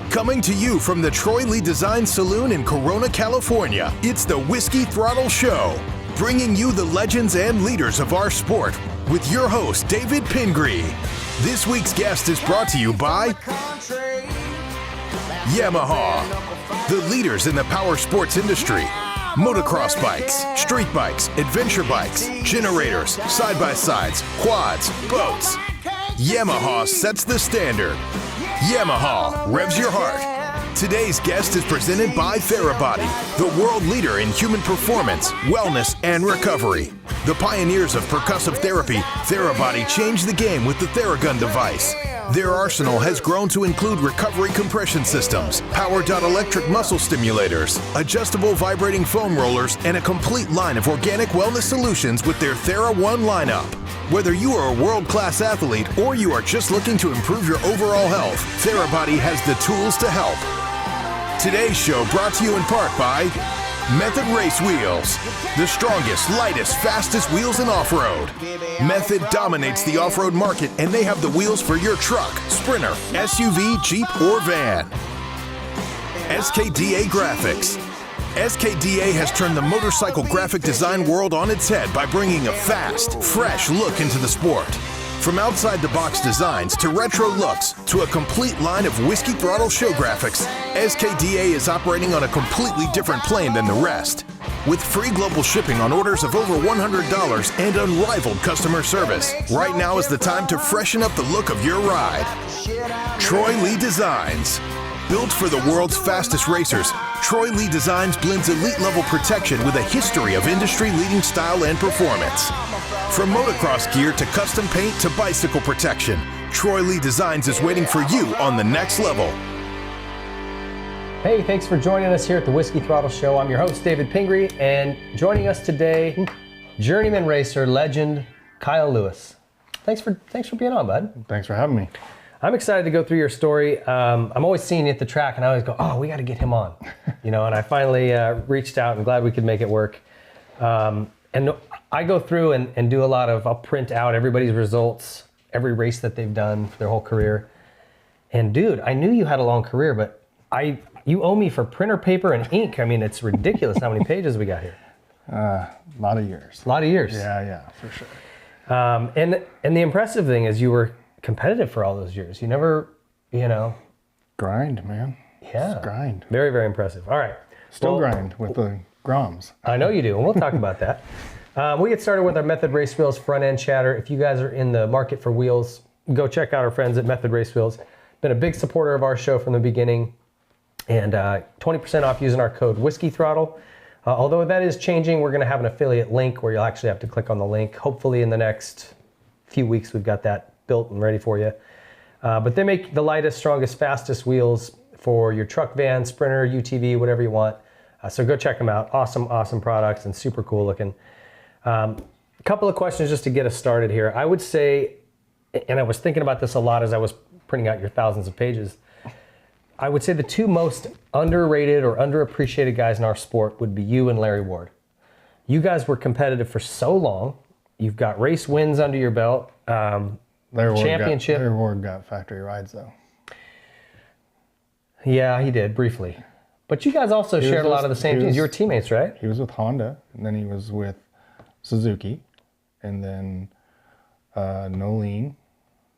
Coming to you from the Troy Lee Design Saloon in Corona, California, it's the Whiskey Throttle Show, bringing you the legends and leaders of our sport with your host, David Pingree. This week's guest is brought to you by Yamaha, the leaders in the power sports industry. Motocross bikes, street bikes, adventure bikes, generators, side-by-sides, quads, boats. Yamaha sets the standard. Yamaha revs your heart. Today's guest is presented by Therabody, the world leader in human performance, wellness, and recovery. The pioneers of percussive therapy, Therabody changed the game with the Theragun device. Their arsenal has grown to include recovery compression systems, powered electric muscle stimulators, adjustable vibrating foam rollers, and a complete line of organic wellness solutions with their Thera One lineup. Whether you are a world-class athlete or you are just looking to improve your overall health, Therabody has the tools to help. Today's show brought to you in part by Method Race Wheels, the strongest, lightest, fastest wheels in off-road. Method dominates the off-road market, and they have the wheels for your truck, sprinter, SUV, Jeep, or van. SKDA Graphics. SKDA has turned the motorcycle graphic design world on its head by bringing a fast, fresh look into the sport. From outside-the-box designs to retro looks to a complete line of Whiskey Throttle show graphics, SKDA is operating on a completely different plane than the rest. With free global shipping on orders of over $100 and unrivaled customer service, right now is the time to freshen up the look of your ride. Troy Lee Designs. Built for the world's fastest racers, Troy Lee Designs blends elite-level protection with a history of industry-leading style and performance. From motocross gear to custom paint to bicycle protection, Troy Lee Designs is waiting for you on the next level. Hey, thanks for joining us here at the Whiskey Throttle Show. I'm your host, David Pingree, and joining us today, journeyman racer, legend, Kyle Lewis. Thanks for being on, bud. Thanks for having me. I'm excited to go through your story. I'm always seeing you at the track, and I always go, oh, we got to get him on. And I finally reached out and glad we could make it work. And I go through and do a lot of, I'll print out everybody's results, every race that they've done for their whole career. And dude, I knew you had a long career, but you owe me for printer paper and ink. I mean, it's ridiculous how many pages we got here. A lot of years. A lot of years. Yeah, for sure. And the impressive thing is you were competitive for all those years. You never, Grind, man. Yeah. Just grind. Very, very impressive. All right. Still grind with the Groms. I know you do, and we'll talk about that. We get started with our Method Race Wheels front end chatter. If you guys are in the market for wheels, go check out our friends at Method Race Wheels. Been a big supporter of our show from the beginning, and 20% off using our code Whiskey Throttle. Although that is changing, we're going to have an affiliate link where you'll actually have to click on the link. Hopefully in the next few weeks we've got that built and ready for you. But they make the lightest, strongest, fastest wheels for your truck, van, sprinter, UTV, whatever you want. So go check them out. Awesome products and super cool looking. A couple of questions just to get us started here. I would say, and I was thinking about this a lot as I was printing out your thousands of pages, I would say the two most underrated or underappreciated guys in our sport would be you and Larry Ward. You guys were competitive for so long. You've got race wins under your belt. Championship. Larry Ward got factory rides though. Yeah, he did briefly. But you guys also shared a lot of the same things. You were teammates, right? He was with Honda, and then he was with Suzuki, and then Nolene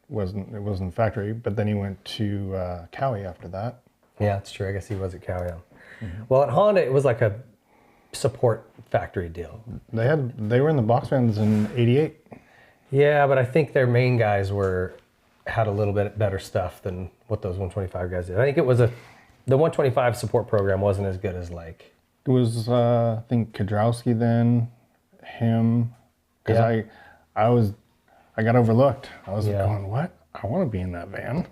wasn't factory, but then he went to Cowie after that. Yeah, that's true. I guess he was at Cowie. Mm-hmm. Well, at Honda, it was like a support factory deal. They were in the box fans in '88. Yeah, but I think their main guys had a little bit better stuff than what those 125 guys did. I think it was the 125 support program wasn't as good as like. It was I think Kudrowski then, him, because I got overlooked. I was going, what? I want to be in that van.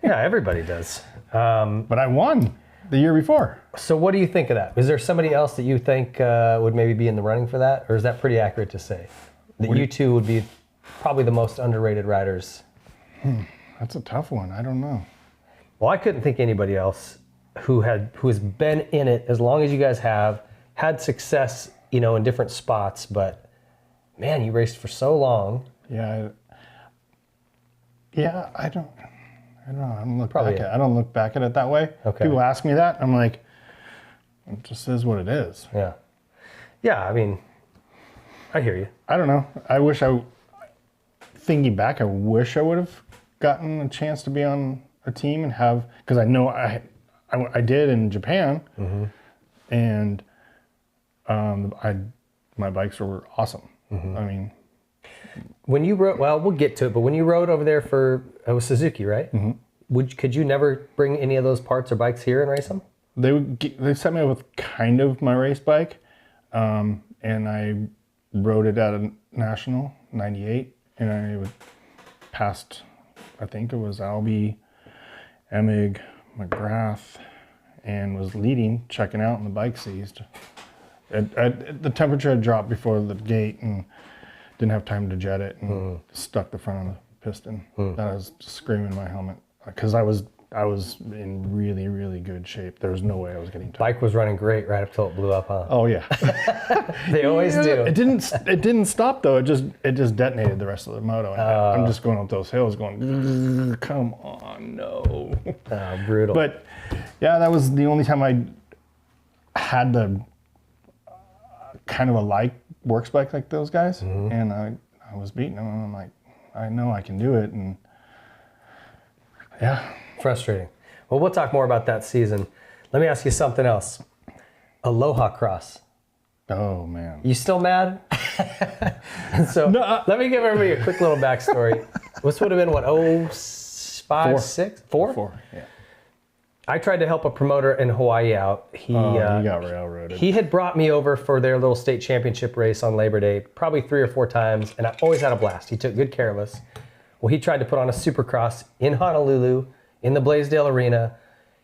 Yeah, everybody does. But I won the year before. So what do you think of that? Is there somebody else that you think would maybe be in the running for that? Or is that pretty accurate to say? That you two would be probably the most underrated riders? That's a tough one. I don't know. Well, I couldn't think anybody else who has been in it as long as you guys have, had success, in different spots, but man, you raced for so long. Yeah, I don't know. I don't look Probably back at. I don't look back at it that way. Okay. People ask me that. I'm like, it just is what it is. Yeah. Yeah. I mean, I hear you. I don't know. Thinking back, I wish I would have gotten a chance to be on a team and have, because I know I did in Japan, and my bikes were awesome. I mean, when you rode, well, we'll get to it, but when you rode over there for, it was Suzuki, right? Could you never bring any of those parts or bikes here and race them? they set me up with kind of my race bike, and I rode it at a national, 98, and I passed, I think it was Albie, Emig, McGrath, and was leading, checking out, and the bike seized. The temperature had dropped before the gate and didn't have time to jet it, and stuck the front of the piston. I was screaming in my helmet because I was in really, really good shape. There was no way I was getting tired. Bike was running great right up till it blew up, huh? Oh yeah. They always do. It didn't stop though. It just detonated the rest of the moto. And I'm just going up those hills going, come on, no. Brutal. But yeah, that was the only time I had the kind of a light works bike like those guys, and I was beating them. And I'm like, I know I can do it, and yeah. Frustrating. Well, we'll talk more about that season. Let me ask you something else. Aloha Cross. Oh man. You still mad? So No, let me give everybody a quick little backstory. This would have been what, 05, 6? 4? 4. Yeah. I tried to help a promoter in Hawaii out. He got railroaded. He had brought me over for their little state championship race on Labor Day, probably 3 or 4 times, and I always had a blast. He took good care of us. Well, he tried to put on a Supercross in Honolulu, in the Blaisdell Arena.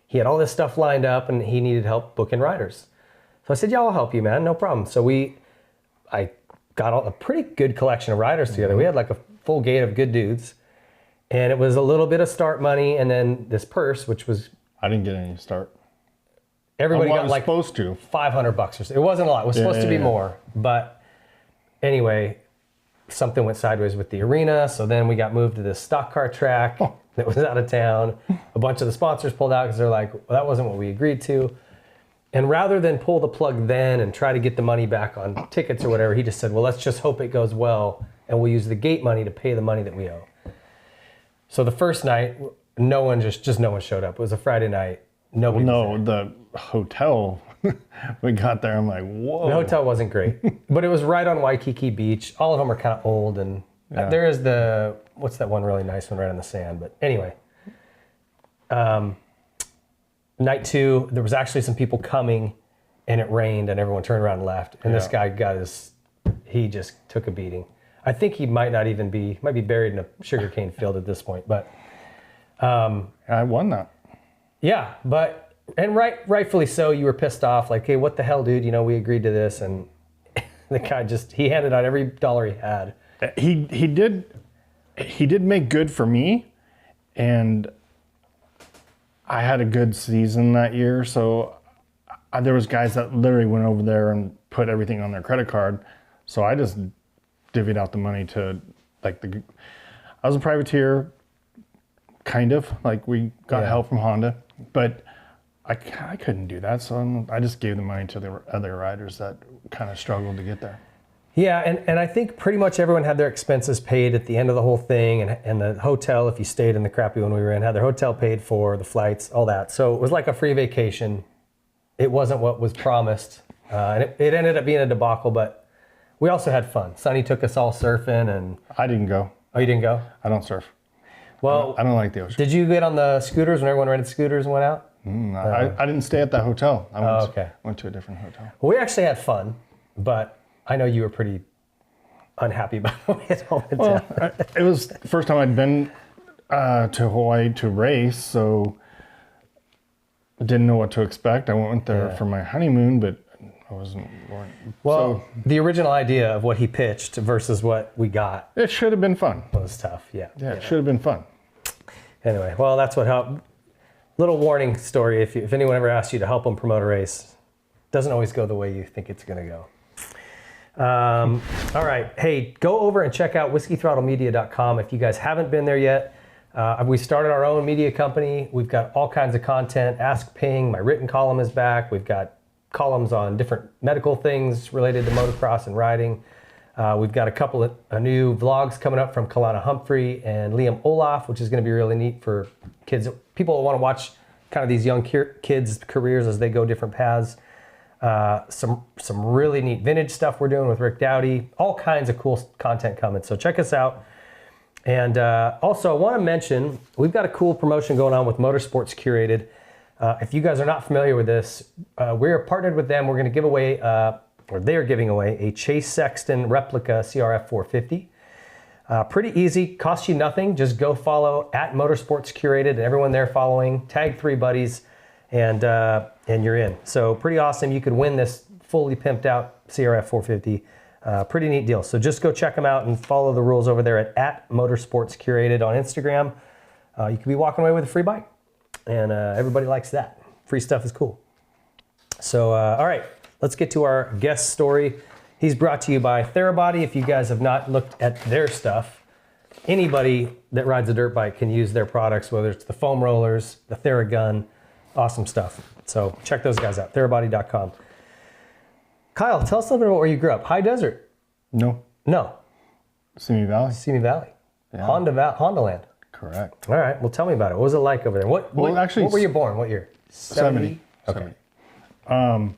He had all this stuff lined up, and he needed help booking riders. So I said, yeah, I'll help you, man, no problem. So I got a pretty good collection of riders together. We had like a full gate of good dudes, and it was a little bit of start money, and then this purse, which was... I didn't get any start. Everybody got was like supposed to. $500 or so. It wasn't a lot. It was supposed to be more. But anyway, something went sideways with the arena. So then we got moved to this stock car track that was out of town. A bunch of the sponsors pulled out because they're like, well, that wasn't what we agreed to. And rather than pull the plug then and try to get the money back on tickets or whatever, he just said, well, let's just hope it goes well, and we'll use the gate money to pay the money that we owe. So the first night, no one showed up. It was a Friday night. Nobody was there. The hotel, we got there, I'm like, whoa. The hotel wasn't great, but it was right on Waikiki Beach. All of them are kind of old, and there is what's that one really nice one right on the sand? But anyway, night 2, there was actually some people coming, and it rained, and everyone turned around and left. And this guy he just took a beating. I think he might be buried in a sugarcane field at this point, but. I won that. Yeah, and rightfully so. You were pissed off, like, hey, what the hell, dude? We agreed to this, and the guy he handed out every dollar he had. He did make good for me, and I had a good season that year. So there was guys that literally went over there and put everything on their credit card. So I just divvied out the money to I was a privateer. Kind of, like we got help from Honda, but I couldn't do that, so I just gave the money to the other riders that kind of struggled to get there. Yeah, and I think pretty much everyone had their expenses paid at the end of the whole thing, and the hotel, if you stayed in the crappy one we were in, had their hotel paid for, the flights, all that. So it was like a free vacation. It wasn't what was promised, and it ended up being a debacle, but we also had fun. Sonny took us all surfing, and... I didn't go. Oh, you didn't go? I don't surf. Well, I don't like the ocean. Did you get on the scooters when everyone rented scooters and went out? I didn't stay at that hotel. I went to a different hotel. Well, we actually had fun, but I know you were pretty unhappy about the way it all went down. It was the first time I'd been to Hawaii to race, so I didn't know what to expect. I went there for my honeymoon, but I wasn't. Well, the original idea of what he pitched versus what we got. It should have been fun. Was tough, yeah. Yeah, it should have been fun. Anyway, well, that's what helped. Little warning story: if anyone ever asks you to help them promote a race, it doesn't always go the way you think it's going to go. All right, hey, go over and check out whiskeythrottlemedia.com if you guys haven't been there yet. We started our own media company. We've got all kinds of content. Ask Ping, my written column is back. We've got columns on different medical things related to motocross and riding. We've got a couple of new vlogs coming up from Kalana Humphrey and Liam Olaf, which is going to be really neat for kids, people who want to watch kind of these young kids' careers as they go different paths. Some really neat vintage stuff we're doing with Rick Dowdy. All kinds of cool content coming. So check us out. And also, I want to mention, we've got a cool promotion going on with Motorsports Curated. If you guys are not familiar with this, we're partnered with them. We're going to give away, or they're giving away, a Chase Sexton replica CRF 450. Pretty easy, costs you nothing. Just go follow at Motorsports Curated and everyone there following. Tag 3 buddies, and you're in. So pretty awesome. You could win this fully pimped out CRF 450. Pretty neat deal. So just go check them out and follow the rules over there at Motorsports Curated on Instagram. You could be walking away with a free bike, and everybody likes that. Free stuff is cool. So, all right, let's get to our guest story. He's brought to you by Therabody. If you guys have not looked at their stuff, anybody that rides a dirt bike can use their products, whether it's the foam rollers, the Theragun, awesome stuff. So check those guys out, therabody.com. Kyle, tell us a little bit about where you grew up. High desert? No. Simi Valley. Simi Valley. Yeah. Honda land. Correct. All right, well, tell me about it. What was it like over there? What were you born? What year? 70. Okay. 70.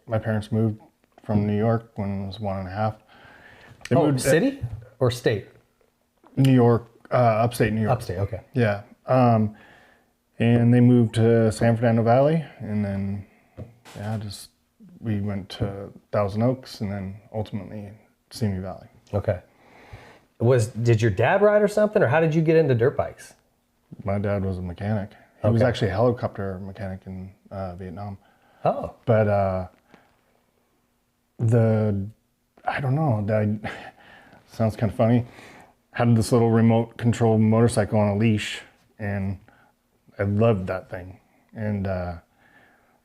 My parents moved from New York when I was 1.5. They moved city or state? New York, upstate New York. Upstate, okay. Yeah. And they moved to San Fernando Valley, and then, we went to Thousand Oaks, and then ultimately Simi Valley. Okay. Did your dad ride or something, or how did you get into dirt bikes? My dad was a mechanic. He was actually a helicopter mechanic in Vietnam. Oh. But I don't know, sounds kind of funny. Had this little remote control motorcycle on a leash, and I loved that thing. And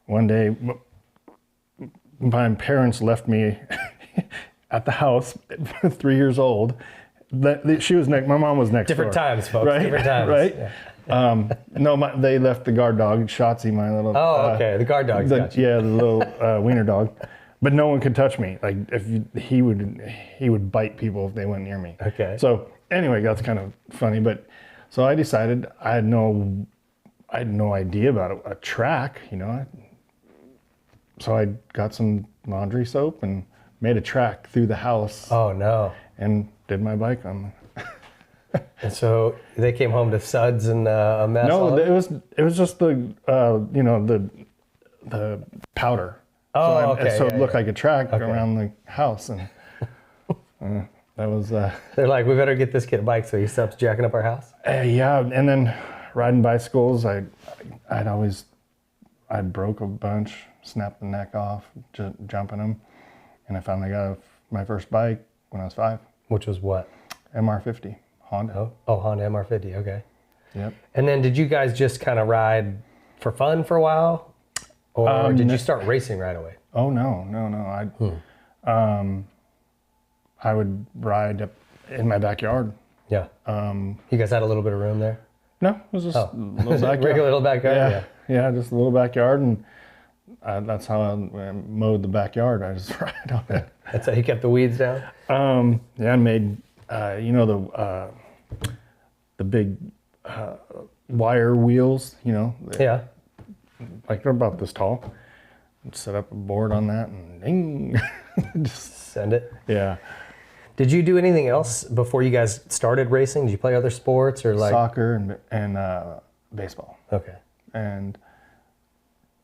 one day, my parents left me at the house, 3 years old. My mom was next Different door. times, folks. Right? Different times. Right? Yeah. No, they left the guard dog, Shotzi, my little. Oh, okay. The guard dog. Yeah, the little wiener dog. But no one could touch me. Like he would bite people if they went near me. Okay. So anyway, that's kind of funny. But so I decided I had no idea about a track, So I got some laundry soap and made a track through the house. Oh no. And did my bike on. And so they came home to suds and a mess. No, it was just the the powder. Oh, okay. So it looked like a track around the house, and that was. They're like, we better get this kid a bike so he stops jacking up our house. Yeah, and then riding bicycles, I'd broke a bunch, snapped the neck off, jumping them, and I finally got my first bike when I was 5. Which was what? MR50, Honda. Oh, Honda MR50, okay. Yep. And then did you guys just kind of ride for fun for a while? Or did you start racing right away? Oh, no. I would ride up in my backyard. Yeah. You guys had a little bit of room there? No, it was just a little backyard. Regular little backyard? Yeah, just a little backyard, and that's how I mowed the backyard. I just ride on it. That's how you kept the weeds down? Yeah, I made, the big wire wheels, Yeah. Like they're about this tall. Set up a board on that and ding. Just send it. Yeah. Did you do anything else before you guys started racing? Did you play other sports or like soccer and baseball? Okay. And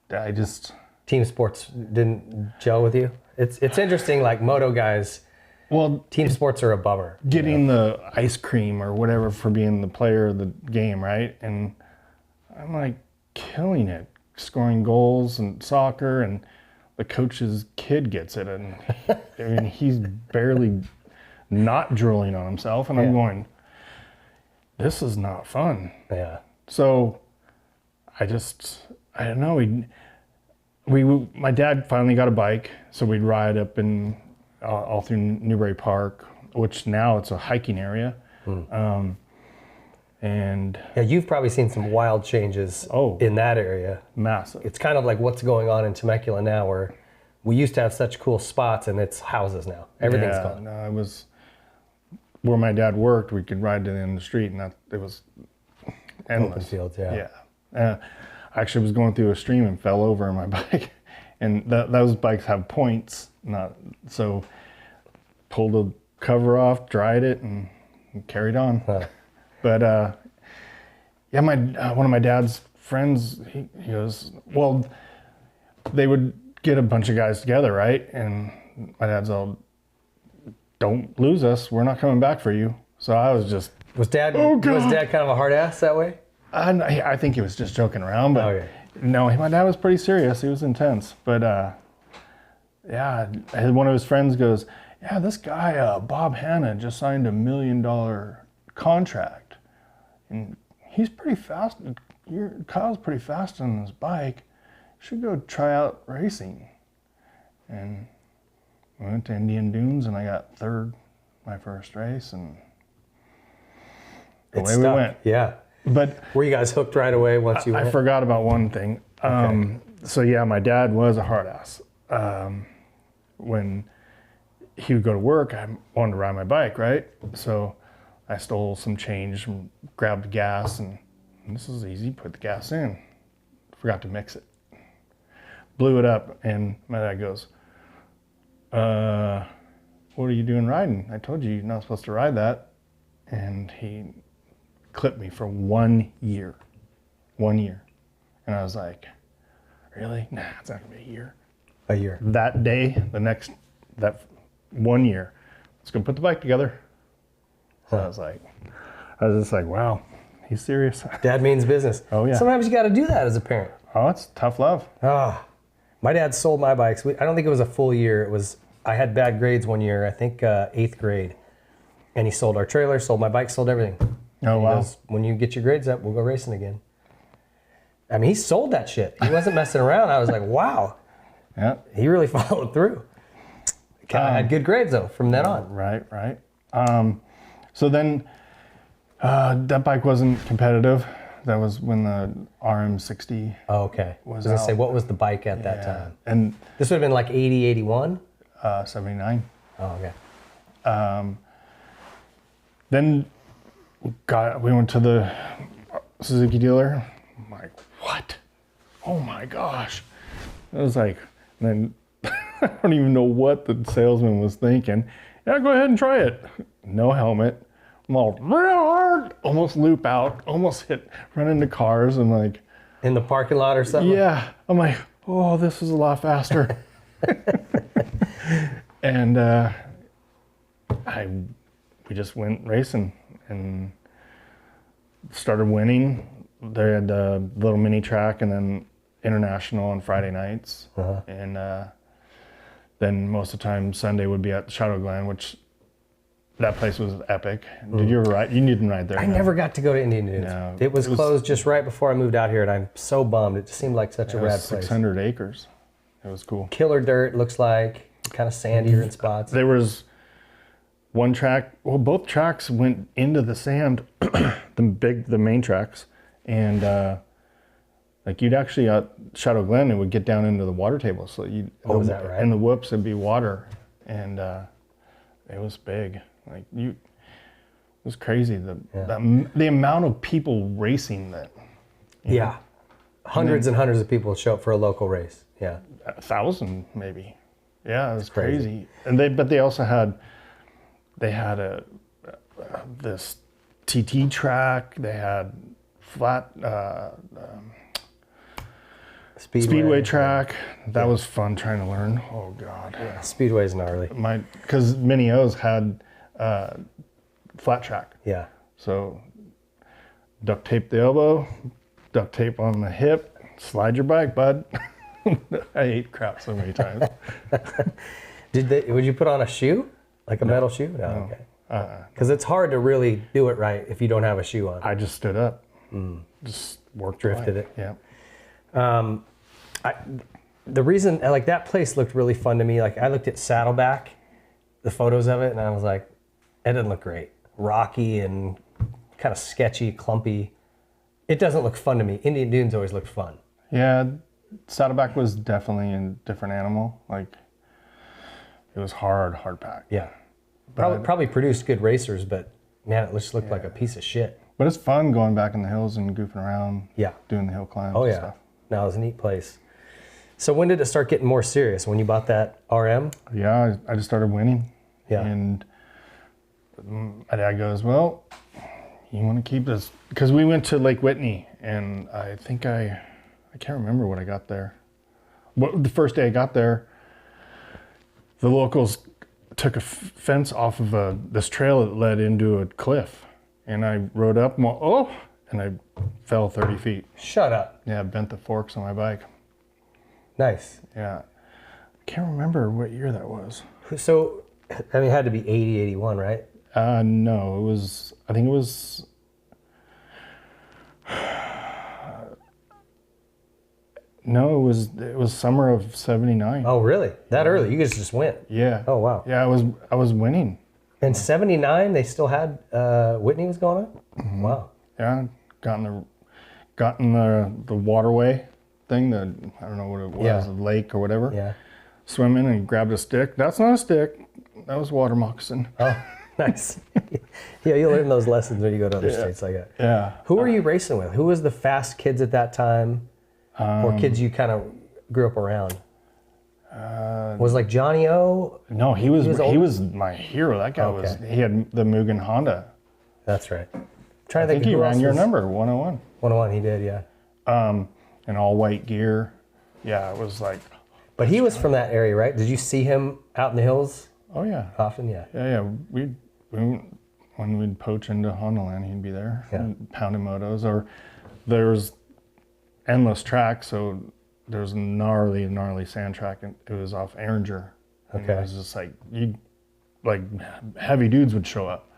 I just team sports didn't gel with you? It's interesting, like moto guys. Well, team sports are a bummer. Getting the ice cream or whatever for being the player of the game, right? And I'm like killing it, scoring goals and soccer, and the coach's kid gets it, and I mean he's barely not drooling on himself, and I'm going, this is not fun. Yeah. So I don't know. My dad finally got a bike, so we'd ride up all through Newbury Park, which now it's a hiking area. And Yeah, you've probably seen some wild changes in that area. massive. It's kind of like what's going on in Temecula now, where we used to have such cool spots and it's houses now. Everything's gone. No, it was where my dad worked. We could ride to the end of the street, and it was endless. Open fields, yeah. I actually was going through a stream and fell over on my bike, and those bikes have points. So pulled the cover off, dried it, and carried on. Huh. But one of my dad's friends, he goes, well, they would get a bunch of guys together, right? And my dad's all, don't lose us. We're not coming back for you. So I was just, Was dad kind of a hard ass that way? I think he was just joking around, but no, my dad was pretty serious. He was intense. But one of his friends goes, yeah, this guy, Bob Hanna, just signed $1 million contract. And he's pretty fast. Kyle's pretty fast on his bike. You should go try out racing. And we went to Indian Dunes, and I got third my first race, and away we went. Yeah. But were you guys hooked right away once you went? I forgot about one thing. So yeah, my dad was a hard ass. When he would go to work, I wanted to ride my bike, right? So I stole some change and grabbed gas, and this is easy, put the gas in. Forgot to mix it. Blew it up, and my dad goes, what are you doing riding? I told you you're not supposed to ride that. And he clipped me for 1 year. 1 year. And I was like, really? Nah, it's not gonna be a year. A year. That day, that 1 year, let's go put the bike together. So I was just like, wow, he's serious. Dad means business. Oh yeah. Sometimes you got to do that as a parent. Oh, it's tough love. My dad sold my bikes. I don't think it was a full year. I had bad grades one year, I think 8th grade. And he sold our trailer, sold my bike, sold everything. Oh, wow. Goes, when you get your grades up, we'll go racing again. I mean, he sold that shit. He wasn't messing around. I was like, wow. Yeah. He really followed through. I had good grades though from then on. Right. So then that bike wasn't competitive. That was when the RM60 Oh, okay. I was going to say, what was the bike at that time? And This would have been like 80, 81? 79. Oh, okay. Then we went to the Suzuki dealer. I'm like, what? Oh my gosh. I was like, then I don't even know what the salesman was thinking. Yeah, go ahead and try it. No helmet. I'm all almost loop out, almost run into cars. I'm like, In the parking lot or something? yeah. I'm like, oh, this is a lot faster. And we just went racing and started winning. They had a little mini track and then international on Friday nights. And then most of the time Sunday would be at Shadow Glen, which that place was epic. Did you ever ride? You didn't ride there. I never got to go to Indian Dunes. No. It was closed just right before I moved out here, and I'm so bummed. It just seemed like such a rad place. 600 acres. It was cool. Killer dirt, looks like, kind of sandier in spots. There was one track, well, both tracks went into the sand, the main tracks, and like you'd actually at Shadow Glen, it would get down into the water table. So is that right? And the whoops would be water, and it was big. Like it was crazy. The amount of people racing that. Yeah, hundreds and hundreds of people show up for a local race. Yeah, 1,000 maybe. Yeah, it was crazy. And they also had this TT track. They had flat speedway track. That was fun trying to learn. Oh God. Yeah, Speedway's gnarly. Because Mini O's had flat track. Yeah. So duct tape the elbow, duct tape on the hip, slide your bike, bud. I ate crap so many times. Would you put on a shoe? Like a metal shoe? No. Okay. Because it's hard to really do it right if you don't have a shoe on. I just stood up. Just worked Drifted it. Yeah. The reason, like, that place looked really fun to me. Like, I looked at Saddleback, the photos of it, and I was like, It doesn't look great. Rocky and kind of sketchy, clumpy. It doesn't look fun to me. Indian Dunes always looked fun. Yeah, Saddleback was definitely a different animal. Like, it was hard pack. Yeah. Probably produced good racers, but man, it just looked like a piece of shit. But it's fun going back in the hills and goofing around. Yeah. Doing the hill climbs Oh, and yeah. stuff. No, it was a neat place. So when did it start getting more serious? When you bought that RM? Yeah, I just started winning. Yeah. And my dad goes, well, you want to keep this? Because we went to Lake Whitney, and I think I can't remember what I got there. The first day I got there, the locals took a fence off of this trail that led into a cliff. And I rode up and and I fell 30 feet. Shut up. Yeah, bent the forks on my bike. Nice. Yeah. I can't remember what year that was. So, I mean, it had to be 80, 81, right? No, I think it was, no, it was summer of 79. Oh, really? That early? You guys just went? Yeah. Oh, wow. Yeah, I was winning. In 79, they still had, Whitney was going on? Mm-hmm. Wow. Yeah, got in the waterway thing, I don't know what it was, a lake or whatever. Yeah. Swimming and grabbed a stick. That's not a stick. That was water moccasin. Oh, nice. Yeah, you learn those lessons when you go to other states like that. Yeah. Who were you racing with? Who was the fast kids at that time? Or kids you kind of grew up around? Was like Johnny O? No, he was my hero. That guy he had the Mugen Honda. That's right. I think he ran your number, 101. 101, he did, yeah. And all white gear. Yeah, it was like. But he was from that area, right? Did you see him out in the hills? Oh yeah. Often, yeah. Yeah. When we'd poach into Honda Land, he'd be there, pounding motos. Or there was endless tracks, so there was a gnarly sand track, and it was off Erringer. And it was just like heavy dudes would show up.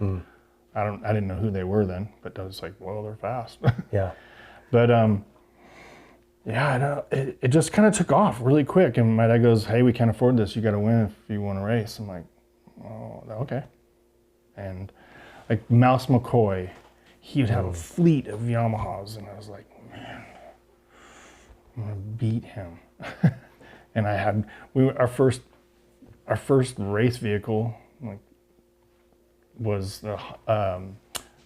I didn't know who they were then, but I was like, well, they're fast. Yeah. But it just kind of took off really quick. And my dad goes, hey, we can't afford this. You got to win if you want to race. I'm like, oh, okay. And like Mouse McCoy, he would have a fleet of Yamahas, and I was like, man, I'm gonna beat him. And our first race vehicle was the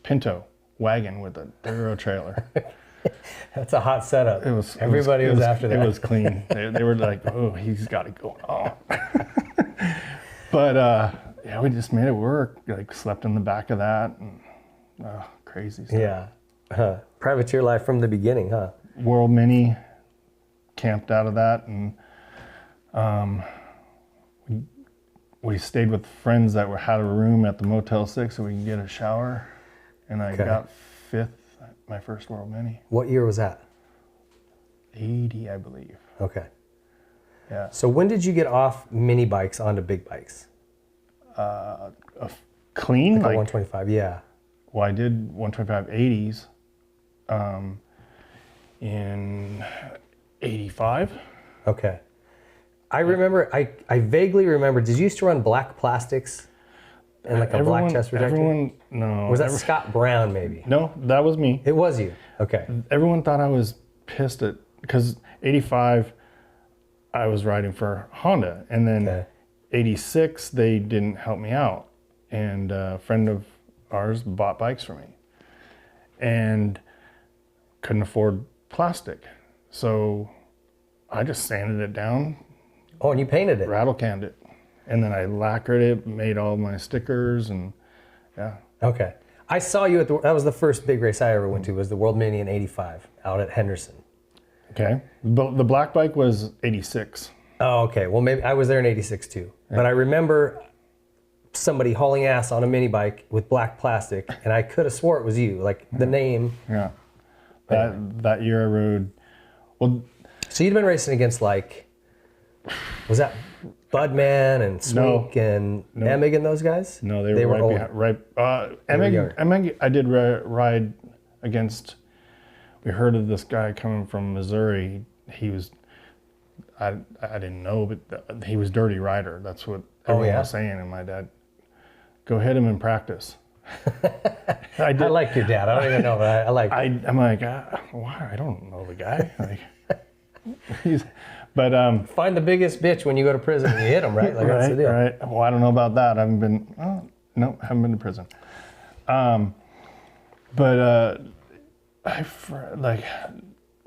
Pinto wagon with a Duro trailer. That's a hot setup. Everybody was after that. It was clean. They were like, oh, he's got it going on. But we just made it work. Like, slept in the back of that, and crazy stuff. Yeah. Privateer life from the beginning, huh? World Mini, camped out of that, and we stayed with friends that had a room at the Motel 6 so we could get a shower. And I got 5th at my first World Mini. What year was that? 80, I believe. Okay. Yeah. So when did you get off mini bikes onto big bikes? Clean? Like 125, yeah. Well, I did 125 80s in 85. Okay. I remember, I vaguely remember, did you used to run black plastics and like a black chest protector? No. Was that Scott Brown maybe? No, that was me. It was you, okay. Everyone thought I was pissed because 85, I was riding for Honda, and then 86, they didn't help me out. And a friend of ours bought bikes for me and couldn't afford plastic. So I just sanded it down. Oh, and you painted it? Rattle canned it. And then I lacquered it, made all my stickers, and yeah. Okay. I saw you that was the first big race I ever went to, was the World Mini in 85 out at Henderson. Okay. The black bike was 86. Oh, okay. Well, maybe I was there in 86 too. Yeah. But I remember somebody hauling ass on a mini bike with black plastic, and I could have swore it was you, like the name. Yeah. That year I rode, well. So you'd been racing against was that Budman and Swink and Emig and those guys? No, they were right behind. Emig, I did ride against. We heard of this guy coming from Missouri. He was, I didn't know, but he was Dirty Rider. That's what everyone was saying. And my dad go hit him in practice. I like your dad. I don't even know, but I like him. I'm like, why? I don't know the guy. Like, Find the biggest bitch when you go to prison and you hit him, right? Like, that's the deal. Right. Well, I don't know about that. I haven't been, haven't been to prison. Like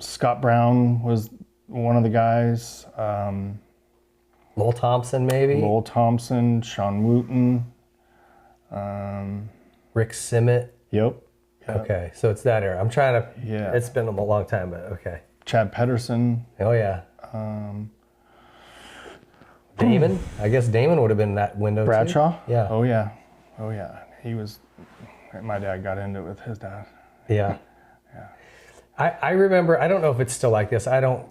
Scott Brown was one of the guys. Lowell Thompson, maybe? Lowell Thompson, Sean Wooten. Rick Simmet. Yep. Okay, so it's that era. I'm trying to, Yeah. It's been a long time, but okay. Chad Pedersen. Oh, yeah. Damon? I guess Damon would have been in that window, Bradshaw? too. Yeah. Oh, yeah. Oh, yeah. He was, my dad got into it with his dad. Yeah. I remember, I don't know if it's still like this. I don't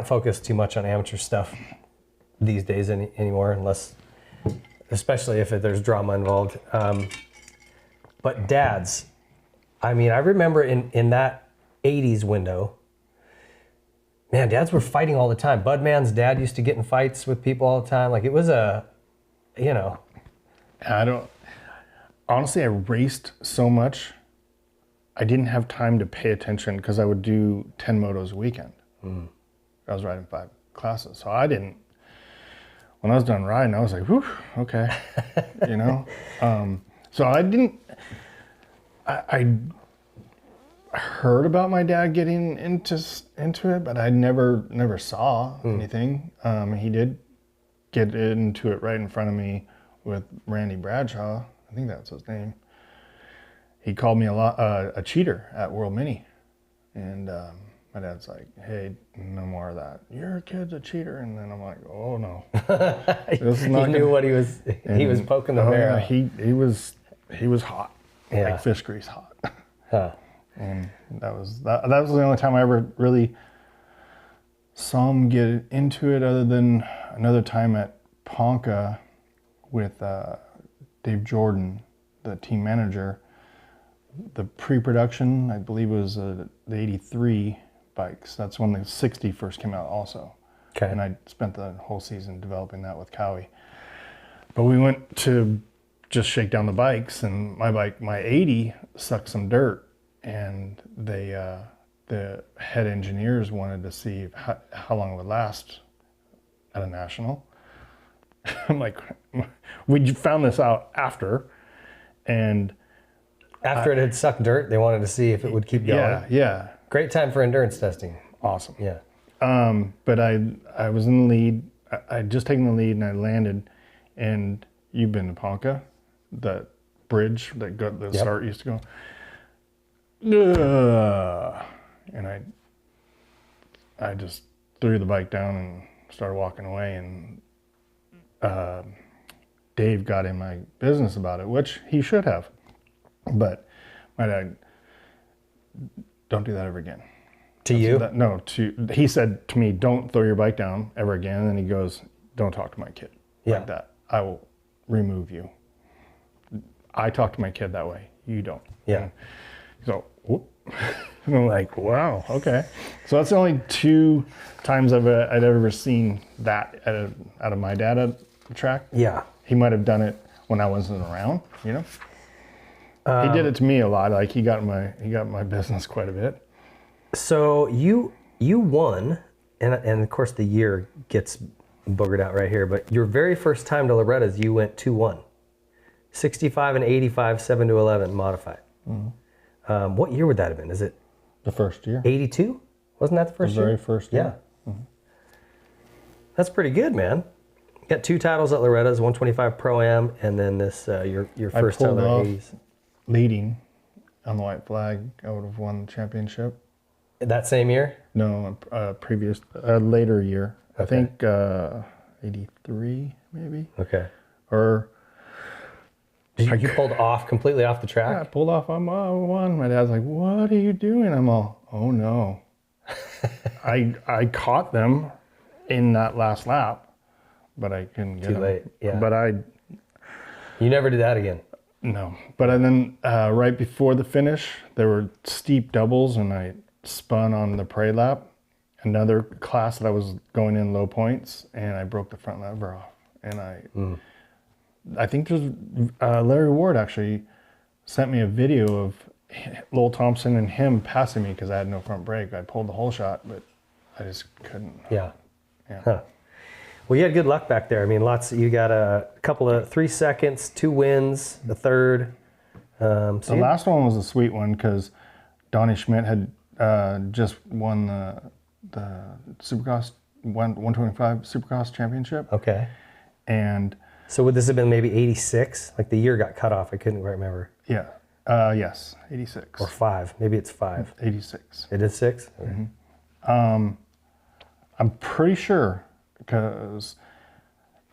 focus too much on amateur stuff these days anymore, unless, especially if there's drama involved. But dads, I mean, I remember in that 80s window, man, dads were fighting all the time. Budman's dad used to get in fights with people all the time. Like, it was Honestly, I raced so much, I didn't have time to pay attention because I would do 10 motos a weekend. I was riding 5 classes. So when I was done riding, I was like, whew, okay, So I heard about my dad getting into it, but I never saw anything. He did get into it right in front of me with Randy Bradshaw. I think that's his name. He called me a cheater at World Mini, and my dad's like, "Hey, no more of that. Your kid's a cheater." And then I'm like, "Oh no." He knew what he was. He was poking the bear. Yeah, he was hot, like fish grease hot. Huh. And that was the only time I ever really saw him get into it, other than another time at Ponca with Dave Jordan, the team manager. The pre-production, I believe, was the 83 bikes. That's when the 60 first came out also. Okay. And I spent the whole season developing that with Cowie. But we went to just shake down the bikes, and my bike, my 80, sucked some dirt, and the head engineers wanted to see how long it would last at a national. I'm like, we found this out after, and after it had sucked dirt, they wanted to see if it would keep going. Yeah. Great time for endurance testing. Awesome. Yeah. But I was in the lead. I'd just taken the lead, and I landed. And you've been to Ponca, that bridge that the start used to go. And I just threw the bike down and started walking away. And Dave got in my business about it, which he should have. But my dad, don't do that ever again. To you? He said to me, don't throw your bike down ever again. And then he goes, don't talk to my kid like that. I will remove you. I talk to my kid that way. You don't. Yeah. So, whoop. And I'm like, wow, okay. So that's the only 2 times I'd ever seen that out of my dad at the track. Yeah. He might have done it when I wasn't around, he did it to me a lot. Like he got my business quite a bit. So you won, and of course the year gets boogered out right here. But your very first time to Loretta's, you went 2-1, 65 and 85, 7-11 modified. Mm-hmm. What year would that have been? Is it the first year? 82? Wasn't that the first year? The very first year. Yeah. Mm-hmm. That's pretty good, man. Got 2 titles at Loretta's, 125 Pro-Am, and then this your first title in the 80s. Leading on the white flag, I would have won the championship. That same year? No, later year. Okay. I think 83 maybe. Okay. Or you pulled completely off the track? Yeah, I pulled off on one. My dad's like, "What are you doing?" I'm all, "Oh no." I caught them in that last lap, but I couldn't get them. Too late. Yeah. But you never did that again. No. But then right before the finish, there were steep doubles, and I spun on the parade lap. Another class that I was going in low points, and I broke the front lever off, and I I think there's Larry Ward actually sent me a video of Lowell Thompson and him passing me because I had no front brake. I pulled the whole shot, but I just couldn't. Yeah. Yeah. Huh. Well, you had good luck back there. I mean, you got a couple of 3 seconds, 2 wins, the third. The last one was a sweet one because Donnie Schmidt had just won the Supercross 125 Supercross championship. Okay. And so would this have been maybe 86? Like the year got cut off. I couldn't quite remember. yeah, yes, 86 Or 5. Maybe it's 5. 86. It is 6? Okay. Mm-hmm. I'm pretty sure because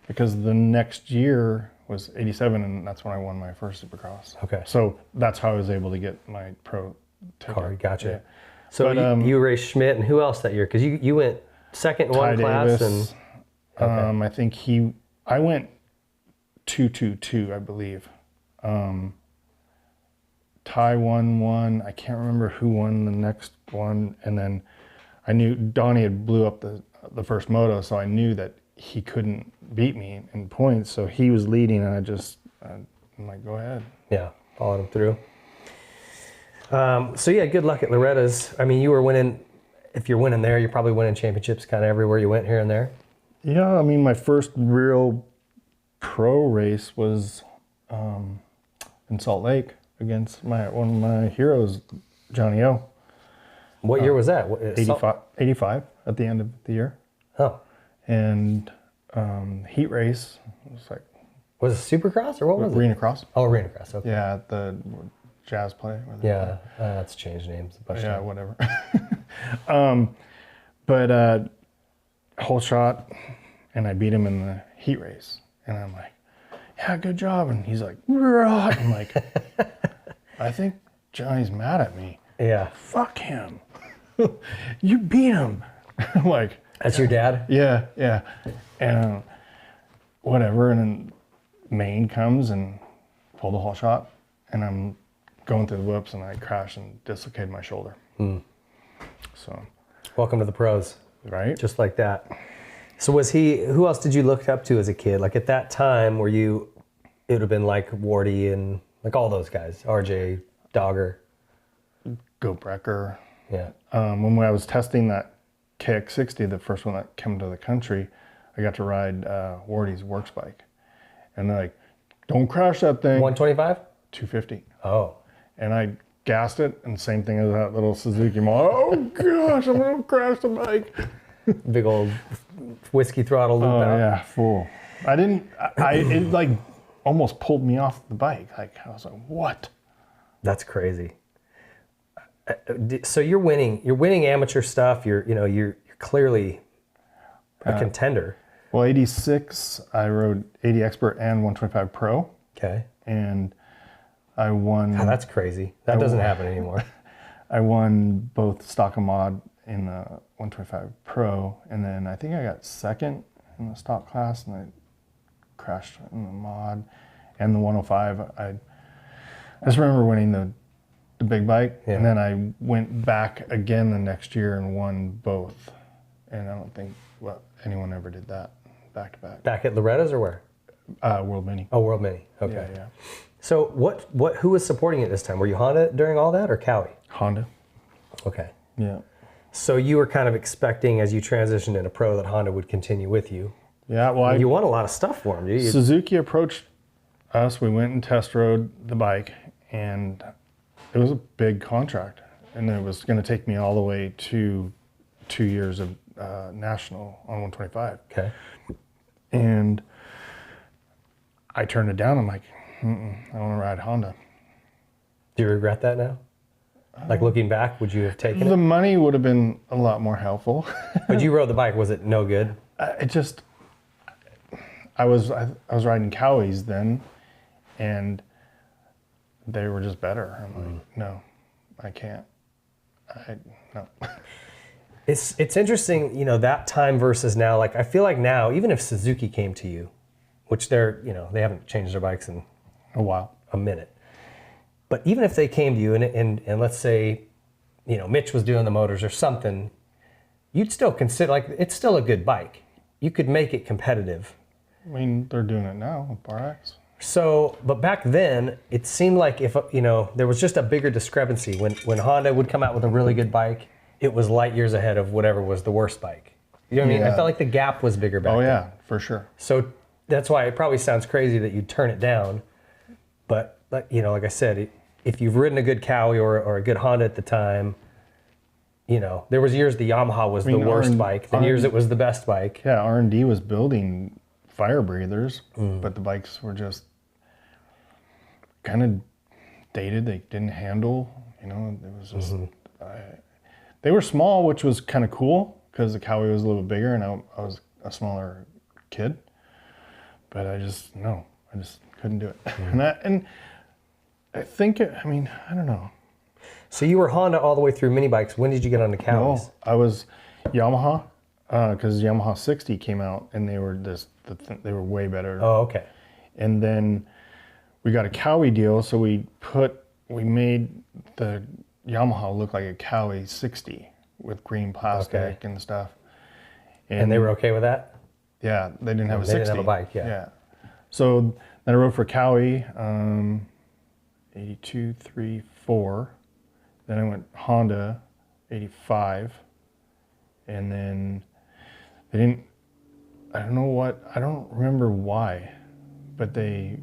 the next year was 87, and that's when I won my first Supercross. Okay. So that's how I was able to get my pro ticket. Card, gotcha. Yeah. So But, you raced Schmidt, and who else that year? Because you went second in Ty one class, Davis, and I think I went 2-2-2, I believe. Ty won one. I can't remember who won the next one, and then I knew Donnie had blew up the first moto, so I knew that he couldn't beat me in points. So he was leading, and I'm like, go ahead. yeah, followed him through. So yeah, good luck at Loretta's. I mean, you were winning. If you're winning there, you're probably winning championships kind of everywhere you went here and there. Yeah, I mean, my first real pro race was in Salt Lake against one of my heroes, Johnny O. What year was that? 85 at the end of the year. Oh, And heat race, it was like was it Supercross or what was Arena it? Cross. Oh, Arena Cross. Okay. Yeah, at the Jazz Play. Yeah, that's changed names a bunch of Yeah, times. whatever. But whole shot, and I beat him in the heat race. And I'm like, yeah, good job. And he's like, "Rah." I'm like, I think Johnny's mad at me. Yeah, Fuck him. You beat him. I'm like, that's your dad. yeah. And whatever. And then Maine comes and pulled the whole shot. And I'm going through the whoops, and I crashed and dislocated my shoulder. So, Welcome to the pros. right? Just like that. So who else did you look up to as a kid? Like at that time, it would have been like Wardy and like all those guys, RJ, Dogger. Go Brecker. Yeah. When I was testing that KX60, the first one that came to the country, I got to ride Wardy's works bike. And they're like, don't crash that thing. 125? 250. Oh. And I gassed it, and same thing as that little Suzuki Mall. Oh gosh, I'm gonna crash the bike. Big old whiskey throttle loop Oh out. yeah, fool. It like almost pulled me off the bike. Like I was like, what? That's crazy. So you're winning amateur stuff. You're clearly a contender. Well, 86, I rode 80 Expert and 125 Pro, Okay. and I won. Oh, that's crazy. That doesn't happen anymore. I won both stock and mod in the 125 Pro, and then I think I got second in the stock class, and I crashed in the mod. And the 105, I just remember winning the big bike, Yeah. and then I went back again the next year and won both. And I don't think anyone ever did that back to back. Back at Loretta's or where? World Mini. Oh, World Mini. Okay. Yeah. So who was supporting it this time? Were you Honda during all that or Cowie? Honda. Okay. Yeah. So you were kind of expecting as you transitioned into pro that Honda would continue with you. Yeah. Well, You won a lot of stuff for him. Suzuki approached us. We went and test rode the bike, and it was a big contract, and it was going to take me all the way to 2 years of national on 125. Okay. And I turned it down. I'm like, I want to ride Honda. Do you regret that now? Like looking back, would you have taken The it? money would have been a lot more helpful. But you rode the bike. Was it no good? I was riding Cowies then, and they were just better. I'm like, no, I can't. No. It's interesting, that time versus now. Like I feel like now, even if Suzuki came to you, which they haven't changed their bikes in A while. a minute. But even if they came to you and let's say, Mitch was doing the motors or something, you'd still consider, like, it's still a good bike. You could make it competitive. I mean, they're doing it now with Bar X. So, but back then, it seemed like if, there was just a bigger discrepancy. When Honda would come out with a really good bike, it was light years ahead of whatever was the worst bike. You know what I mean? I felt like the gap was bigger back then. Oh yeah, for sure. So that's why it probably sounds crazy that you turn it down. But, like I said, if you've ridden a good Cowie or a good Honda at the time, there was years the Yamaha was the worst bike, then years it was the best bike. Yeah, R&D was building fire breathers, but the bikes were just kind of dated. They didn't handle, it was just, they were small, which was kind of cool because the Cowie was a little bit bigger and I was a smaller kid, but I just couldn't do it. And I think, I don't know. So you were Honda all the way through mini bikes. When did you get on the Cowies? No, I was Yamaha, because Yamaha 60 came out and they were they were way better. Oh, okay. And then we got a Cowie deal, so we made the Yamaha look like a Cowie 60 with green plastic and stuff. And they were okay with that? Yeah, they didn't have a 60. They didn't have a bike, yeah. So then I rode for Cowie, 82, 3, 4. Then I went Honda, 85. And then they didn't, I don't remember why, but they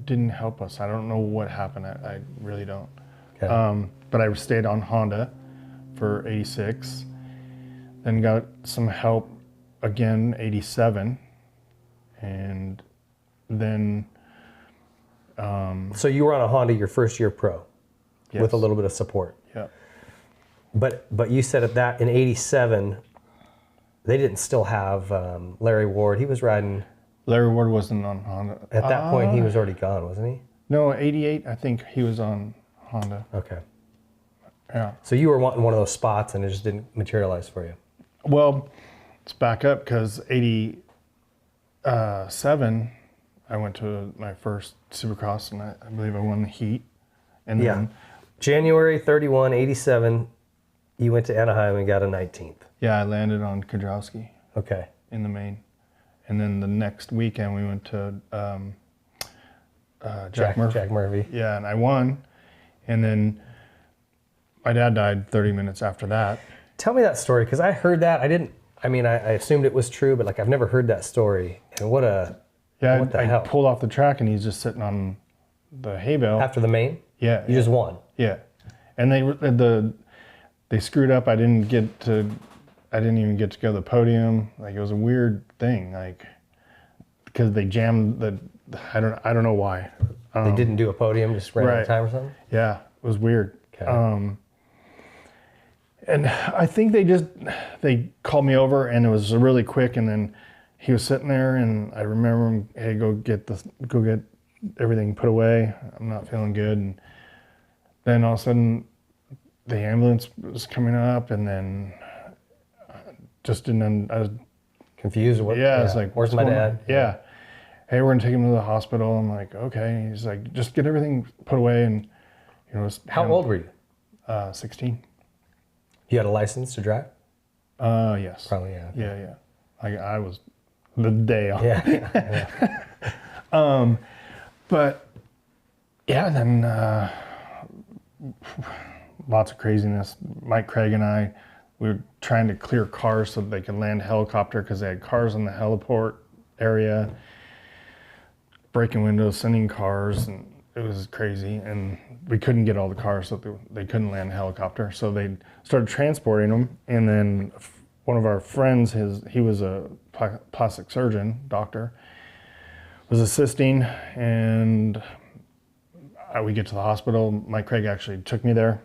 didn't help us. I don't know what happened. I really don't. Okay. But I stayed on Honda for 86, then got some help again, 87, and then... so you were on a Honda your first year pro, yes, with a little bit of support. Yeah. But you said in 87, they didn't still have Larry Ward. He was riding... Larry Ward wasn't on Honda. At that point, he was already gone, wasn't he? No, 88, I think he was on Honda. Okay. Yeah. So you were wanting one of those spots and it just didn't materialize for you. Well, let's back up because 87, I went to my first Supercross and I believe I won the heat. And then January 31, 87, you went to Anaheim and got a 19th. Yeah, I landed on Kudrowski. Okay. In the main. And then the next weekend we went to Jack Murphy. Jack Murphy. Yeah, and I won. And then my dad died 30 minutes after that. Tell me that story, because I heard that. I assumed it was true, but I've never heard that story. And what the hell? Pulled off the track and he's just sitting on the hay bale. After the main? Yeah. You just won? Yeah. And they screwed up. I didn't even get to go to the podium. It was a weird thing, because they jammed I don't know why. They didn't do a podium, just ran out of time or something? Yeah, it was weird. Okay. And I think they called me over and it was really quick, and then he was sitting there and I remember him, hey, go get everything put away. I'm not feeling good. And then all of a sudden the ambulance was coming up, and then I was confused. Yeah, it's like, where's my dad? Yeah. Hey, we're gonna take him to the hospital. I'm like, okay. He's like, just get everything put away, and How old were you? 16. You had a license to drive? Yes. Probably, yeah. Yeah. I was the day off. Yeah. But yeah, then lots of craziness. Mike Craig and we were trying to clear cars so that they could land helicopter, because they had cars in the heliport area, breaking windows, sending cars, and it was crazy. And we couldn't get all the cars, so they couldn't land a helicopter. So they started transporting them. And then one of our friends, he was a plastic surgeon, doctor, was assisting. And we get to the hospital. Mike Craig actually took me there.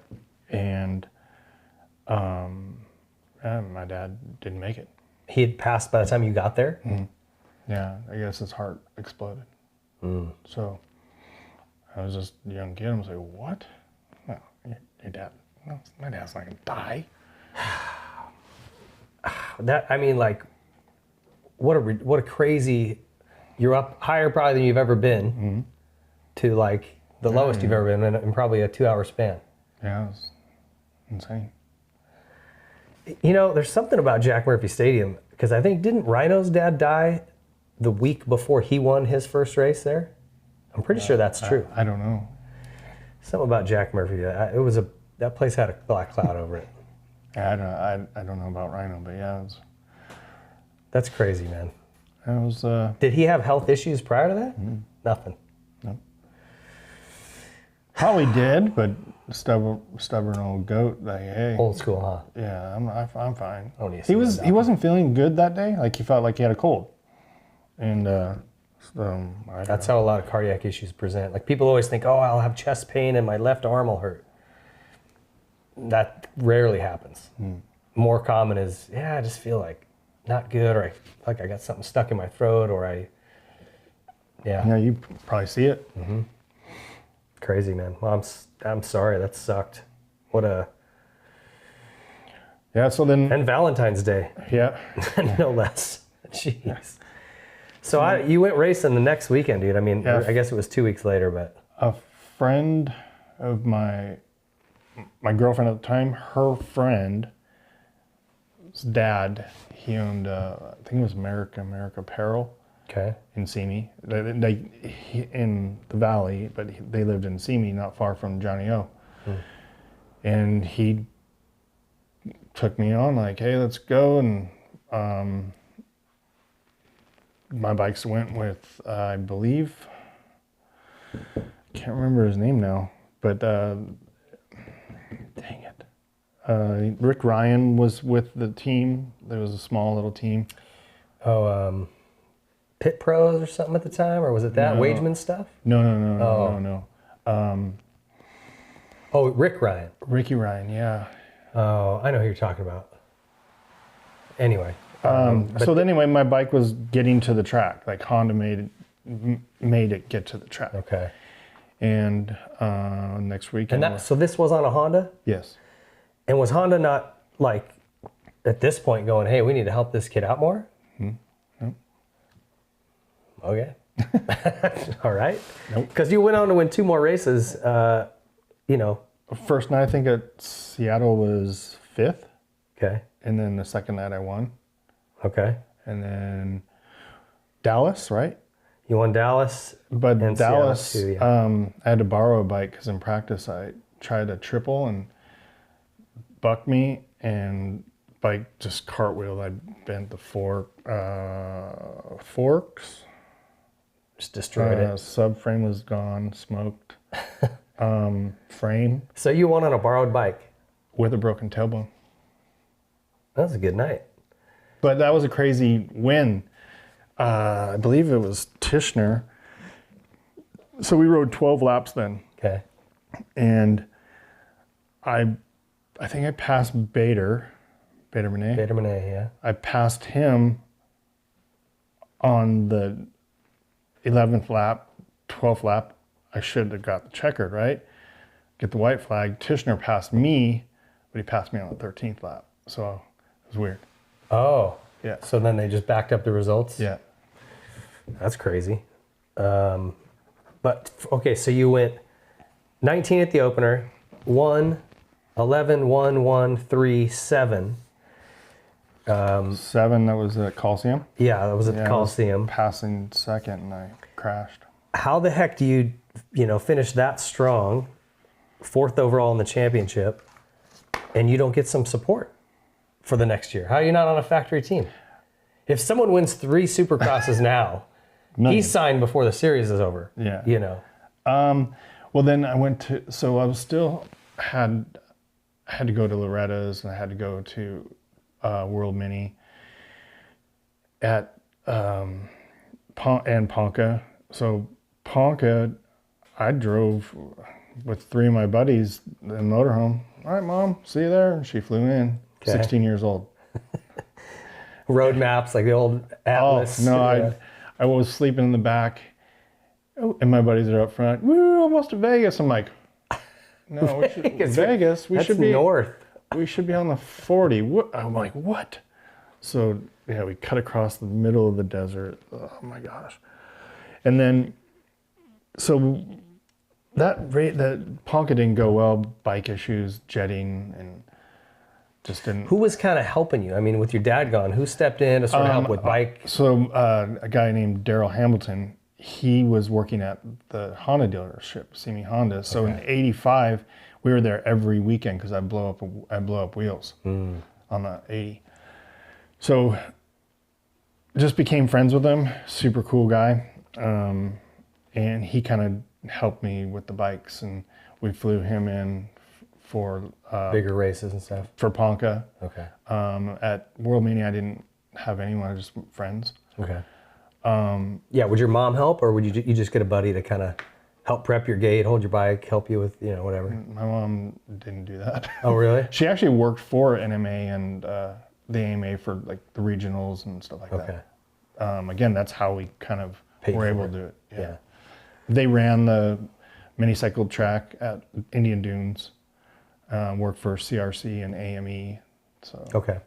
And my dad didn't make it. He had passed by the time you got there? Mm-hmm. Yeah, I guess his heart exploded. So I was just a young kid. I was like, what? No, your dad, no, my dad's not gonna die. What a crazy, you're up higher probably than you've ever been, to the lowest you've ever been in probably a 2-hour span. Yeah, it was insane. There's something about Jack Murphy Stadium, because I think, didn't Rhino's dad die the week before he won his first race there? I'm pretty sure that's true. I don't know. Something about Jack Murphy. That place had a black cloud over it. I don't know about Rhino, but yeah, That's crazy, man. it was. Did he have health issues prior to that? Nothing. No. Probably did, but stubborn old goat. Like, hey, Old school, huh? yeah, I'm fine. I don't need to see He wasn't feeling good that day. Like he felt like he had a cold, and That's how a lot of cardiac issues present. Like people always think, oh, I'll have chest pain and my left arm will hurt. That rarely happens. More common is, I just feel like not good, or I feel like I got something stuck in my throat, or Yeah, you probably see it. Crazy, man. Well, I'm sorry, that sucked. Yeah. So then. And Valentine's Day, Yeah. no less. Jeez. So you went racing the next weekend, dude. I mean, Yeah. I guess it was 2 weeks later, but. A friend of my girlfriend at the time, her friend's dad, he owned, I think it was America Apparel Okay. in Simi. In the valley, but they lived in Simi, not far from Johnny O. And he took me on, like, hey, let's go. And my bikes went with, I believe, can't remember his name now, but dang it. Rick Ryan was with the team. There was a small little team. Oh, Pit Pros or something at the time, or was it that No. Wageman stuff? No. Oh, Rick Ryan. Ricky Ryan, yeah. Oh, I know who you're talking about. Anyway. So anyway, my bike was getting to the track. Like Honda made it get to the track. Okay. And next weekend. So this was on a Honda? Yes. And was Honda not, like, at this point going, hey, we need to help this kid out more? Okay. All right. Nope. Because you went on to win 2 more races, First night, I think at Seattle was 5th. Okay. And then the second night I won. Okay. And then Dallas, right? You won Dallas. But and Dallas, Seattle too, yeah. I had to borrow a bike because in practice I tried a triple and bucked me, and bike just cartwheeled. I bent the forks. Just destroyed it. Subframe was gone, smoked. Frame So you won on a borrowed bike. with a broken tailbone. That was a good night. But that was a crazy win. I believe it was Tishner. So we rode 12 laps then. Okay. And I think I passed Bader Monet. Bader Monet, yeah. I passed him on the 11th lap, 12th lap. I should have got the checkered, right? Get the white flag. Tishner passed me, but he passed me on the 13th lap. So it was weird. Oh. Yeah. So then they just backed up the results? Yeah. That's crazy. But, okay, so you went 19 at the opener, 1, 11, 1, 1, 3, 7. 7, that was at Coliseum. Yeah, that was at the I was Coliseum. passing second and I crashed. How the heck do you finish that strong, 4th overall in the championship, and you don't get some support for the next year? How are you not on a factory team? If someone wins 3 Supercrosses now, he's signed before the series is over. Yeah. Well, then I went to, so I was still, had to go to Loretta's and I had to go to World Mini at, and Ponca. So Ponca, I drove with 3 of my buddies in the motorhome. All right, Mom, see you there. And she flew in, 16 years old. Road maps, like the old Atlas. Oh, no, I was sleeping in the back, and my buddies are up front. We're almost to Vegas. I'm like, no, we should, Vegas. We That's should be north. We should be on the 40. I'm like, what? So yeah, we cut across the middle of the desert. Oh my gosh! And then, so that Ponca didn't go well. Bike issues, jetting, and just didn't. Who was kind of helping you? I mean, with your dad gone, who stepped in to sort of help with bike? So a guy named Daryl Hamilton, he was working at the Honda dealership, Simi Honda. So in '85, we were there every weekend because I blow up wheels on the 80. So just became friends with him. Super cool guy, and he kind of helped me with the bikes, and we flew him in for bigger races and stuff for Ponca. Okay. At World Mania, I didn't have anyone, just friends. Okay. Yeah, would your mom help, or would you just get a buddy to kind of help prep your gate, hold your bike, help you with, whatever? My mom didn't do that. Oh, really? She actually worked for NMA and the AMA for like the regionals and stuff like that. Again, that's how we kind of were able to do it. Yeah. They ran the mini cycle track at Indian Dunes, worked for CRC and AME. So. Okay.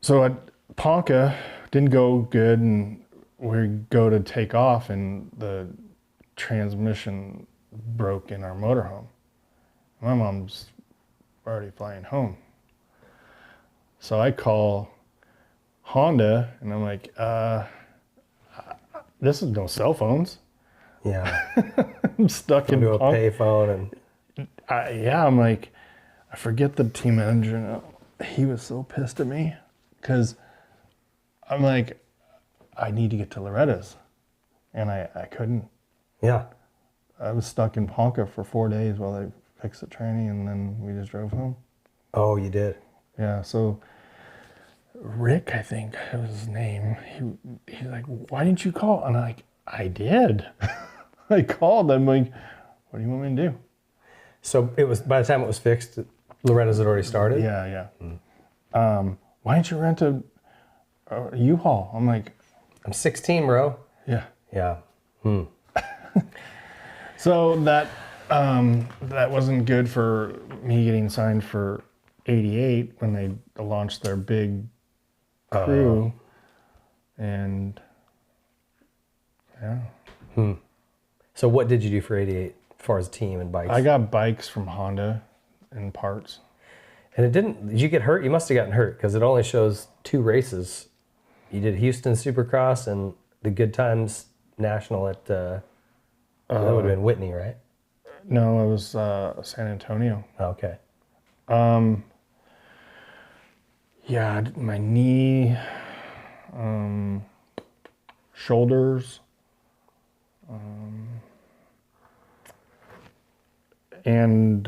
So at Ponca, didn't go good, and we go to take off, and the transmission broke in our motorhome. My mom's already flying home. So I call Honda, and I'm like, this is no cell phones. Yeah. I'm stuck in a Ponca. payphone, and I'm like, I forget the team manager now. He was so pissed at me because I'm like, I need to get to Loretta's, and I couldn't. Yeah. I was stuck in Ponca for 4 days while they fixed the tranny, and then we just drove home. Oh, you did? Yeah, so Rick, I think was his name, he's like, why didn't you call? And I'm like, I did. I called. I'm like, what do you want me to do? So it was, by the time it was fixed, Loretta's had already started? Yeah. Why didn't you rent a U-Haul? I'm like, I'm 16, bro. yeah. Yeah. So that wasn't good for me getting signed for '88 when they launched their big crew, and yeah. So what did you do for '88 as far as team and bikes? I got bikes from Honda and parts. And did you get hurt? You must have gotten hurt because it only shows 2 races. You did Houston Supercross and the Good Times National at, that would have been Whitney, right? No, it was San Antonio. Oh, okay. Yeah, my knee, shoulders, and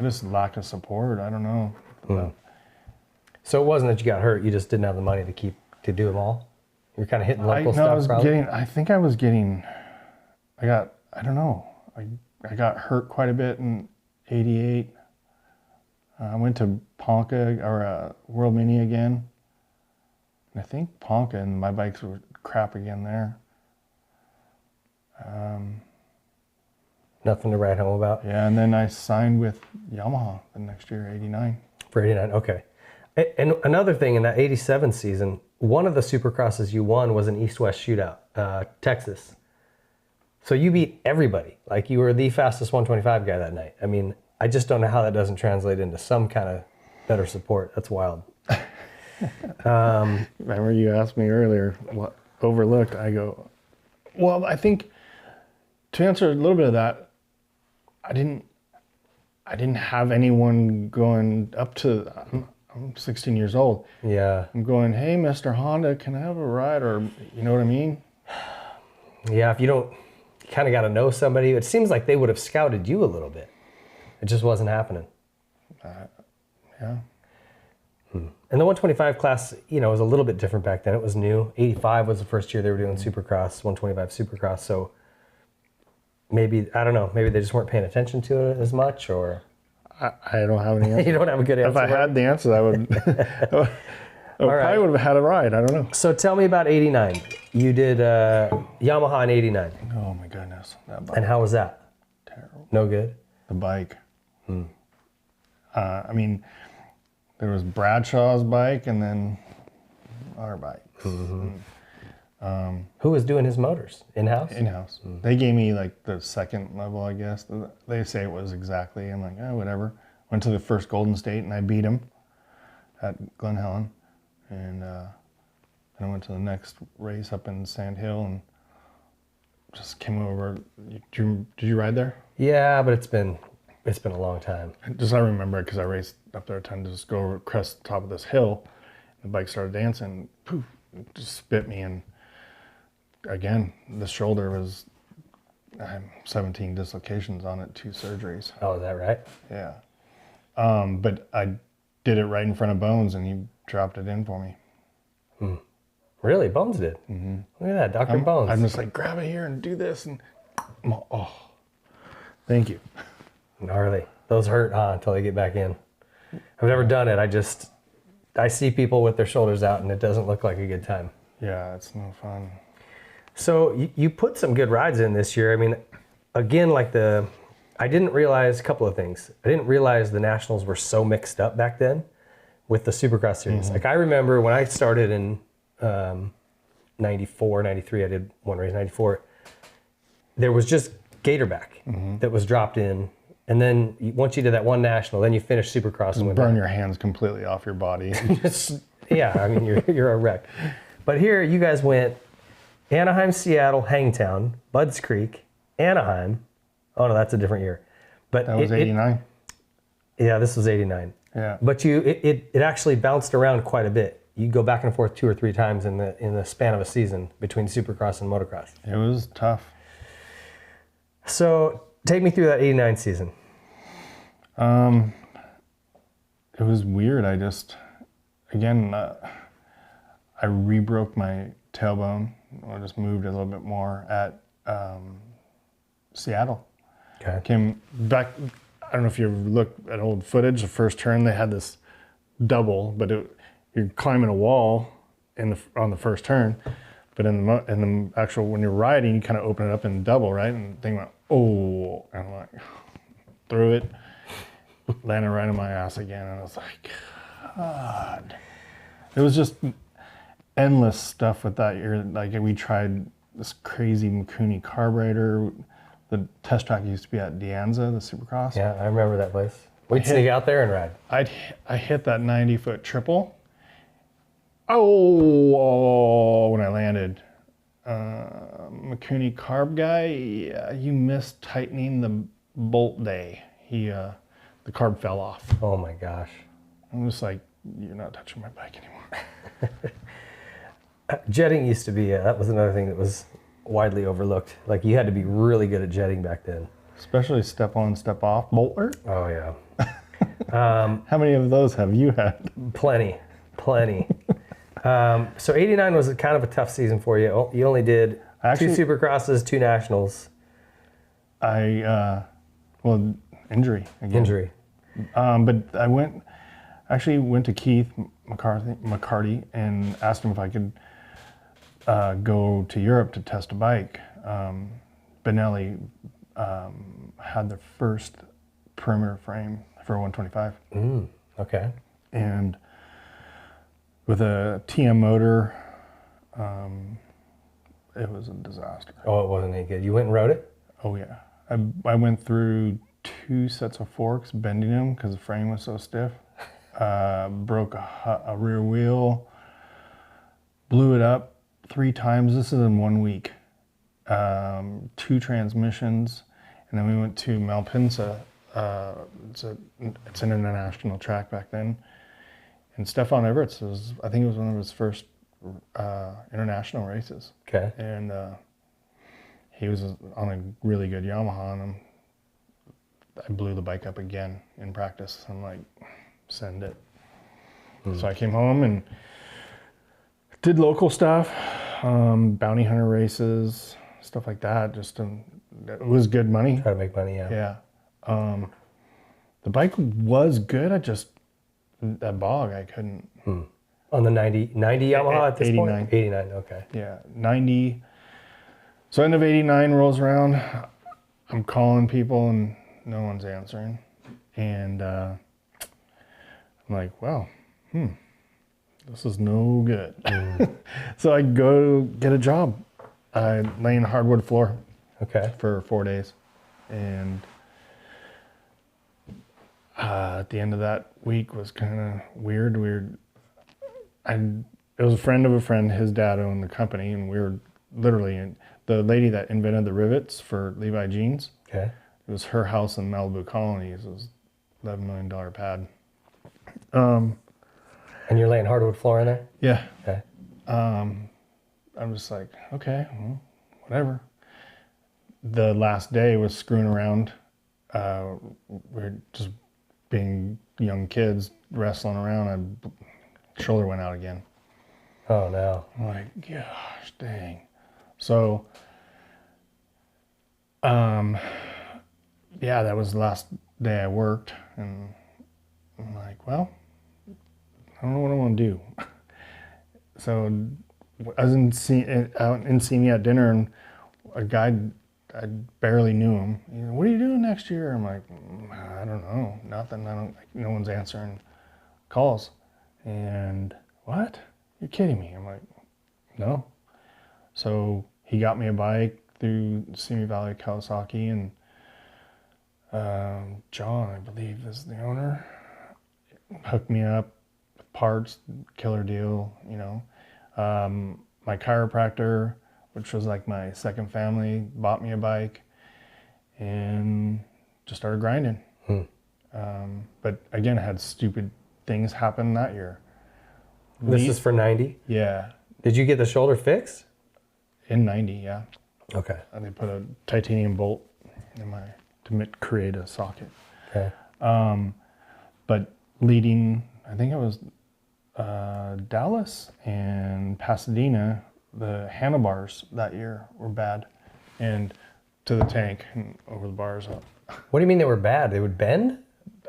just lack of support. I don't know. So it wasn't that you got hurt; you just didn't have the money to do them all. You're kind of hitting local stuff. I don't know. I got hurt quite a bit in '88. I went to Ponca or World Mini again. And I think Ponca and my bikes were crap again there. Nothing to write home about. Yeah, and then I signed with Yamaha the next year, '89. For '89, okay. And another thing in that '87 season, one of the Supercrosses you won was an East-West shootout, Texas. So you beat everybody. Like, you were the fastest 125 guy that night. I mean, I just don't know how that doesn't translate into some kind of better support. That's wild. Remember you asked me earlier what overlooked. I go, well, I think to answer a little bit of that, I didn't have anyone going up to, I'm 16 years old. Yeah. I'm going, hey, Mr. Honda, can I have a ride? Or, you know what I mean? Yeah, if you don't, you kind of got to know somebody. It seems like they would have scouted you a little bit. It just wasn't happening. Yeah. And the 125 class, was a little bit different back then. It was new. 85 was the first year they were doing Supercross, 125 Supercross. So maybe, I don't know, maybe they just weren't paying attention to it as much, or... I don't have any answer. You don't have a good answer. If I had the answer, I would... probably would have had a ride. I don't know. So tell me about '89. You did Yamaha in '89. Oh my goodness. That bike. And how was that? Terrible. No good? The bike. I mean, there was Bradshaw's bike and then our bike. Who was doing his motors? In-house? In-house. They gave me like the second level, I guess. They say it was exactly. I'm like, whatever. Went to the first Golden State and I beat him at Glen Helen. And Then I went to the next race up in Sand Hill and just came over. Did you ride there? Yeah, but it's been a long time. I remember it because I raced up there a ton to just go over, crest the top of this hill. The bike started dancing, poof, it just spit me. And again, the shoulder was, I had 17 dislocations on it, 2 surgeries. Oh, is that right? Yeah. But I did it right in front of Bones and he dropped it in for me. Really? Bones did? Mm-hmm. Look at that, Dr. Bones. I'm just like, grab it here and do this. And oh, thank you. Gnarly. Those hurt, until they get back in. I've never done it. I see people with their shoulders out and it doesn't look like a good time. Yeah, it's no fun. So you put some good rides in this year. I mean, again, I didn't realize a couple of things. I didn't realize the Nationals were so mixed up back then with the Supercross series. Like I remember when I started in 94, 93, I did one race, 94, there was just Gatorback that was dropped in. And then once you did that one National, then you finished Supercross. And burn your hands completely off your body. Yeah, I mean, you're a wreck. But here you guys went Anaheim, Seattle, Hangtown, Budds Creek, Anaheim. Oh no, that's a different year. But that was 89. Yeah, this was 89. Yeah. But it actually bounced around quite a bit. You go back and forth 2 or 3 times in the span of a season between Supercross and motocross. It was tough. So take me through that 89 season. It was weird. I just, again, I re-broke my tailbone. I just moved a little bit more at Seattle. Okay. Came back, I don't know if you ever look at old footage, the first turn, they had this double, but you're climbing a wall on the first turn, but in the actual, when you're riding, you kind of open it up in double, right? And the thing went, oh, and I'm like, threw it, landed right on my ass again, and I was like, God. It was just endless stuff with that year. Like we tried this crazy Mikuni carburetor. The test track used to be at De Anza, the Supercross. Yeah, I remember that place. We'd sneak out there and ride. I hit that 90-foot triple. Oh, when I landed. Mikuni carb guy, yeah, you missed tightening the bolt day. The carb fell off. Oh my gosh. I'm just like, you're not touching my bike anymore. Jetting used to be, that was another thing that was widely overlooked. Like you had to be really good at jetting back then. Especially step on, step off bolter. Oh yeah. How many of those have you had? Plenty. So 89 was kind of a tough season for you. You only did 2 Supercrosses, 2 Nationals. Injury again. Injury. But I went to Keith McCarty and asked him if I could go to Europe to test a bike. Benelli had the first perimeter frame for 125. Okay. And with a TM motor, it was a disaster. Oh, it wasn't any good. You went and rode it? Oh yeah. I went through 2 sets of forks, bending them because the frame was so stiff. Broke a rear wheel, blew it up 3 times. This is in 1 week. 2 transmissions, and then we went to Malpensa. It's an international track back then. And Stefan Everts I think it was one of his first international races. Okay. And he was on a really good Yamaha, and I blew the bike up again in practice. I'm like, send it. So I came home and did local stuff, bounty hunter races, stuff like that. It was good money. Try to make money, yeah. Yeah. The bike was good. That bog, I couldn't. On the 90 Yamaha at this 89. point? 89, okay. Yeah, 90. So end of 89 rolls around. I'm calling people and no one's answering. And I'm like, well, this is no good. So I go get a job. I lay in hardwood floor for 4 days. And at the end of that week was kind of weird. I it was a friend of a friend. His dad owned the company, and we were literally in the lady that invented the rivets for Levi jeans. Okay. It was her house in Malibu Colonies. It was $11 million pad. And you're laying hardwood floor in there? Yeah. Okay. I'm just like, okay, well, whatever. The last day was screwing around. We're just being young kids wrestling around. Shoulder went out again. Oh, no. I'm like, gosh, dang. So, yeah, that was the last day I worked, and I'm like, well, I don't know what I want to do. So I was out in Simi at dinner, and a guy, I barely knew him. He's like, what are you doing next year? I'm like, I don't know, nothing. No one's answering calls. And what? You're kidding me. I'm like, no. So he got me a bike through Simi Valley Kawasaki, and John, I believe, is the owner, hooked me up with parts, killer deal, you know. My chiropractor, which was like my second family, bought me a bike and just started grinding. But again, I had stupid things happen that year. This is for 90? Yeah. Did you get the shoulder fixed? In 90, yeah. Okay. And they put a titanium bolt in to create a socket. Okay. But leading, I think it was Dallas and Pasadena, the handlebars that year were bad, and to the tank and over the bars up. What do you mean they were bad? They would bend?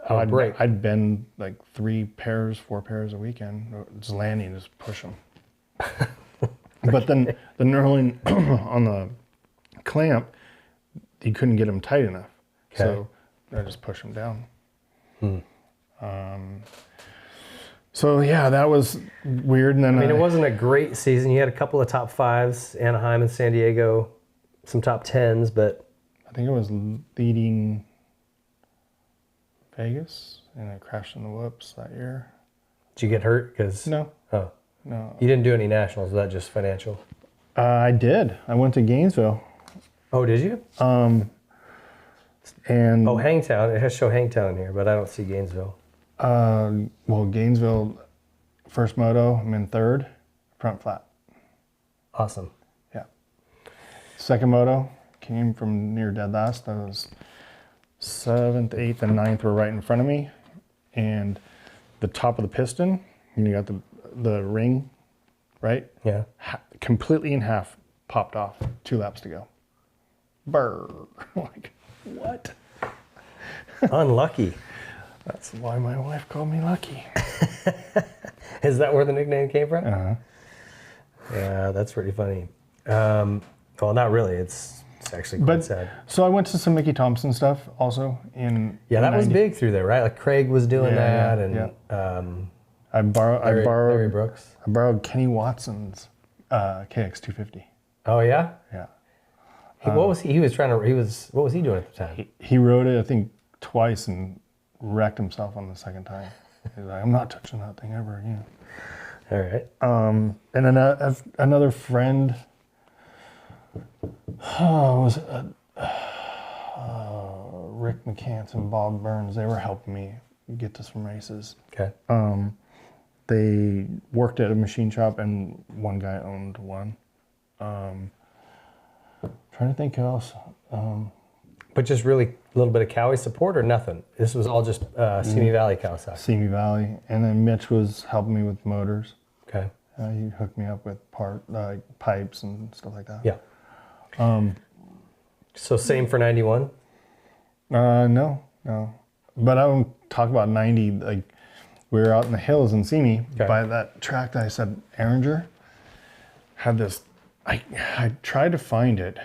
Or break? I'd bend like 4 pairs a weekend, just landing, just push them. But then the knurling on the clamp, you couldn't get them tight enough. Okay. So I just push them down. So yeah, that was weird. And then I mean, it wasn't a great season. You had a couple of top fives, Anaheim and San Diego, some top tens, but I think it was leading Vegas, and I crashed in the whoops that year. did you get hurt? Because No, Oh, no. you didn't do any nationals. Was that just financial? I did. I went to Gainesville. Oh, did you? And Oh, Hangtown. It has show Hangtown here, but I don't see Gainesville. well, Gainesville, first moto, I'm in third, front flat. Awesome. Yeah. Second moto, came from near dead last. I was 7th, 8th, and 9th were right in front of me. And the top of the piston, you got the ring, right? Yeah. Completely in half, popped off. 2 laps to go. Brr. Like, what? Unlucky. That's why my wife called me Lucky. Is that where the nickname came from? Uh-huh. Yeah, that's pretty funny. Well, not really. It's actually quite sad. So I went to some Mickey Thompson stuff also in Yeah, that was 90. big through there, right? Like Craig was doing Yeah, that, yeah, and I borrowed Larry Brooks. I borrowed Kenny Watson's KX250. Oh yeah. Yeah. What was he? He was trying to. What was he doing at the time? He rode it, I think, twice and wrecked himself on the second time. He's like, I'm not touching that thing ever again. All right. And then another friend, was Rick McCants and Bob Burns. They were helping me get to some races. Okay. They worked at a machine shop, and one guy owned one. Trying to think who else. But just really a little bit of Cowie support or nothing? This was all just Simi Valley Kawasaki. Simi Valley, and then Mitch was helping me with motors. Okay. He hooked me up with pipes and stuff like that. Yeah. So same for 91? No. But I won't talk about 90. Like, we were out in the hills in Simi by that track that I said, Erringer, had this, I tried to find it,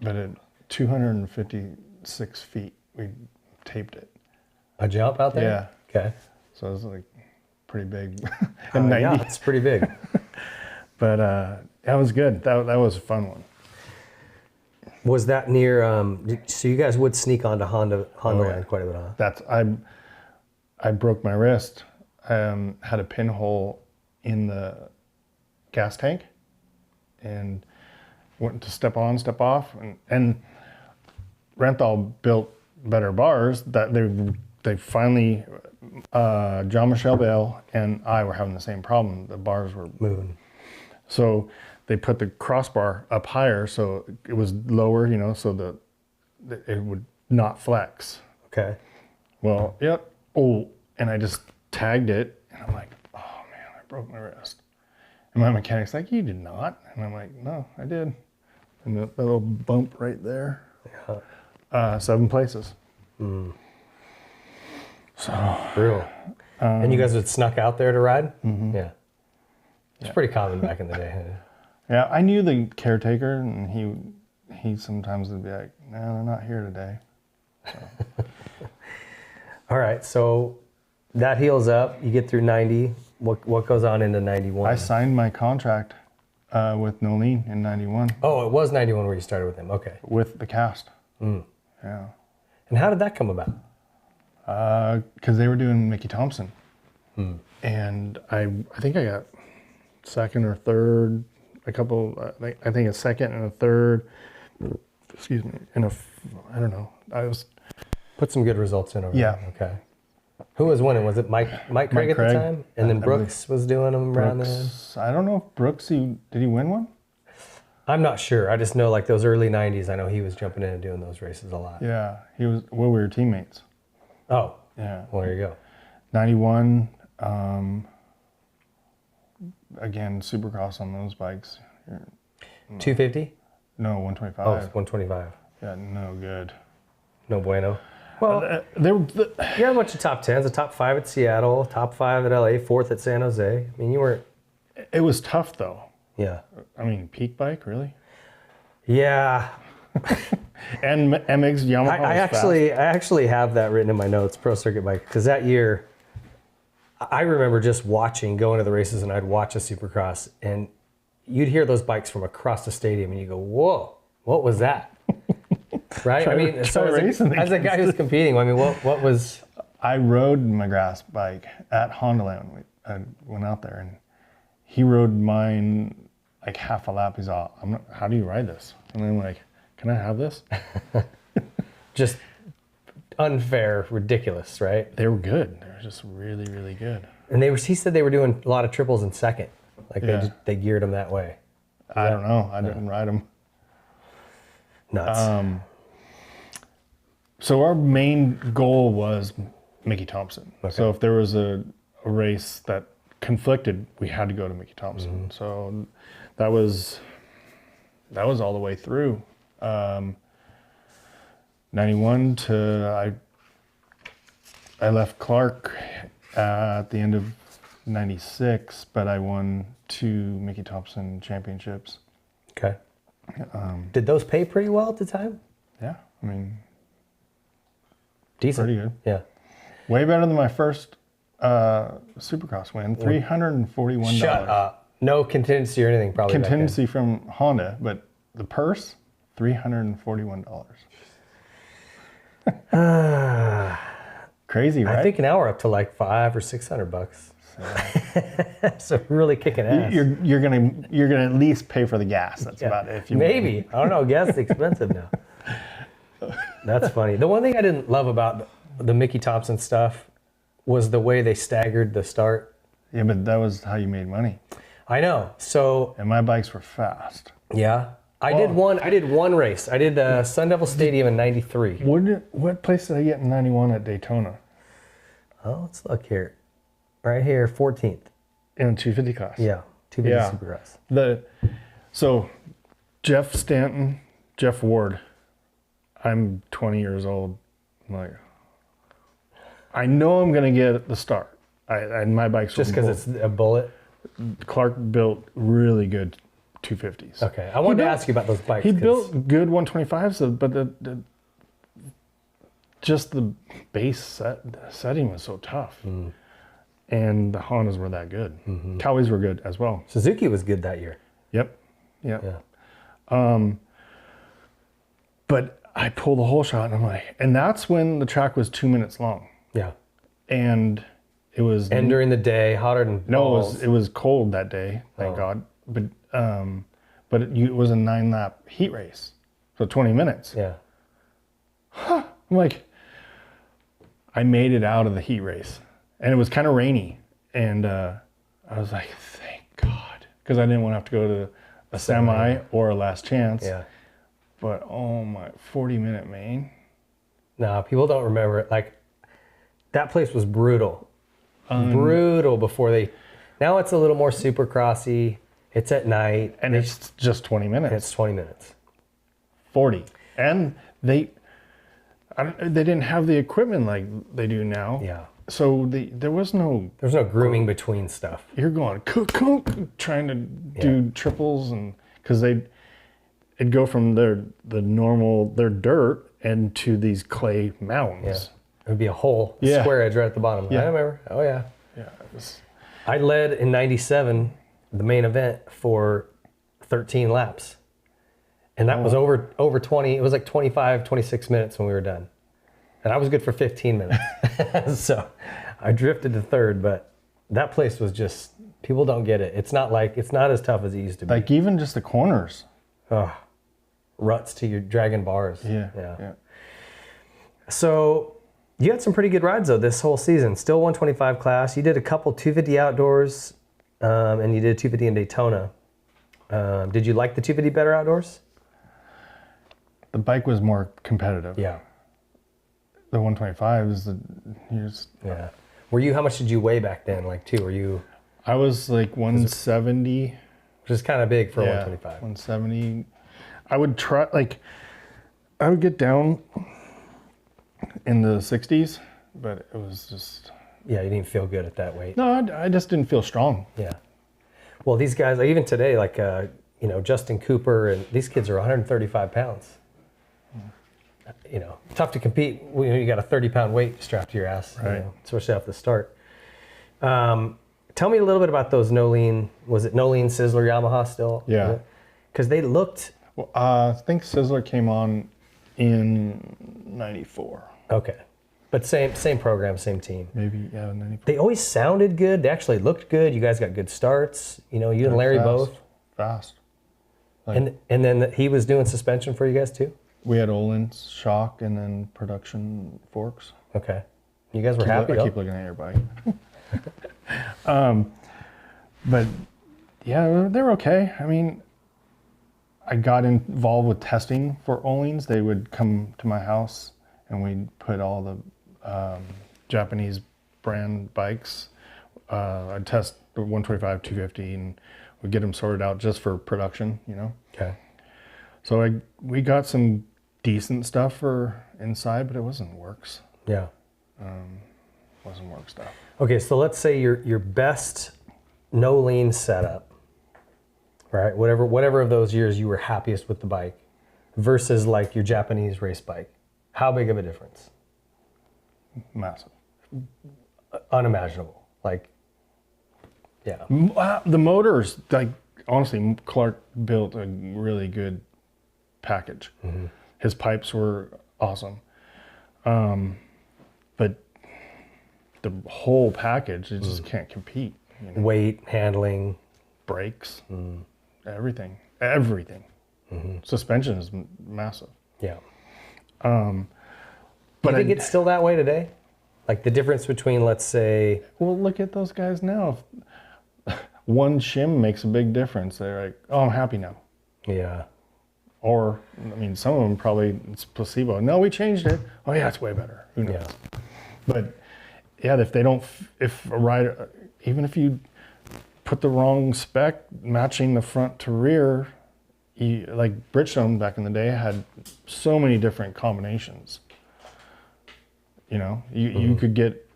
but at 256 feet, we taped it. A jump out there? Yeah. Okay. So it was like pretty big. And 90. Yeah, it's pretty big. But that was good. That was a fun one. Was that near, so you guys would sneak onto Honda land quite a bit, huh? That's, I broke my wrist. Had a pinhole in the gas tank and went to step on, step off, and Renthal built better bars that they finally, Jean-Michel Bale and I were having the same problem. The bars were moving. So they put the crossbar up higher so it was lower, you know, so that it would not flex. Okay. Well, yep. Oh, and I just tagged it, and I'm like, oh man, I broke my wrist. And my mechanic's like, you did not. And I'm like, no, I did. And that little bump right there. Yeah. 7 places. So brutal. And you guys would snuck out there to ride? Mm-hmm. Yeah. It's pretty common back in the day. Yeah, I knew the caretaker, and he sometimes would be like, no, they're not here today. So. All right, so that heals up. You get through 90. What goes on into 91? I signed my contract with Nolene in 91. Oh, it was 91 where you started with him. Okay. With the cast. Yeah. And how did that come about? Because they were doing Mickey Thompson. And I think I got second or third, a couple, I think a second and a third, excuse me, I don't know. I was... Put some good results in over Yeah. there. Okay. Who was winning? Was it Mike Craig at the time? And then Brooks was doing them around then? I don't know if Brooks, did he win one? I'm not sure. I just know like those early 90s, I know he was jumping in and doing those races a lot. Yeah, he was, well, we were teammates. Oh. Yeah. Well, there you go. 91, again, Supercross on those bikes. 250? No, 125. Oh, it's 125. Yeah, no good. No bueno. Well, you had a bunch of top 10s, a top 5 at Seattle, top 5 at LA, 4th at San Jose. I mean, you weren't... It was tough, though. Yeah. I mean, peak bike, really? Yeah. And MX Yamaha I actually have that written in my notes, Pro Circuit Bike, because that year, I remember just going to the races, and I'd watch a Supercross, and you'd hear those bikes from across the stadium, and you go, whoa, what was that? Right? I mean, so as a guy who's competing, I mean, what was... I rode McGrath's bike at Hondaland. I went out there, and he rode mine like half a lap. He's all, how do you ride this? And I'm like, can I have this? Just unfair, ridiculous, right? They were good. They were just really, really good. And he said they were doing a lot of triples in second. Like they geared them that way. I don't know. I didn't ride them. Nuts. So our main goal was Mickey Thompson. Okay. So if there was a race that conflicted, we had to go to Mickey Thompson. So that was all the way through. 91 to I left Clark at the end of 96, but I won 2 Mickey Thompson championships. Okay. Did those pay pretty well at the time? Yeah, I mean, decent. pretty good. Yeah. Way better than my first Supercross win. $341. Shut up. No contingency or anything, probably. Contingency from Honda, but the purse, $341. Crazy, right? I think now we're up to like $500 or $600. So really kicking ass. You're gonna at least pay for the gas. That's about it. If you Maybe. I don't know. Gas is expensive now. That's funny. The one thing I didn't love about the Mickey Thompson stuff was the way they staggered the start. Yeah, but that was how you made money. I know. So and my bikes were fast. Yeah. I did one race. I did Sun Devil Stadium in 93. What place did I get in 91 at Daytona? Oh, let's look here. Right here, 14th. In 250 class. Yeah, 250 Supercross. So Jeff Stanton, Jeff Ward, I'm 20 years old. I'm like, I know I'm going to get the start. And my bike's just because it's a bullet? Clark built really good 250s. Okay, I wanted to ask you about those bikes. He built good 125s, but just the base setting was so tough. And the Hondas were that good. Cowies were good as well. Suzuki was good that year. Yep. But I pulled the whole shot, and I'm like, and that's when the track was 2 minutes long. Yeah. And it was... And during the day, hotter than balls. No, it was cold that day, thank God. it was a 9-lap heat race, so 20 minutes. Yeah. I'm like, I made it out of the heat race, and it was kind of rainy, and I was like, thank God, because I didn't want to have to go to a semi or a last chance. Yeah. But oh my, 40-minute main. No, people don't remember it. Like, that place was brutal. Brutal before they. Now it's a little more supercrossy. It's at night. And it's just 20 minutes. It's 20 minutes. 40. And they didn't have the equipment like they do now. Yeah. So there was no... There's no grooming between stuff. You're going, trying to do triples, and because it'd go from their dirt and to these clay mountains. Yeah. It would be a whole square edge right at the bottom. Yeah. I remember. Oh, yeah. Yeah. It was, I led in 97, the main event, for 13 laps. And that was over 20. It was like 25, 26 minutes when we were done. And I was good for 15 minutes. So I drifted to third, but that place was just, people don't get it. It's not as tough as it used to be. like even just the corners. Oh, ruts to your dragon bars. Yeah. So you had some pretty good rides though this whole season. Still 125 class. You did a couple 250 outdoors, and you did 250 in Daytona. Did you like the 250 better outdoors? The bike was more competitive. Yeah. The 125 is Yeah. How much did you weigh back then? Were you? I was like 170. Which is kind of big for 125. 170. I would I would get down in the 60s, but it was just... Yeah, you didn't feel good at that weight. No, I just didn't feel strong. Yeah. Well, these guys, even today, Justin Cooper, and these kids are 135 pounds. Tough to compete when you got a 30-pound weight strapped to your ass, right. Especially off the start. Tell me a little bit about those no-lean, was it no-lean Sizzler Yamaha still? Yeah. Because they looked... Well, I think Sizzler came on in 94. Okay. But same program, same team. Maybe, yeah, 94. They always sounded good. They actually looked good. You guys got good starts. You and Larry both. Fast. And then he was doing suspension for you guys too? We had Olin's shock and then production forks. Okay. You guys were happy I keep looking at your bike. But yeah, they're okay. I mean, I got involved with testing for Olin's. They would come to my house and we'd put all the Japanese brand bikes. I'd test the 125, 250, and we'd get them sorted out just for production, Okay. So we got some decent stuff for inside, but it wasn't works. Yeah. Wasn't work stuff. Okay, so let's say your best no lean setup, right? Whatever of those years you were happiest with the bike versus your Japanese race bike. How big of a difference? Massive. Unimaginable. Yeah. The motors, honestly, Clark built a really good package. Mm-hmm. His pipes were awesome. But the whole package, it just can't compete. Weight, handling. Brakes, everything. Mm-hmm. Suspension is massive. Yeah. But do you think it's still that way today? The difference between, let's say... Well, look at those guys now. One shim makes a big difference. They're like, oh, I'm happy now. Yeah. Or, some of them probably, it's placebo. No, we changed it. Oh, yeah, it's way better. Who knows? Yeah. But, yeah, if a rider, even if you put the wrong spec matching the front to rear, like Bridgestone back in the day had so many different combinations. You could get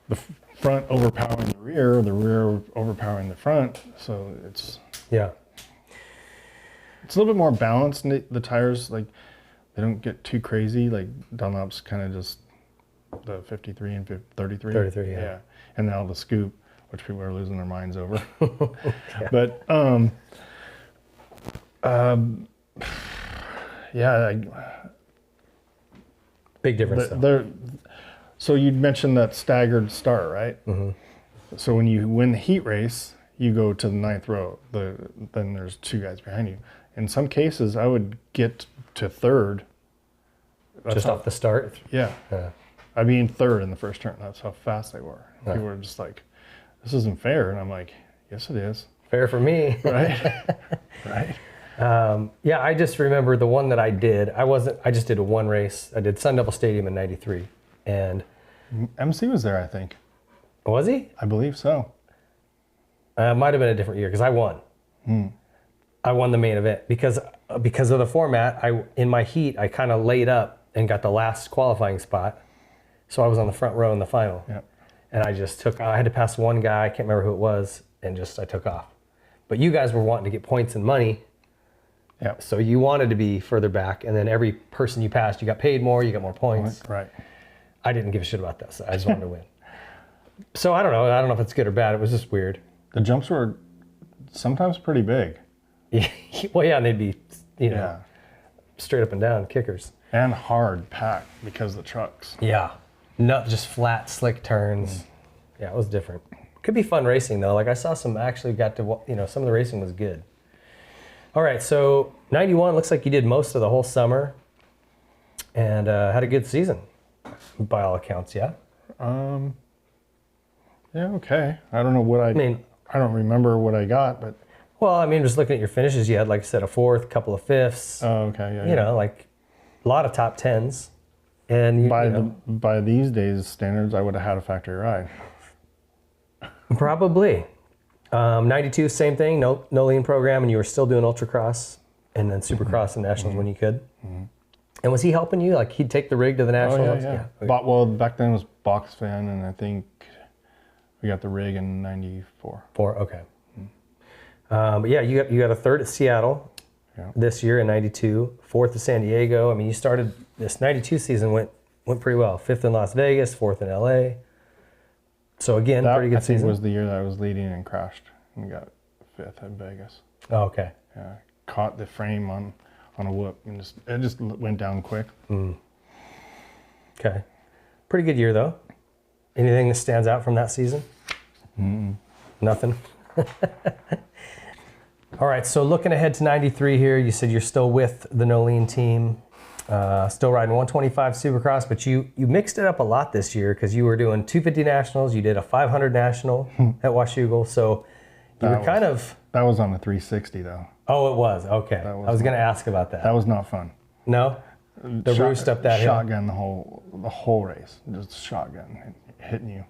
the front overpowering the rear overpowering the front. So it's a little bit more balanced. The tires, they don't get too crazy. Dunlop's kind of just the 53 and 33. 33, yeah. And now the Scoop, which people are losing their minds over. Yeah. But big difference though. So you mentioned that staggered start, right? Mm-hmm. So when you win the heat race, you go to the ninth row, then there's two guys behind you. In some cases, I would get to third. Just off the start? Yeah. I'd be in third in the first turn. That's how fast they were. People were just like, this isn't fair. And I'm like, yes, it is. Fair for me. Right? Right. Yeah, I just remember the one that I did. I just did one race. I did Sun Devil Stadium in '93, and MC was there, I think. Was he? I believe so. Might have been a different year because I won. I won the main event because of the format. In my heat, I kind of laid up and got the last qualifying spot, so I was on the front row in the final. Yep. And I just took. I had to pass one guy. I can't remember who it was, and I took off. But you guys were wanting to get points and money. Yep. So you wanted to be further back, and then every person you passed, you got paid more, you got more points. Right. I didn't give a shit about that, so I just wanted to win. So I don't know. I don't know if it's good or bad. It was just weird. The jumps were sometimes pretty big. Well, yeah, and they'd be, straight up and down kickers. And hard packed because of the trucks. Yeah. Not just flat, slick turns. Yeah, it was different. Could be fun racing, though. Like, I saw some actually got to, some of the racing was good. All right, so 91, looks like you did most of the whole summer and had a good season, by all accounts, yeah? Yeah, okay. I don't know what I don't remember what I got, but... Well, I mean, just looking at your finishes, you had, like I said, a fourth, couple of fifths. Oh, okay, yeah. Like a lot of top tens. And by these days' standards, I would have had a factory ride. Probably. 92, same thing, no lean program, and you were still doing ultracross and then supercross and nationals when you could. And was he helping you? Like, he'd take the rig to the nationals? Oh, yeah. Okay. Well, back then it was box fan, and I think we got the rig in 94. Okay. But yeah, you got a third at Seattle this year in 92, fourth at San Diego. I mean, you started this 92 season went pretty well. Fifth in Las Vegas, fourth in LA. So again, pretty good season. I think was the year that I was leading and crashed and got fifth at Vegas. Oh, okay. Yeah, caught the frame on a whoop and it just went down quick. Okay. Pretty good year though. Anything that stands out from that season? Nothing. All right, so looking ahead to 93 here, you said you're still with the No Lean team, still riding 125 Supercross, but you mixed it up a lot this year because you were doing 250 nationals, you did a 500 national at Washougal, so you were kind of... That was on the 360 though. Oh, it was, okay. I was going to ask about that. That was not fun. No? The roost up that hill? Shotgun the whole race, just shotgun hitting you.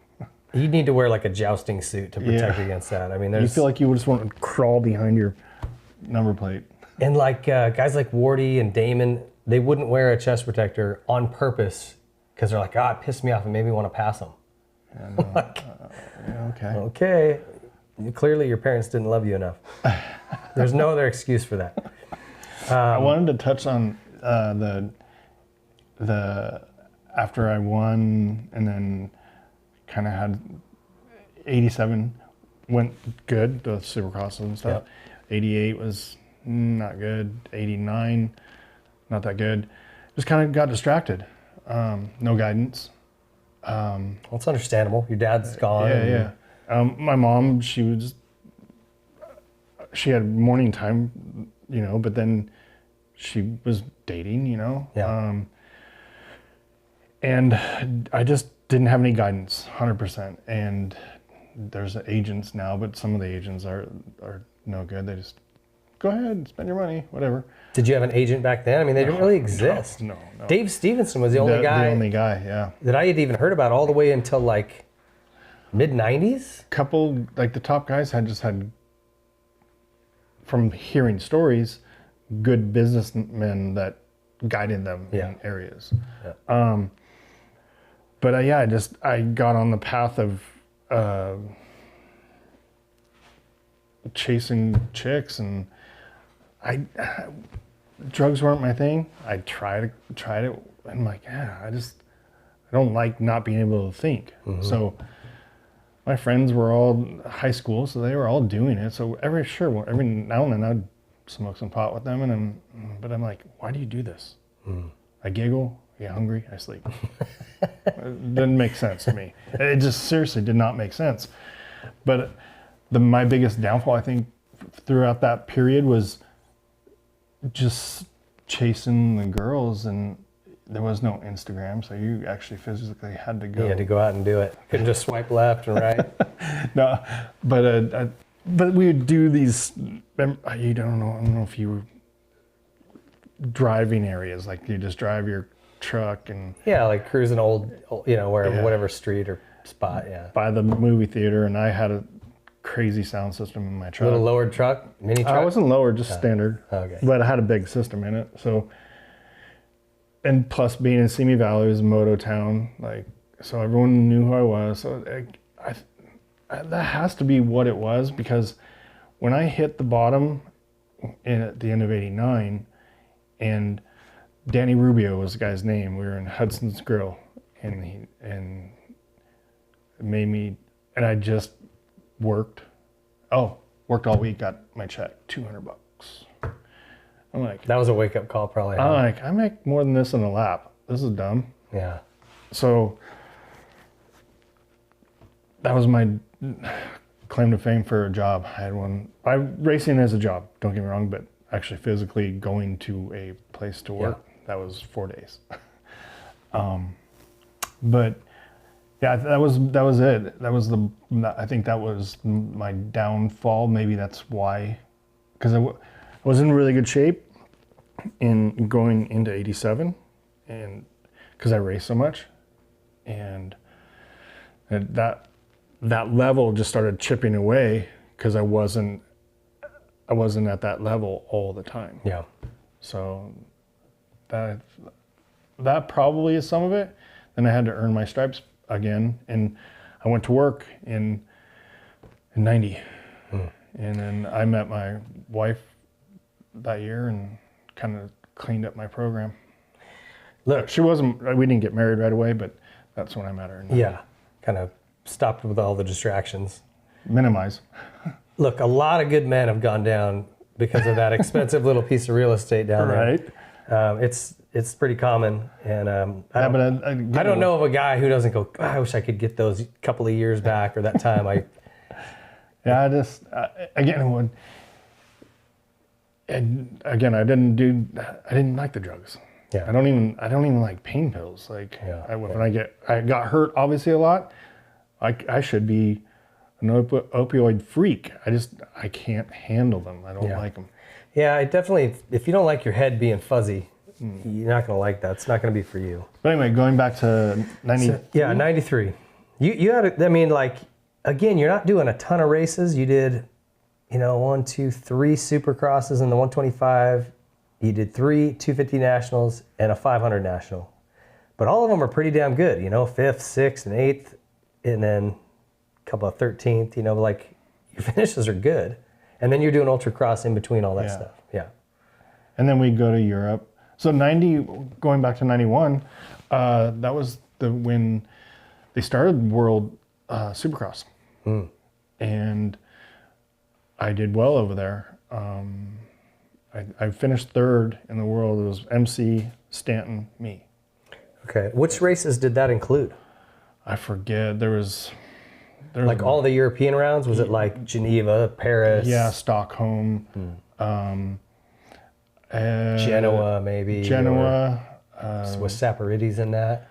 You'd need to wear like a jousting suit to protect against that. I mean, you feel like you would just want to crawl behind your number plate. And like guys like Wardy and Damon, they wouldn't wear a chest protector on purpose because they're like, it pissed me off and made me want to pass them. Okay. Clearly your parents didn't love you enough. There's no other excuse for that. I wanted to touch on the after I won and then kind of had 87 went good, the Supercross and stuff. 88 was not good. 89, not that good. Just kind of got distracted. No guidance. Well, it's understandable. Your dad's gone. Yeah. My mom, she had morning time, but then she was dating, Yeah. And I just didn't have any guidance, 100%. And there's agents now, but some of the agents are no good. They just go ahead, spend your money, whatever. Did you have an agent back then? I mean, they didn't really exist. No. Dave Stevenson was the only guy. The only guy, yeah. That I had even heard about all the way until like mid-90s. Couple, like the top guys had, from hearing stories, good businessmen that guided them in areas. Yeah. But I got on the path of chasing chicks, and drugs weren't my thing. I tried it. I'm like, I don't like not being able to think. So my friends were all high school, so they were all doing it. So every now and then I'd smoke some pot with them, but I'm like, why do you do this? I giggle, I get hungry, I sleep. It didn't make sense to me. It just seriously did not make sense. But my biggest downfall, I think, throughout that period was just chasing the girls, and there was no Instagram, so you actually physically had to go. You had to go out and do it. Couldn't just swipe left and right. No, but we would do these. I don't know if you were driving areas, like you just drive your truck and like cruising old, whatever street or spot. Yeah. by the movie theater, and I had a crazy sound system in my truck. Little lowered truck, mini truck. I wasn't lowered, just standard. Okay. But I had a big system in it, so. And plus, being in Simi Valley, it was moto town, like, so everyone knew who I was. So that has to be what it was, because when I hit the bottom at the end of '89, and Danny Rubio was the guy's name. We were in Hudson's Grill, and it made me, and I just worked all week, got my check, $200. I'm like, that was a wake up call, probably. I'm like, I make more than this in a lap. This is dumb. Yeah. So that was my claim to fame for a job. I had one. Racing as a job, don't get me wrong, but actually physically going to a place to work, that was 4 days. But yeah, that was it. I think that was my downfall. Maybe that's why, because I was in really good shape in going into '87, and because I raced so much, and that level just started chipping away because I wasn't at that level all the time. Yeah. So that probably is some of it. Then I had to earn my stripes again, and I went to work in '90, and then I met my wife that year and kind of cleaned up my program. Look, we didn't get married right away, but that's when I met her. Yeah, kind of stopped with all the distractions. Minimize. Look, a lot of good men have gone down because of that expensive little piece of real estate down there. Right. It's pretty common, and I I don't know of a guy who doesn't go, I wish I could get those couple of years back or that time. Yeah, and again, I didn't like the drugs. Yeah. I don't even like pain pills. Like, when I got hurt obviously a lot. I should be an opioid freak. I can't handle them. I don't like them. Yeah, I definitely, if you don't like your head being fuzzy, you're not going to like that. It's not going to be for you. But anyway, going back to 90. Yeah, 93. You had, again, you're not doing a ton of races. You did, 1, 2, 3 Supercrosses in the 125. You did 3 250 nationals and a 500 national. But all of them are pretty damn good, 5th, 6th, and 8th, and then a couple of 13th, your finishes are good. And then you're doing ultracross in between all that stuff. Yeah. And then we go to Europe. So going back to 91, that was when they started World Supercross. And I did well over there. I finished 3rd in the world. It was MC, Stanton, me. Okay. Which races did that include? I forget. There was like all the European rounds? Was it like Geneva, Paris? Yeah, Stockholm. Genoa, maybe. Genoa. Was Saporides in that?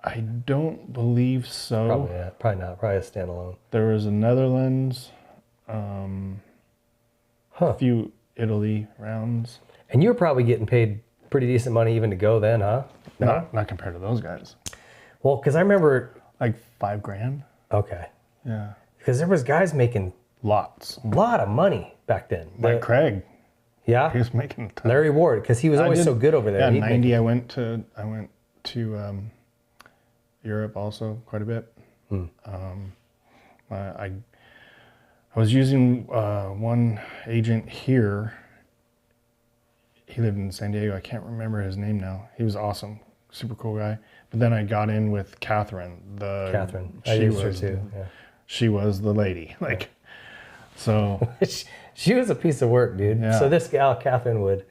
I don't believe so. Probably not. Probably a standalone. There was a Netherlands. A few Italy rounds. And you were probably getting paid pretty decent money even to go then, huh? No? Not compared to those guys. Well, because I remember... Like $5,000. Okay. Yeah. Because there was guys making... Lots. A lot of money back then. Like Craig. Yeah? He was making a ton. Larry Ward, because he was always so good over there. Yeah, 90 I went to Europe also quite a bit. I was using one agent here. He lived in San Diego. I can't remember his name now. He was awesome, super cool guy. But then I got in with Catherine. I used her too. Yeah. She was the lady. So. She was a piece of work, dude. Yeah. So this gal, Catherine, would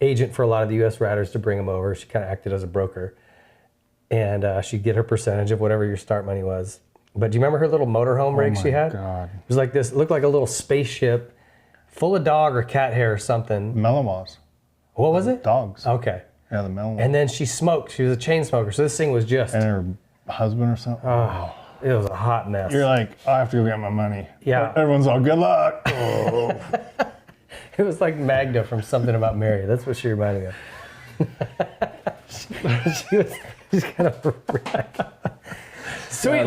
agent for a lot of the U.S. riders to bring them over. She kind of acted as a broker. And she'd get her percentage of whatever your start money was. But do you remember her little motorhome rig she had? God. It was like this, it looked like a little spaceship full of dog or cat hair or something. Mellowmaws. What was it? Dogs. Okay. Yeah, the Mellowmaws. And then she smoked. She was a chain smoker. So this thing was just, And her husband or something. oh, it was a hot mess. You're like, I have to go get my money. Yeah. Everyone's all, good luck. Oh. It was like Magda from Something About Mary. That's what she reminded me of. She's kind of a wreck. Sweet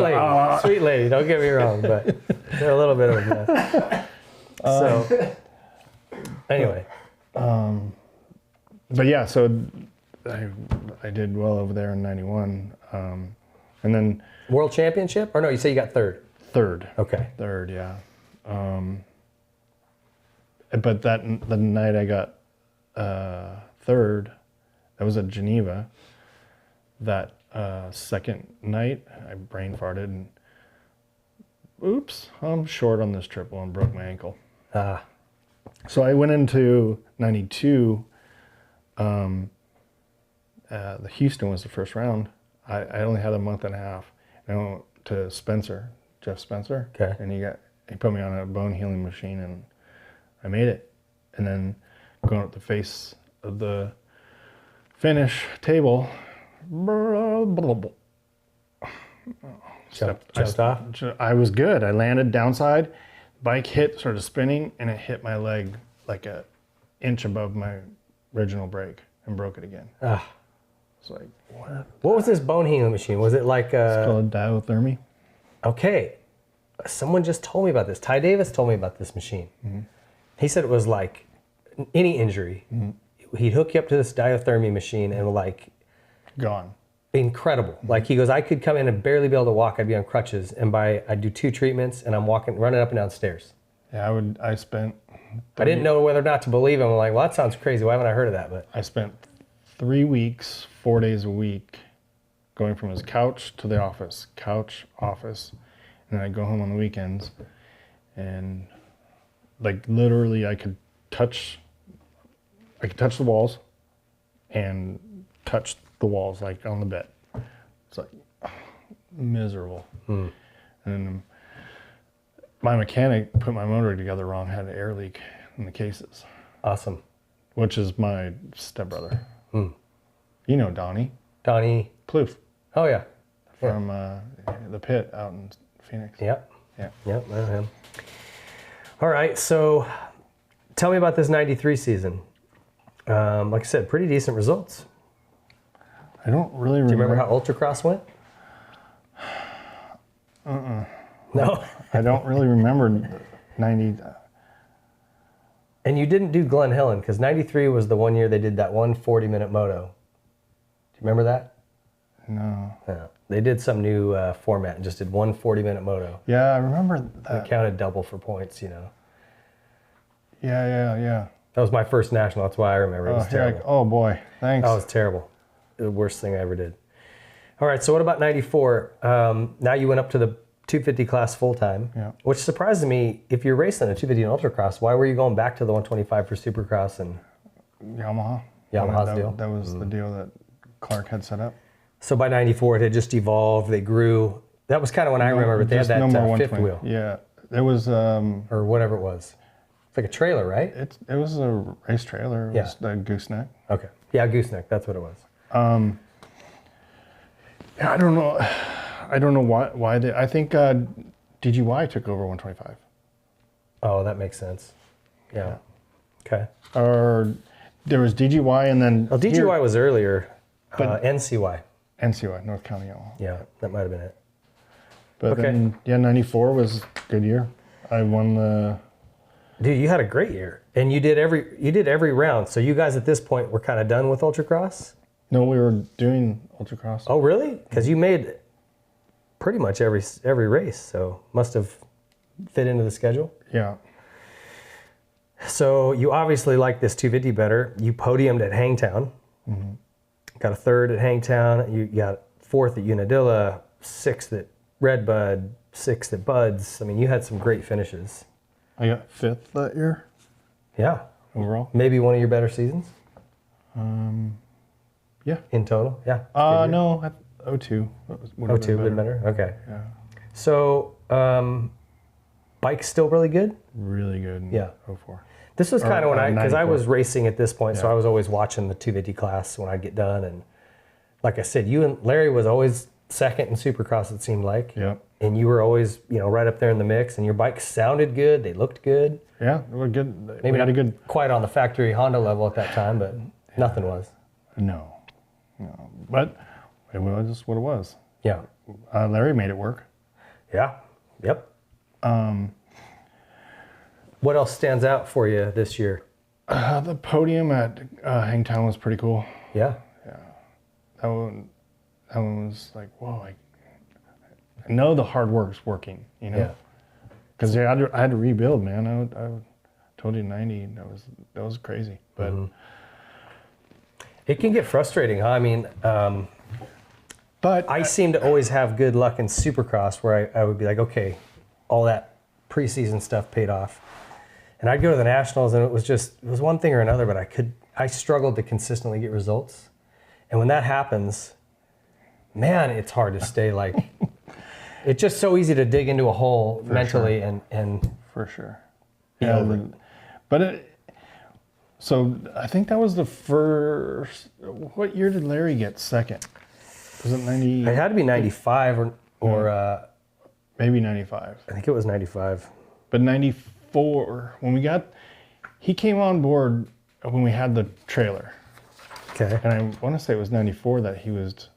lady, don't get me wrong, but they're a little bit of a mess. So, anyway. But yeah, so I did well over there in 91. And then World Championship? Or no, you say you got third. third. Okay. Third, yeah. But the night I got third, that was at Geneva. That second night, I brain farted and oops, I'm short on this triple and broke my ankle. So I went into 92. The Houston was the first round. I only had a month and a half. And I went to Jeff Spencer. Okay. And he put me on a bone healing machine and I made it. And then going up the face of the finish table, Jumped off? I was good. I landed downside, bike hit, started spinning, and it hit my leg like an inch above my original brake and broke it again. It's like, What was this bone healing machine? Was it like it's called diathermy. Okay, someone just told me about this. Ty Davis told me about this machine. Mm-hmm. He said it was like any injury. Mm-hmm. He'd hook you up to this diathermy machine and like Gone. Incredible. Mm-hmm. Like he goes, I could come in and barely be able to walk. I'd be on crutches, and I'd do 2 treatments, and I'm running up and down stairs. Yeah, I spent. I didn't know whether or not to believe him. I'm like, well, that sounds crazy. Why haven't I heard of that? But I spent 3 weeks, 4 days a week, going from his couch to the office, couch, office, and then I'd go home on the weekends, and like literally I could touch the walls, and touch the walls like on the bed. It's like miserable. And then my mechanic put my motor together wrong, had an air leak in the cases. Awesome. Which is my stepbrother. You know Donnie Plouffe Oh yeah. from the pit out in Phoenix. Yep. Yeah. Yep, I know him. All right, so tell me about this 93 season. Like I said, pretty decent results. I don't really remember. Do you remember how Ultracross went? No? I don't really remember 90. And you didn't do Glen Helen, because 93 was the one year they did that 140-minute moto. Do you remember that? No. Yeah. They did some new format and just did 140-minute moto. Yeah, I remember that. It counted double for points, you know. Yeah. That was my first national. That's why I remember. It was terrible. Oh boy, thanks. Oh, it was terrible. The worst thing I ever did. All right, so what about 94? Now you went up to the 250 class full time, Yeah. which surprised me. If you're racing a 250 in Ultracross, why were you going back to the 125 for Supercross and Yamaha's deal? That was the deal that Clark had set up. So by 94, it had just evolved. They grew. That was kind of when I remember it. They had Just that no more fifth 120. wheel Yeah, it was. or whatever it was. It's like a trailer, right? It was a race trailer. It was the gooseneck. Okay. Yeah, gooseneck. That's what it was. Yeah, I don't know why they. I think DGY took over 125. Oh, that makes sense. Yeah. Okay. Or there was DGY and then. Well, DGY was earlier. But- NCY. NCY, North County Yamaha. Yeah, that might have been it. But Okay. then, 94 was a good year. I won the. Dude, you had a great year, and you did every round. So you guys at this point were kind of done with Ultracross. No, we were doing Ultracross. Oh, really? Because you made pretty much every race, so must have fit into the schedule. Yeah. So you obviously like this 250 better. You podiumed at Hangtown. Mm-hmm. Got a third at Hangtown. You got fourth at Unadilla, sixth at Redbud, sixth at Buds. I mean, you had some great finishes. I got fifth that year Yeah. overall. Maybe one of your better seasons Yeah. in total. Yeah. No, 02. Oh, two, a bit better. Okay. Yeah. So, bike's still really good? Really good in Yeah. 04. This was kind of when because I 94. was racing at this point, so Yeah. I was always watching the 250 class when I'd get done. And like I said, you and Larry was always second in Supercross, it seemed like. Yep. And you were always, right up there in the mix, and your bikes sounded good. They looked good. Yeah, they were good. Maybe we not had a good. quite on the factory Honda level at that time, but nothing was. No. But it was just what it was. Yeah. Larry made it work. Yeah. Yep. What else stands out for you this year? The podium at Hangtown was pretty cool. Yeah. That one was like, whoa! I know the hard work's working, Yeah. Because I had to rebuild, man. I told you 90. That was crazy, but It can get frustrating, huh? I mean, but I seem to always have good luck in Supercross where I would be like, okay, all that preseason stuff paid off. And I'd go to the Nationals and it was one thing or another, but I struggled to consistently get results. And when that happens, man, it's hard to stay like, it's just so easy to dig into a hole mentally and for sure. Yeah, So I think that was the first. What year did Larry get second? Was it 90? it had to be 95 or Maybe 95. I think it was 95. But 94, he came on board when we had the trailer. Okay. And I want to say it was 94 that he was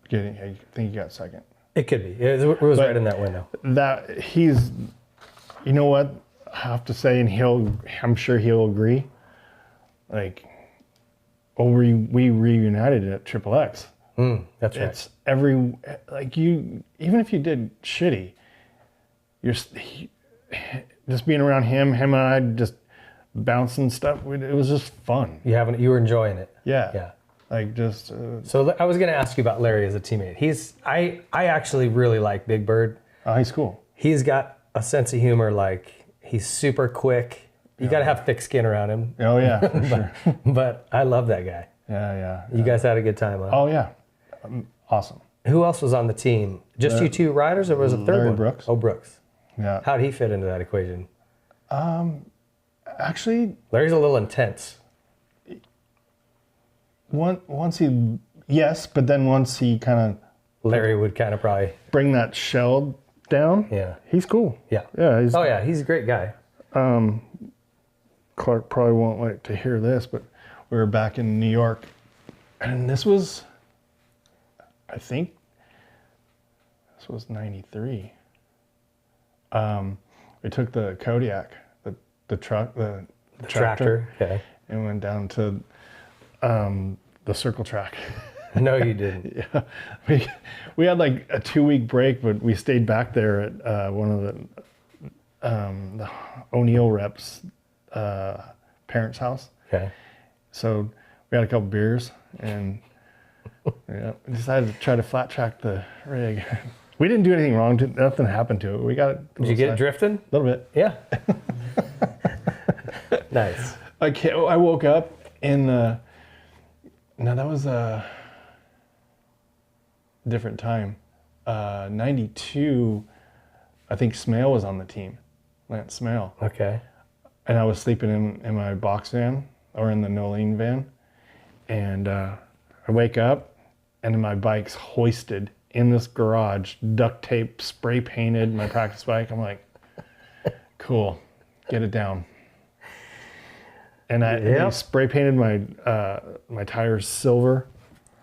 getting, I think he got second. It could be. It was right in that window. That he's, you know what, I have to say, and I'm sure he'll agree, like, we reunited at Triple X. That's right. It's even if you did shitty, just being around him and I just bouncing stuff, it was just fun. You were enjoying it. Yeah. Yeah. Like just. So I was going to ask you about Larry as a teammate. I actually really like Big Bird. He's cool. He's got a sense of humor. Like he's super quick. You got to have thick skin around him. Oh yeah, for sure. But I love that guy. Yeah. You guys had a good time, huh? Oh yeah, awesome. Who else was on the team? Just you two riders, or was it a third Larry one? Brooks. Oh, Brooks. Yeah. How'd he fit into that equation? Actually, Larry's a little intense. once he kind of Larry would kind of probably. bring that shell down. Yeah. He's cool. Yeah. Yeah. He's a great guy. Clark probably won't like to hear this, but we were back in New York, and this was 93. We took the Kodiak, the truck, the Tractor. Okay. and went down to the circle track. No, you didn't. Yeah, we had like a 2-week break, but we stayed back there at one of the O'Neill reps' parents' house. Okay. So we had a couple beers and we decided to try to flat track the rig. We didn't do anything wrong. Nothing happened to it. We got it. Did you get it drifting? A little bit. Yeah. Nice. I woke up in the. No, that was a different time. 92. I think Smale was on the team. Lance Smale. Okay. And I was sleeping in my box van or in the Nolene van. And I wake up and my bike's hoisted in this garage, duct tape, spray painted, my practice bike. I'm like, cool, get it down. And they spray painted my tires silver.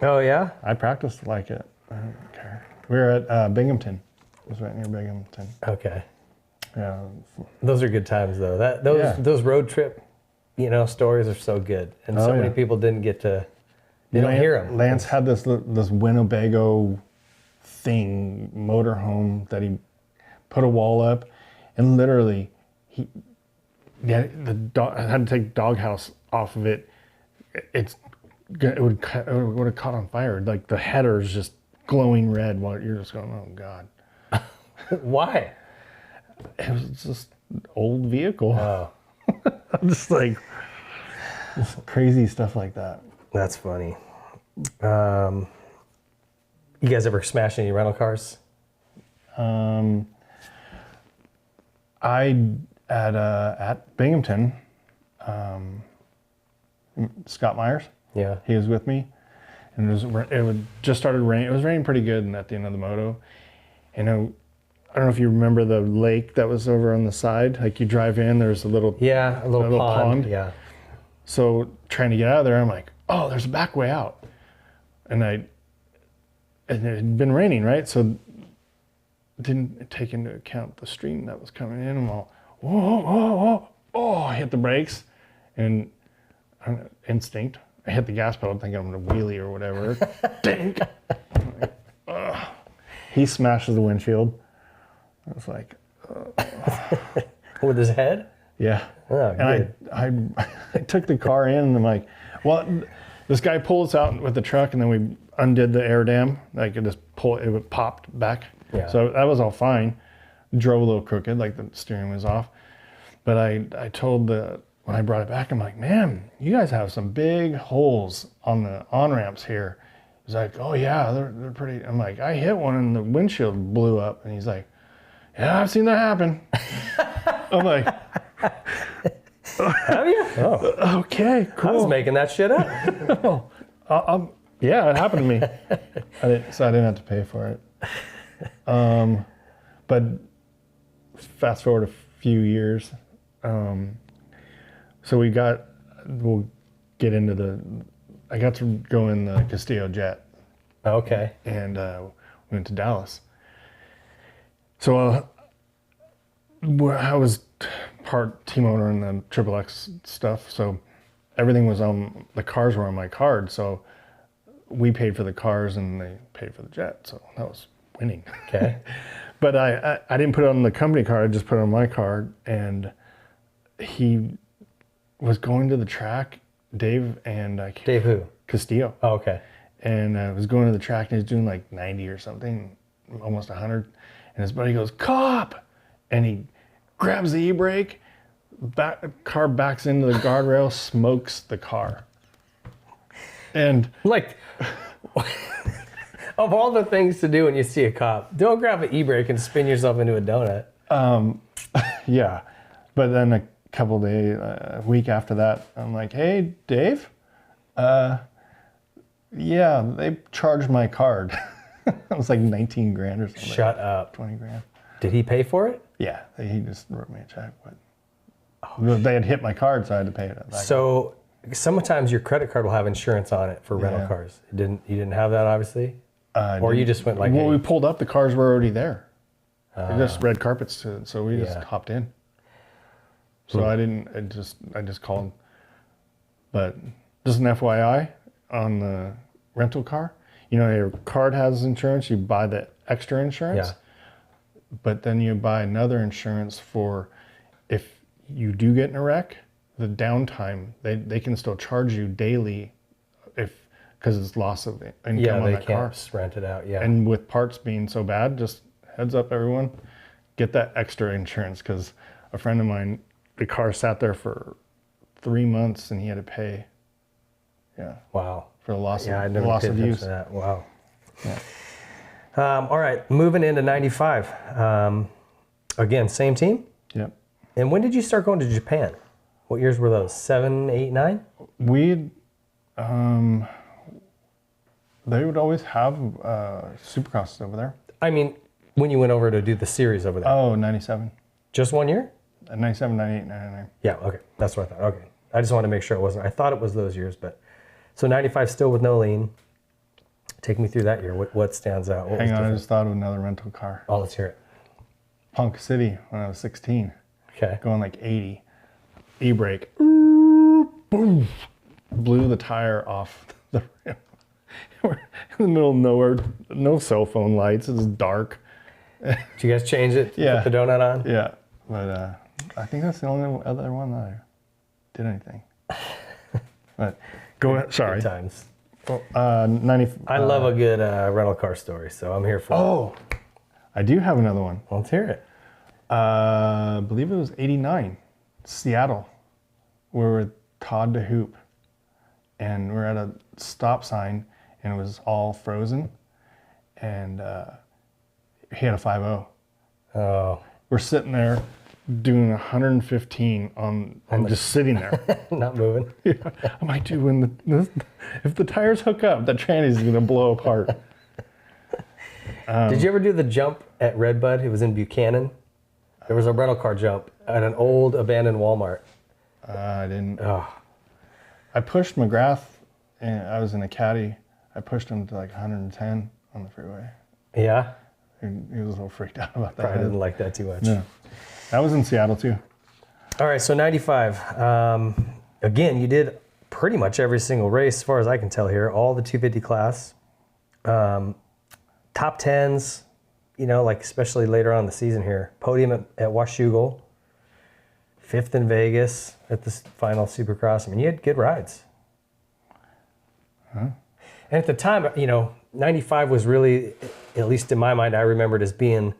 Oh, yeah? I practiced like it. I don't care. We were at Binghamton. It was right near Binghamton. Okay. Yeah. Those are good times, though. Those road trip, stories are so good, and so many people didn't get to. They don't hear them. Lance had this Winnebago thing, motorhome that he put a wall up, and literally I had to take doghouse off of it. It would have caught on fire. Like the header's just glowing red while you're just going, oh God. Why? It was just an old vehicle. Oh. I'm just like, just crazy stuff like that. That's funny. You guys ever smash any rental cars? I at Binghamton, Scott Myers. Yeah. He was with me, and it just started raining. It was raining pretty good, and at the end of the moto, and I don't know if you remember the lake that was over on the side. Like you drive in, there's a little little pond. Yeah. So trying to get out of there, I'm like, oh, there's a back way out, and it had been raining, right? So didn't take into account the stream that was coming in. I'm all, whoa, whoa, whoa. Oh, I hit the brakes, and instinct. I hit the gas pedal thinking I'm going to wheelie or whatever. Dink! Like, he smashes the windshield. I was like... With his head? Yeah. Oh, and I took the car in, and I'm like, well, this guy pulled us out with the truck, and then we undid the air dam. Like it popped back. Yeah. So that was all fine. Drove a little crooked, like the steering was off. But I told when I brought it back, I'm like, man, you guys have some big holes on the on-ramps here. He's like, oh yeah, they're pretty. I'm like, I hit one and the windshield blew up. And he's like, yeah, I've seen that happen. I'm like, have you? Oh. Okay, cool. I was making that shit up. Yeah, it happened to me. So I didn't have to pay for it. But fast forward a few years. So we'll get into I got to go in the Castillo jet. Okay. And went to Dallas. So I was part team owner in the XXX stuff. So everything was the cars were on my card. So we paid for the cars and they paid for the jet. So that was winning. Okay. But I didn't put it on the company card. I just put it on my card. And he was going to the track, Dave and Dave who? Castillo. Oh, okay. And I was going to the track and he was doing like 90 or something, almost 100. And his buddy goes, cop! And he grabs the e-brake, car backs into the guardrail, smokes the car. And like, of all the things to do when you see a cop, don't grab an e-brake and spin yourself into a donut. Yeah. But then a couple days, a week after that, I'm like, hey, Dave, yeah, they charged my card. It was like 19 grand or something. Shut up. 20 grand. Did he pay for it? Yeah, he just wrote me a check. But they had hit my card, so I had to pay it back. So sometimes your credit card will have insurance on it for rental cars. You didn't have that, obviously? Or you just went like... Well, we pulled up, the cars were already there. They just red carpets to it, so we just hopped in. So I just called. But just an FYI, on the rental car, you know, your card has insurance, you buy the extra insurance. Yeah. But then you buy another insurance for if you do get in a wreck, the downtime, they can still charge you daily because it's loss of income on that car. Yeah, they can't rent it out, yeah. And with parts being so bad, just heads up everyone, get that extra insurance because a friend of mine, the car sat there for 3 months and he had to pay. Yeah. Wow. For the loss I never loss paid of attention use. to that. Wow. Yeah. All right, moving into 95. Again, same team? Yep. And when did you start going to Japan? What years were those? 7, 8, 9? They would always have Supercross over there. I mean, when you went over to do the series over there. Oh, 97. Just 1 year? 97, 98, 99. Yeah, okay. That's what I thought. Okay. I just wanted to make sure it wasn't. I thought it was those years, but... So 95 still with no lean. Take me through that year. What stands out? What Hang on, I just thought of another rental car. Oh, let's hear it. Punk City when I was 16. Okay. Going like 80. E-brake. Boom. Blew the tire off the rim. We're in the middle of nowhere. No cell phone lights. It's dark. Did you guys change it? Yeah. Put the donut on? Yeah. But I think that's the only other one that I did anything. But go ahead. Sorry. Good times. 90. I love a good rental car story, so I'm here for it. Oh, I do have another one. Let's hear it. I believe it was 89, Seattle. We were with Todd DeHoop, and we're at a stop sign, and it was all frozen. And he had a 5.0. Oh, We're sitting there doing 115 on just sitting there. not moving. Yeah. I'm like, dude, if the tires hook up, that tranny is going to blow apart. Did you ever do the jump at Redbud? It was in Buchanan. There was a rental car jump at an old abandoned Walmart. I didn't. Oh, I pushed McGrath, and I was in a caddy. I pushed him to like 110 on the freeway. yeah? He was a little freaked out about that. Probably didn't like that too much. Yeah. That was in Seattle too. All right, so 95. Again, you did pretty much every single race, as far as I can tell here, all the 250 class. Top 10s, you know, like especially later on in the season here. Podium at Washougal. 5th in Vegas at the final Supercross. I mean, you had good rides. Huh? And at the time, you know, 95 was really, at least in my mind, I remember it as being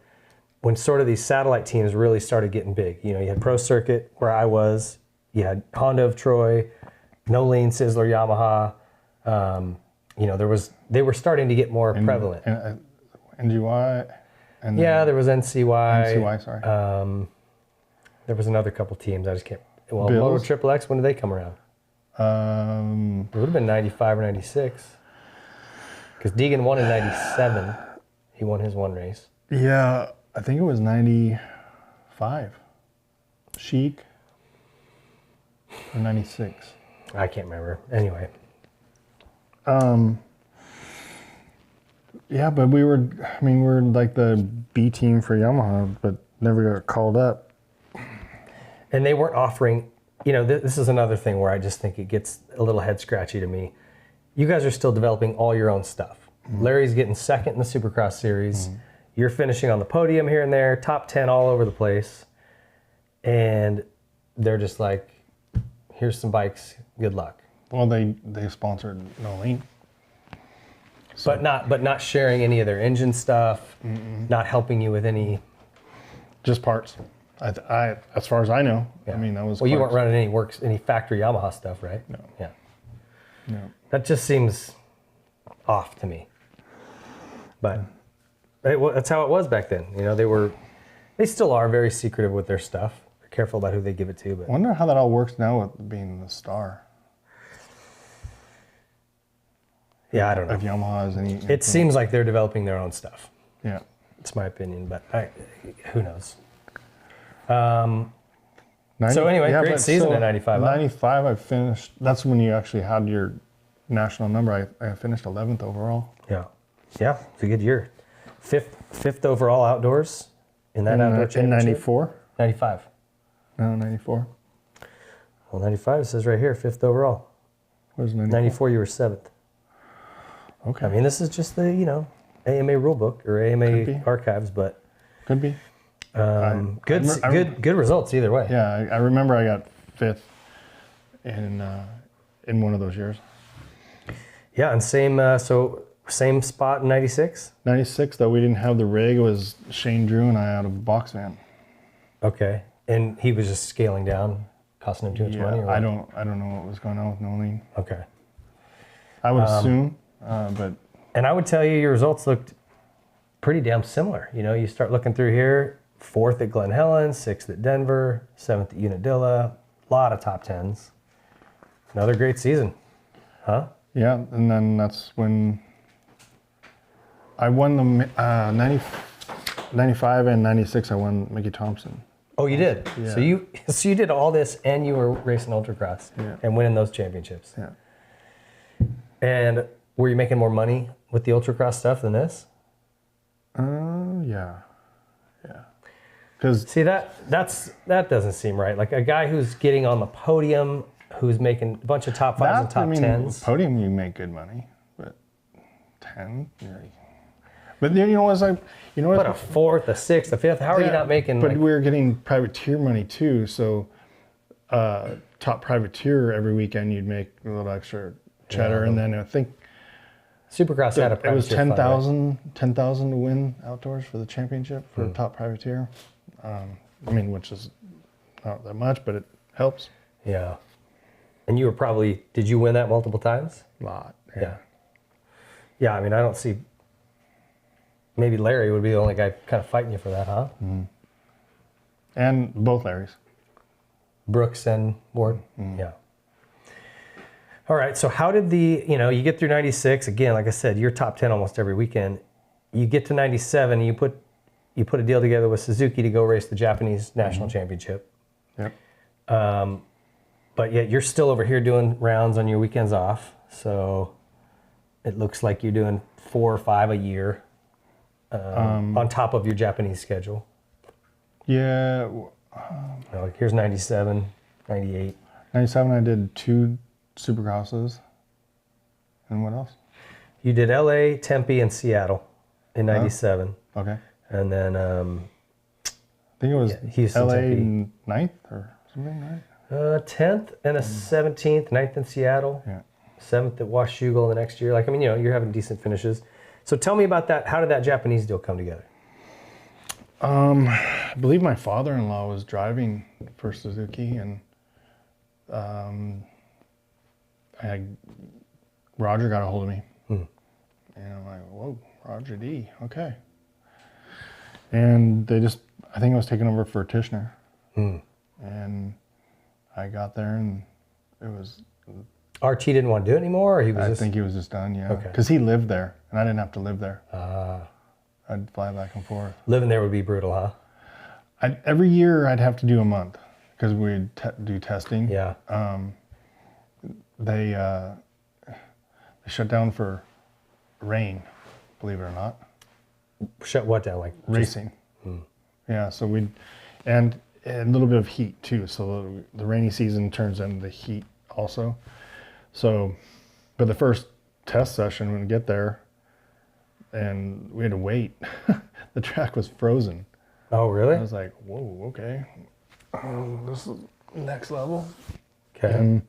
when sort of these satellite teams really started getting big. You know, you had Pro Circuit, where I was. You had Honda of Troy, No Lean, Sizzler, Yamaha. You know, they were starting to get more prevalent. NGY. And Yeah, there was NCY. NCY, sorry. There was another couple teams. I just can't. Well, Bills? Moto Triple X, when did they come around? It would have been 95 or 96. Because Deegan won in 97. He won his one race. Yeah, I think it was 95. Chic. Or 96. I can't remember. Anyway. Yeah, but we're like the B team for Yamaha, but never got called up. And they weren't offering, you know, this is another thing where I just think it gets a little head scratchy to me. You guys are still developing all your own stuff. Mm-hmm. Larry's getting second in the Supercross series. Mm-hmm. You're finishing on the podium here and there, top 10 all over the place. And they're just like, here's some bikes, good luck. Well, they sponsored No Lean. So. But not sharing any of their engine stuff, not helping you with any. Just parts. I as far as I know. Yeah. I mean, that was. Well, parts. You weren't running any factory Yamaha stuff, right? No. Yeah. No. That just seems off to me. But that's how it was back then. You know, they still are very secretive with their stuff. They're careful about who they give it to. But I wonder how that all works now with being the star. Yeah, I don't know. If Yamaha has any. It seems like they're developing their own stuff. Yeah. It's my opinion, but who knows? 90, so anyway, great season at 95. 95, I finished. That's when you actually had your national number. I finished 11th overall. Yeah. Yeah, it's a good year. Fifth overall outdoors in that outdoor championship. In 94? 95. No, 94. Well, 95 says right here, 5th overall. Where's 94? 94, you were 7th. Okay. I mean, this is just the, you know, AMA rulebook or AMA archives, but could be. Good results either way. Yeah, I remember I got 5th in one of those years. Yeah, and same spot in 96? 96, though, we didn't have the rig. It was Shane Drew and I out of a box van. Okay. And he was just scaling down, costing him too much money? Or what? I don't know what was going on with No Lean. Okay. I would assume, but... And I would tell you your results looked pretty damn similar. You know, you start looking through here, 4th at Glen Helen, 6th at Denver, 7th at Unadilla, a lot of top 10s. Another great season, huh? Yeah, and then that's when I won the 95 and 96, I won Mickey Thompson. Oh, you did? Yeah. So you did all this and you were racing Ultracross and winning those championships. Yeah. And were you making more money with the Ultracross stuff than this? Yeah. Because see that doesn't seem right. Like a guy who's getting on the podium, who's making a bunch of top 5s and top 10s. Podium, you make good money, but 10, yeah. But then you know what's like, you know what? But a 4th, a 6th, a 5th. How are you not making? But we were getting privateer money too. So top privateer every weekend, you'd make a little extra cheddar, and then I think Supercross had a privateer. It was 10,000 to win outdoors for the championship for top privateer. I mean, which is not that much, but it helps. Yeah. And you were probably, did you win that multiple times? A lot. Yeah. Yeah, I mean, I don't see, Maybe Larry would be the only guy kind of fighting you for that, huh? Mm-hmm. And both Larrys. Brooks and Ward? Yeah. All right, so how did you get through 96, again, like I said, you're top 10 almost every weekend. You get to 97, you put a deal together with Suzuki to go race the Japanese National Championship. Yep. But yet you're still over here doing rounds on your weekends off, so it looks like you're doing 4 or 5 a year on top of your Japanese schedule. Yeah. Like here's 97, 98. 97, I did 2 Supercrosses. And what else? You did LA, Tempe, and Seattle in 97. Okay. And then I think it was Houston, LA Tempe. 9th or something, right? 10th and a 17th, 9th in Seattle, Yeah. 7th at Washougal the next year. Like, I mean, you're having decent finishes. So tell me about that. How did that Japanese deal come together? I believe my father-in-law was driving for Suzuki, and Roger got a hold of me. And I'm like, whoa, Roger D, okay. And I think I was taking over for Tishner. And I got there, and it was... RT didn't want to do it anymore, or I think he was just done, yeah. Okay. Because he lived there, and I didn't have to live there. I'd fly back and forth. Living there would be brutal, huh? Every year I'd have to do a month, because we'd do testing. Yeah. They shut down for rain, believe it or not. Shut what down? Like Racing. Yeah, so and a little bit of heat too. So the rainy season turns into heat also. So, but the first test session, when we get there, and we had to wait, the track was frozen. Oh, really? I was like, whoa, okay. This is next level. Okay. And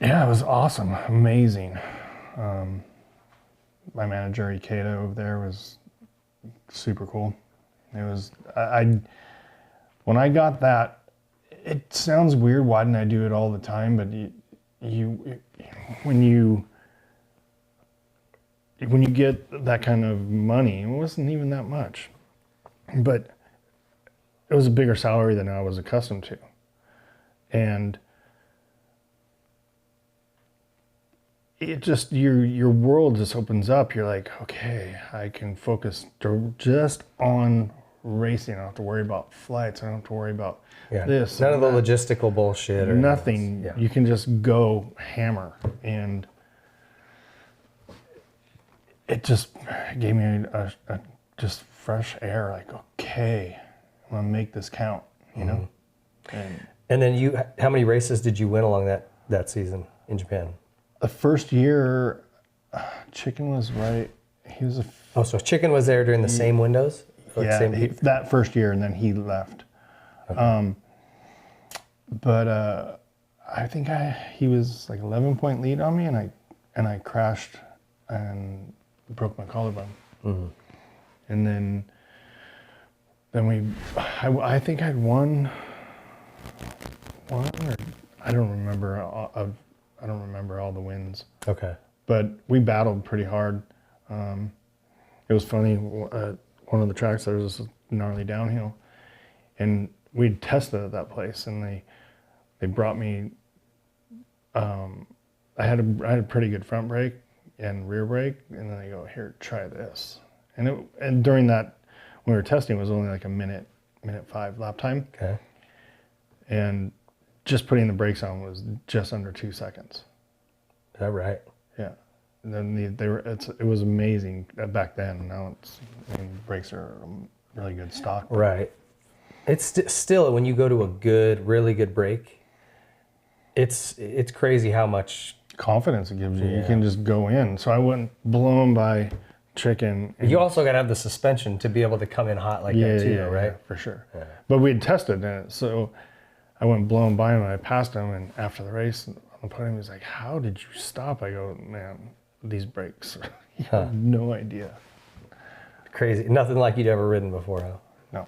yeah, it was awesome, amazing. My manager, Ikeda, over there was super cool. It was, when I got that, it sounds weird, why didn't I do it all the time? But when you get that kind of money, it wasn't even that much, but it was a bigger salary than I was accustomed to. And it just, your world just opens up. You're like, okay, I can focus just on racing. I don't have to worry about flights. I don't have to worry about this. None of the logistical bullshit or nothing. Yeah. You can just go hammer. And it just gave me a just fresh air. Like, okay, I'm gonna make this count, you know? And then how many races did you win along that season in Japan? The first year, Chicken was right. He was so Chicken was there during the same windows? Like yeah, same that first year, and then he left. Okay. But I think he was like 11-point lead on me, and I crashed and broke my collarbone. And then I think I'd won one, or I don't remember. I don't remember all the wins. Okay. But we battled pretty hard. It was funny. One of the tracks, there was this gnarly downhill, and we'd tested at that place, and they brought me. I had a pretty good front brake and rear brake, and then they go, here, try this. And during that, when we were testing, it was only like a minute 5 lap time. Okay. And just putting the brakes on was just under 2 seconds. Is that right? Yeah. And then it was amazing back then. Now brakes are really good stock. Right. It's still, when you go to a really good brake, it's crazy how much confidence it gives you. Yeah. You can just go in. So I wasn't blown by Chicken. You also got to have the suspension to be able to come in hot like that too, right? Yeah, for sure. Yeah. But we had tested it, so I went blown by him, and I passed him, and after the race on the podium, he was like, how did you stop? I go, man, these brakes, you have no idea. Crazy. Nothing like you'd ever ridden before, huh? No.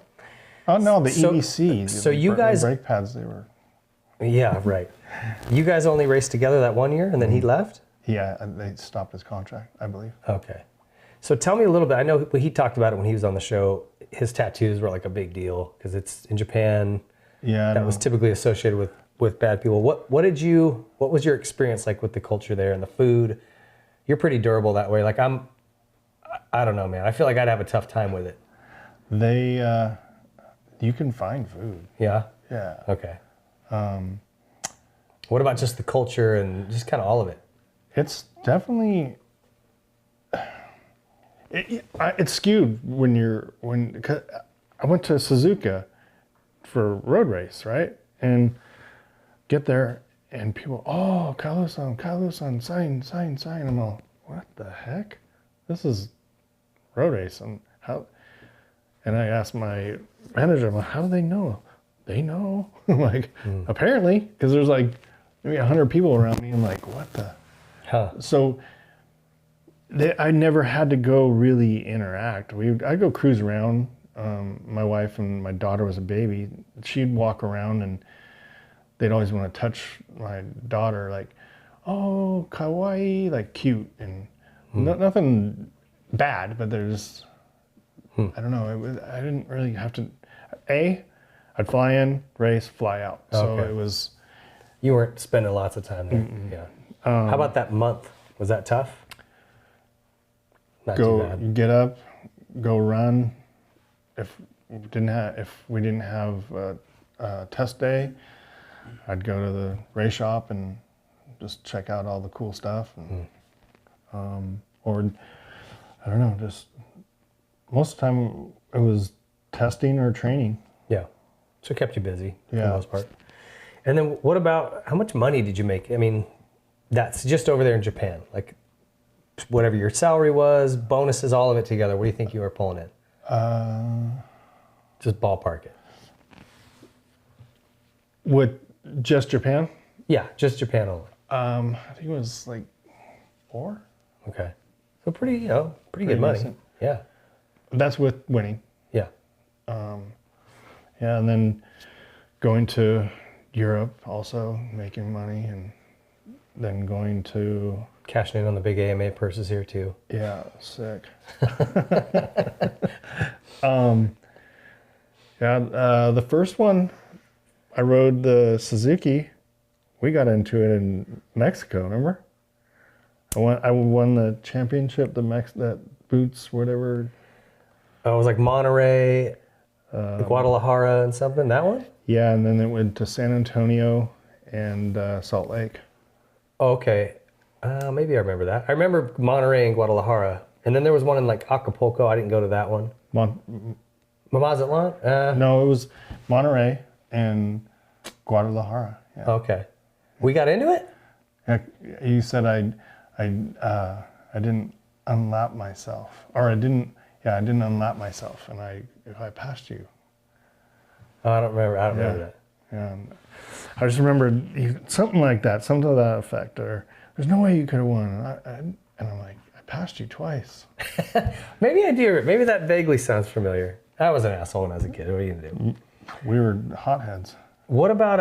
Oh, no, the EVC. So you guys... The brake pads, they were... Yeah, right. You guys only raced together that one year, and then he left? Yeah, they stopped his contract, I believe. Okay. So tell me a little bit. I know he talked about it when he was on the show. His tattoos were like a big deal because it's in Japan. Yeah, that was typically associated with bad people. What was your experience like with the culture there and the food? You're pretty durable that way. Like I don't know, man. I feel like I'd have a tough time with it. You can find food. Yeah? Yeah. Okay. What about just the culture and just kind of all of it? It's definitely, it's skewed cause I went to Suzuka for a road race, right? And get there and people, oh, Kalu-san, sign. I'm all, what the heck? This is road race. And I asked my manager, I'm like, how do they know? They know. I'm like, apparently, because there's like maybe 100 people around me. I'm like, what the? Huh. So I never had to go really interact. I'd go cruise around. My wife and my daughter was a baby. She'd walk around and they'd always want to touch my daughter, like, oh, kawaii, like cute. And nothing bad, but there's, I don't know. I didn't really have to, I'd fly in, race, fly out. So Okay. it was. You weren't spending lots of time there. Yeah. How about that month? Was that tough? Not too bad. Get up, go run. If we didn't have a test day, I'd go to the race shop and just check out all the cool stuff. And, or I don't know, just most of the time it was testing or training. Yeah. So it kept you busy for the Yeah. most part. And then what about, how much money did you make? I mean, that's just over there in Japan. Like whatever your salary was, bonuses, all of it together. What do you think you were pulling in? Just ballpark it. With just Japan? Yeah, just Japan only. I think it was like 4. Okay. So pretty good money. decent. Yeah. That's with winning. Yeah. Yeah, and then going to Europe also, making money, and then going to... Cashing in on the big AMA purses here too. Yeah, sick. The first one, I rode the Suzuki. We got into it in Mexico, remember? I won the championship, that boots, whatever. Oh, it was like Monterey, Guadalajara and something, that one? Yeah, and then it went to San Antonio and Salt Lake. Oh, okay. Maybe I remember that. I remember Monterey and Guadalajara. And then there was one in like Acapulco. I didn't go to that one. Mazatlan? No, it was Monterey and Guadalajara. Yeah. Okay. We got into it? Yeah, you said I didn't unlap myself, or I didn't unlap myself, and I passed you. Oh, I don't remember that. Yeah, I just remember something like that, something to that effect, or there's no way you could have won, and I'm like, I passed you twice. Maybe I do. Maybe that vaguely sounds familiar. I was an asshole when I was a kid. What are you gonna do? We were hotheads. What about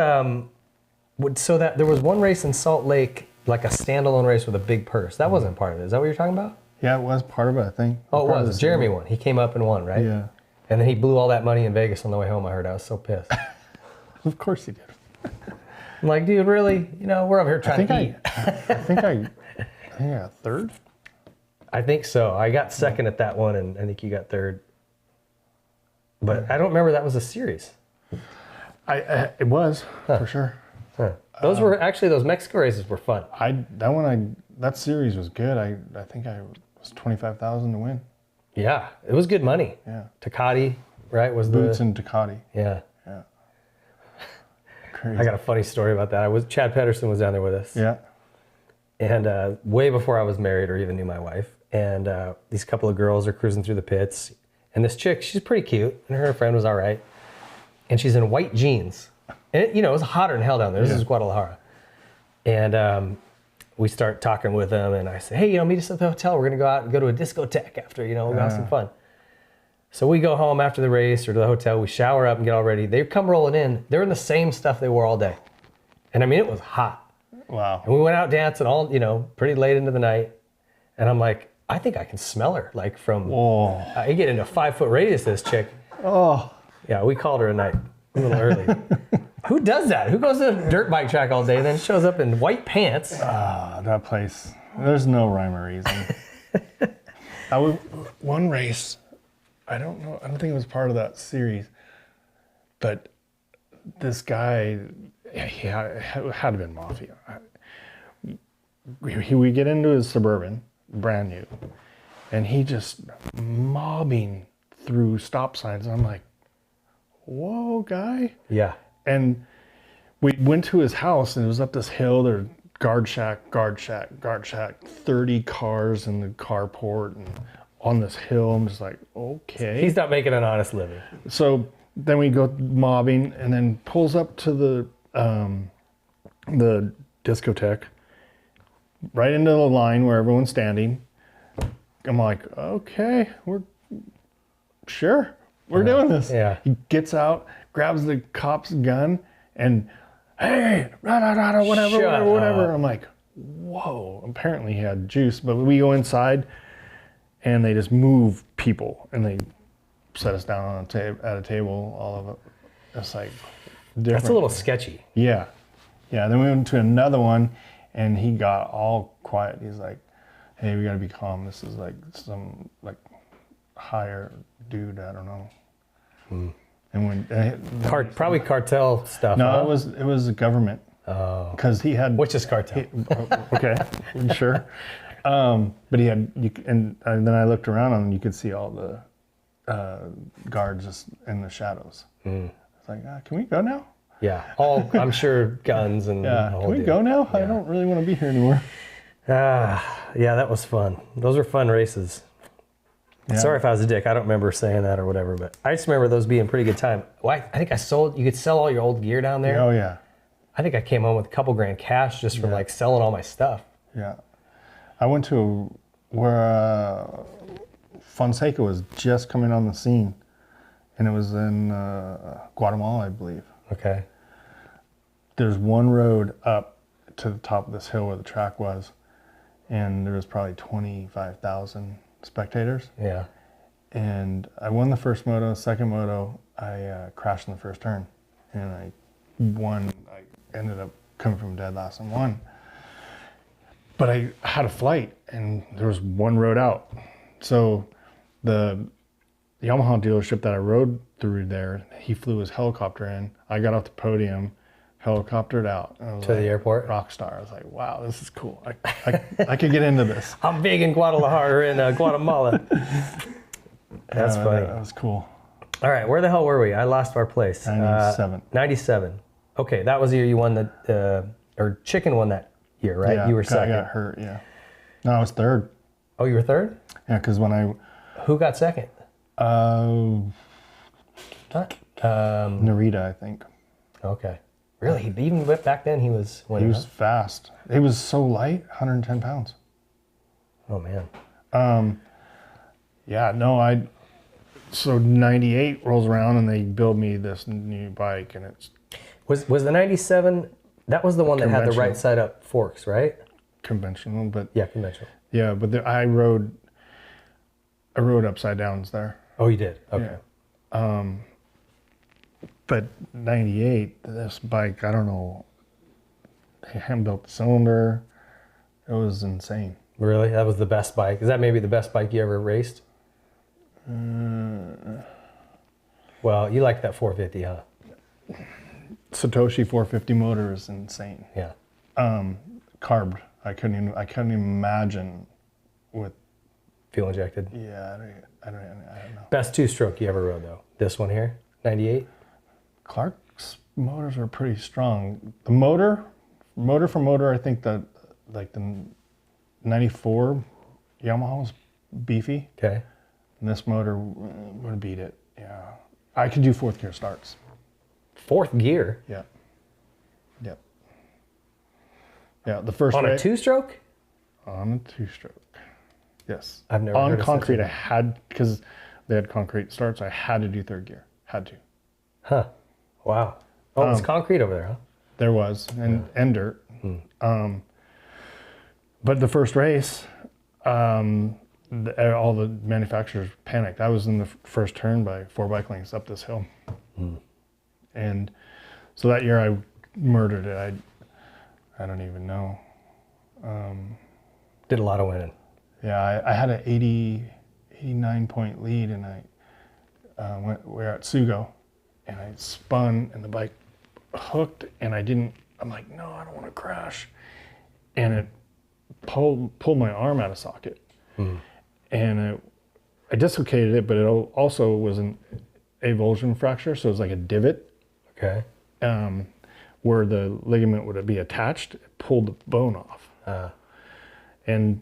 so that there was one race in Salt Lake, like a standalone race with a big purse. That wasn't part of it. Is that what you're talking about? Yeah, it was part of it, I think. Oh, it was. Jeremy won. He came up and won, right? Yeah. And then he blew all that money in Vegas on the way home. I heard. I was so pissed. Of course he did. I'm like, dude, really? You know, we're over here trying to eat. I think I got third. I think so. I got second at that one, and I think you got third. But I don't remember that was a series. It was for sure. Huh. Those were actually, those Mexico races were fun. That series was good. I think I was 25,000 to win. Yeah, it was good money. Yeah. Ducati, right? Was Boots the and Ducati. yeah. Yeah. Crazy. I got a funny story about that. Chad Pedersen was down there with us. Yeah. And way before I was married or even knew my wife. And these couple of girls are cruising through the pits. And this chick, she's pretty cute. And her friend was all right. And she's in white jeans. And it was hotter than hell down there. This is Guadalajara. And we start talking with them. And I say, hey, meet us at the hotel. We're going to go out and go to a discotheque after, we'll have some fun. So we go home after the race or to the hotel. We shower up and get all ready. They come rolling in. They're in the same stuff they wore all day. And I mean, it was hot. Wow. And we went out dancing all, pretty late into the night. And I'm like, I think I can smell her, like from, Oh. I get into a 5-foot radius, this chick. Oh. Yeah, we called her a night a little early. Who does that? Who goes to a dirt bike track all day and then shows up in white pants? That place, there's no rhyme or reason. One race, I don't think it was part of that series, but this guy, he had to have been mafia. We get into his Suburban, brand new, and he just mobbing through stop signs. And I'm like, whoa, guy. Yeah. And we went to his house, and it was up this hill. There, guard shack, 30 cars in the carport, and on this hill. I'm just like, okay. He's not making an honest living. So then we go mobbing, and then pulls up to the discotheque, right into the line where everyone's standing. I'm like, okay, we're doing this. Yeah. He gets out, grabs the cop's gun, and hey, whatever. I'm like, whoa. Apparently he had juice, but we go inside, and they just move people, and they set us down on at a table. All of it. It's like different. That's a little sketchy. Yeah. Then we went to another one, and he got all quiet. He's like, "Hey, we gotta be calm. This is like some like higher dude. I don't know." And when Probably cartel stuff. no, huh? it was the government. Oh. Because he had. Which is cartel. Okay, you sure? But he had, and then I looked around and you could see all the guards just in the shadows. It's like, can we go now? Yeah, all I'm sure guns and Yeah, the whole can we deal. go now? I don't really want to be here anymore. Yeah, that was fun. Those were fun races. Yeah. Sorry if I was a dick. I don't remember saying that or whatever, but I just remember those being a pretty good time. Well, I think you could sell all your old gear down there. Oh yeah. I think I came home with a couple grand cash just from like selling all my stuff. Yeah. I went to where Fonseca was just coming on the scene, and it was in Guatemala, I believe. Okay. There's one road up to the top of this hill where the track was, and there was probably 25,000 spectators. Yeah. And I won the first moto. Second moto, I crashed in the first turn, and I won. I ended up coming from dead last and won. But I had a flight, and there was one road out. So the Yamaha dealership that I rode through there, he flew his helicopter in. I got off the podium, helicoptered out. And I was To the airport? Rock star. I was like, wow, this is cool. I could get into this. I'm big in Guadalajara in Guatemala. That's funny. That was cool. All right, where the hell were we? I lost our place. 97. 97. Okay, that was the year you won or Chicken won that year, right? Yeah, You were second. I got hurt, yeah. No, I was third. Oh, you were third? Yeah, because when I... Who got second? Narita, I think. Okay. Really? Even back then he was winning, He was fast. He was so light, 110 pounds. Oh, man. Yeah, no, so 98 rolls around and they build me this new bike, and it's Was the 97, that was the one that had the Conventional. right side up forks, right? conventional, but Yeah, conventional. yeah, but I rode upside downs there. Oh, you did? Okay. Yeah. But 98, this bike, I don't know, they hand built the cylinder. It was insane. Really? That was the best bike? Is that maybe the best bike you ever raced? Well, you like that 450, huh? Satoshi 450 motor is insane. Yeah. Carbed. I couldn't even imagine with. Fuel injected. Yeah, I don't know. Best two-stroke you ever rode, though? This one here? 98? Clark's motors are pretty strong. The motor for motor, I think that like the 94 Yamaha was beefy. Okay. And this motor would beat it. Yeah. I could do fourth gear starts. Fourth gear? Yeah. Yep. Yeah, the first On a race- two-stroke? On a two-stroke. Yes. I've never on heard of concrete. such a- I had, because they had concrete starts. I had to do third gear. Had to. Huh. Wow. Oh, it's concrete over there, huh? There was, and dirt. But the first race, all the manufacturers panicked. I was in the first turn by 4 bike lengths up this hill. And so that year I murdered it. I don't even know. Did a lot of winning. Yeah, I had an 89 point lead, and we were at Sugo, and I spun, and the bike hooked, and I'm like, no, I don't want to crash. And it pulled my arm out of socket. And I dislocated it, but it also was an avulsion fracture, so it was like a divot. Okay. Where the ligament would be attached, it pulled the bone off. And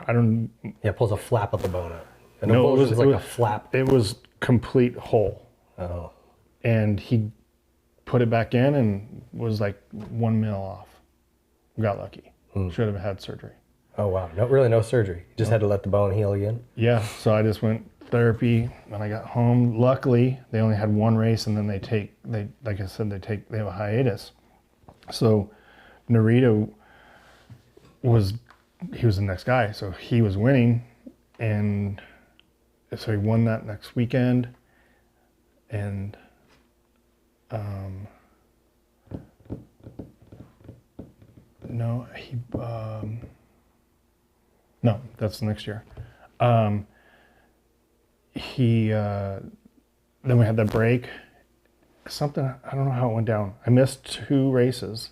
I don't... Yeah, it pulls a flap of the bone out. And No, it was like a flap. It was complete hole. Oh. And he put it back in and was like 1 mil off. Got lucky. Should have had surgery. Oh, wow. No surgery. You just had to let the bone heal again? Yeah, so I just went therapy when I got home. Luckily, they only had 1 race, and then they like I said, they have a hiatus. So Narita was the next guy, so he was winning, and so he won that next weekend, and no, that's the next year. Then we had the break. Something, I don't know how it went down. I missed 2 races.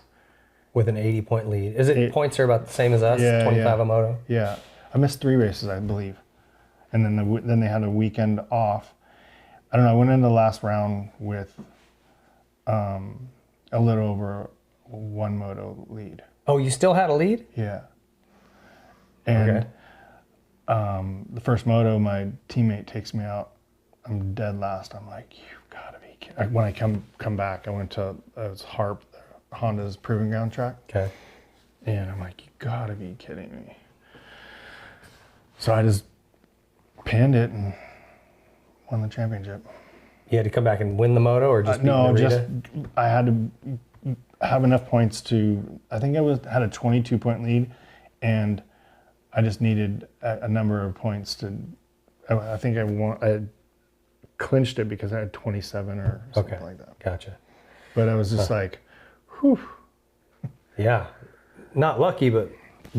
With an 80-point lead. Is it points are about the same as us? Yeah, 25 a moto? Yeah, I missed 3 races, I believe. And then they had a weekend off. I don't know, I went into the last round with a little over 1 moto lead. Oh, you still had a lead? Yeah. And the first moto, my teammate takes me out. I'm dead last. I'm like, you've got to be kidding. When I come back, I went to Harp, Honda's proving ground track. Okay. And I'm like, you got to be kidding me. So I just pinned it and won the championship. You had to come back and win the moto, or just beat Narita? I had to have enough points to. I think had a 22-point lead, and I just needed a number of points to. I think I clinched it because I had 27 or something like that. Gotcha. But I was just like, whew. Yeah, not lucky, but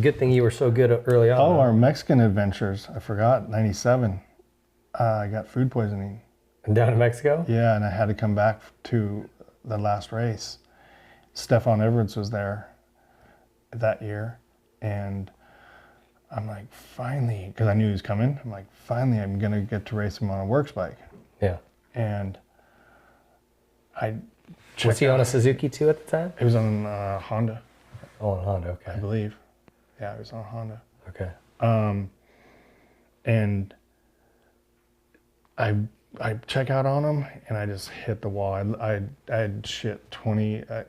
good thing you were so good early on. Oh, our Mexican adventures! I forgot. '97. I got food poisoning. And down in Mexico? Yeah, and I had to come back to the last race. Stefan Everts was there that year, and I'm like, finally, because I knew he was coming, I'm like, finally, I'm going to get to race him on a works bike. Yeah. And was he on a Suzuki too at the time? He was on Honda. Oh, on Honda, okay. I believe. Yeah, he was on Honda. Okay. And I check out on him, and I just hit the wall. I had shit 20. I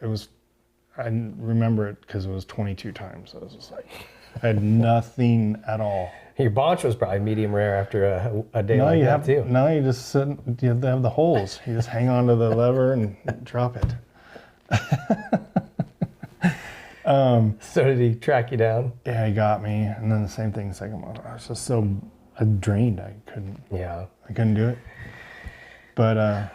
remember it because it was 22 times. I was just like, I had nothing at all. Your bonch was probably medium rare after a day like that too. No, you just sit. You have to have the holes. You just hang on to the lever and drop it. So did he track you down? Yeah, he got me, and then the same thing the second one. I was just so drained. I couldn't do it. But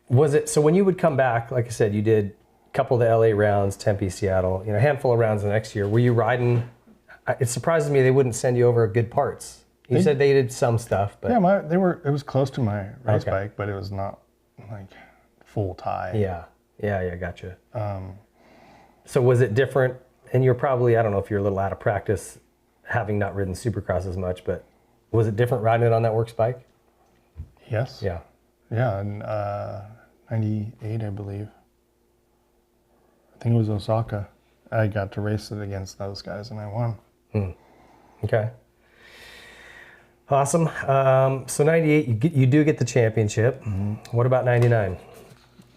was it so when you would come back? Like I said, you did a couple of the LA rounds, Tempe, Seattle. A handful of rounds the next year. Were you riding? It surprises me they wouldn't send you over good parts. You said they did some stuff, but yeah, it was close to my race bike, but it was not like full tie. Yeah, gotcha. So was it different? And you're probably, I don't know if you're a little out of practice, having not ridden Supercross as much, but was it different riding it on that works bike? Yes. Yeah. Yeah, in 98, I believe. I think it was Osaka. I got to race it against those guys, and I won. Okay. Awesome. So 98, you do get the championship. Mm-hmm. What about 99?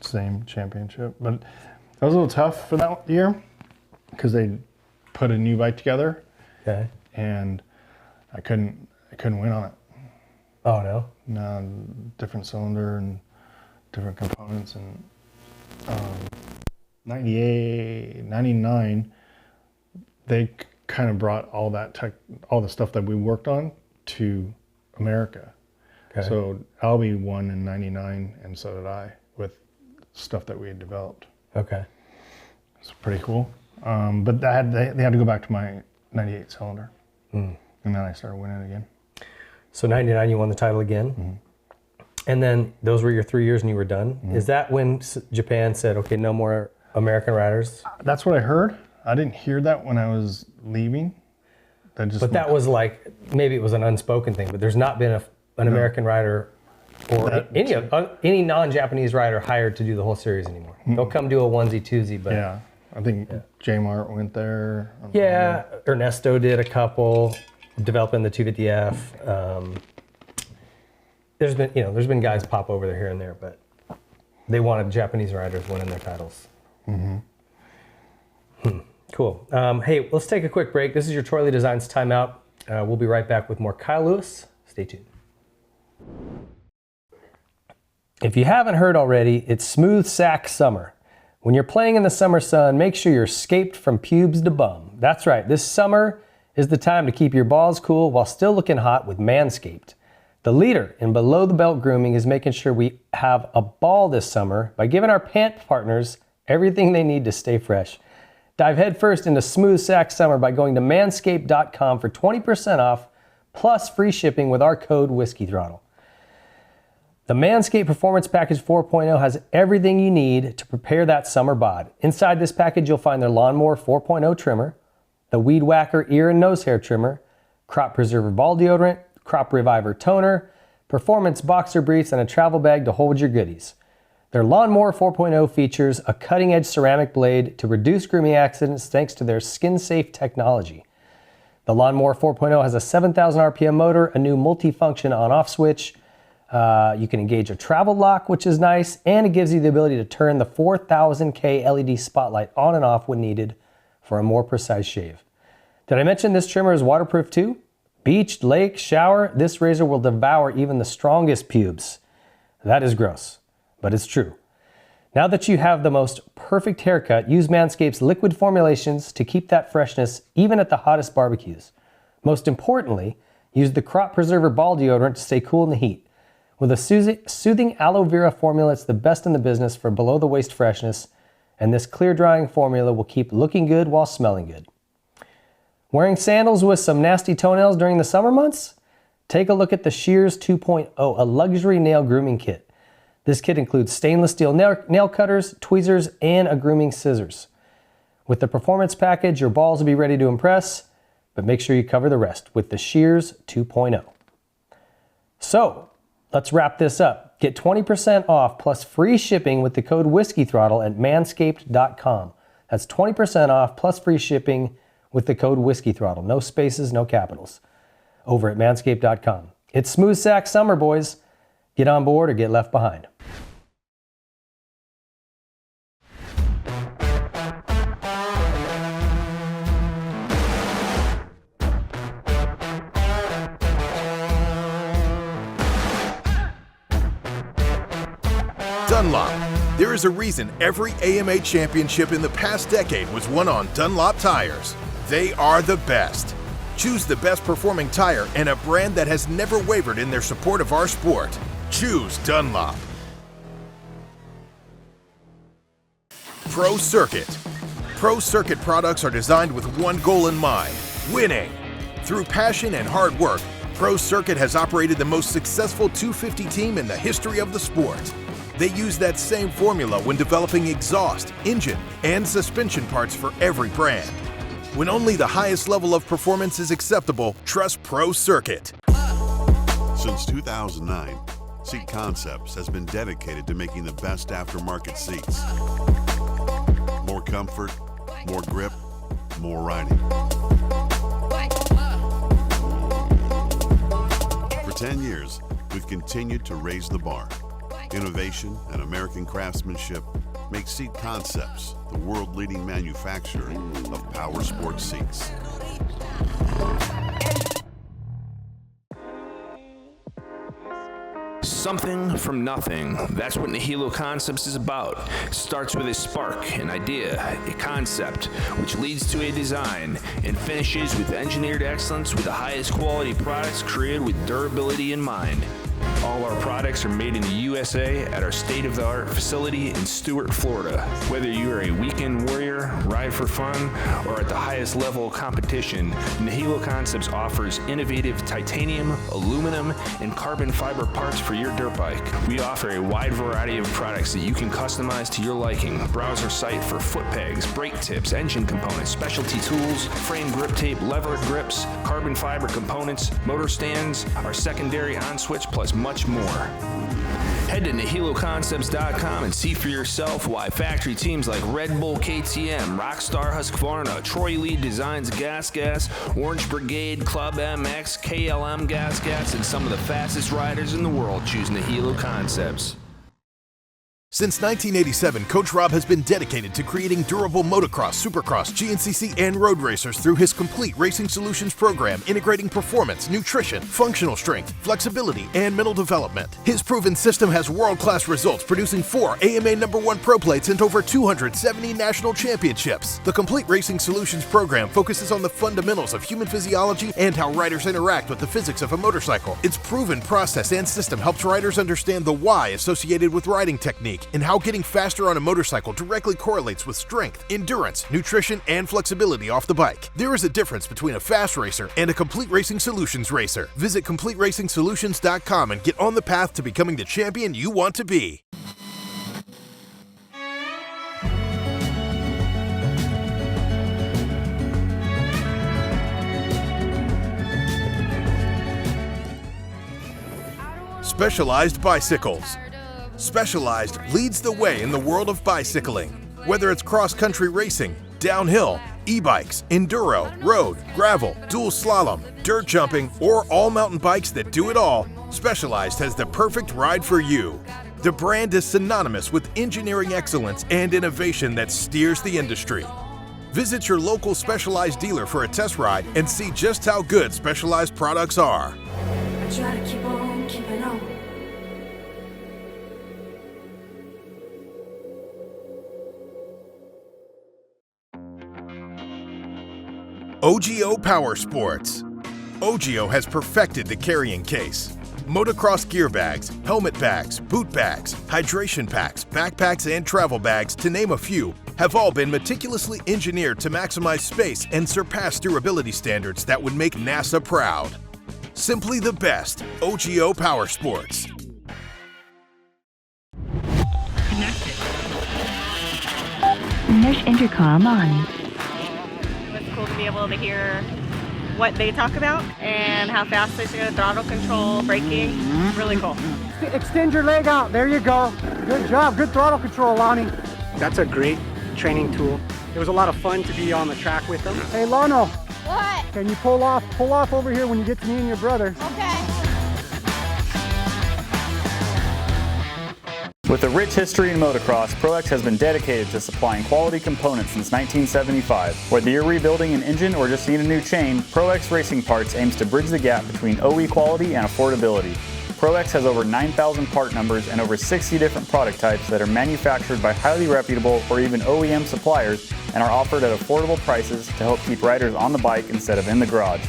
Same championship, but it was a little tough for that year because they put a new bike together. Okay. And I couldn't win on it. Oh no. No, different cylinder and different components, and 98, 99, kind of brought all the stuff that we worked on to America. Okay. So Albie won in '99, and so did I, with stuff that we had developed. Okay. It's pretty cool. But they had to go back to my '98 cylinder, and then I started winning again. So '99, you won the title again, and then those were your 3 years, and you were done. Is that when Japan said, "Okay, no more American riders"? That's what I heard. I didn't hear that when I was leaving. But that was like, maybe it was an unspoken thing, but there's not been an American rider or any non-Japanese rider hired to do the whole series anymore. They'll come do a onesie, twosie, but... Yeah, I think J Mart went there. Yeah, Ernesto did a couple, developing the 250F. There's been guys pop over there here and there, but they wanted Japanese riders winning their titles. Cool. Hey, let's take a quick break. This is your Troy Lee Designs Timeout. We'll be right back with more Kyle Lewis. Stay tuned. If you haven't heard already, it's smooth sack summer. When you're playing in the summer sun, make sure you're scaped from pubes to bum. That's right, this summer is the time to keep your balls cool while still looking hot with Manscaped. The leader in below the belt grooming is making sure we have a ball this summer by giving our pant partners everything they need to stay fresh. Dive headfirst into smooth sack summer by going to manscaped.com for 20% off plus free shipping with our code Whiskey Throttle. The Manscaped Performance Package 4.0 has everything you need to prepare that summer bod. Inside this package, you'll find their Lawnmower 4.0 trimmer, the Weed Whacker ear and nose hair trimmer, Crop Preserver ball deodorant, Crop Reviver toner, performance boxer briefs, and a travel bag to hold your goodies. Their Lawnmower 4.0 features a cutting-edge ceramic blade to reduce grooming accidents thanks to their skin-safe technology. The Lawnmower 4.0 has a 7,000 RPM motor, a new multi-function on-off switch. You can engage a travel lock, which is nice, and it gives you the ability to turn the 4000K LED spotlight on and off when needed for a more precise shave. Did I mention this trimmer is waterproof too? Beach, lake, shower, this razor will devour even the strongest pubes. That is gross, but it's true. Now that you have the most perfect haircut, use Manscaped's liquid formulations to keep that freshness even at the hottest barbecues. Most importantly, use the Crop Preserver ball deodorant to stay cool in the heat. With a soothing aloe vera formula, it's the best in the business for below the waist freshness, and this clear drying formula will keep looking good while smelling good. Wearing sandals with some nasty toenails during the summer months? Take a look at the Shears 2.0, a luxury nail grooming kit. This kit includes stainless steel nail cutters, tweezers, and a grooming scissors. With the performance package, your balls will be ready to impress, but make sure you cover the rest with the Shears 2.0. So, let's wrap this up. Get 20% off plus free shipping with the code Whiskey Throttle at manscaped.com. That's 20% off plus free shipping with the code Whiskey Throttle. No spaces, no capitals. Over at manscaped.com. It's smooth sack summer, boys. Get on board or get left behind. Dunlop. There is a reason every AMA championship in the past decade was won on Dunlop tires. They are the best. Choose the best performing tire and a brand that has never wavered in their support of our sport. Choose Dunlop. Pro Circuit. Pro Circuit products are designed with one goal in mind: winning. Through passion and hard work, Pro Circuit has operated the most successful 250 team in the history of the sport. They use that same formula when developing exhaust, engine, and suspension parts for every brand. When only the highest level of performance is acceptable, trust Pro Circuit. Since 2009, Seat Concepts has been dedicated to making the best aftermarket seats. More comfort, more grip, more riding. For 10 years, we've continued to raise the bar. Innovation and American craftsmanship make Seat Concepts the world-leading manufacturer of power sports seats. Something from nothing. That's what Nihilo Concepts is about. It starts with a spark, an idea, a concept, which leads to a design, and finishes with engineered excellence with the highest quality products created with durability in mind. All our products are made in the USA at our state-of-the-art facility in Stuart, Florida. Whether you are a weekend warrior, ride for fun, or at the highest level of competition, Nihilo Concepts offers innovative titanium, aluminum, and carbon fiber parts for your dirt bike. We offer a wide variety of products that you can customize to your liking. Browse our site for foot pegs, brake tips, engine components, specialty tools, frame grip tape, lever grips, carbon fiber components, motor stands, our secondary on-switch, plus much more. Head to NihiloConcepts.com and see for yourself why factory teams like Red Bull KTM, Rockstar Husqvarna, Troy Lee Designs Gas, Orange Brigade, Club MX, KLM Gas, and some of the fastest riders in the world choose Nihilo Concepts. Since 1987, Coach Rob has been dedicated to creating durable motocross, supercross, GNCC, and road racers through his complete racing solutions program, integrating performance, nutrition, functional strength, flexibility, and mental development. His proven system has world-class results, producing 4 AMA #1 Pro Plates and over 270 national championships. The complete racing solutions program focuses on the fundamentals of human physiology and how riders interact with the physics of a motorcycle. Its proven process and system helps riders understand the why associated with riding technique, and how getting faster on a motorcycle directly correlates with strength, endurance, nutrition, and flexibility off the bike. There is a difference between a fast racer and a complete racing solutions racer. Visit CompleteRacingSolutions.com and get on the path to becoming the champion you want to be. Specialized bicycles. Specialized leads the way in the world of bicycling. Whether it's cross-country racing, downhill, e-bikes, enduro, road, gravel, dual slalom, dirt jumping, or all mountain bikes that do it all, Specialized has the perfect ride for you. The brand is synonymous with engineering excellence and innovation that steers the industry. Visit your local Specialized dealer for a test ride and see just how good Specialized products are. I try to keep on keeping on. OGO Power Sports. OGO has perfected the carrying case. Motocross gear bags, helmet bags, boot bags, hydration packs, backpacks, and travel bags, to name a few, have all been meticulously engineered to maximize space and surpass durability standards that would make NASA proud. Simply the best. OGO Power Sports. Connected. Mesh intercom on. It's cool to be able to hear what they talk about and how fast they go, throttle control, braking. Really cool. Extend your leg out. There you go. Good job. Good throttle control, Lonnie. That's a great training tool. It was a lot of fun to be on the track with them. Hey, Lano. What? Can you pull off over here when you get to me and your brother? Okay. With a rich history in motocross, ProX has been dedicated to supplying quality components since 1975. Whether you're rebuilding an engine or just need a new chain, ProX Racing Parts aims to bridge the gap between OE quality and affordability. ProX has over 9,000 part numbers and over 60 different product types that are manufactured by highly reputable or even OEM suppliers and are offered at affordable prices to help keep riders on the bike instead of in the garage.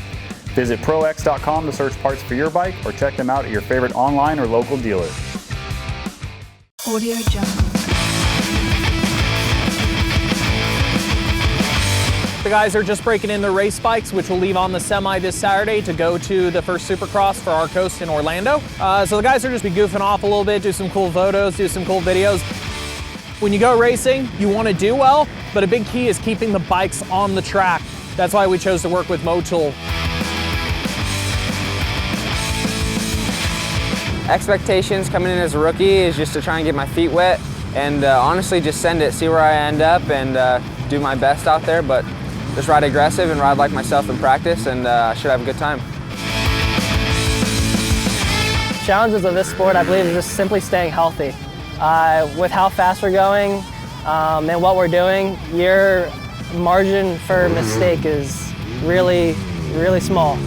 Visit ProX.com to search parts for your bike or check them out at your favorite online or local dealer. Audio Jungle. The guys are just breaking in their race bikes, which will leave on the semi this Saturday to go to the first Supercross for our coast in Orlando. So the guys are just be goofing off a little bit, do some cool photos, do some cool videos. When you go racing, you want to do well, but a big key is keeping the bikes on the track. That's why we chose to work with Motul. Expectations coming in as a rookie is just to try and get my feet wet and honestly just send it, see where I end up, and do my best out there, but just ride aggressive and ride like myself in practice, and I should have a good time. Challenges of this sport, I believe, is just simply staying healthy. With how fast we're going and what we're doing, your margin for mistake is really, really small.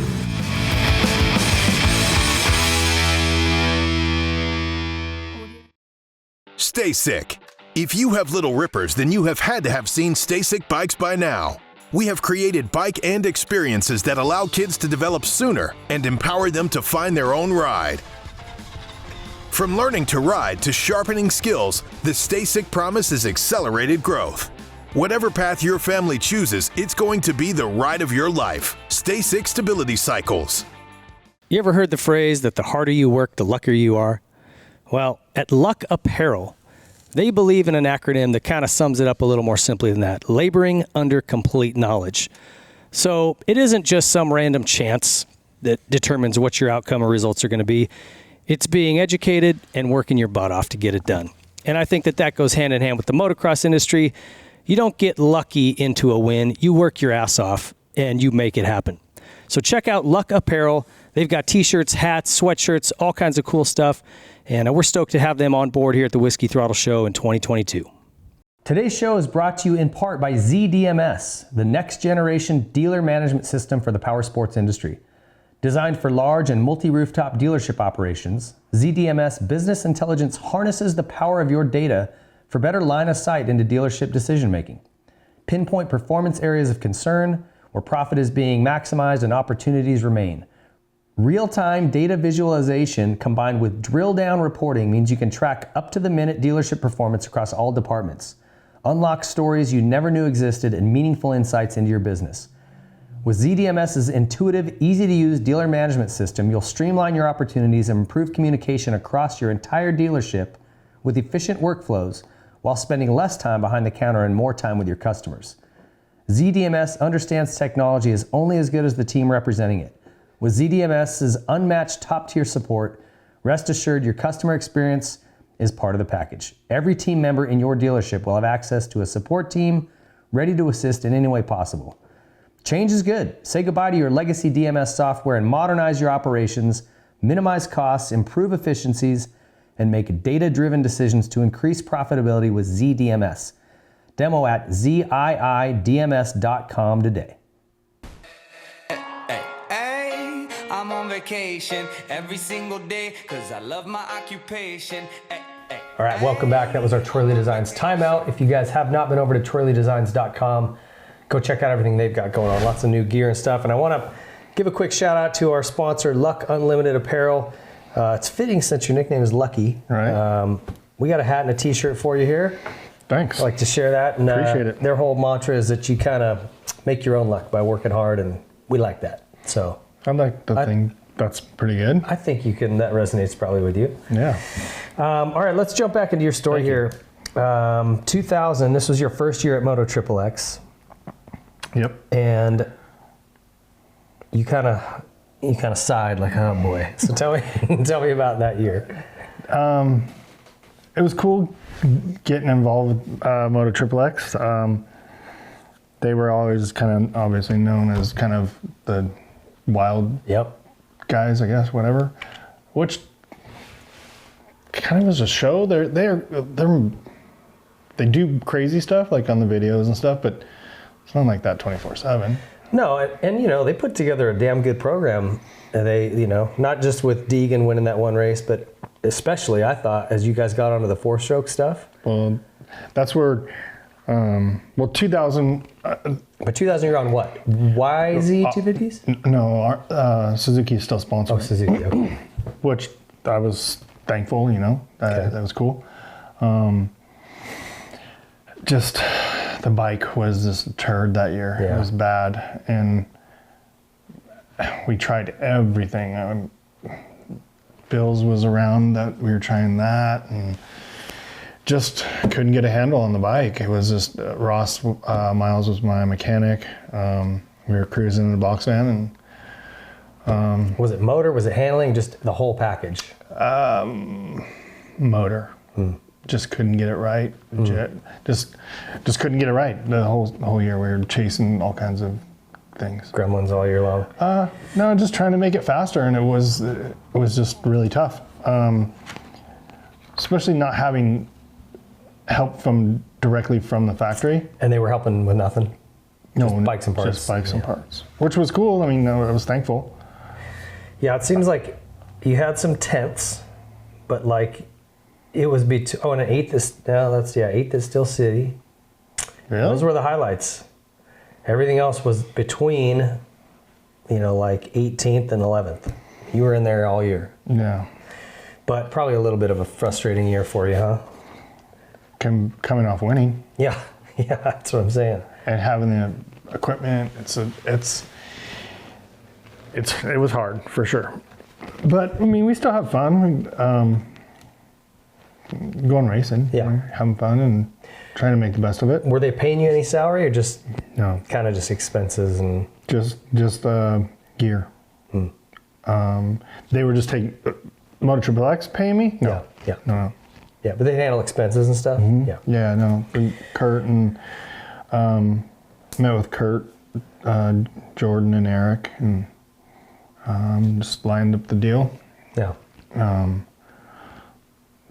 Stay sick. If you have little rippers, then you have had to have seen Stay Sick bikes by now. We have created bike and experiences that allow kids to develop sooner and empower them to find their own ride. From learning to ride to sharpening skills, the Stay Sick promise is accelerated growth. Whatever path your family chooses, it's going to be the ride of your life. Stay Sick Stability Cycles. You ever heard the phrase that the harder you work, the luckier you are? Well, at Luck Apparel, they believe in an acronym that kind of sums it up a little more simply than that: laboring under complete knowledge. So it isn't just some random chance that determines what your outcome or results are going to be. It's being educated and working your butt off to get it done. And I think that goes hand in hand with the motocross industry. You don't get lucky into a win. You work your ass off and you make it happen. So check out Luck Apparel. They've got t-shirts, hats, sweatshirts, all kinds of cool stuff. And we're stoked to have them on board here at the Whiskey Throttle Show in 2022. Today's show is brought to you in part by ZDMS, the next generation dealer management system for the power sports industry. Designed for large and multi-rooftop dealership operations, ZDMS Business Intelligence harnesses the power of your data for better line of sight into dealership decision-making. Pinpoint performance areas of concern where profit is being maximized and opportunities remain. Real-time data visualization combined with drill-down reporting means you can track up-to-the-minute dealership performance across all departments, unlock stories you never knew existed, and meaningful insights into your business. With ZDMS's intuitive, easy-to-use dealer management system, you'll streamline your opportunities and improve communication across your entire dealership with efficient workflows while spending less time behind the counter and more time with your customers. ZDMS understands technology is only as good as the team representing it. With ZDMS's unmatched top-tier support, rest assured your customer experience is part of the package. Every team member in your dealership will have access to a support team ready to assist in any way possible. Change is good. Say goodbye to your legacy DMS software and modernize your operations, minimize costs, improve efficiencies, and make data-driven decisions to increase profitability with ZDMS. Demo at ziidms.com today. I'm on vacation every single day because I love my occupation. All right, welcome back. That was our Twirly Designs timeout. If you guys have not been over to twirlydesigns.com, go check out everything they've got going on. Lots of new gear and stuff. And I want to give a quick shout out to our sponsor, Luck Unlimited Apparel. It's fitting since your nickname is Lucky. Right. We got a hat and a t-shirt for you here. Thanks. I'd like to share that. And, appreciate it. Their whole mantra is that you kind of make your own luck by working hard, and we like that. So I like the thing. That's pretty good. I think that resonates probably with you. Yeah. All right, let's jump back into your story here. 2000, this was your first year at Moto XXX. Yep. And you kind of sighed like, oh boy. So tell me about that year. It was cool getting involved with Moto XXX. They were always kind of obviously known as kind of the wild guys, I guess, whatever. Which kind of is a show. They do crazy stuff like on the videos and stuff, but it's not like that 24/7. No, and they put together a damn good program. They, not just with Deegan winning that one race, but especially I thought as you guys got onto the 4-stroke stuff. Well, that's where 2000. But 2000, you're on what? YZ250s? No, Suzuki is still sponsoring. Oh, Suzuki, okay. Which I was thankful, that was cool. Just the bike was just a turd that year. Yeah. It was bad, and we tried everything. Bill's was around that we were trying that, and just couldn't get a handle on the bike. It was just Ross Miles was my mechanic. We were cruising in the box van, and was it motor? Was it handling? Just the whole package? Motor. Just couldn't get it right. Just couldn't get it right. The whole year we were chasing all kinds of things. Gremlins all year long. No, just trying to make it faster, and it was just really tough. Especially not having help directly from the factory. And they were helping with nothing? No, just bikes and parts. Just bikes and parts, which was cool. I mean, I was thankful. Yeah, it seems like you had some tents, but like It was and an 8th is, no, that's, 8th is still city. Really? Those were the highlights. Everything else was between, like 18th and 11th. You were in there all year. Yeah. But probably a little bit of a frustrating year for you, huh? Coming off winning. Yeah, that's what I'm saying. And having the equipment, it was hard for sure. But I mean, we still have fun. Going racing, having fun and trying to make the best of it. Were they paying you any salary or just no? Kind of just expenses and just gear. They were just taking Moto Triple X paying me. No, no. Yeah, but they handle expenses and stuff. Yeah, no. And Kurt and met with Kurt, Jordan, and Eric, and just lined up the deal. Yeah.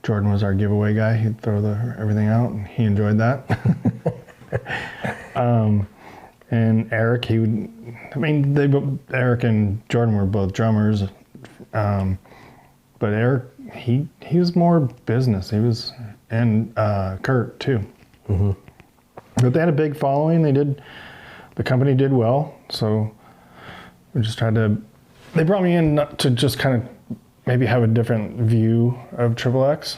Jordan was our giveaway guy. He'd throw everything out, and he enjoyed that. And Eric, Eric and Jordan were both drummers, but Eric, he was more business. And Kurt too. Mm-hmm. But they had a big following. The company did well, so we just tried to. They brought me in to just kind of maybe have a different view of Triple X,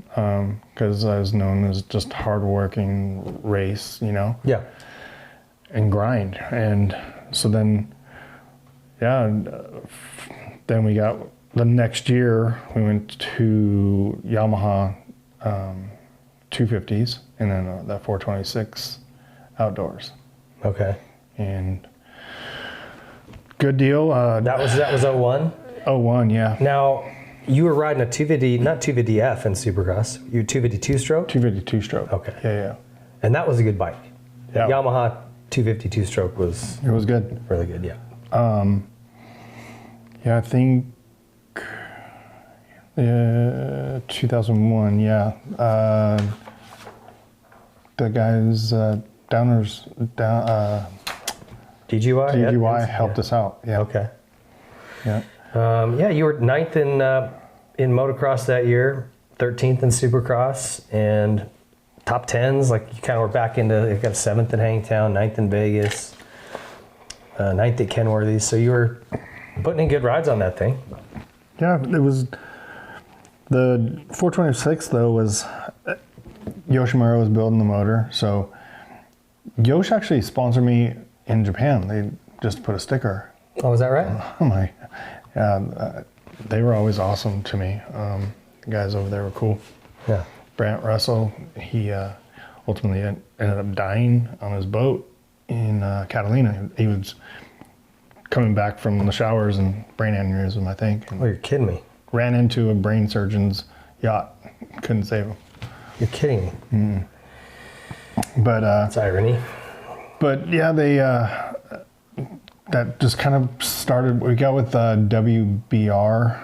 because I was known as just hardworking race, Yeah. And grind. And so then, then we got, the next year we went to Yamaha 250s and then that 426 outdoors. Okay. And good deal. That was 01? 01, yeah. Now, you were riding a 250, not 250F in Supercross. You 252 stroke? 252 stroke. Okay. Yeah. And that was a good bike. Yeah. Yamaha 252 stroke was. It was good. Really good, yeah. I think 2001, yeah. The guys, Downers, DGY helped us out. Yeah. Okay. Yeah. You were 9th in motocross that year, 13th in Supercross, and top 10s. Like you kind of were back into. You got 7th in Hangtown, 9th in Vegas, 9th at Kenworthy's. So you were putting in good rides on that thing. Yeah, it was. The 426 though was Yoshimura was building the motor, so Yosh actually sponsored me in Japan. They just put a sticker. Oh, is that right? Oh my. Yeah, they were always awesome to me. The guys over there were cool. Yeah. Brant Russell, he ultimately ended up dying on his boat in Catalina. He was coming back from the showers and brain aneurysm, I think. Oh, you're kidding me. Ran into a brain surgeon's yacht. Couldn't save him. You're kidding me. Mm. But that's irony. But yeah, they that just kind of started. We got with WBR,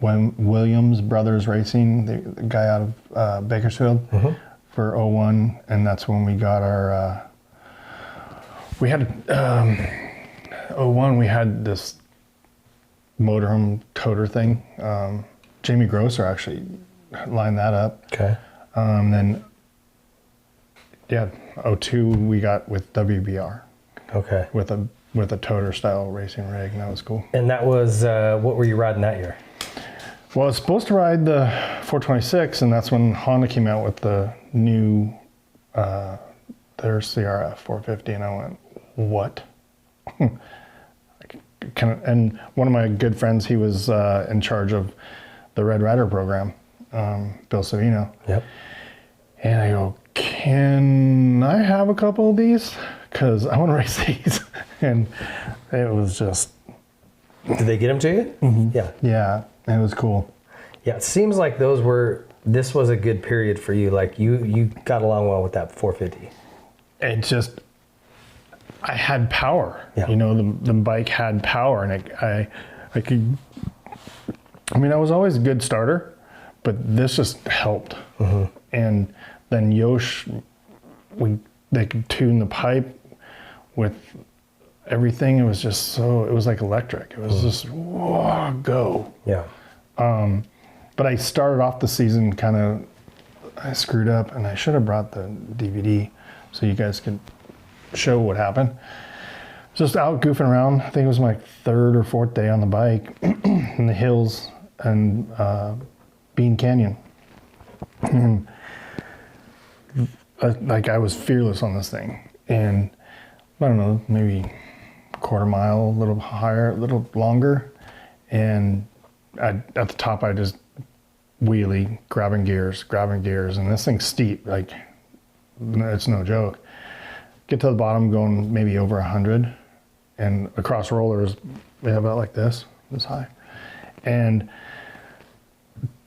Williams Brothers Racing, the guy out of Bakersfield, for 01, and that's when we got our. We had 01. We had this motorhome toter thing. Jamie Grosser actually lined that up. Okay. Then, 02 we got with WBR. Okay. With a toter style racing rig, and that was cool. And that was what were you riding that year? Well, I was supposed to ride the 426, and that's when Honda came out with the new their CRF 450, and I went, what? And one of my good friends, he was in charge of the Red Rider program, Bill Savino. Yep. And I go, can I have a couple of these? Because I want to race these. And it was just. Did they get them to you? Mm-hmm. Yeah. Yeah, it was cool. Yeah, it seems like this was a good period for you. Like you got along well with that 450. It just, I had power. Yeah. The bike had power, and I could. I mean, I was always a good starter, but this just helped. Mm-hmm. And then Yosh, they could tune the pipe with everything. It was just it was like electric. It was just, whoa, go. Yeah. But but I started off the season I screwed up, and I should have brought the DVD so you guys could show what happened. Just out goofing around. I think it was my 3rd or 4th day on the bike in the hills and Bean Canyon. And I was fearless on this thing, and I don't know, maybe a quarter mile, a little higher, a little longer, and at the top I just wheelie, grabbing gears, and this thing's steep, like it's no joke. Get to the bottom, going maybe over 100, and across rollers we have about like this high, and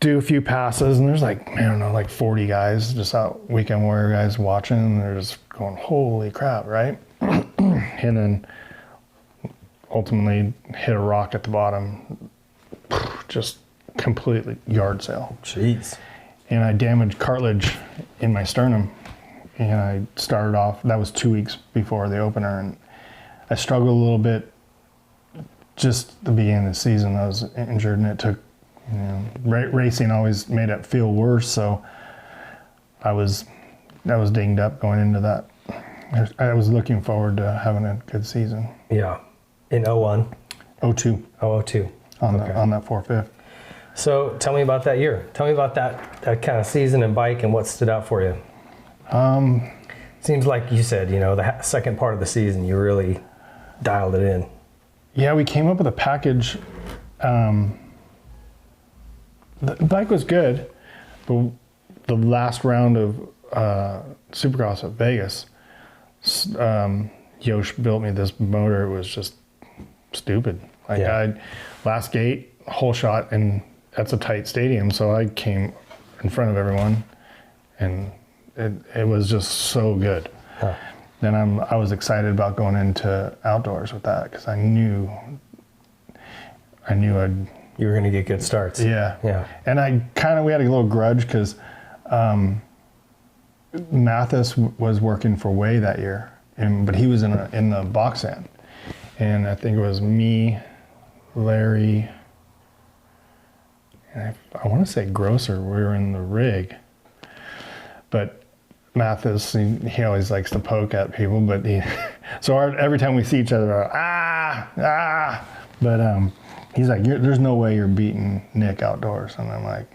do a few passes, and there's like, I don't know, like 40 guys just out, weekend warrior guys watching, and they're just going, holy crap, right? And then ultimately hit a rock at the bottom, just completely yard sail. Jeez. And I damaged cartilage in my sternum, and I started off, that was 2 weeks before the opener, and I struggled a little bit just the beginning of the season. I was injured, and it took, racing always made it feel worse, so I was dinged up going into that. I was looking forward to having a good season. Yeah. In 01? 02. Oh, 02. On that 4/5. So tell me about that year. Tell me about that kind of season and bike and what stood out for you. Seems like you said, the second part of the season, you really dialed it in. Yeah, we came up with a package. The bike was good, but the last round of Supercross at Vegas, Yosh built me this motor. It was just stupid. Last gate, whole shot, and that's a tight stadium, so I came in front of everyone, and it was just so good. Huh. Then I was excited about going into outdoors with that, because I knew you were going to get good starts. Yeah. Yeah. And we had a little grudge, because Mathis was working for Way that year, but he was in the box end, and I think it was me, Larry, and I want to say Grosser. We were in the rig, but Mathis, he always likes to poke at people, but every time we see each other, but he's like, there's no way you're beating Nick outdoors, and I'm like,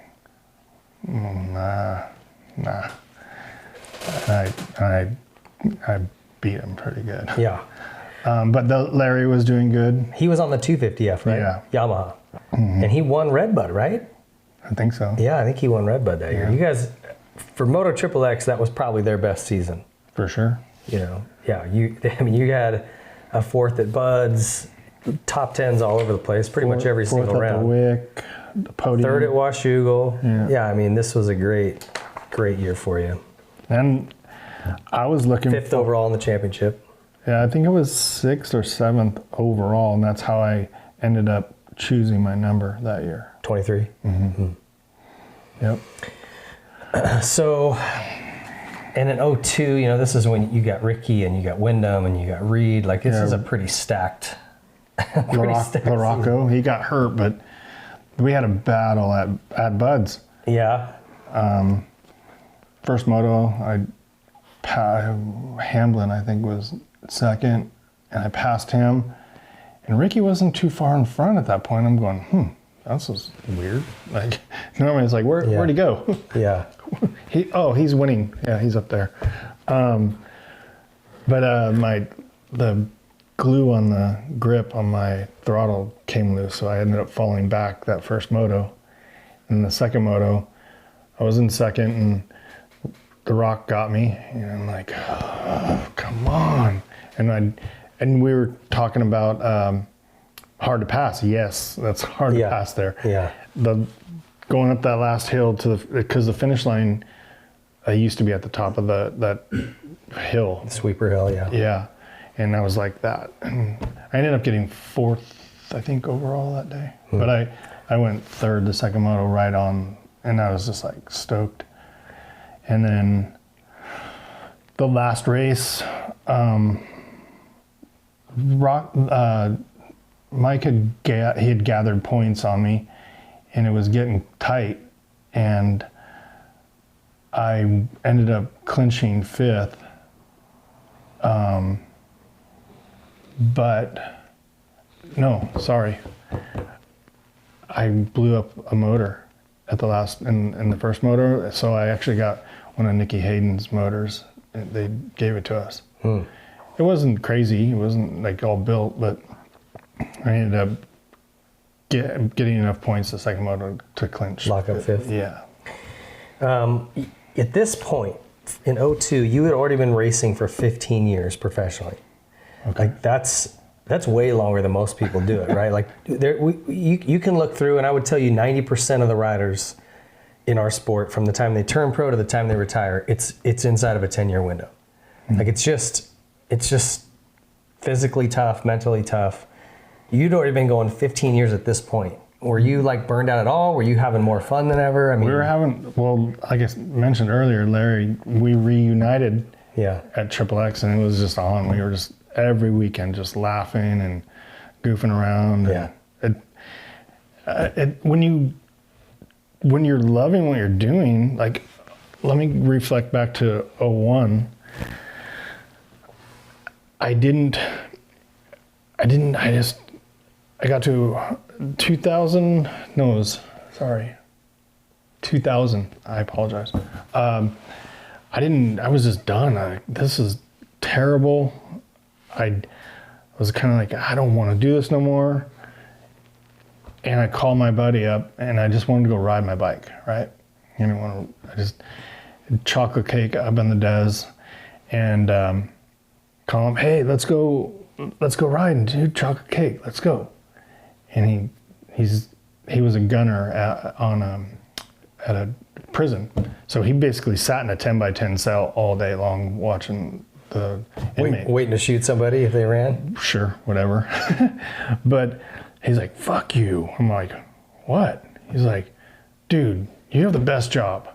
nah. And I beat him pretty good. Yeah. But Larry was doing good. He was on the 250F, right? Yeah. Yamaha. Mm-hmm. And he won Redbud, right? I think so. Yeah, I think he won Redbud that year. You guys, for Moto XXX, that was probably their best season. For sure. You had a 4th at Bud's, top 10s all over the place, pretty much every single round. 4th at the Wick, the podium. 3rd at Washougal. Yeah, this was a great year for you. And I was looking 5th overall in the championship. Yeah, I think it was 6th or 7th overall, and that's how I ended up choosing my number that year. 23? Mm-hmm. Yep. So, and in 02, this is when you got Ricky and you got Wyndham and you got Reed. Like, this is a pretty stacked. Larocco, he got hurt, but we had a battle at Bud's. Yeah. First moto, Hamblin, I think, was 2nd, and I passed him, and Ricky wasn't too far in front at that point. I'm going, this is weird. Like, normally it's like, where'd he go? Yeah. He's winning. Yeah, he's up there. But the glue on the grip on my throttle came loose, so I ended up falling back that first moto. And the second moto, I was in 2nd, and the rock got me, and I'm like, oh, come on. And we were talking about hard to pass. Yes, that's hard to pass there. Yeah. Going up that last hill because the finish line used to be at the top of that hill. The sweeper hill, yeah. Yeah. And I was like that. And I ended up getting 4th, I think, overall that day. Mm. But I went 3rd the second moto right on, and I was just like stoked. And then the last race, Mike had gathered points on me, and it was getting tight. and I ended up clinching 5th. But no, sorry. I blew up a motor at the last, in the first motor. So I actually got one of Nikki Hayden's motors. They gave it to us. It wasn't crazy. It wasn't like all built, but I ended up getting enough points the second motor to clinch. Lock up 5th. Yeah. At this point, in 2002, you had already been racing for 15 years professionally. Okay. Like that's way longer than most people do it, right? Like you can look through, and I would tell you 90% of the riders in our sport, from the time they turn pro to the time they retire, it's inside of a 10-year window. Like it's just physically tough, mentally tough. You'd already been going 15 years at this point. Were you like burned out at all? Were you having more fun than ever? I mean, we were having, well, like I mentioned earlier, Larry, we reunited at Triple X, and it was just on. We were just every weekend just laughing and goofing around. Yeah. When you're loving what you're doing, like, let me reflect back to 01. I got to 2000, no, it was, sorry, 2000, I apologize. I was just done. This is terrible. I was kind of like, I don't want to do this no more. And I called my buddy up, and I just wanted to go ride my bike, right? Chocolate cake up in the Des, and call him, hey, let's go riding, dude, chocolate cake, let's go. And he was a gunner at a prison, so he basically sat in a 10x10 cell all day long watching the inmate. Waiting to shoot somebody if they ran? Sure, whatever. But he's like, fuck you. I'm like, what? He's like, dude, you have the best job.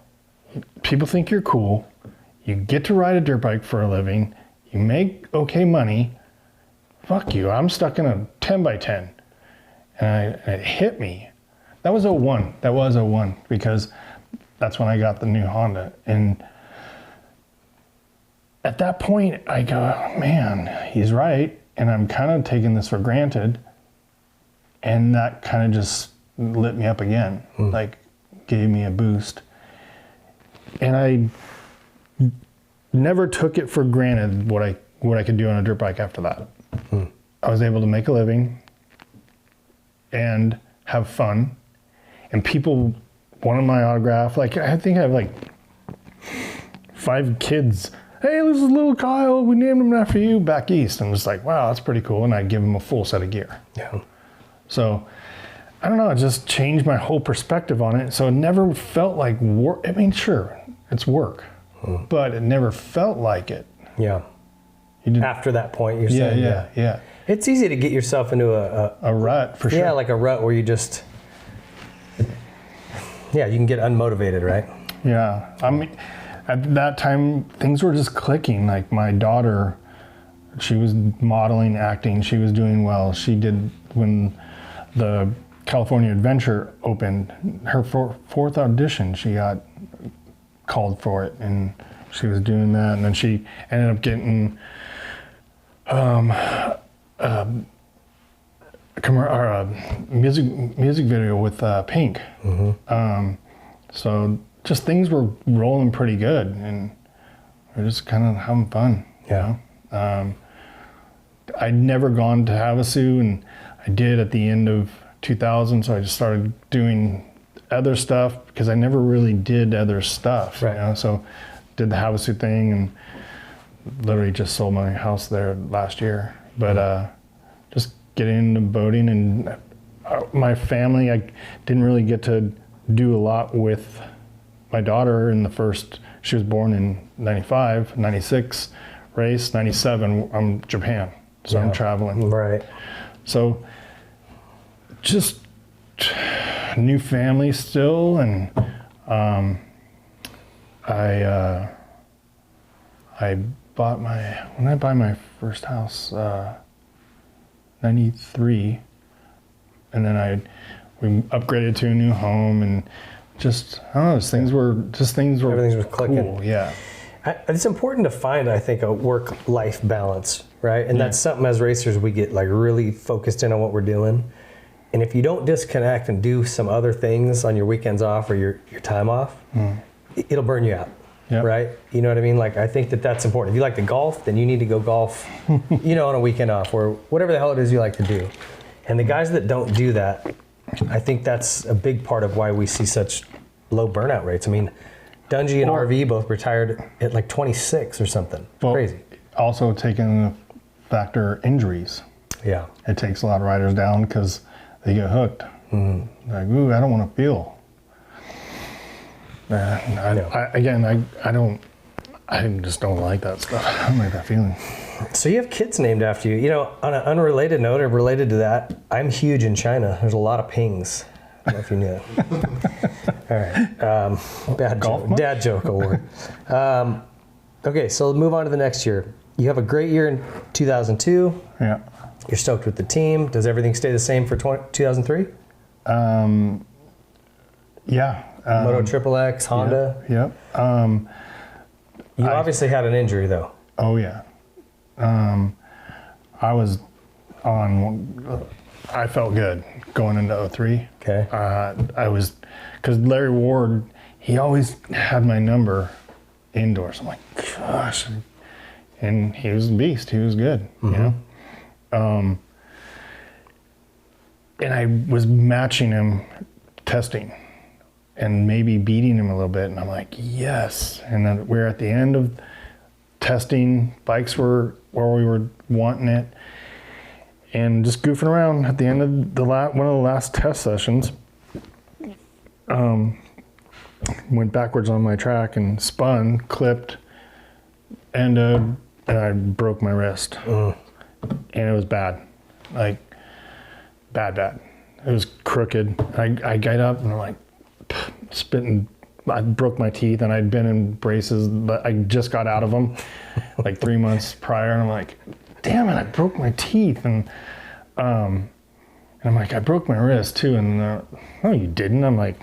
People think you're cool. You get to ride a dirt bike for a living. You make okay money. Fuck you. I'm stuck in a 10x10. And it hit me. That was 01. That was 01, because that's when I got the new Honda. And at that point, I go, man, he's right. And I'm kind of taking this for granted. And that kind of just lit me up again, like gave me a boost. And I never took it for granted what I could do on a dirt bike after that. I was able to make a living and have fun. And people wanted my autograph. Like, I think I have like 5 kids. Hey, this is little Kyle. We named him after you back east. And it's like, wow, that's pretty cool. And I give him a full set of gear. Yeah. So, I don't know, it just changed my whole perspective on it. So it never felt like work. I mean, sure, it's work, but it never felt like it. Yeah. After that point, you're saying? Yeah. It's easy to get yourself into a rut, for sure. Yeah, like a rut where you just, you can get unmotivated, right? Yeah. I mean, at that time, things were just clicking. Like my daughter, she was modeling, acting, she was doing well. She did, when the California Adventure opened, her fourth audition, she got called for it, and she was doing that, and then she ended up getting music video with Pink. So just things were rolling pretty good, and we're just kind of having fun. Yeah. I'd never gone to Havasu, and I did at the end of 2000, so I just started doing other stuff because I never really did other stuff. Right. So did the Havasu thing, and literally just sold my house there last year. But just getting into boating, and my family, I didn't really get to do a lot with my daughter in the first, she was born in 95, 96 race, 97, I'm Japan. So I'm traveling. Right. So just new family still, and I bought when I buy my first house, 93, and then we upgraded to a new home, and just, I don't know, things were everything was clicking. Cool, yeah. It's important to find, I think, a work-life balance, right? And that's something as racers we get like really focused in on what we're doing. And if you don't disconnect and do some other things on your weekends off or your time off, it'll burn you out, right? You know what I mean? Like, I think that's important. If you like to golf, then you need to go golf, you know, on a weekend off or whatever the hell it is you like to do. And the guys that don't do that, I think that's a big part of why we see such low burnout rates. I mean, Dungy and RV both retired at like 26 or something. Crazy. Also taking the factor injuries. Yeah. It takes a lot of riders down because they get hooked. Like, ooh, I don't want to feel. I just don't like that stuff. I don't like that feeling. So you have kids named after you. You know, on an unrelated note or related to that, I'm huge in China. There's a lot of pings. I don't know if you knew that. All right. Dad joke award. Okay, so move on to the next year. You have a great year in 2002. Yeah. You're stoked with the team. Does everything stay the same for 2003? Yeah. Moto Triple X, Honda. Yep. You obviously had an injury though. Oh yeah. I felt good going into 03. Okay. Because Larry Ward, he always had my number indoors. I'm like, gosh. And he was a beast. He was good, you know? And I was matching him testing and maybe beating him a little bit. And I'm like, yes. And then we're at the end of testing. Bikes were where we were wanting it. And just goofing around at the end of one of the last test sessions, went backwards on my track and spun, clipped, and I broke my wrist. And it was bad, like bad. It was crooked. I got up and I'm like spitting. I broke my teeth and I'd been in braces, but I just got out of them like 3 months prior. And I'm like, damn it, I broke my teeth. And I'm like, I broke my wrist too. And no, you didn't. I'm like,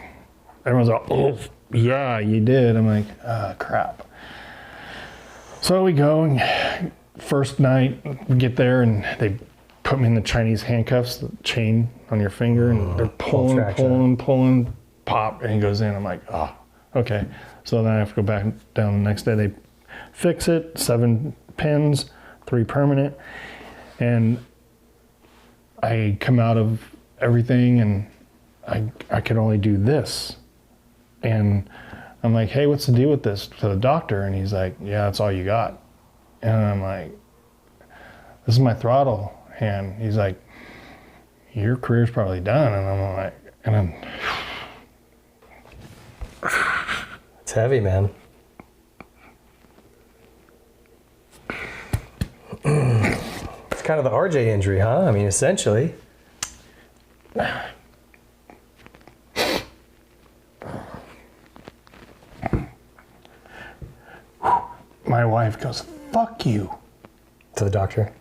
everyone's like, oh, yeah, you did. I'm like, ah, crap. So we go, and first night, we get there, and they put me in the Chinese handcuffs, the chain on your finger, and they're pulling, pop, and he goes in. I'm like, oh, okay. So then I have to go back down the next day. They fix it, 7 pins, 3 permanent, and I come out of everything, and I could only do this. And I'm like, hey, what's the deal with this to the doctor? And he's like, yeah, that's all you got. And I'm like, this is my throttle hand. He's like, your career's probably done. And I'm like, it's heavy, man. It's kind of the RJ injury, huh? I mean, essentially. My wife goes, fuck you. To the doctor.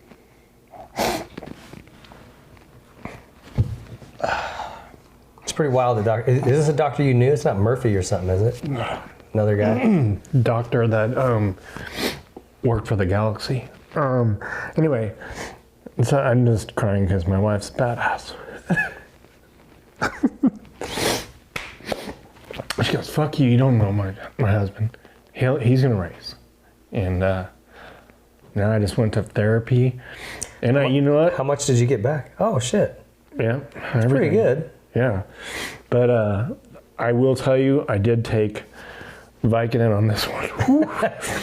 It's pretty wild. The doctor. Is this a doctor you knew? It's not Murphy or something, is it? Another guy? Doctor that worked for the Galaxy. Anyway, so I'm just crying because my wife's badass. She goes, fuck you, you don't know my husband. He's gonna race. And now I just went to therapy. And you know what? How much did you get back? Oh, shit. Yeah. That's pretty good. Yeah. But I will tell you, I did take Vicodin on this one.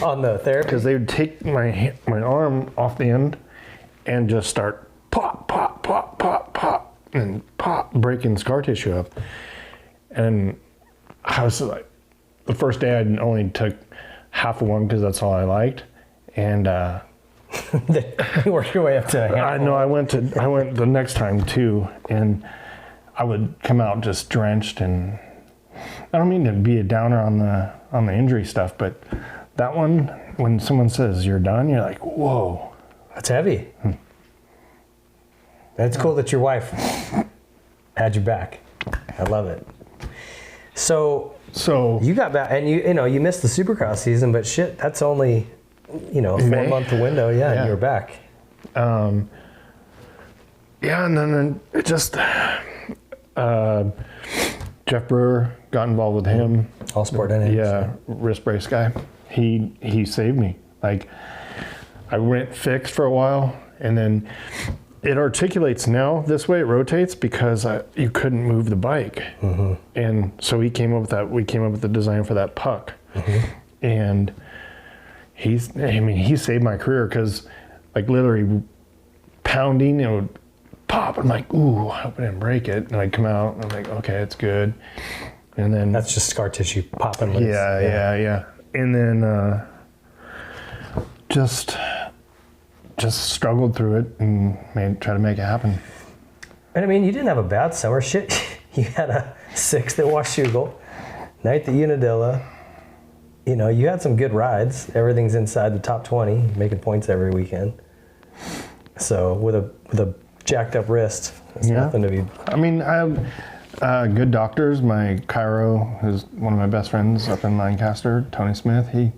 On the therapy? Because they would take my arm off the end and just start pop, pop, pop, pop, pop, and pop, breaking scar tissue up. And I was like, the first day I only took half of one because that's all I liked. And you worked your way up to a I know I went the next time too, and I would come out just drenched. And I don't mean to be a downer on the injury stuff, but that one, when someone says you're done, you're like, whoa, that's heavy. It's cool that your wife had your back. I love it. So you got back, and you missed the Supercross season, but shit, that's only a 4-month window. Yeah, and you were back. And then it just Jeff Brewer, got involved with him. All Sport NH. Yeah, wrist brace guy. He saved me. Like, I went fixed for a while, and then it articulates now this way. It rotates because you couldn't move the bike, and so we came up with the design for that puck, and he saved my career because, like, literally pounding, it would pop. I'm like, ooh, I hope I didn't break it, and I'd come out, and I'm like, okay, it's good, and then that's just scar tissue popping loose. Yeah, and then just struggled through it and try to make it happen. And I mean, you didn't have a bad summer. Shit, you had a 6th at Washougal, 9th at Unadilla. You had some good rides. Everything's inside the top 20, making points every weekend. So with a jacked up wrist, it's nothing to be. I mean, I have good doctors. My chiro, who's one of my best friends up in Lancaster, Tony Smith, he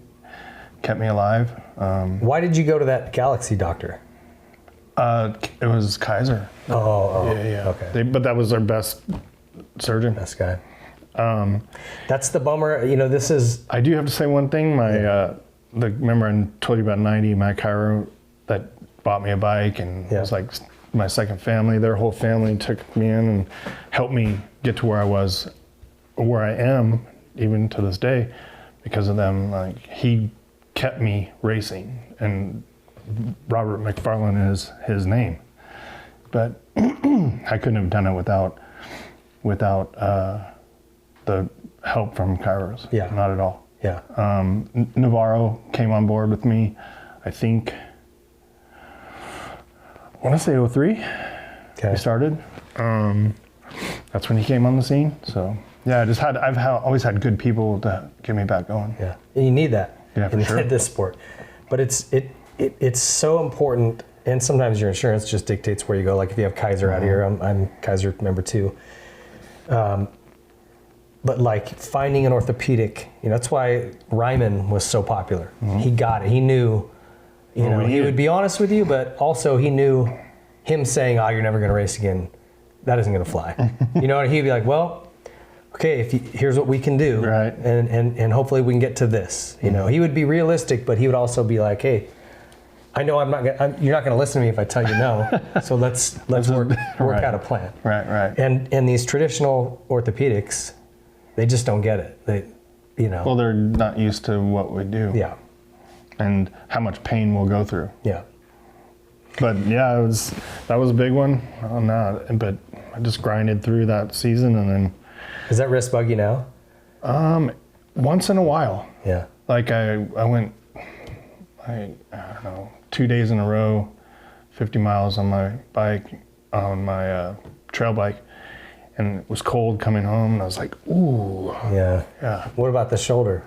kept me alive. Why did you go to that Galaxy doctor? It was Kaiser. Oh, yeah. Okay. But that was our best surgeon. Best guy. That's the bummer. This is. I do have to say one thing. Remember I told you about 90, my chiro that bought me a bike and was like my second family. Their whole family took me in and helped me get to where I am, even to this day, because of them. Like, he kept me racing, and Robert McFarlane is his name. But I couldn't have done it without the help from Kairos. Yeah. Not at all. Yeah. Navarro came on board with me, I think, I want to say 03. Okay. We started. That's when he came on the scene. So yeah, I've always had good people to get me back going. Yeah, and you need that. Yeah, for sure. In this sport, but it's so important. And sometimes your insurance just dictates where you go. Like if you have Kaiser out here, I'm Kaiser member too. But like finding an orthopedic, that's why Ryman was so popular. He got it. He knew, he would be honest with you, but also he knew him saying, "Oh, you're never going to race again." That isn't going to fly. And he'd be like, "Well, okay, here's what we can do, right? And hopefully we can get to this." He would be realistic, but he would also be like, "Hey, I know you're not going to listen to me if I tell you no. So let's work out a plan." Right. And these traditional orthopedics, they just don't get it. Well, they're not used to what we do. Yeah. And how much pain we'll go through. Yeah. But yeah, that was a big one on that. But I just grinded through that season, and then. Is that wrist buggy now? Once in a while. Yeah. Like I went, I don't know, 2 days in a row, 50 miles on my bike, on my trail bike, and it was cold coming home, and I was like, ooh. Yeah. Yeah. What about the shoulder?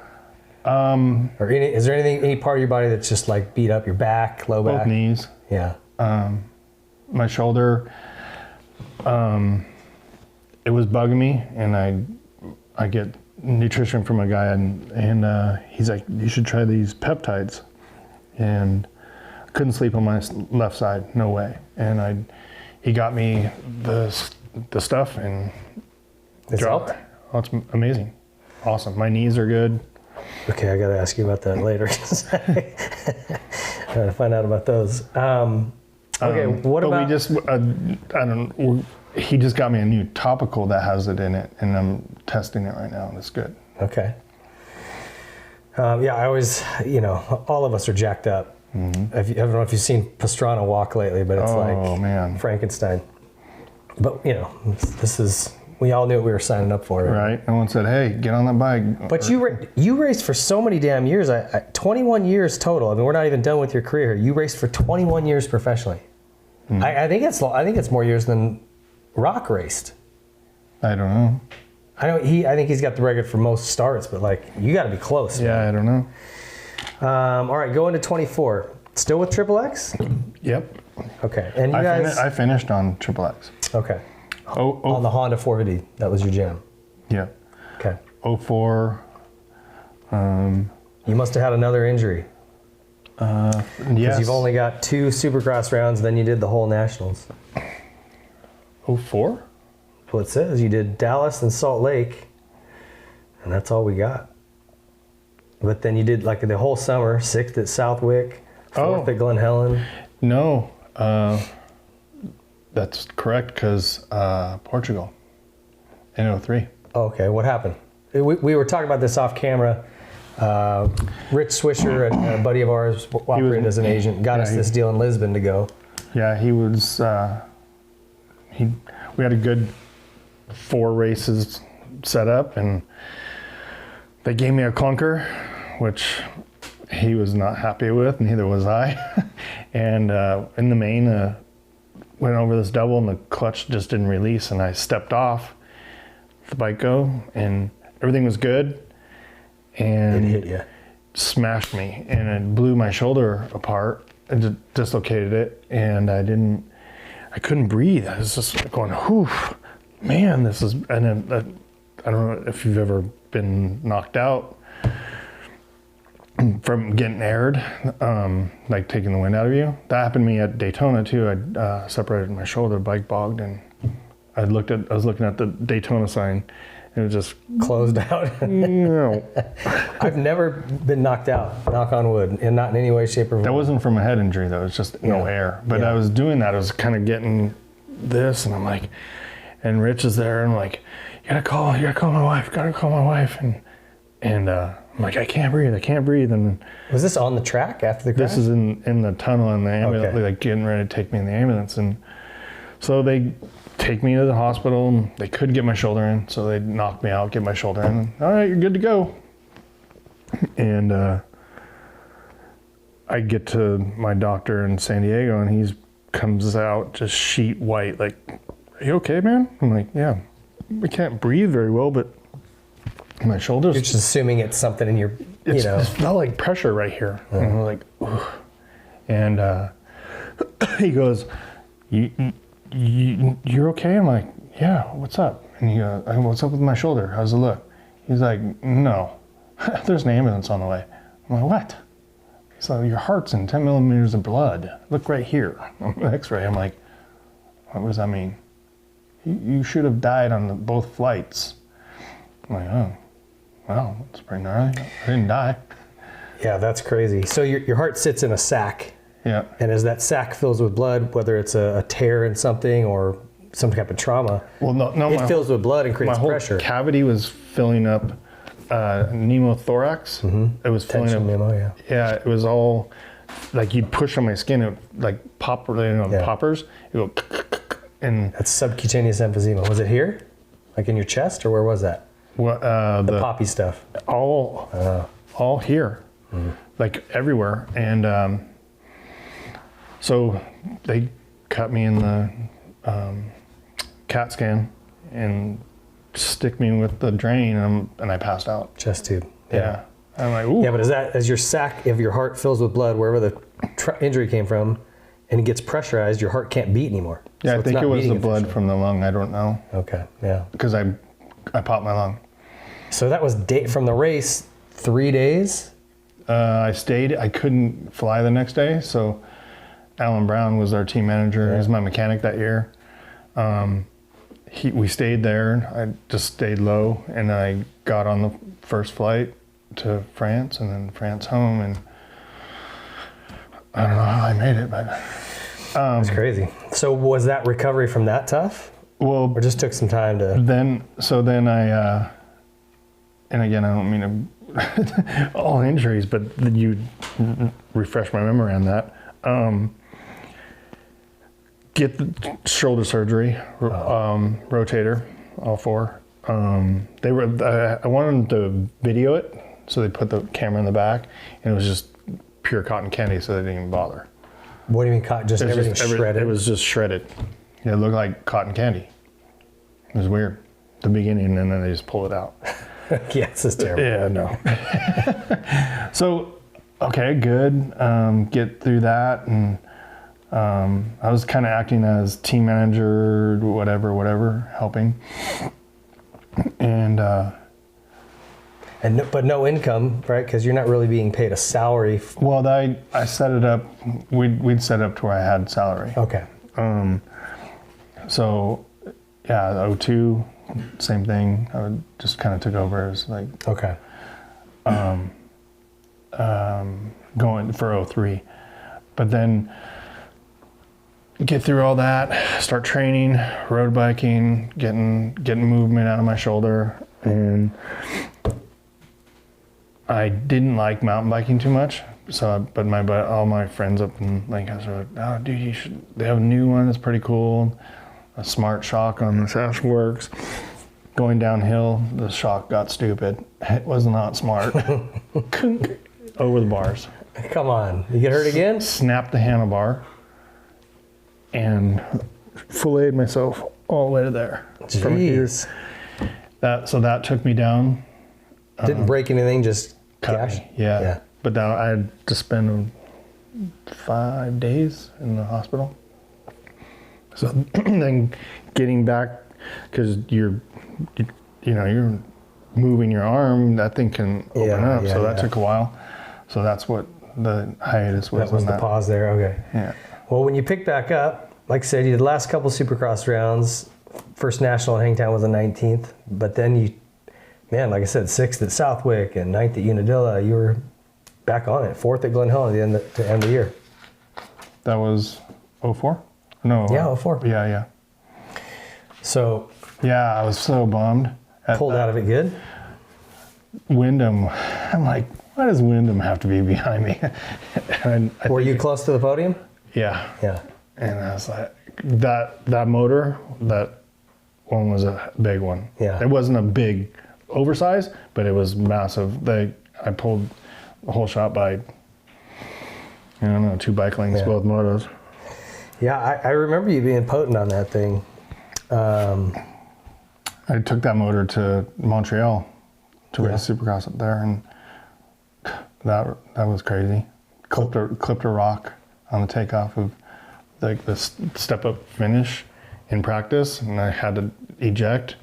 Or is there any part of your body that's just like beat up? Your back, low back? Both knees. Yeah. My shoulder, it was bugging me, and I get nutrition from a guy, and he's like, "You should try these peptides," and I couldn't sleep on my left side, no way. And he got me the stuff, and it's helped. Oh, it's amazing, awesome. My knees are good. Okay, I got to ask you about that later. I gotta find out about those. Okay, what about? We just, he just got me a new topical that has it in it, and I'm testing it right now, and it's good. Okay. Yeah, I always, all of us are jacked up. I don't know if you've seen Pastrana walk lately, but it's like Frankenstein. But, we all knew what we were signing up for. Right. No one said, "Hey, get on that bike." But you raced for so many damn years. 21 years total. I mean, we're not even done with your career here. You raced for 21 years professionally. I think it's more years than Rock raced. I don't know. I think he's got the record for most starts, but you got to be close. Yeah, man. I don't know. All right, go into 24. Still with Triple X? Yep. Okay, and you guys. I finished on Triple X. Okay. On the Honda 450, that was your jam. Yeah. Okay. 04. You must have had another injury. Yes. Because you've only got 2 Supercross rounds, then you did the whole Nationals. 04? Well, it says you did Dallas and Salt Lake, and that's all we got. But then you did like the whole summer, 6th at Southwick, 4th at Glen Helen. No, that's correct because Portugal in 03. Okay, what happened? We were talking about this off camera. Rich Swisher, a buddy of ours, operated as an agent, got us this deal in Lisbon to go. Yeah, he was. We had a good 4 races set up, and they gave me a clunker, which he was not happy with. Neither was I. And in the main, went over this double, and the clutch just didn't release, and I stepped off the bike go, and everything was good. And it hit you. Smashed me, and it blew my shoulder apart and dislocated it, and I couldn't breathe. I was just going, whew, man, this is, and then I don't know if you've ever been knocked out from getting aired, like taking the wind out of you. That happened to me at Daytona too. I separated my shoulder, bike bogged, and I was looking at the Daytona sign. It was just closed out. No. I've never been knocked out, knock on wood, and not in any way, shape, or form. That wasn't from a head injury, though. It was just no air. But I was doing that. I was kind of getting this, and I'm like, and Rich is there, and I'm like, you gotta call my wife, and I'm like, I can't breathe. And was this on the track after the crash? This is in the tunnel in the ambulance, like getting ready to take me in the ambulance, and so they take me to the hospital, and they couldn't get my shoulder in, so they knocked me out, get my shoulder in, and, all right, you're good to go. And I get to my doctor in San Diego, and he comes out just sheet white, like, are you okay, man? I'm like, yeah, I can't breathe very well, but my shoulders. You're just assuming it's something in your, It felt like pressure right here. And I'm like, ooh. And he goes, you're okay? I'm like, yeah, what's up? And he goes, what's up with my shoulder? How's it look? He's like, no, there's an ambulance on the way. I'm like, what? He's like, your heart's in 10 millimeters of blood. Look right here on the x-ray. I'm like, what does that mean? You should have died on both flights. I'm like, oh, well, that's pretty gnarly. I didn't die. Yeah, that's crazy. So your heart sits in a sac. Yeah. And as that sac fills with blood, whether it's a tear in something or some type of trauma, it fills with blood and creates pressure. My whole cavity was filling up pneumothorax. It was filling up. Pneumo, yeah, it was all like you'd push on my skin, it like poppers. It would go, and that's subcutaneous emphysema. Was it here, like in your chest, or where was that? The poppy stuff. All here, like everywhere, and so they cut me in the CAT scan and stick me with the drain, and I passed out. Chest tube. Yeah. I'm like, ooh. Yeah, but as your sac, if your heart fills with blood wherever the injury came from, and it gets pressurized, your heart can't beat anymore. Yeah, So I think it was the blood from the lung. I don't know. Okay, yeah. Because I popped my lung. So that was from the race, 3 days? I stayed. I couldn't fly the next day, so Alan Brown was our team manager. He was my mechanic that year. We stayed there. I just stayed low, and I got on the first flight to France, and then France home, and I don't know how I made it, but that's crazy. So was that recovery from that tough? Well, or just took some time to. Then I, and again, I don't mean to all injuries, but you refresh my memory on that. Get the shoulder surgery, rotator, all 4. I wanted them to video it, so they put the camera in the back, and it was just pure cotton candy, so they didn't even bother. What do you mean cotton? Just everything shredded? It was just shredded. It looked like cotton candy. It was weird. The beginning, and then they just pull it out. Yeah, this is terrible. Yeah, no. So, okay, good. Get through that, and I was kind of acting as team manager, whatever, helping. And But no income, right? Because you're not really being paid a salary. Well, I set it up. We'd set it up to where I had salary. Okay. So, yeah, 02, same thing. I just kind of took over as like. Okay. Going for 03, but then get through all that, start training, road biking, getting movement out of my shoulder, and I didn't like mountain biking too much. So, but all my friends up in Lancaster were like, "Oh, dude, they have a new one that's pretty cool. A smart shock on the sash works." Going downhill, the shock got stupid. It was not smart. Over the bars. Come on, you get hurt again? Snapped the handlebar and filleted myself all the way to there. Jeez. So that took me down. Didn't break anything, just cash? Yeah. But now I had to spend 5 days in the hospital. So then getting back, because you're moving your arm, that thing can open up. So that took a while. So that's what the hiatus was. That was the pause there, okay. Yeah. Well, when you pick back up, like I said, you did the last couple Supercross rounds. First national in Hangtown was the 19th, but then you, like I said, 6th at Southwick and 9th at Unadilla. You were back on it. 4th at Glen Helen to end the year. That was 04? No. Yeah, 04. Yeah. So. Yeah, I was so bummed. Pulled out of it good? Wyndham, I'm like, why does Wyndham have to be behind me? Were you close to the podium? Yeah. Yeah. And I was like, that motor, that one was a big one. Yeah. It wasn't a big oversize, but it was massive. I pulled the whole shot by, 2 bike lengths, both motos. Yeah, I remember you being potent on that thing. I took that motor to Montreal to race Supercross up there, and that was crazy. Clipped a rock on the takeoff of like the step up finish in practice, and I had to eject.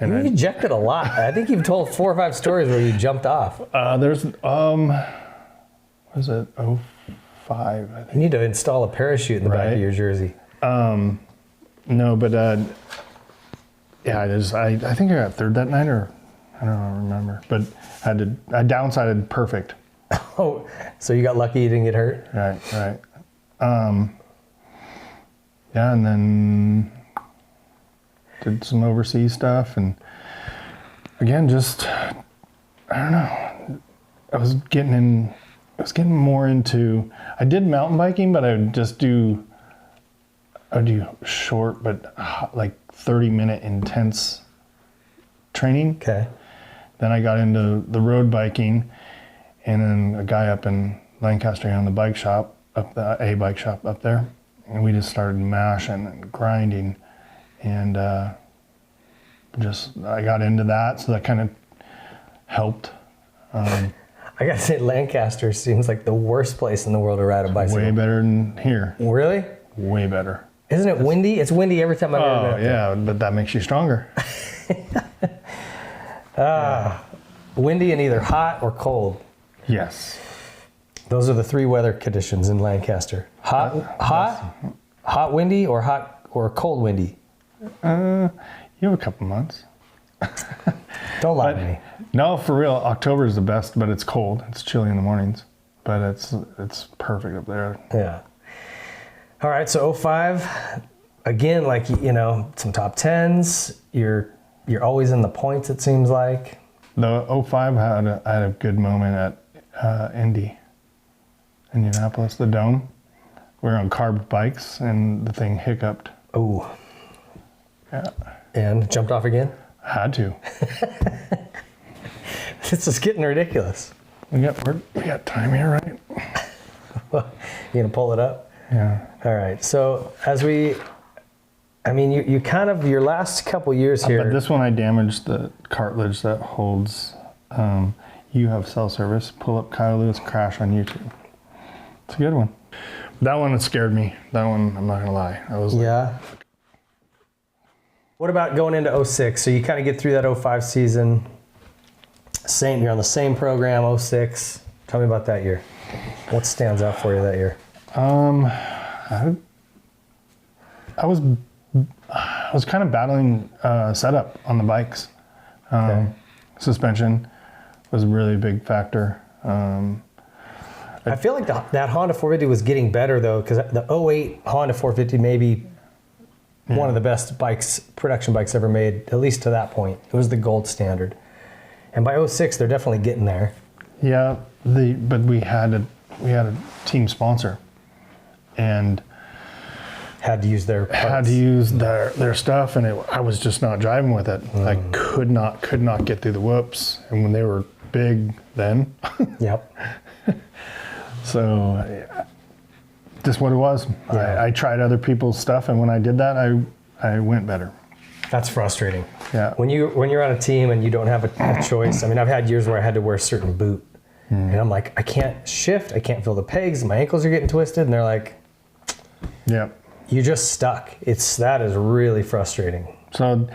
And you ejected a lot. I think you've told 4 or 5 stories where you jumped off. There's was it 05? I think. You need to install a parachute in the back of your jersey. No, but I think I got third that night, or I don't remember. But I downsided perfect. Oh, so you got lucky you didn't get hurt? Right. Yeah, and then did some overseas stuff, and again, just I don't know. I was getting more into. I did mountain biking, but I would do short, but like 30-minute intense training. Okay. Then I got into the road biking, and then a guy up in Lancaster owned the bike shop, a bike shop up there, and we just started mashing and grinding, and I got into that, so that kind of helped. I gotta say, Lancaster seems like the worst place in the world to ride a bicycle. Way better than here. Really? Way better. Isn't it windy? It's windy every time I've ever been up there. But that makes you stronger. Windy and either hot or cold. Yes. Those are the 3 weather conditions in Lancaster. Hot windy, or cold windy? You have a couple months. Don't lie to me. No, for real. October is the best, but it's cold. It's chilly in the mornings, but it's perfect up there. Yeah. All right, so 05, again, like, some top 10s. You're always in the points, it seems like. The 05 I had a good moment at Indianapolis, the Dome. We were on carb bikes, and the thing hiccuped. Ooh. Yeah. And jumped off again? I had to. This is getting ridiculous. We got time here, right? You gonna pull it up? Yeah. All right. So you kind of, your last couple years here. But this one I damaged the cartilage that holds. You have cell service. Pull up Kyle Lewis crash on YouTube. It's a good one. That one scared me. That one, I'm not gonna lie. I was yeah. What about going into 06? So you kind of get through that 05 season. Same. You're on the same program, 06. Tell me about that year. What stands out for you that year? I was kind of battling setup on the bikes. Suspension was a really big factor. I feel like that Honda 450 was getting better though, because the 08 Honda 450 maybe one of the best production bikes ever made, at least to that point. It was the gold standard. And by 06, they're definitely getting there. Yeah, but we had a team sponsor, and had to use their stuff, and I was just not driving with it. I could not get through the whoops, and when they were big then. Yep. So, just what it was. Yeah. I tried other people's stuff, and when I did that, I went better. That's frustrating. Yeah. When you're on a team and you don't have a choice. I mean, I've had years where I had to wear a certain boot, and I'm like, I can't shift, I can't feel the pegs, my ankles are getting twisted, and they're like, yeah, you're just stuck. That is really frustrating. So,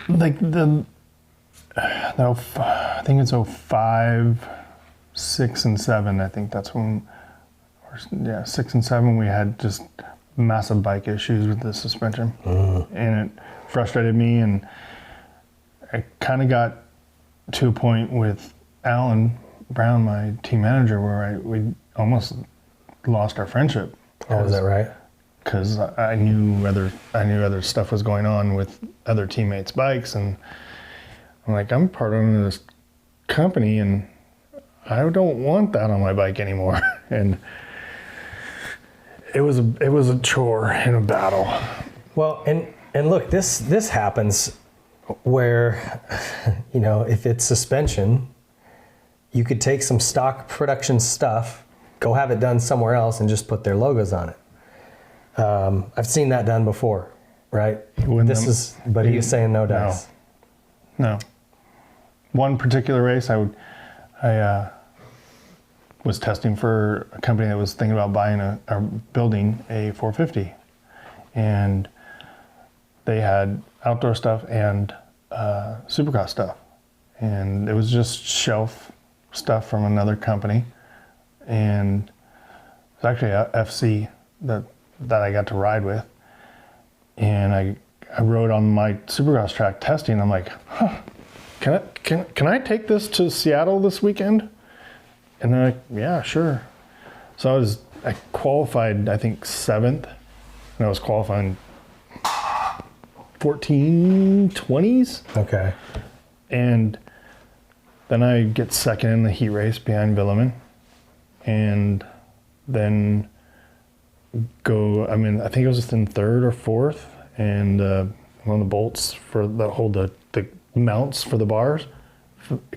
like I think it's 05, 6, and 7. I think that's when, 6 and 7 we had just massive bike issues with the suspension, and it frustrated me, and I kind of got to a point with Alan Brown, my team manager, where we almost lost our friendship. Oh, is that right? Because I knew other stuff was going on with other teammates' bikes, and I'm like, I'm part of this company, and I don't want that on my bike anymore. And it was a chore and a battle. Well, and look, this happens where, if it's suspension, you could take some stock production stuff, go have it done somewhere else, and just put their logos on it. I've seen that done before, right? But he was saying no dice. No. One particular race, I was testing for a company that was thinking about building a 450, and they had outdoor stuff and Supercross stuff, and it was just shelf stuff from another company, and it's actually a FC that I got to ride with, and I rode on my Supercross track testing. I'm like, can I take this to Seattle this weekend? And they're like, yeah, sure. So I qualified, I think 7th, and I was qualifying 1420s. Okay. And then I get second in the heat race behind Villeman, and then I think it was in 3rd or 4th, and one of the bolts that hold the mounts for the bars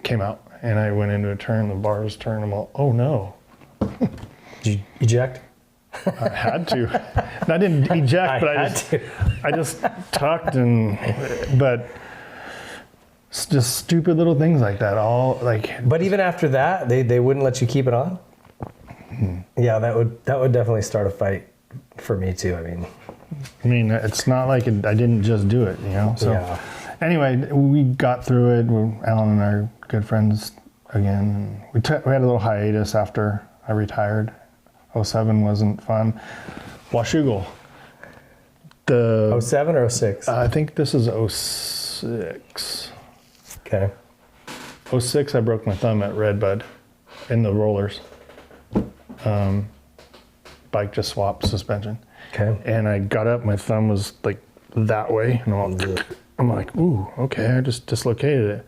came out, and I went into a turn, the bars turned, I'm all, oh no. Did you eject? I had to. I didn't eject, but I just tucked, but it's just stupid little things like that. But even after that, they wouldn't let you keep it on? Yeah, that would definitely start a fight for me too. I mean, it's not like I didn't just do it, So yeah. Anyway, we got through it. Alan and I are good friends again. We had a little hiatus after I retired. 07 wasn't fun. Washougal. 07 or 06? I think this is 06. Okay. 06, I broke my thumb at Redbud in the rollers. Bike just swapped suspension. Okay. And I got up, my thumb was like that way, and I'm like, ooh, okay, I just dislocated it.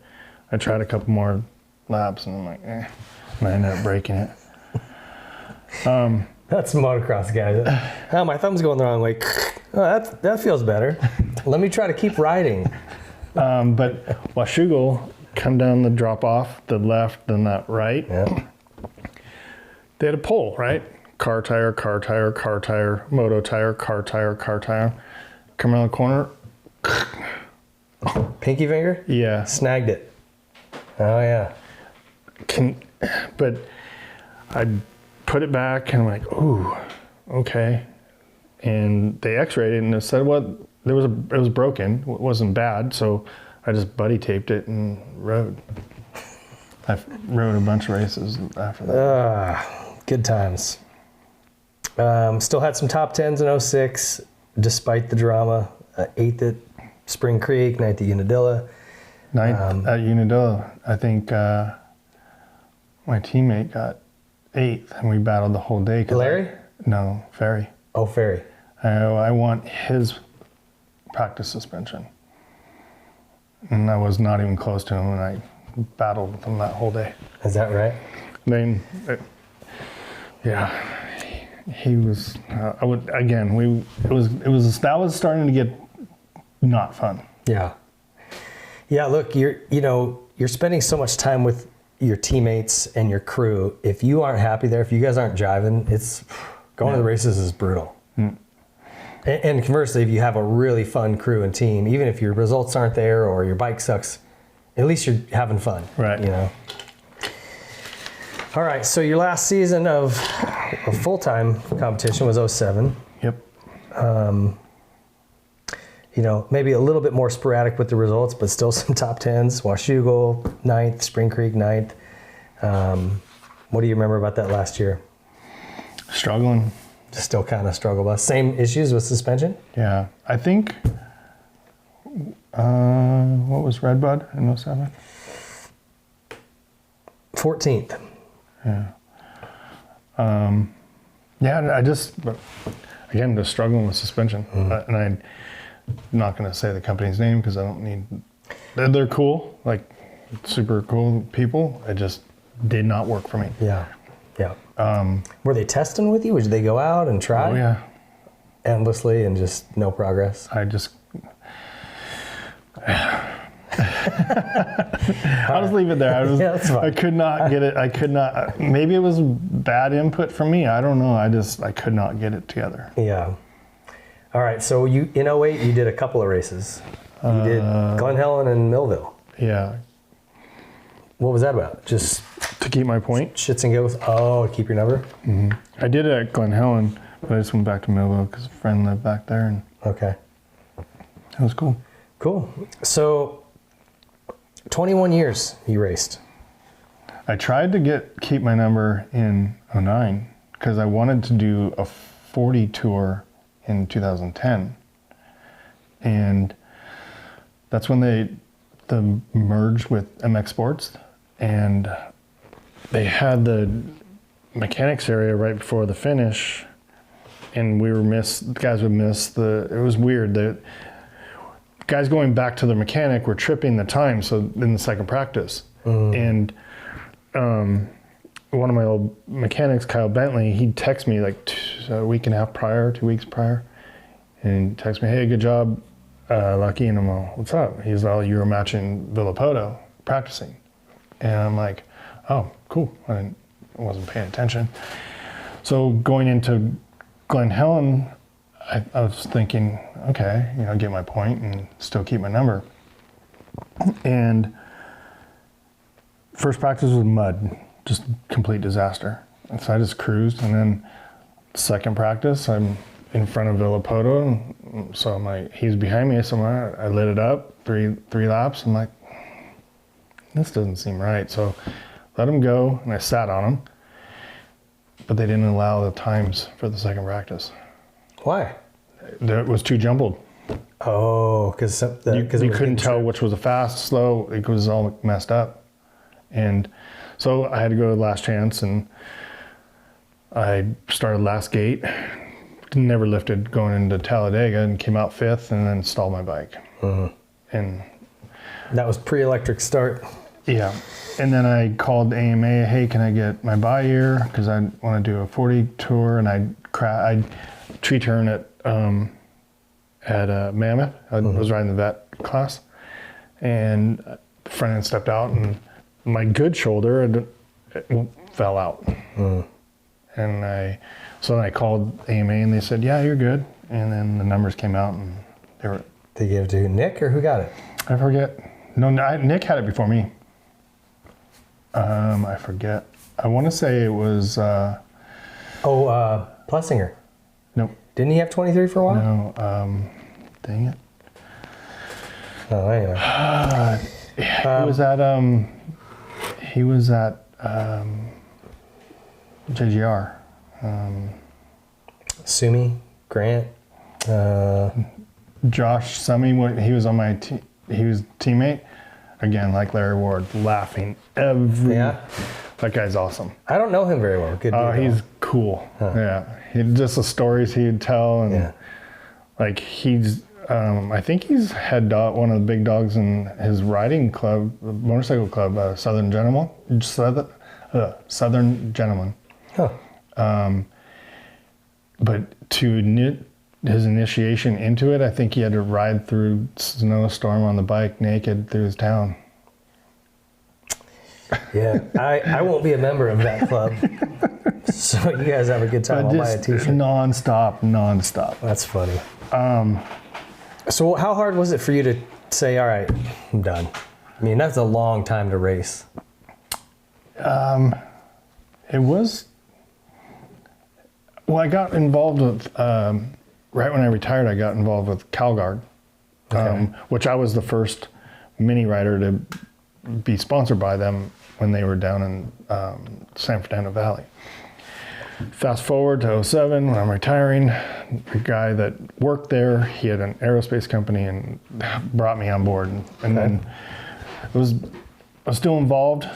I tried a couple more laps, and I'm like, and I ended up breaking it. That's motocross, guys. Oh, my thumb's going the wrong way. Oh, that feels better. Let me try to keep riding. But Washougal, come down the drop off, the left, then that right. Yeah. They had a pole, right? Car tire, car tire, car tire, moto tire, car tire, car tire. Come around the corner. Pinky finger? Yeah. Snagged it. Oh, yeah. But I put it back, and I'm like, ooh, okay. And they x-rayed it, and it said, it was broken. It wasn't bad, so I just buddy taped it and rode. I rode a bunch of races after that. Good times. Still had some top 10s in 06, despite the drama. 8th at Spring Creek, 9th at Unadilla. 9th at Unadilla. I think my teammate got 8th, and we battled the whole day. Larry? No, Ferry. Oh, Ferry. I want his practice suspension. And I was not even close to him, and I battled with him that whole day. Is that right? He was. That was starting to get not fun. Yeah. Yeah. Look, you're spending so much time with your teammates and your crew. If you aren't happy there, if you guys aren't jiving, it's going to the races is brutal. And conversely, if you have a really fun crew and team, even if your results aren't there or your bike sucks, at least you're having fun. Right. All right. So your last season of a full-time competition was 07. Yep. Maybe a little bit more sporadic with the results, but still some top 10s. Washougal, 9th, Spring Creek, 9th. What do you remember about that last year? Struggling. Still kind of struggle bus. Same issues with suspension? Yeah. I think, what was Redbud in 07? 14th. Yeah. I just, again, just struggling with suspension. And I'm not going to say the company's name because I don't need, they're cool, like super cool people. It just did not work for me. Yeah. Yeah. Were they testing with you? Or did they go out and try? Oh, yeah. Endlessly and just no progress? I'll just leave it there. That's fine. I could not get it. I could not. Maybe it was bad input from me. I don't know. I could not get it together. Yeah. All right. So in 08, you did a couple of races. You did Glen Helen and Millville. Yeah. What was that about? Just to keep my point? Shits and giggles. Oh, keep your number? Mm-hmm. I did it at Glen Helen, but I just went back to Millville because a friend lived back there. And okay. That was cool. Cool. So 21 years you raced. I tried to keep my number in 09 because I wanted to do a 40 tour in 2010. And that's when they merged with MX Sports, and they had the mechanics area right before the finish, and the guys would miss it was weird. The guys going back to the mechanic were tripping the time, so in the second practice. And one of my old mechanics, Kyle Bentley, he'd text me like a week and a half prior, 2 weeks prior, and text me, "Hey, good job, Lucky." And I'm like, "What's up?" He's like, "You were matching Villapoto practicing." And I'm like, "Oh, cool." I wasn't paying attention. So going into Glen Helen, I was thinking, okay, get my point and still keep my number. And first practice was mud, just complete disaster. And so I just cruised, and then second practice, I'm in front of Villapoto, and so I'm like, he's behind me somewhere. I lit it up, three laps. I'm like, this doesn't seem right. So let him go, and I sat on him, but they didn't allow the times for the second practice. Why? It was too jumbled. Oh, because you couldn't tell which was a fast, slow. It was all messed up. And so I had to go to last chance, and I started last gate. Never lifted going into Talladega, and came out 5th, and then stalled my bike. And that was pre-electric start. Yeah. And then I called AMA, "Hey, can I get my bye year? Because I want to do a 40 tour," and I'd tree turn at Mammoth. I was riding the vet class, and the front end stepped out, and my good shoulder fell out. And so then I called AMA, and they said, "Yeah, you're good." And then the numbers came out, and They gave it to Nick, or who got it? I forget. No, Nick had it before me. I forget. I want to say it was. Plessinger. Nope. Didn't he have 23 for a while? No. Dang it. Oh, anyway. It was at He was at JGR. Sumi, Grant, Josh Summy, he was on my he was teammate. Again, like Larry Ward, laughing every. Yeah. That guy's awesome. I don't know him very well. Good. He's cool. Huh. Yeah, just the stories he'd tell, and like he's. I think he's head dog, one of the big dogs in his riding club, motorcycle club, Southern Gentleman. Southern Gentleman. Huh. But to his initiation into it, I think he had to ride through snowstorm on the bike naked through his town. Yeah, I won't be a member of that club. So you guys have a good time. I'll buy a t-shirt. Non-stop. That's funny. So how hard was it for you to say, all right, I'm done? I mean, that's a long time to race. It was, well, I got involved with, right when I retired, I got involved with CalGuard, which I was the first mini rider to be sponsored by them when they were down in San Fernando Valley. Fast forward to 2007 when I'm retiring, the guy that worked there, he had an aerospace company and brought me on board. And then I was still involved.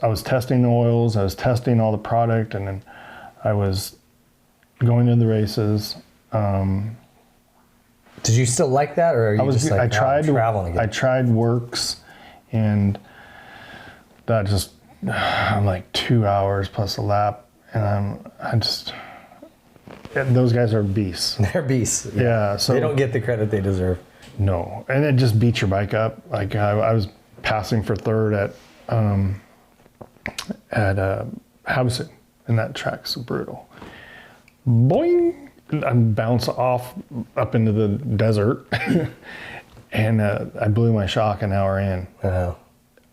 I was testing the oils, I was testing all the product, and then I was going to the races. Did you still like that, or are you just like traveling again? I tried Works, and that just, I'm like 2 hours plus a lap. And those guys are beasts. They're beasts. Yeah. So they don't get the credit they deserve. No, and it just beats your bike up. Like I was passing for third at Havasu, and that track's brutal. Boing! I bounce off up into the desert, and I blew my shock an hour in.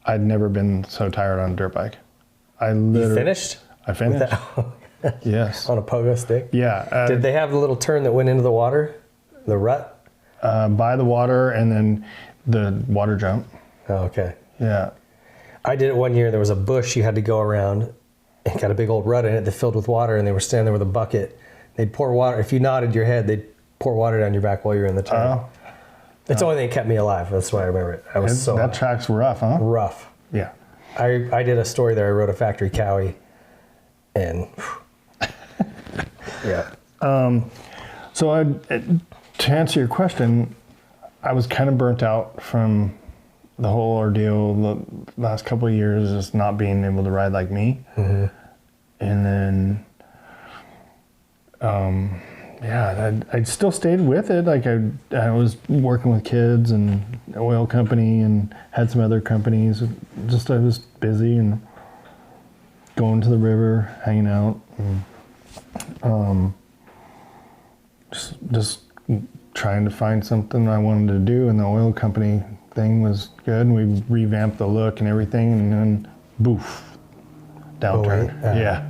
I'd never been so tired on a dirt bike. You finished? I finished. Yes. On a pogo stick? Yeah. Did they have the little turn that went into the water? The rut? By the water and then the water jump. Oh, okay. Yeah. I did it one year. There was a bush you had to go around. It got a big old rut in it that filled with water, and they were standing there with a bucket. They'd pour water. If you nodded your head, they'd pour water down your back while you were in the turn. It's the only thing that kept me alive. That's why I remember it. That track's rough, huh? Rough. Yeah. I did a story there. I rode a factory Cowie. And yeah. So to answer your question, I was kind of burnt out from the whole ordeal the last couple of years, just not being able to ride like me. Mm-hmm. And then, I still stayed with it. Like I was working with kids and an oil company and had some other companies. Just I was busy and going to the river, hanging out, and, just trying to find something I wanted to do, and the oil company thing was good, and we revamped the look and everything, and then boof, downturn. Yeah,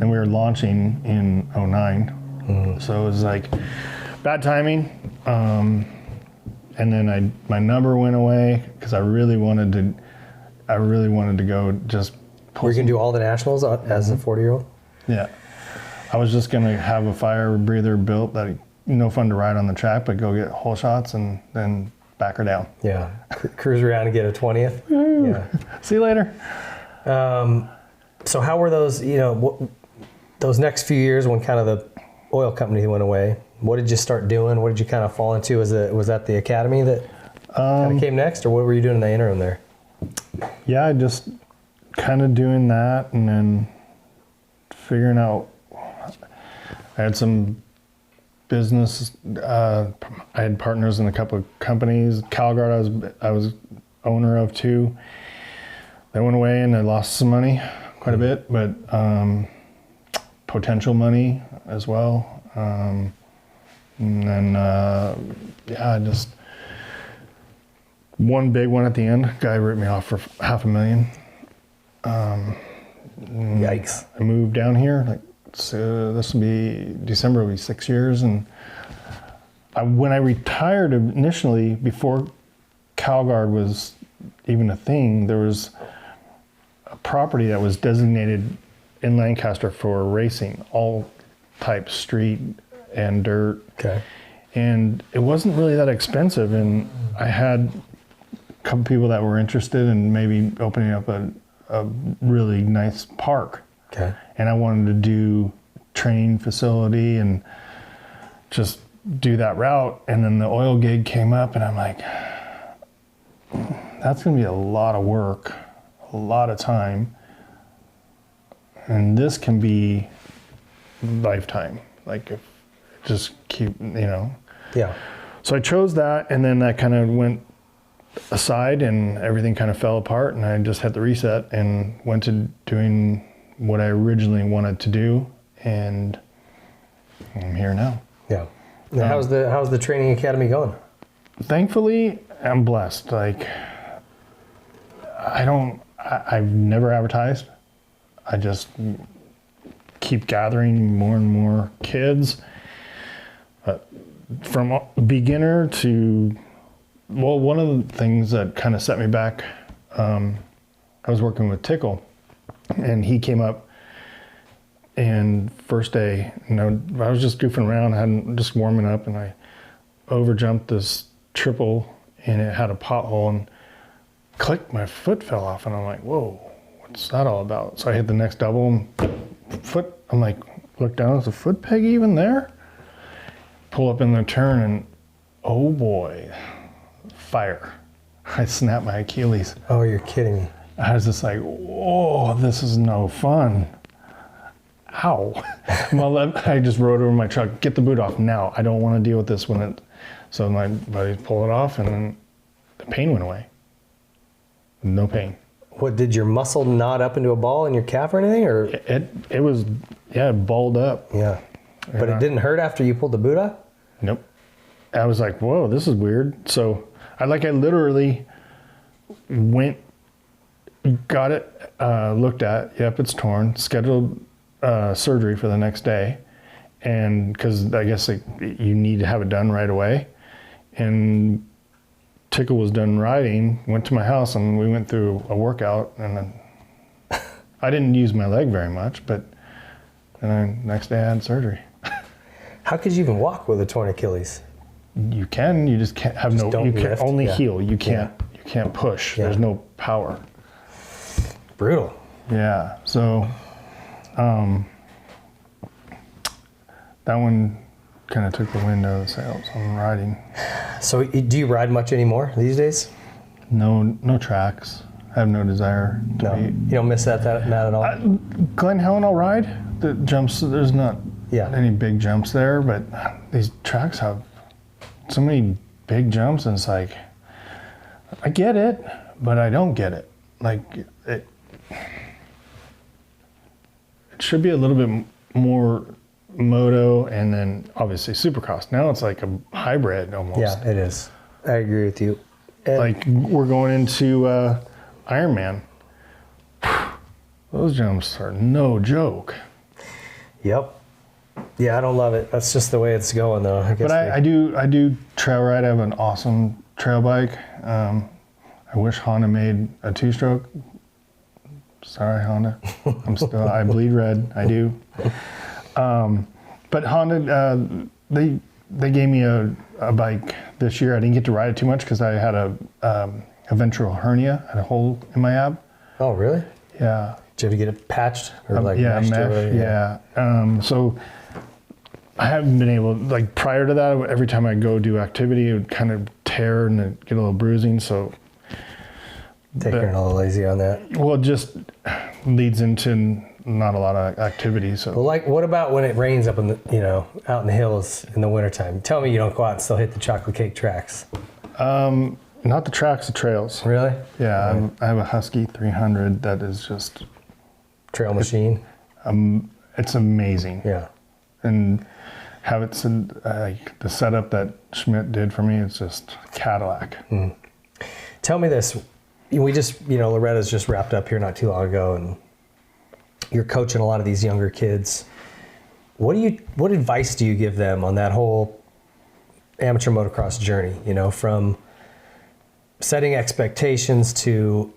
and we were launching in 2009, so it was like bad timing, and then my number went away because I really wanted to go just. Were you going to do all the nationals as a 40-year-old? Yeah. I was just going to have a fire breather built that no fun to ride on the track, but go get hole shots and then back her down. Yeah. Cruise around and get a 20th. Woo. Yeah. See you later. So how were those, those next few years when kind of the oil company went away? What did you start doing? What did you kind of fall into? Was that the academy that kind of came next, or what were you doing in the interim there? Yeah, I just kind of doing that, and then figuring out. I had some business. I had partners in a couple of companies. CalGuard, I was owner of too. They went away, and I lost some money, quite a bit, but potential money as well. And then just one big one at the end. Guy ripped me off for $500,000. Yikes! I moved down here. So this will be December. Will be 6 years, and when I retired initially, before CalGuard was even a thing, there was a property that was designated in Lancaster for racing, all types, street and dirt. Okay. And it wasn't really that expensive, and I had a couple people that were interested in maybe opening up a really nice park. Okay. And I wanted to do training facility and just do that route. And then the oil gig came up, and I'm like, that's gonna be a lot of work, a lot of time. And this can be lifetime. Like, if just keep, Yeah. So I chose that, and then that kind of went aside, and everything kind of fell apart, and I just had the reset and went to doing what I originally wanted to do, and I'm here now. Yeah. Now, how's the training academy going? Thankfully, I'm blessed. Like, I've never advertised. I just keep gathering more and more kids. From beginner to, well, one of the things that kind of set me back, I was working with Tickle, and he came up, and first day, I was just goofing around, just warming up, and I overjumped this triple, and it had a pothole, and click, my foot fell off, and I'm like, whoa, what's that all about? So I hit the next double, and foot, I'm like, look down, is the foot peg even there? Pull up in the turn, and oh boy, fire. I snapped my Achilles. Oh, you're kidding me. I was just like, whoa, this is no fun. Ow. Well, I just rode over my truck, get the boot off now. I don't want to deal with this when it, so my buddy pulled it off, and then the pain went away. No pain. What, did your muscle knot up into a ball in your calf or anything? Or it was, yeah, it balled up. Yeah. But it didn't hurt after you pulled the boot off? Nope. I was like, whoa, this is weird. So I literally went, got it looked at. Yep, it's torn. Scheduled surgery for the next day. And because I guess you need to have it done right away. And Tickle was done riding, went to my house, and we went through a workout. And then I didn't use my leg very much, but then next day I had surgery. How could you even walk with a torn Achilles? You can, you just can't have you can only heel. You can't push. Yeah. There's no power. Brutal. Yeah. So that one kind of took the wind out of the sails on riding. So do you ride much anymore these days? No tracks. I have no desire to be. You don't miss that at all? Glen Helen I'll ride. The jumps, there's not any big jumps there, but these tracks have so many big jumps, and it's like, I get it, but I don't get it. Like, it should be a little bit more moto, and then obviously Supercross. Now it's like a hybrid almost. Yeah, it is. I agree with you. And like, we're going into Ironman. Those jumps are no joke. Yep. Yeah, I don't love it. That's just the way it's going, though. I guess but I do trail ride. I have an awesome trail bike. I wish Honda made a two-stroke. Sorry, Honda. I bleed red. I do. But Honda, they gave me a bike this year. I didn't get to ride it too much because I had a ventral hernia. I had a hole in my ab. Oh, really? Yeah. Did you ever get it patched? Or mesh, yeah. So I haven't been able, like, prior to that, every time I go do activity, it would kind of tear and it'd get a little bruising. So taking it a little lazy on that. Well, it just leads into not a lot of activity. So, well, like, what about when it rains up in the, out in the hills in the wintertime? Tell me you don't go out and still hit the chocolate cake tracks. Not the tracks, the trails. Really? Yeah, right. I have a Husky 300 that is just trail machine. It's amazing. Yeah, and have it like the setup that Schmidt did for me. It's just Cadillac. Mm. Tell me this: we just, Loretta's just wrapped up here not too long ago, and you're coaching a lot of these younger kids. What advice do you give them on that whole amateur motocross journey? From setting expectations to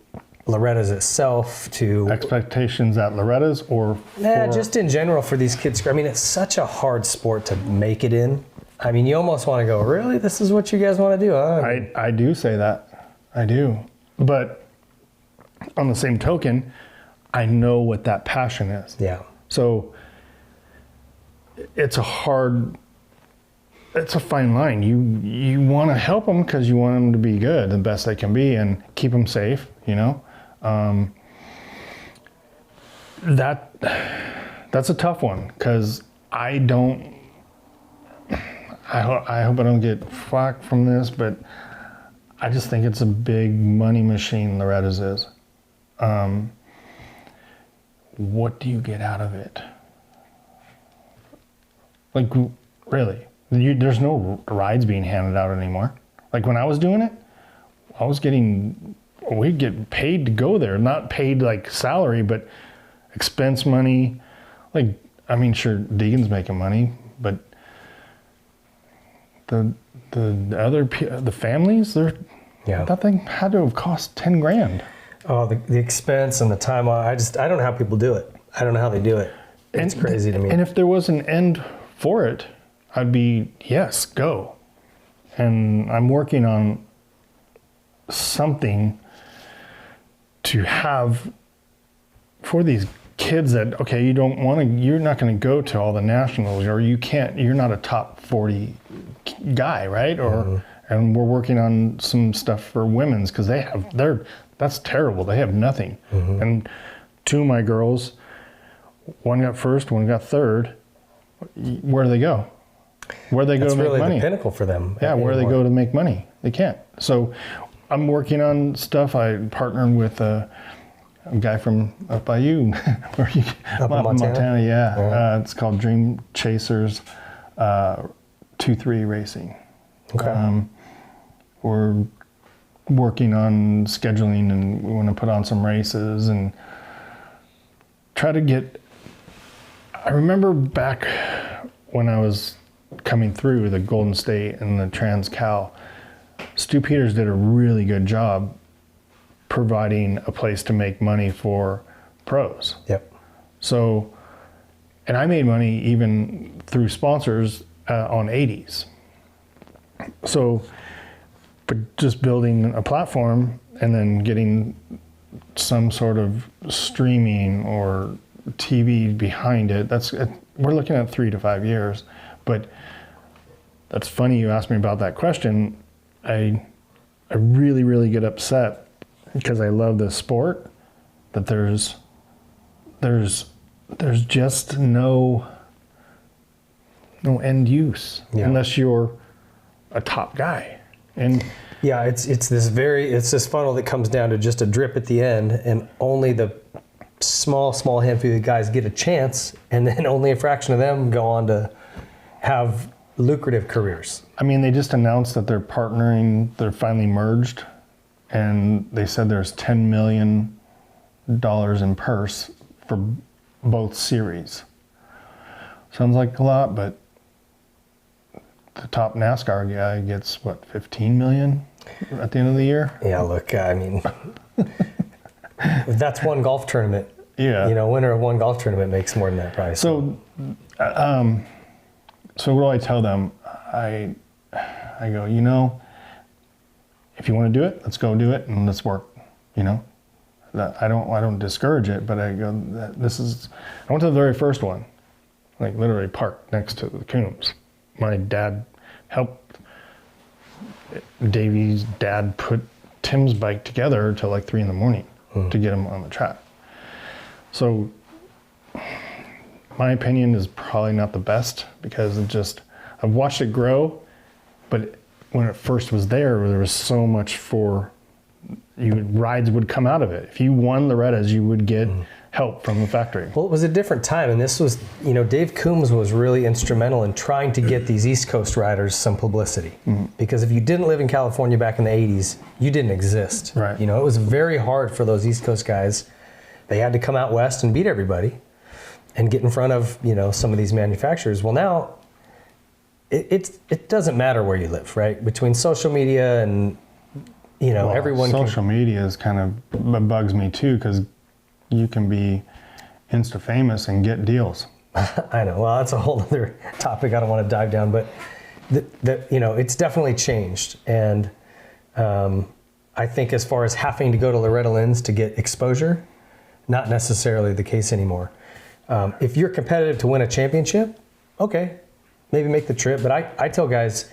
Loretta's itself to expectations at Loretta's or just in general for these kids. I mean, it's such a hard sport to make it in. I mean, you almost want to go, really? This is what you guys want to do? I do say that. I do. But on the same token, I know what that passion is. Yeah. So it's a fine line. You want to help them because you want them to be good, the best they can be, and keep them safe, you know? That's a tough one because I hope I don't get flack from this, but I just think it's a big money machine, Loretta's is. What do you get out of it? Like, really? There's no rides being handed out anymore. Like when I was doing it, we'd get paid to go there. Not paid like salary, but expense money. Like, I mean, sure, Deegan's making money, but the families, that thing had to have cost 10 grand. Oh, the expense and the time. I don't know how people do it. I don't know how they do it. It's crazy to me. And if there was an end for it, I'd be, yes, go. And I'm working on something to have for these kids that, okay, you're not going to go to all the nationals, or you're not a top 40 guy, right? And we're working on some stuff for women's because that's terrible. They have nothing. And two of my girls, one got first, one got third. Where do they go? Where do they go to make money? That's really the pinnacle for them. Yeah, where do they go to make money? They can't. So I'm working on stuff. I partnered with a guy from up by you, Montana. Yeah. It's called Dream Chasers 2-3 Racing. Okay. We're working on scheduling, and we want to put on some races and try to get. I remember back when I was coming through the Golden State and the Trans Cal, Stu Peters did a really good job providing a place to make money for pros. Yep. So, and I made money even through sponsors on 80s. So, but just building a platform and then getting some sort of streaming or TV behind it, we're looking at 3 to 5 years. But that's funny you asked me about that question. I really, really get upset because I love this sport, that there's just no end use unless you're a top guy. And yeah, it's this funnel that comes down to just a drip at the end, and only the small handful of guys get a chance, and then only a fraction of them go on to have lucrative careers. I mean, they just announced that they're partnering, they're finally merged, and they said there's $10 million in purse for both series. Sounds like a lot, but the top NASCAR guy gets, what, 15 million at the end of the year? Yeah, look, I mean, that's one golf tournament. Yeah. You know, winner of one golf tournament makes more than that price. So what do I tell them? I go, you know, if you want to do it, let's go do it and let's work, you know? I don't discourage it, but I go, I went to the very first one, like literally parked next to the Coombs. My dad helped Davey's dad put Tim's bike together till like 3 a.m. to get him on the track. So my opinion is probably not the best because I've watched it grow, but when it first was there was so much rides would come out of it. If you won Loretta's, you would get help from the factory. Well, it was a different time, and this was, Dave Coombs was really instrumental in trying to get these East Coast riders some publicity. Because if you didn't live in California back in the 80s, you didn't exist. Right. It was very hard for those East Coast guys. They had to come out west and beat everybody and get in front of, some of these manufacturers. Well, now it doesn't matter where you live, right? Between social media and you know, everyone social media is kind of bugs me too, because you can be Insta famous and get deals. I know. Well, that's a whole other topic I don't want to dive down, but you know, it's definitely changed. And I think as far as having to go to Loretta Lynn's to get exposure, not necessarily the case anymore. If you're competitive to win a championship, okay, maybe make the trip. But I tell guys,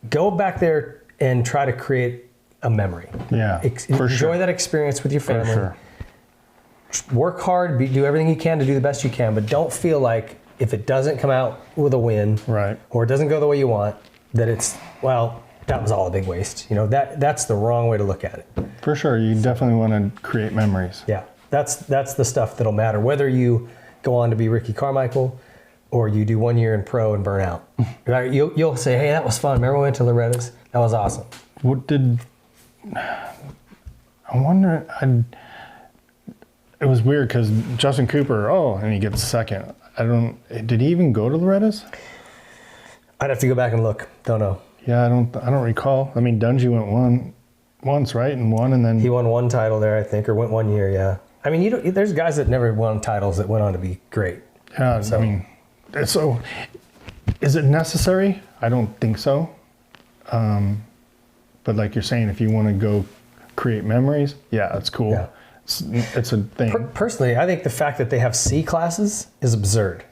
go back there and try to create a memory. Yeah, enjoy that experience with your family. For sure. Work hard, do everything you can to do the best you can, but don't feel like if it doesn't come out with a win, right, or it doesn't go the way you want, that it's, well, that was all a big waste. You know, that's the wrong way to look at it. For sure, you definitely want to create memories. Yeah, that's the stuff that'll matter. Whether you go on to be Ricky Carmichael, or you do 1 year in pro and burn out. You'll say, hey, that was fun. Remember we went to Loretta's? That was awesome. What did, I wonder, it was weird because Justin Cooper, and he gets second. Did he even go to Loretta's? I'd have to go back and look. Don't know. Yeah, I don't recall. I mean, Dungy went once, right? And won, and then... He won one title there, I think, or went 1 year, yeah. I mean, there's guys that never won titles that went on to be great. Yeah, so, I mean, so is it necessary? I don't think so. But like you're saying, if you want to go create memories, yeah, that's cool. Yeah. It's a thing. Personally, I think the fact that they have C classes is absurd.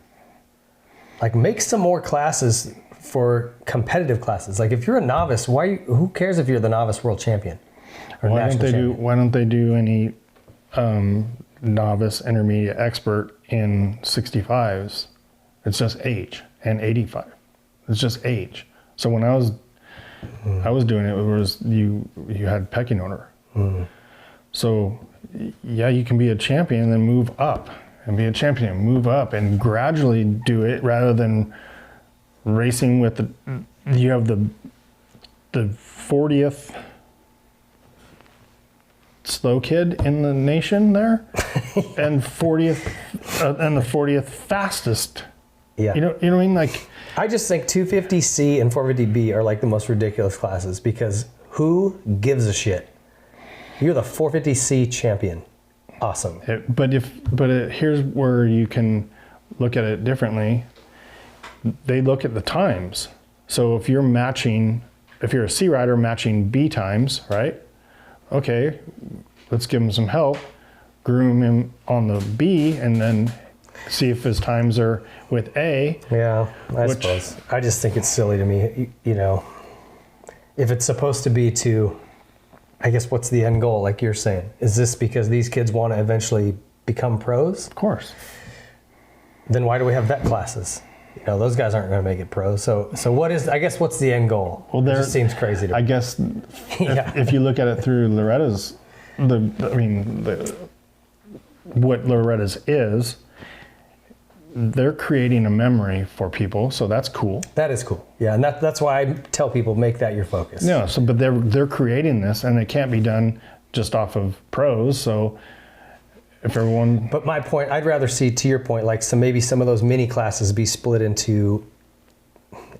Like, make some more classes for competitive classes. Like, if you're a novice, who cares if you're the novice world champion or national champion? Why don't they do any novice, intermediate, expert in 65s? It's just age, and 85. It's just age. So when I was doing it, you had pecking order. Mm. So yeah, you can be a champion and then move up, and be a champion, move up, and gradually do it rather than racing with you have the 40th slow kid in the nation there, and 40th and the 40th fastest. Yeah. You know what I mean? Like, I just think 250C and 450B are like the most ridiculous classes, because who gives a shit? You're the 450C champion. Awesome. Here's where you can look at it differently. They look at the times. So if you're a C rider matching B times, right? Okay, let's give him some help, groom him on the B, and then see if his times are with A. Yeah, I suppose. I just think it's silly to me. You know, if it's supposed to be to, I guess, what's the end goal? Like you're saying, is this because these kids want to eventually become pros? Of course. Then why do we have vet classes? You know, those guys aren't going to make it pro. So what's the end goal? Well, it just seems crazy to me. I guess if you look at it through Loretta's, what Loretta's is, they're creating a memory for people, so that's cool. That is cool. Yeah, and that's why I tell people, make that your focus. No, but they're creating this, and it can't be done just off of pros. So if everyone... But my point, I'd rather see, to your point, like maybe some of those mini classes be split into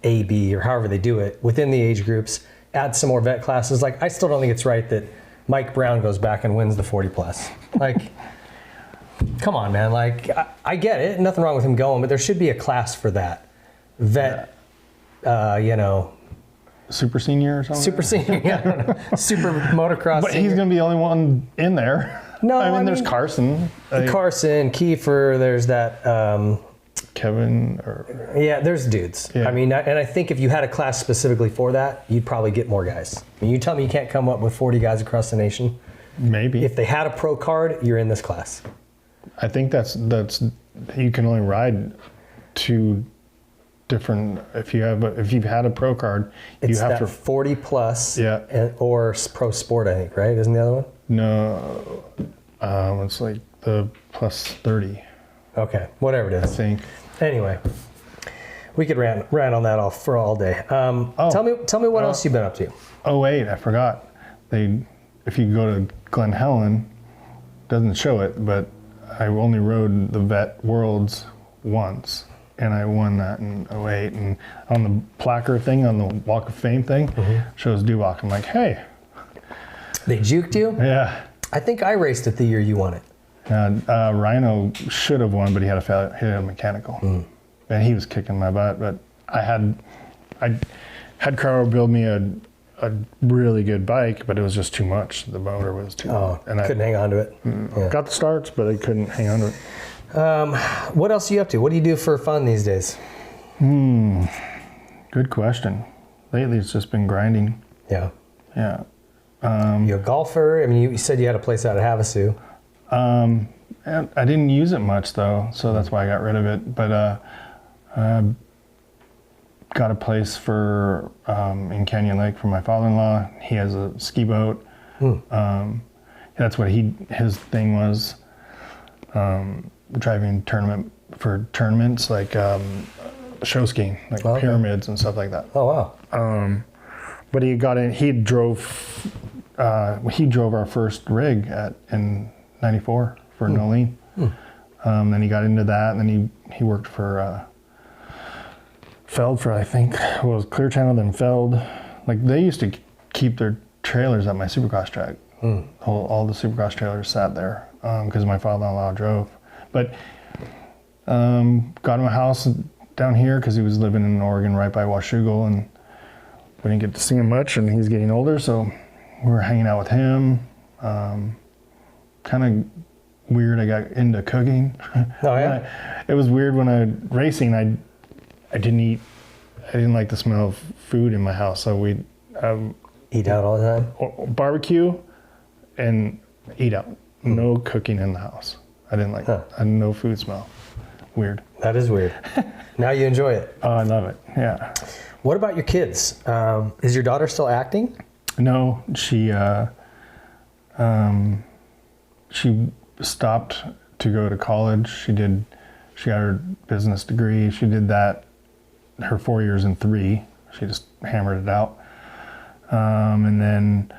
A, B, or however they do it within the age groups. Add some more vet classes. Like, I still don't think it's right that Mike Brown goes back and wins the 40 plus. Like, come on, man. Like, I get it. Nothing wrong with him going, but there should be a class for that. Vet, Super senior or something? Super senior, yeah. I don't know. Super motocross But senior. he's going to be the only one in there. No, I mean, there's Carson. Carson, Kiefer, there's that... Kevin, yeah, there's dudes. Yeah. I mean, and I think if you had a class specifically for that, you'd probably get more guys. I mean, you tell me you can't come up with 40 guys across the nation. Maybe. If they had a pro card, you're in this class. I think that's you can only ride two different. If you've had a pro card, it's you have that to 40 plus. Yeah. Or pro sport, I think, right? Isn't the other one? No, it's like the plus 30. Okay, whatever it is. I think. Anyway, we could rant on that for all day. Tell me what else you've been up to. Oh wait, I forgot. If you go to Glen Helen, doesn't show it, but I only rode the Vet Worlds once, and I won that in 08. And on the placard thing, on the Walk of Fame thing, shows Dubach. I'm like, hey, They juked you? Yeah. I think I raced it the year you won it. Rhino should have won, but he had a mechanical. And he was kicking my butt, but I had Carl build me a really good bike, but it was just too much. The motor was too much. And I couldn't hang on to it. Yeah. Got the starts, but I couldn't hang on to it. What else are you up to? What do you do for fun these days? Good question. Lately, it's just been grinding. Yeah. Yeah. You a golfer? I mean, you said you had a place out of Havasu. And I didn't use it much though, so that's why I got rid of it. But got a place for in Canyon Lake for my father-in-law. He has a ski boat. That's what his thing was. Driving tournaments like show skiing, like pyramids and stuff like that. Oh wow! But he got in. He drove our first rig in '94 for Nolene. Then he got into that, and then he worked for Feld for, I think, it was Clear Channel, then Feld. Like, they used to keep their trailers at my Supercross track. All the Supercross trailers sat there because my father-in-law drove. But got him a house down here because he was living in Oregon right by Washougal, and we didn't get to see him much, and he's getting older, so we were hanging out with him. Kind of weird, I got into cooking. Oh yeah? It was weird when I racing, I didn't like the smell of food in my house, so we'd eat out all the time? Barbecue and eat out. No cooking in the house. I didn't like that. I had no food smell. Weird. That is weird. Now you enjoy it. Oh, I love it, yeah. What about your kids? Is your daughter still acting? No, she stopped to go to college. She got her business degree. She did that her 4 years in 3. She just hammered it out. And then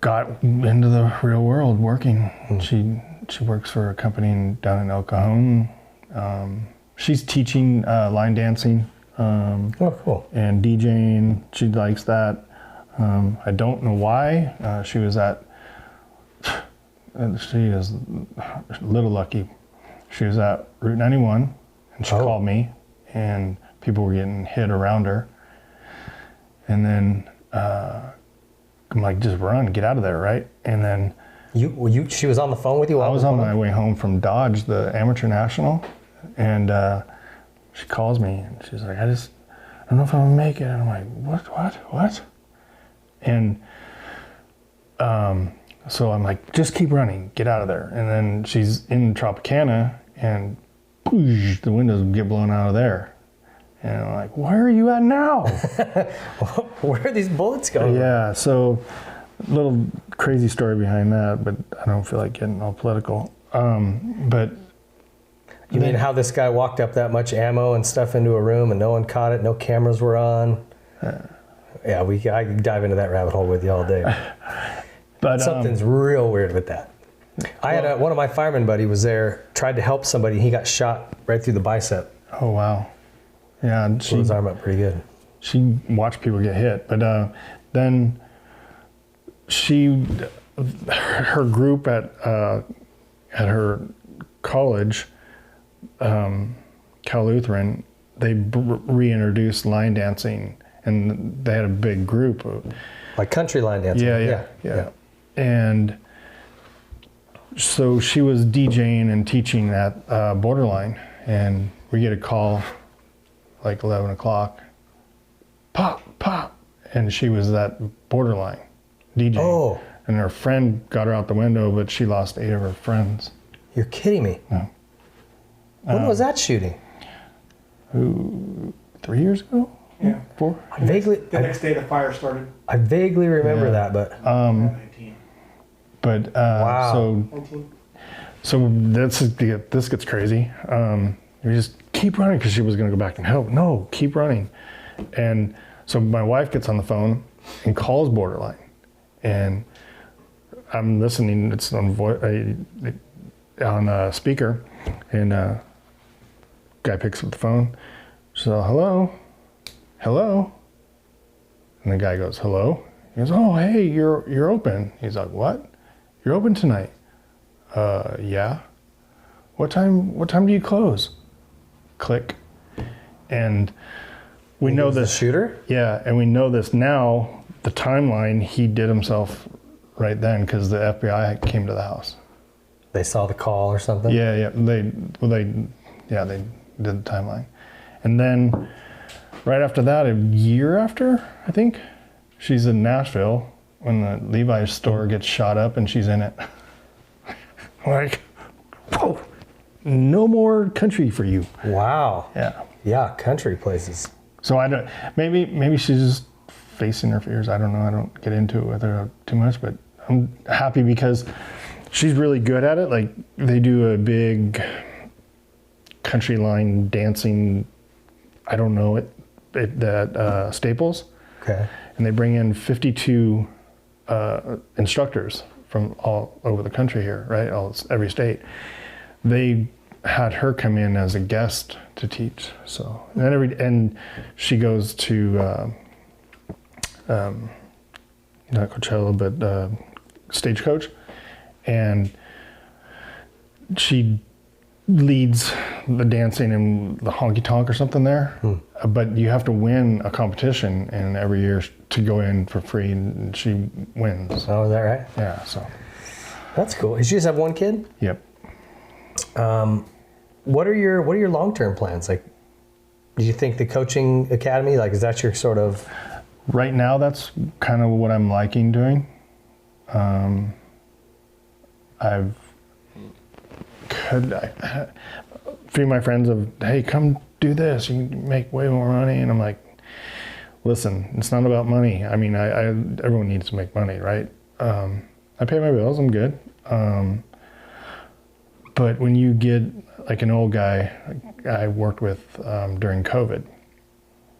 got into the real world working. She works for a company down in El Cajon. She's teaching line dancing. Cool. And DJing. She likes that. I don't know why. She was at, she is a little lucky. She was at Route 91 and she called me, and people were getting hit around her. And then I'm like, just run, get out of there, right? And then she was on the phone with you? I was on my way home from Dodge, the Amateur National, and she calls me and she's like, I don't know if I'm gonna make it. And I'm like, what? And so I'm like, just keep running, get out of there. And then she's in Tropicana, and whoosh, the windows get blown out of there. And I'm like, where are you at now? Where are these bullets going? Yeah, so a little crazy story behind that, but I don't feel like getting all political. But you mean how this guy walked up that much ammo and stuff into a room and no one caught it, no cameras were on? Yeah, I can dive into that rabbit hole with you all day. But something's real weird with that. I had one of my fireman buddy was there, tried to help somebody, he got shot right through the bicep. Oh wow. Yeah, blew his arm up pretty good. She watched people get hit, but then her group at her college, Cal Lutheran, they reintroduced line dancing, and they had a big group of like country line dancing. Yeah. And so she was DJing and teaching at Borderline, and we get a call like 11 o'clock, pop, and she was at Borderline DJing. Oh. And her friend got her out the window, but she lost 8 of her friends. You're kidding me. No. When was that shooting? 3 years ago? Yeah. 4? The next day the fire started. I vaguely remember that, but... 19. But, wow. 19. So this gets crazy. You just keep running, because she was going to go back and help. No, keep running. And so my wife gets on the phone and calls Borderline, and I'm listening. It's on speaker, and guy picks up the phone. So hello, and the guy goes hello. He goes, oh, hey, you're open. He's like, what? You're open tonight? Yeah. What time do you close? Click. And we know this shooter? Yeah, and we know this now, the timeline, he did himself right then because the FBI came to the house. They saw the call or something? Yeah, they did the timeline. And then right after that, a year after, I think, she's in Nashville when the Levi's store gets shot up and she's in it. Like, whoa, no more country for you. Wow. Yeah. Yeah, country places. So I don't, maybe she's just facing her fears. I don't know. I don't get into it with her too much, but I'm happy because she's really good at it. Like, they do a big country line dancing, I don't know it at Staples. Okay. And they bring in 52 instructors from all over the country here, right? Every state. They had her come in as a guest to teach. So, and she goes to not Coachella, but Stagecoach, and she leads the dancing and the honky tonk or something there. But you have to win a competition, and every year to go in for free, and she wins. Oh, is that right? Yeah, so. That's cool. Did you just have one kid? Yep. What are your long-term plans? Like, do you think the coaching academy, like, is that your sort of... Right now, that's kind of what I'm liking doing. A few of my friends have, hey, come do this, you can make way more money. And I'm like, listen, it's not about money. I mean, everyone needs to make money, right? I pay my bills, I'm good. But when you get like an old guy I worked with during COVID,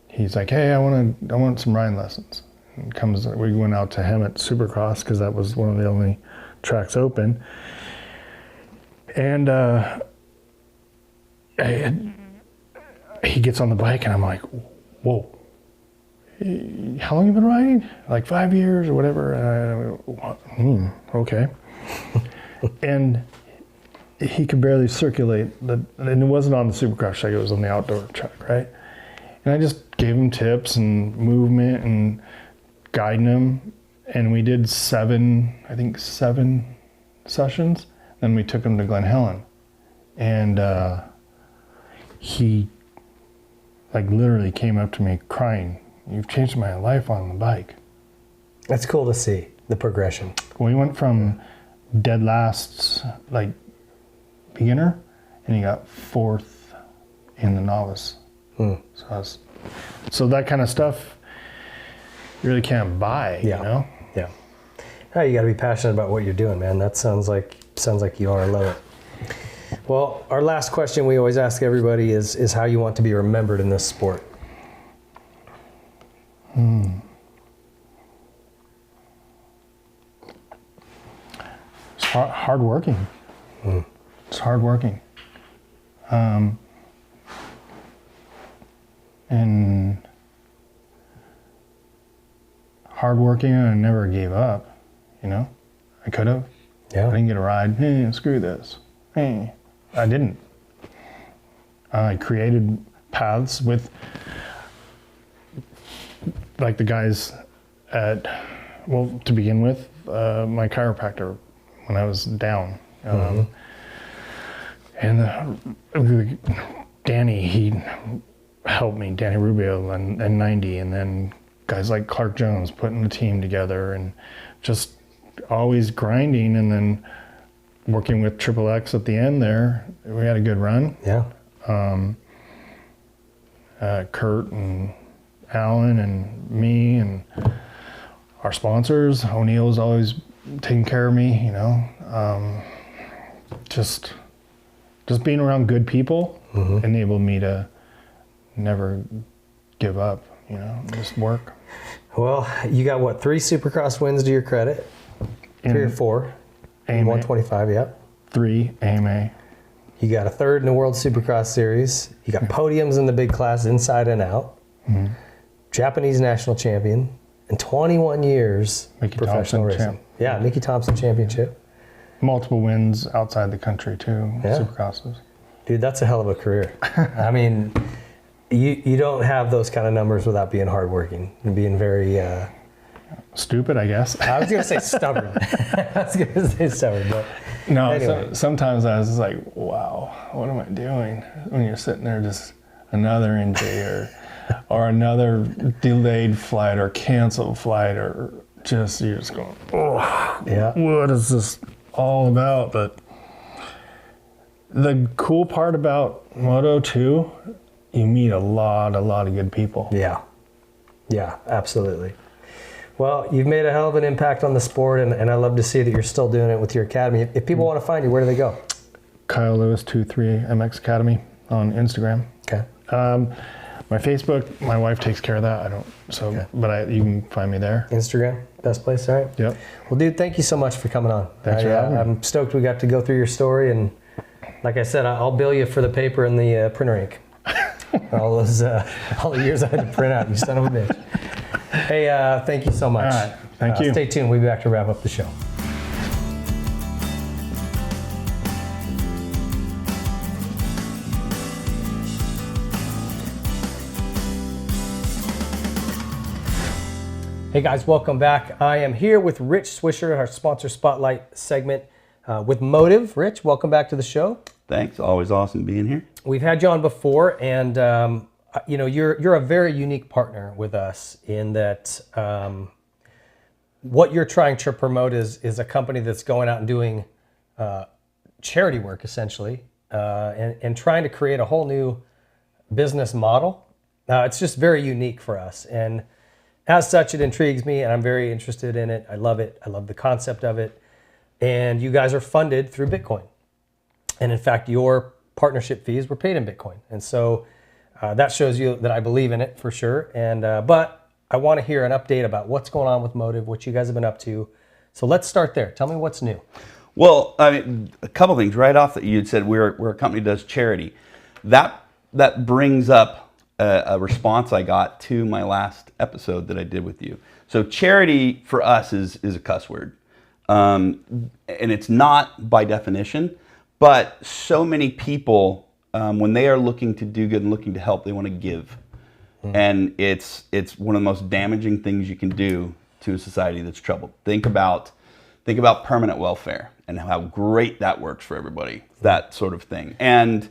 he's like, hey, I want some riding lessons. And we went out to him at Supercross because that was one of the only tracks open. And he gets on the bike and I'm like, whoa, how long you been riding? Like 5 years or whatever. And okay. And he could barely circulate, and it wasn't on the Supercross track, it was on the outdoor track, right? And I just gave him tips and movement and guiding him, and we did 7 sessions. Then we took him to Glen Helen, and he like literally came up to me crying, "You've changed my life on the bike." That's cool to see, the progression. We went from dead last, like, beginner, and he got 4th in the novice. So that kind of stuff you really can't buy, you know? Yeah. Oh, you got to be passionate about what you're doing, man. That sounds like you are. I love it. Well, our last question we always ask everybody is how you want to be remembered in this sport. It's hardworking. It's hardworking. And hardworking, and I never gave up, you know? I could have. Yeah. I didn't get a ride. Hey, screw this. Hey, I didn't. I created paths with, like, the guys at, well, to begin with, my chiropractor when I was down. And Danny, he helped me, Danny Rubio and 90, and then guys like Clark Jones putting the team together and just always grinding, and then working with Triple X at the end there. We had a good run. Yeah. Kurt and Alan and me and our sponsors. O'Neill's always taking care of me, you know. Just being around good people enabled me to never give up, you know, just work. Well, you got what, 3 Supercross wins to your credit? 3 or 4? AMA. 125, yeah. 3 AMA. You got a 3rd in the World Supercross Series. You got podiums in the big class inside and out. Japanese national champion. and 21 years professional racing. Yeah, Mickey Thompson championship. Multiple wins outside the country too, Supercrosses. Dude, that's a hell of a career. I mean, you don't have those kind of numbers without being hardworking and being very... stupid, I guess. I was going to say stubborn. But no, anyway. Sometimes I was just like, wow, what am I doing? When you're sitting there, just another injury or another delayed flight or canceled flight, or just, you're just going, oh, yeah. What is this all about? But the cool part about Moto 2, you meet a lot of good people. Yeah, absolutely. Well, you've made a hell of an impact on the sport, and I love to see that you're still doing it with your academy. If people want to find you, where do they go? Kyle Lewis 23 MX Academy on Instagram. Okay. My Facebook, my wife takes care of that. I don't, but you can find me there. Instagram, best place, all right? Yep. Well, dude, thank you so much for coming on. Thanks for having me. I'm stoked we got to go through your story, and like I said, I'll bill you for the paper and the printer ink. all the years I had to print out, you son of a bitch. Hey, thank you so much. All right, thank you. Stay tuned. We'll be back to wrap up the show. Hey guys, welcome back. I am here with Rich Swisher, our sponsor spotlight segment with Motive. Rich, welcome back to the show. Thanks. Always awesome being here. We've had you on before, and you're a very unique partner with us in that what you're trying to promote is a company that's going out and doing charity work, essentially, and trying to create a whole new business model. It's just very unique for us, and as such, it intrigues me, and I'm very interested in it. I love it. I love the concept of it. And you guys are funded through Bitcoin. And in fact, your partnership fees were paid in Bitcoin. And so that shows you that I believe in it for sure. And but I want to hear an update about what's going on with Motive, what you guys have been up to. So let's start there. Tell me what's new. Well, I mean, a couple things right off that you'd said we're a company that does charity. That brings up a response I got to my last episode that I did with you. So charity for us is a cuss word. And it's not by definition, but so many people, when they are looking to do good and looking to help, they want to give. And it's one of the most damaging things you can do to a society that's troubled. Think about permanent welfare and how great that works for everybody, that sort of thing. And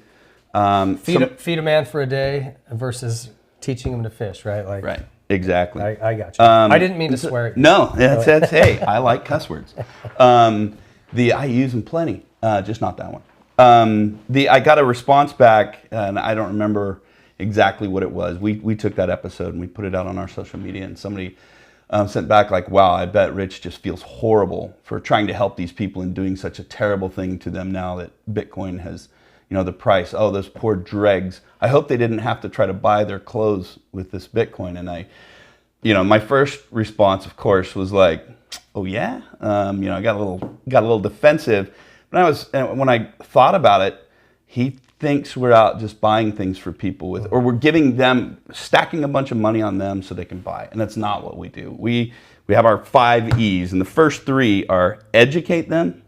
feed a man for a day versus teaching him to fish, right? Like, right, exactly. I got you. I didn't mean to swear at you. No, that's hey, I like cuss words. I use them plenty, just not that one. I got a response back, and I don't remember exactly what it was. We took that episode and we put it out on our social media, and somebody sent back like, wow, I bet Rich just feels horrible for trying to help these people and doing such a terrible thing to them now that Bitcoin has, the price. Oh, those poor dregs. I hope they didn't have to try to buy their clothes with this Bitcoin. And my first response, of course, was like, oh yeah, I got a little defensive. But when I thought about it, he thinks we're out just buying things for people or we're giving them, stacking a bunch of money on them so they can buy. And that's not what we do. We have our 5 E's, and the first 3 are educate them,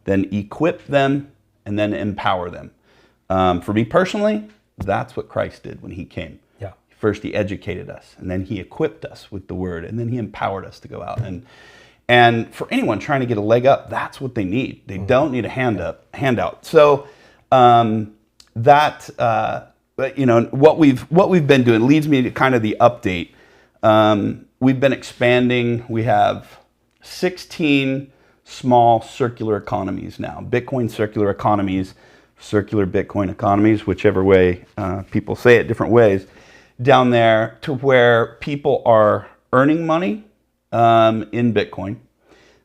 then equip them, and then empower them. For me personally, that's what Christ did when he came. Yeah. First he educated us, and then he equipped us with the word, and then he empowered us to go out. And for anyone trying to get a leg up, that's what they need. They don't need a handout. So what we've been doing leads me to kind of the update. We've been expanding. We have 16 small circular economies now. Bitcoin circular economies, circular Bitcoin economies, whichever way people say it, different ways, down there to where people are earning money in Bitcoin.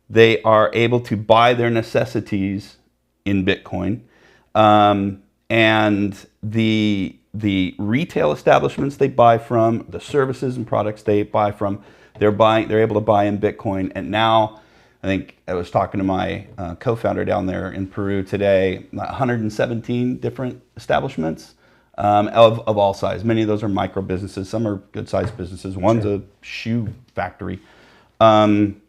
They are able to buy their necessities in Bitcoin. And the retail establishments they buy from, the services and products they buy from, they're able to buy in Bitcoin. And now, I think I was talking to my co-founder down there in Peru today, 117 different establishments of all size. Many of those are micro businesses. Some are good sized businesses. One's a shoe factory. And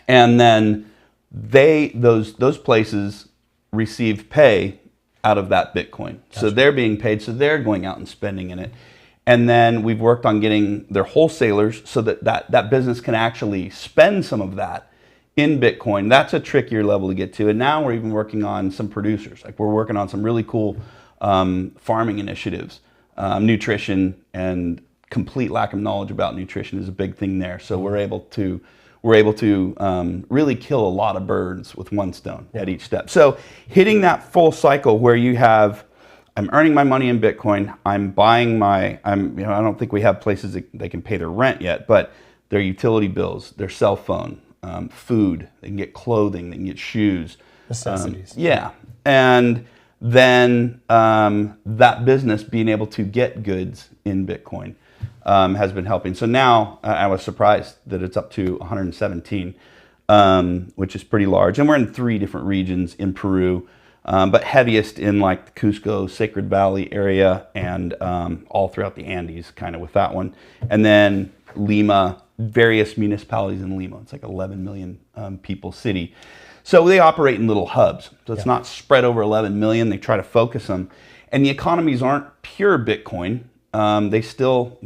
then those places receive pay out of that Bitcoin. Gotcha. So they're being paid, so they're going out and spending in it. And then we've worked on getting their wholesalers so that business can actually spend some of that in Bitcoin. That's a trickier level to get to. And now we're even working on some producers. Like we're working on some really cool farming initiatives. Nutrition and complete lack of knowledge about nutrition is a big thing there. So we're able to really kill a lot of birds with one stone at each step. So hitting that full cycle where you have, I'm earning my money in Bitcoin, I'm buying I don't think we have places that they can pay their rent yet, but their utility bills, their cell phone, food, they can get clothing, they can get shoes. Necessities. Yeah. And then that business being able to get goods in Bitcoin has been helping. So now I was surprised that it's up to 117, which is pretty large. And we're in 3 different regions in Peru, but heaviest in like the Cusco, Sacred Valley area, and all throughout the Andes, kind of with that one. And then Lima, various municipalities in Lima. It's like 11 million people city. So they operate in little hubs. So it's not spread over 11 million. They try to focus them. And the economies aren't pure Bitcoin. They still,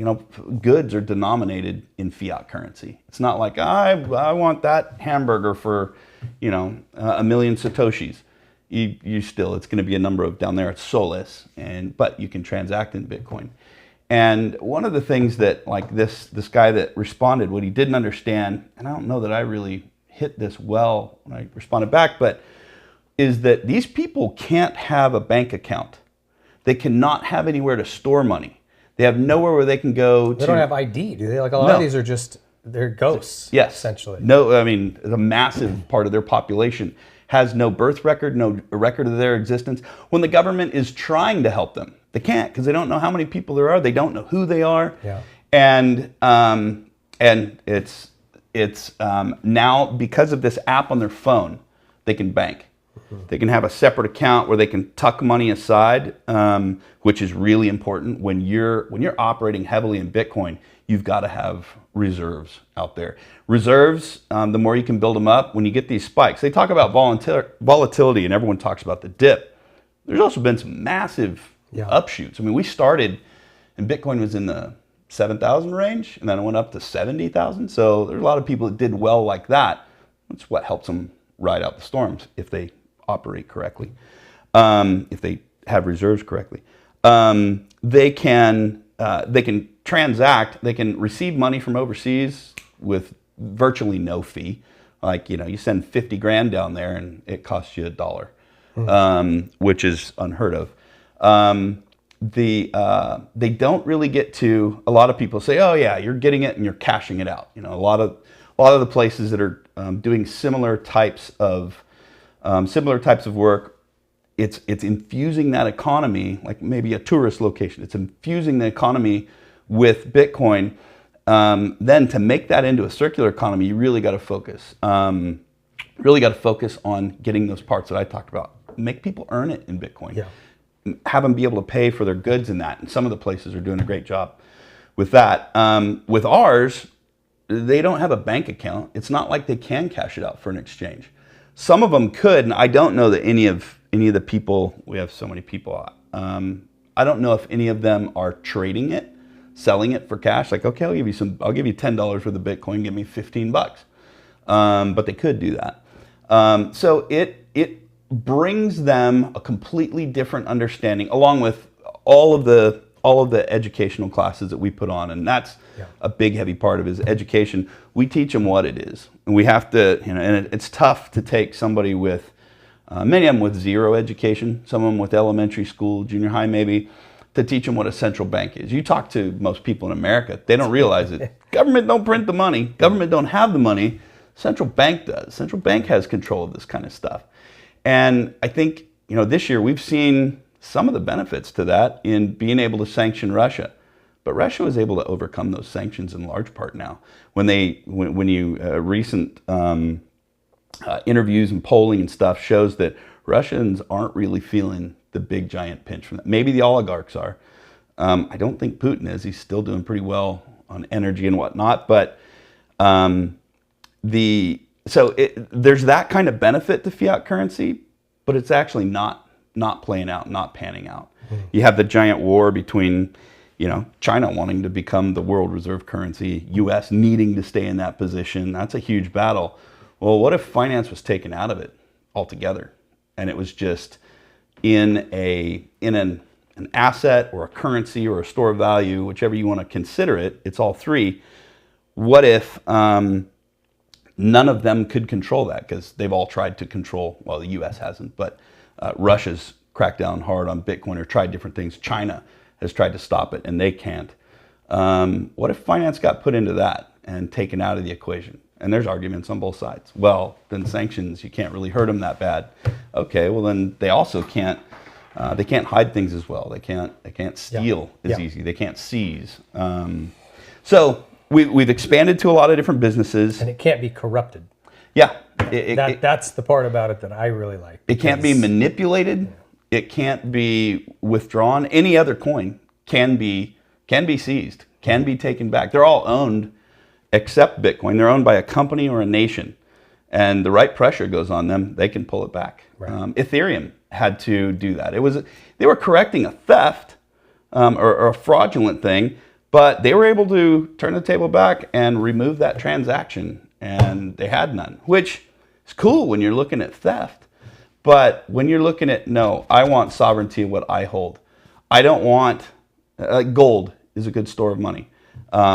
goods are denominated in fiat currency. It's not like, I want that hamburger for, 1 million Satoshis. It's going to be a number of, down there it's soles, but you can transact in Bitcoin. And one of the things that, like this guy that responded, what he didn't understand, and I don't know that I really hit this well when I responded back, but is that these people can't have a bank account. They cannot have anywhere to store money. They have nowhere where they can go. They don't have ID, do they? Like a lot of these are just, they're ghosts. Yes. Essentially. No, I mean, a massive part of their population has no birth record, no record of their existence. When the government is trying to help them, they can't because they don't know how many people there are. They don't know who they are. Yeah. And it's now because of this app on their phone, they can bank. They can have a separate account where they can tuck money aside, which is really important. When you're operating heavily in Bitcoin, you've got to have reserves out there. Reserves, the more you can build them up, when you get these spikes, they talk about volatility and everyone talks about the dip. There's also been some massive upshoots. I mean, we started and Bitcoin was in the 7,000 range and then it went up to 70,000. So there's a lot of people that did well like that. That's what helps them ride out the storms if they operate correctly, if they have reserves correctly. They can transact, they can receive money from overseas with virtually no fee. Like, you send 50 grand down there and it costs you $1, which is unheard of. They don't really get to, a lot of people say, oh yeah, you're getting it and you're cashing it out. A lot of the places that are doing similar types of work, it's infusing that economy, like maybe a tourist location. It's infusing the economy with Bitcoin. Then to make that into a circular economy, you really got to focus. Really got to focus on getting those parts that I talked about. Make people earn it in Bitcoin. Yeah. Have them be able to pay for their goods in that. And some of the places are doing a great job with that. With ours, they don't have a bank account. It's not like they can cash it out for an exchange. Some of them could, and I don't know that any of the people, we have so many people, I don't know if any of them are trading it, selling it for cash. Like, okay, I'll give you $10 for the Bitcoin, give me $15. But they could do that. So it brings them a completely different understanding, along with all of the educational classes that we put on, and that's a big heavy part of his education. We teach them what it is, and we have to, and it's tough to take somebody with many of them with zero education, some of them with elementary school, junior high maybe, to teach them what a central bank is. You talk to most people in America, they don't realize it. Government don't print the money, government don't have the money, central bank does. Central bank has control of this kind of stuff. And I think, this year we've seen some of the benefits to that in being able to sanction Russia. But Russia was able to overcome those sanctions in large part now. Recent interviews and polling and stuff shows that Russians aren't really feeling the big giant pinch from that. Maybe the oligarchs are. I don't think Putin is. He's still doing pretty well on energy and whatnot. But there's that kind of benefit to fiat currency, but it's actually not playing out, not panning out. You have the giant war between, China wanting to become the world reserve currency, U.S. needing to stay in that position. That's a huge battle. Well, what if finance was taken out of it altogether, and it was just in an asset or a currency or a store of value, whichever you want to consider it? It's all three. What if none of them could control that? Because they've all tried to control. Well, the U.S. hasn't, but Russia's cracked down hard on Bitcoin or tried different things. China has tried to stop it, and they can't. What if finance got put into that and taken out of the equation? And there's arguments on both sides. Well, then sanctions, you can't really hurt them that bad. Okay, well then they also can't. They can't hide things as well. They can't steal as easy. They can't seize. So we've expanded to a lot of different businesses, and it can't be corrupted. Yeah, that's the part about it that I really like. It can't be manipulated. Yeah. It can't be withdrawn. Any other coin can be seized, can be taken back. They're all owned, except Bitcoin. They're owned by a company or a nation, and the right pressure goes on them, they can pull it back. Right. Ethereum had to do that. They were correcting a theft or a fraudulent thing, but they were able to turn the table back and remove that transaction, and they had none, which is cool when you're looking at theft. But when you're looking at, no, I want sovereignty of what I hold. I don't want, gold is a good store of money,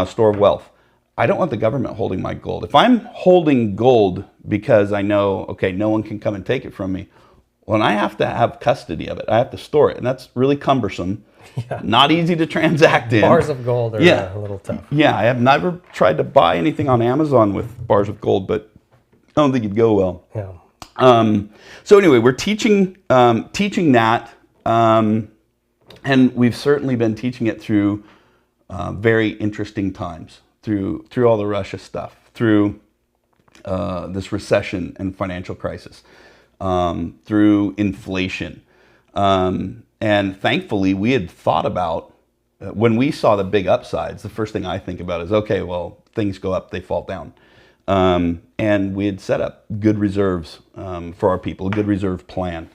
store of wealth. I don't want the government holding my gold. If I'm holding gold because I know, okay, no one can come and take it from me, well, then I have to have custody of it. I have to store it, and that's really cumbersome. Yeah. Not easy to transact in. Bars of gold are a little tough. Yeah, I have never tried to buy anything on Amazon with bars of gold, but I don't think it'd go well. Yeah. So anyway, we're teaching that, and we've certainly been teaching it through very interesting times, through all the Russia stuff, through this recession and financial crisis, through inflation. And thankfully, we had thought about, when we saw the big upsides, the first thing I think about is, okay, well, things go up, they fall down. And we had set up good reserves for our people, a good reserve plan.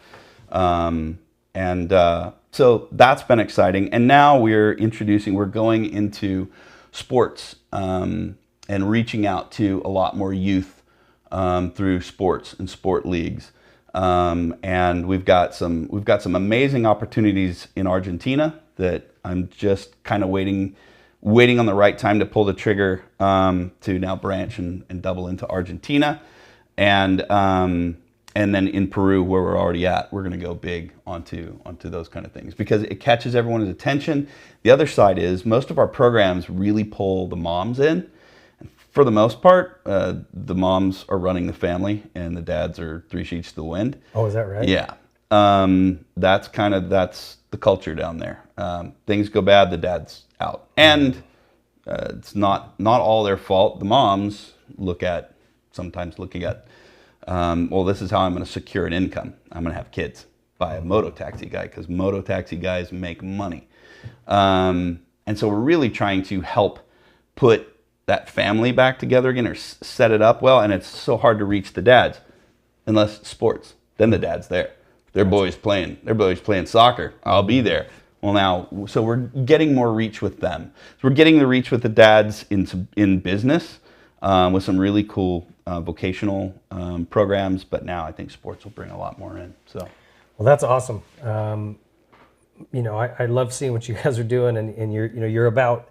So that's been exciting. And now we're going into sports and reaching out to a lot more youth through sports and sport leagues. And we've got some amazing opportunities in Argentina that I'm just kind of waiting on the right time to pull the trigger to now branch and double into Argentina. And then in Peru, where we're already at, we're going to go big onto those kind of things because it catches everyone's attention. The other side is most of our programs really pull the moms in. For the most part, the moms are running the family and the dads are three sheets to the wind. Oh, is that right? Yeah. That's the culture down there. Things go bad, the dad's out. And it's not all their fault. The moms sometimes looking at, well, this is how I'm going to secure an income. I'm going to have kids. Buy a moto taxi guy because moto taxi guys make money. And so we're really trying to help put that family back together again or set it up well. And it's so hard to reach the dads unless it's sports. Then the dad's there. Their boys playing soccer. I'll be there. Well, now, so we're getting more reach with them. So we're getting the reach with the dads in business with some really cool vocational programs. But now I think sports will bring a lot more in. So, well, that's awesome. I love seeing what you guys are doing, and you're about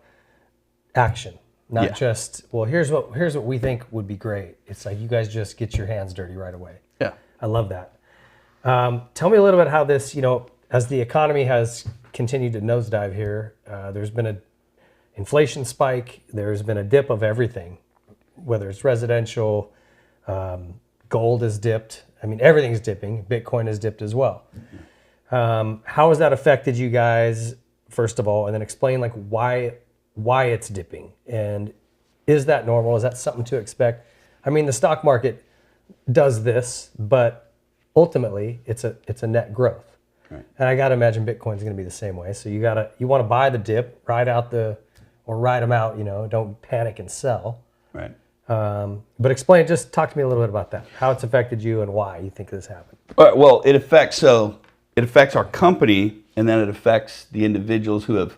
action, not just here's what we think would be great. It's like you guys just get your hands dirty right away. Yeah, I love that. Tell me a little bit how this, as the economy has continued to nosedive here, there's been an inflation spike, there's been a dip of everything, whether it's residential, gold has dipped. I mean, everything's dipping. Bitcoin has dipped as well. How has that affected you guys, first of all, and then explain why it's dipping, and is that normal? Is that something to expect? I mean, the stock market does this, but ultimately it's a net growth. Right. And I got to imagine Bitcoin's going to be the same way. So you want to buy the dip, ride them out, don't panic and sell. Right. But talk to me a little bit about that, how it's affected you and why you think this happened. All right, well, it affects our company, and then it affects the individuals who have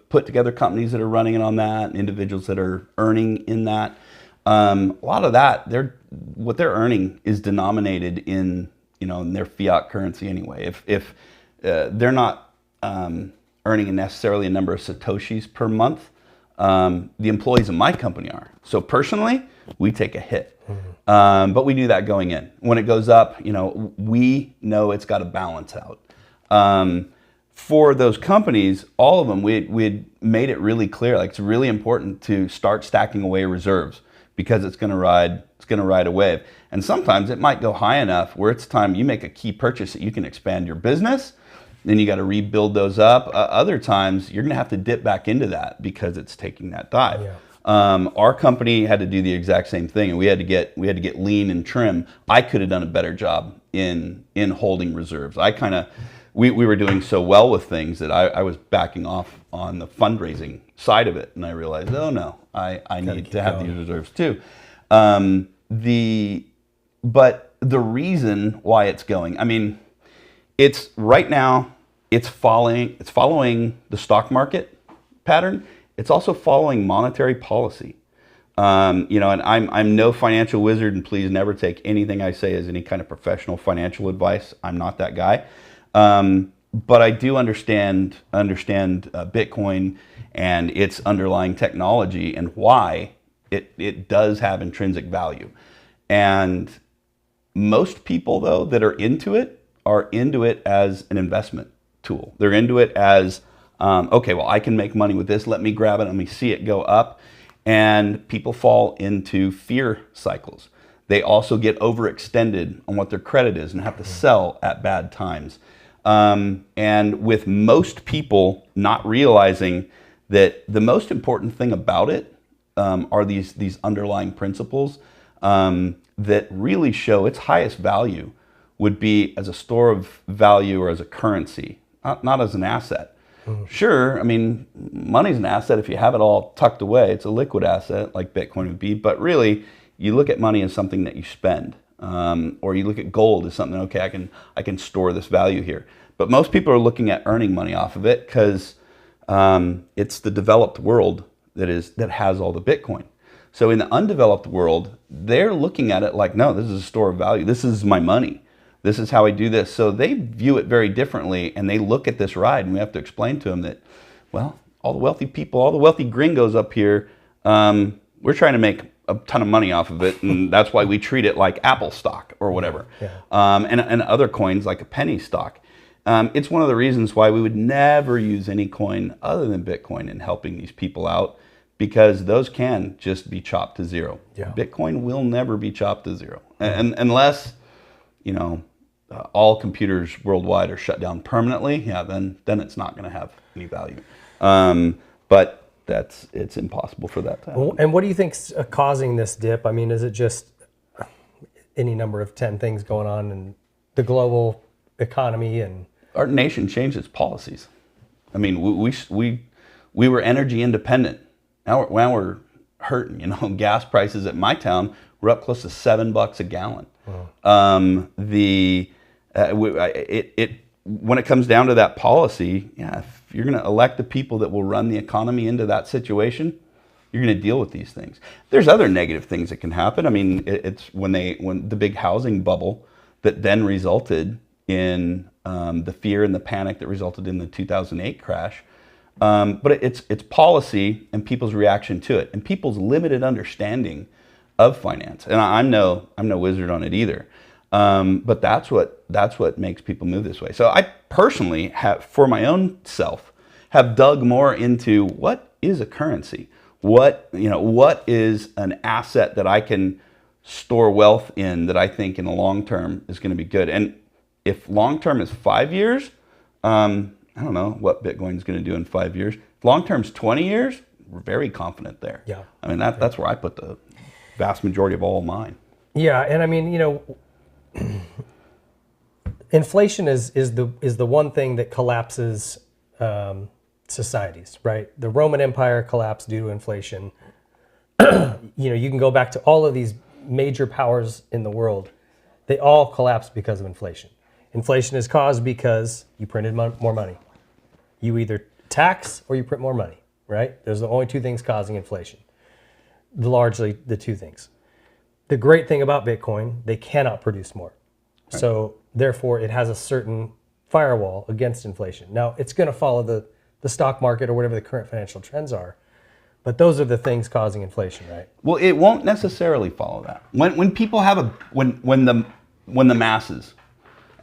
put together companies that are running it on that, and individuals that are earning in that. A lot of that, what they're earning is denominated in their fiat currency anyway. If they're not earning necessarily a number of satoshis per month, the employees of my company are. So personally, we take a hit. But we do that going in. When it goes up, we know it's got to balance out. For those companies, all of them, we'd made it really clear, like it's really important to start stacking away reserves because it's going to ride a wave. And sometimes it might go high enough where it's time you make a key purchase that you can expand your business. Then you got to rebuild those up. Other times you're going to have to dip back into that because it's taking that dive. Yeah. Our company had to do the exact same thing, and we had to get lean and trim. I could have done a better job in holding reserves. We were doing so well with things that I was backing off on the fundraising side of it, and I realized, oh no, I need to have these reserves too. But the reason why it's going, I mean, it's right now it's following the stock market pattern. It's also following monetary policy. And I'm no financial wizard, and please never take anything I say as any kind of professional financial advice. I'm not that guy. But I do understand Bitcoin and its underlying technology and why it does have intrinsic value. And most people, though, that are into it as an investment tool. They're into it as, okay, well, I can make money with this. Let me grab it. Let me see it go up. And people fall into fear cycles. They also get overextended on what their credit is and have to sell at bad times. And with most people not realizing that the most important thing about it are these underlying principles that really show its highest value would be as a store of value or as a currency, not as an asset. Sure, I mean, money's an asset if you have it all tucked away. It's a liquid asset like Bitcoin would be, but really you look at money as something that you spend, or you look at gold as something, okay, I can store this value here. But most people are looking at earning money off of it because it's the developed world that has all the Bitcoin. So in the undeveloped world, they're looking at it like, no, this is a store of value. This is my money. This is how I do this. So they view it very differently, and they look at this ride, and we have to explain to them that, well, all the wealthy people, all the wealthy gringos up here, we're trying to make a ton of money off of it, and that's why we treat it like Apple stock or whatever. Yeah. And other coins like a penny stock. It's one of the reasons why we would never use any coin other than Bitcoin in helping these people out, because those can just be chopped to zero. Yeah. Bitcoin will never be chopped to zero, and unless all computers worldwide are shut down permanently, then it's not going to have any value. But it's impossible for that to happen. And what do you think's causing this dip? I mean, is it just any number of 10 things going on in the global economy? And our nation changed its policies. I mean, we were energy independent. Now we're hurting. Gas prices at my town were up close to $7 a gallon. Wow. When it comes down to that policy, if you're going to elect the people that will run the economy into that situation, you're going to deal with these things. There's other negative things that can happen. I mean, it's when the big housing bubble that then resulted in the fear and the panic that resulted in the 2008 crash. But it's policy and people's reaction to it and people's limited understanding of finance. And I'm no wizard on it either. But that's what makes people move this way. So I personally have, for my own self, have dug more into what is a currency? What is an asset that I can store wealth in that I think in the long term is going to be good? And if long term is 5 years, I don't know what Bitcoin is going to do in 5 years. If long term is 20 years, we're very confident there. Yeah. I mean, that's where I put the vast majority of all mine. Yeah, and I mean, inflation is the one thing that collapses societies, right? The Roman Empire collapsed due to inflation. You can go back to all of these major powers in the world. They all collapsed because of inflation. Inflation is caused because you printed more money. You either tax or you print more money, right? Those are the only two things causing inflation. Largely the two things. The great thing about Bitcoin, they cannot produce more. Right. So therefore it has a certain firewall against inflation. Now it's going to follow the stock market or whatever the current financial trends are. But those are the things causing inflation, right? Well, it won't necessarily follow that. When people have when the masses,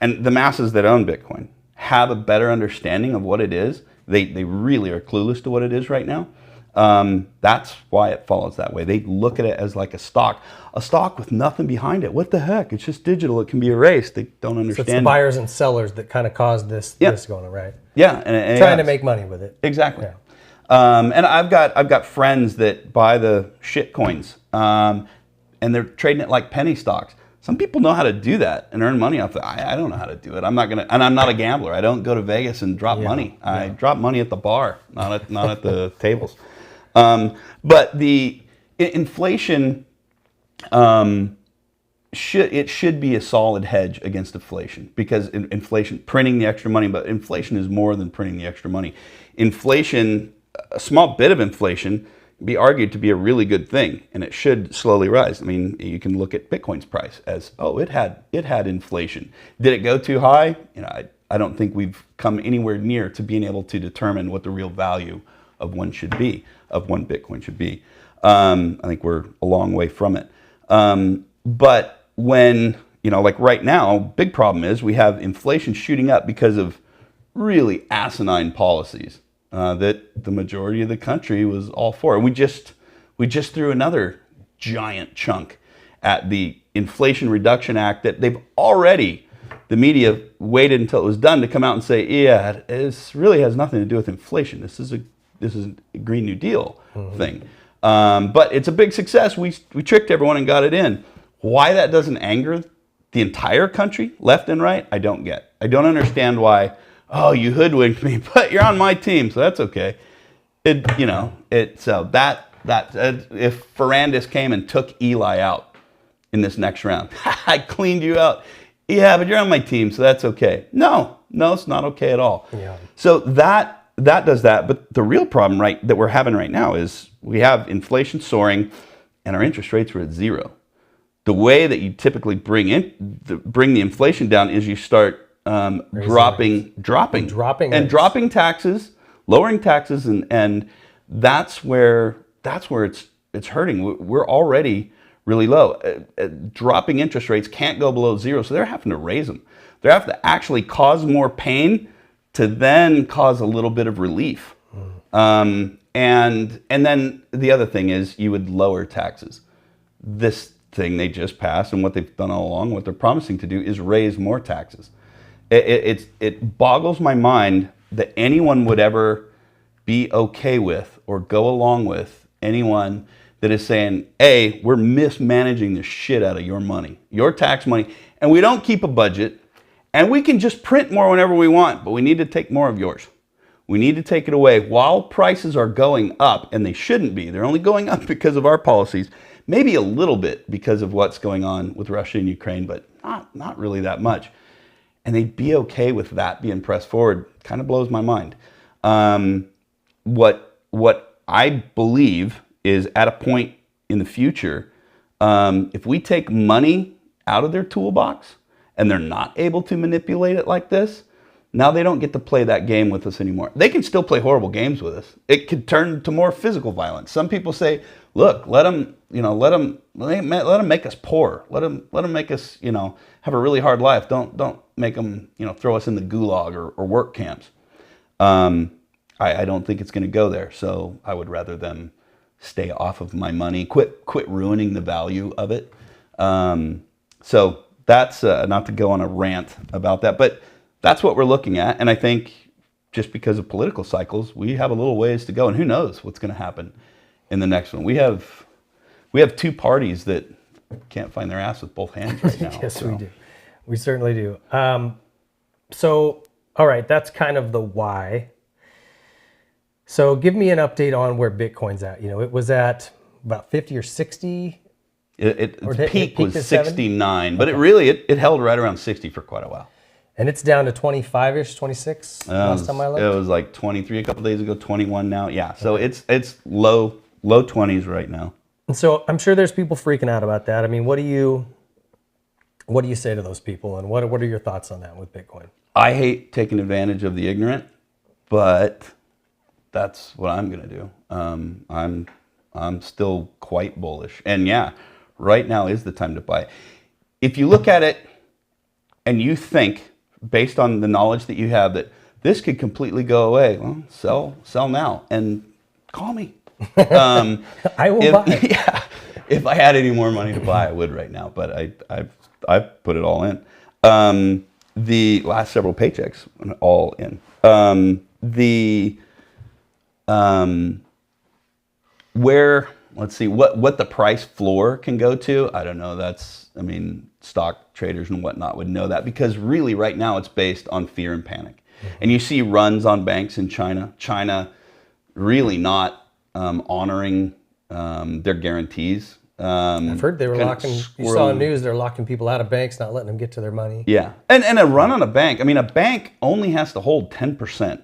and the masses that own Bitcoin, have a better understanding of what it is, they really are clueless to what it is right now. That's why it follows that way. They look at it as like a stock with nothing behind it. What the heck? It's just digital. It can be erased. They don't understand. So it's the buyers and sellers that kind of caused this going on, right? Yeah, and trying to make money with it. Exactly. Yeah. And I've got friends that buy the shit coins, and they're trading it like penny stocks. Some people know how to do that and earn money off it. I don't know how to do it. I'm not a gambler. I don't go to Vegas and drop money. I drop money at the bar, not at the tables. But the inflation, should be a solid hedge against inflation, because inflation, printing the extra money, but inflation is more than printing the extra money. Inflation, a small bit of inflation, can be argued to be a really good thing, and it should slowly rise. I mean, you can look at Bitcoin's price as, it had inflation. Did it go too high? I don't think we've come anywhere near to being able to determine what the real value of one Bitcoin should be. I think we're a long way from it. But when, like right now, big problem is we have inflation shooting up because of really asinine policies that the majority of the country was all for. We just threw another giant chunk at the Inflation Reduction Act that they've already, the media waited until it was done to come out and say, it really has nothing to do with inflation. This is a Green New Deal thing. But it's a big success. We tricked everyone and got it in. Why that doesn't anger the entire country, left and right, I don't get. I don't understand why, you hoodwinked me, but you're on my team, so that's okay. If Ferrandis came and took Eli out in this next round, I cleaned you out. Yeah, but you're on my team, so that's okay. No, it's not okay at all. Yeah. So that does that, but the real problem that we're having right now is we have inflation soaring and our interest rates are at zero. The way that you typically bring the inflation down is you start dropping taxes, lowering taxes, and that's where it's hurting. We're already really low. Dropping interest rates can't go below zero, so they're having to raise them. They have to actually cause more pain to then cause a little bit of relief. And then the other thing is you would lower taxes. This thing they just passed, and what they've done all along, what they're promising to do, is raise more taxes. It boggles my mind that anyone would ever be okay with or go along with anyone that is saying, hey, we're mismanaging the shit out of your money, your tax money, and we don't keep a budget, and we can just print more whenever we want, but we need to take more of yours. We need to take it away while prices are going up, and they shouldn't be. They're only going up because of our policies. Maybe a little bit because of what's going on with Russia and Ukraine, but not really that much. And they'd be okay with that being pressed forward. Kind of blows my mind. What I believe is at a point in the future, if we take money out of their toolbox and they're not able to manipulate it like this, now they don't get to play that game with us anymore. They can still play horrible games with us. It could turn to more physical violence. Some people say, look, let them make us poor. Let them make us, have a really hard life. Don't make them, throw us in the gulag or work camps. I don't think it's going to go there. So I would rather them stay off of my money, quit ruining the value of it. So that's not to go on a rant about that, but that's what we're looking at. And I think just because of political cycles, we have a little ways to go, and who knows what's going to happen in the next one. We have two parties that can't find their ass with both hands right now. Yes, so. We do. We certainly do. So, all right, that's kind of the why. So give me an update on where Bitcoin's at. You know, it was at about 50 or 60. Its peak was 69, but Okay. it held right around 60 for quite a while. And it's down to 25-ish, 26 last time I looked. It was like 23 a couple days ago, 21 now. Yeah, so it's low 20s right now. And so I'm sure there's people freaking out about that. I mean, what do you say to those people, and what are your thoughts on that with Bitcoin? I hate taking advantage of the ignorant, but that's what I'm going to do. I'm still quite bullish, and yeah, right now is the time to buy. If you look at it and you think, based on the knowledge that you have, that this could completely go away, well, sell now and call me. I will buy. Yeah, if I had any more money to buy, I would right now. But I've put it all in. The last several paychecks, all in. Where, let's see, what the price floor can go to, I don't know. Stock traders and whatnot would know that, because really right now it's based on fear and panic. And you see runs on banks in China really not honoring their guarantees. I've heard they were locking, you saw in the news, they're locking people out of banks, not letting them get to their money. Yeah, and a run on a bank, a bank only has to hold 10%. And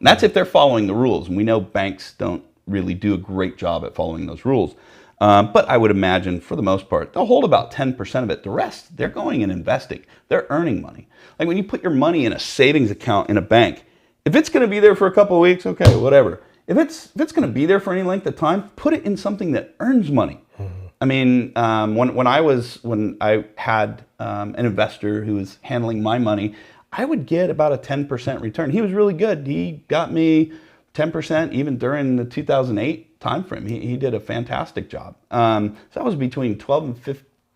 that's if they're following the rules. And we know banks don't really do a great job at following those rules. But I would imagine, for the most part, they'll hold about 10% of it. The rest, they're going and investing. They're earning money. Like when you put your money in a savings account in a bank, if it's going to be there for a couple of weeks, okay, whatever. If it's going to be there for any length of time, put it in something that earns money. When I had an investor who was handling my money, I would get about a 10% return. He was really good. He got me 10% even during the 2008 timeframe. He did a fantastic job. So that was between 12 and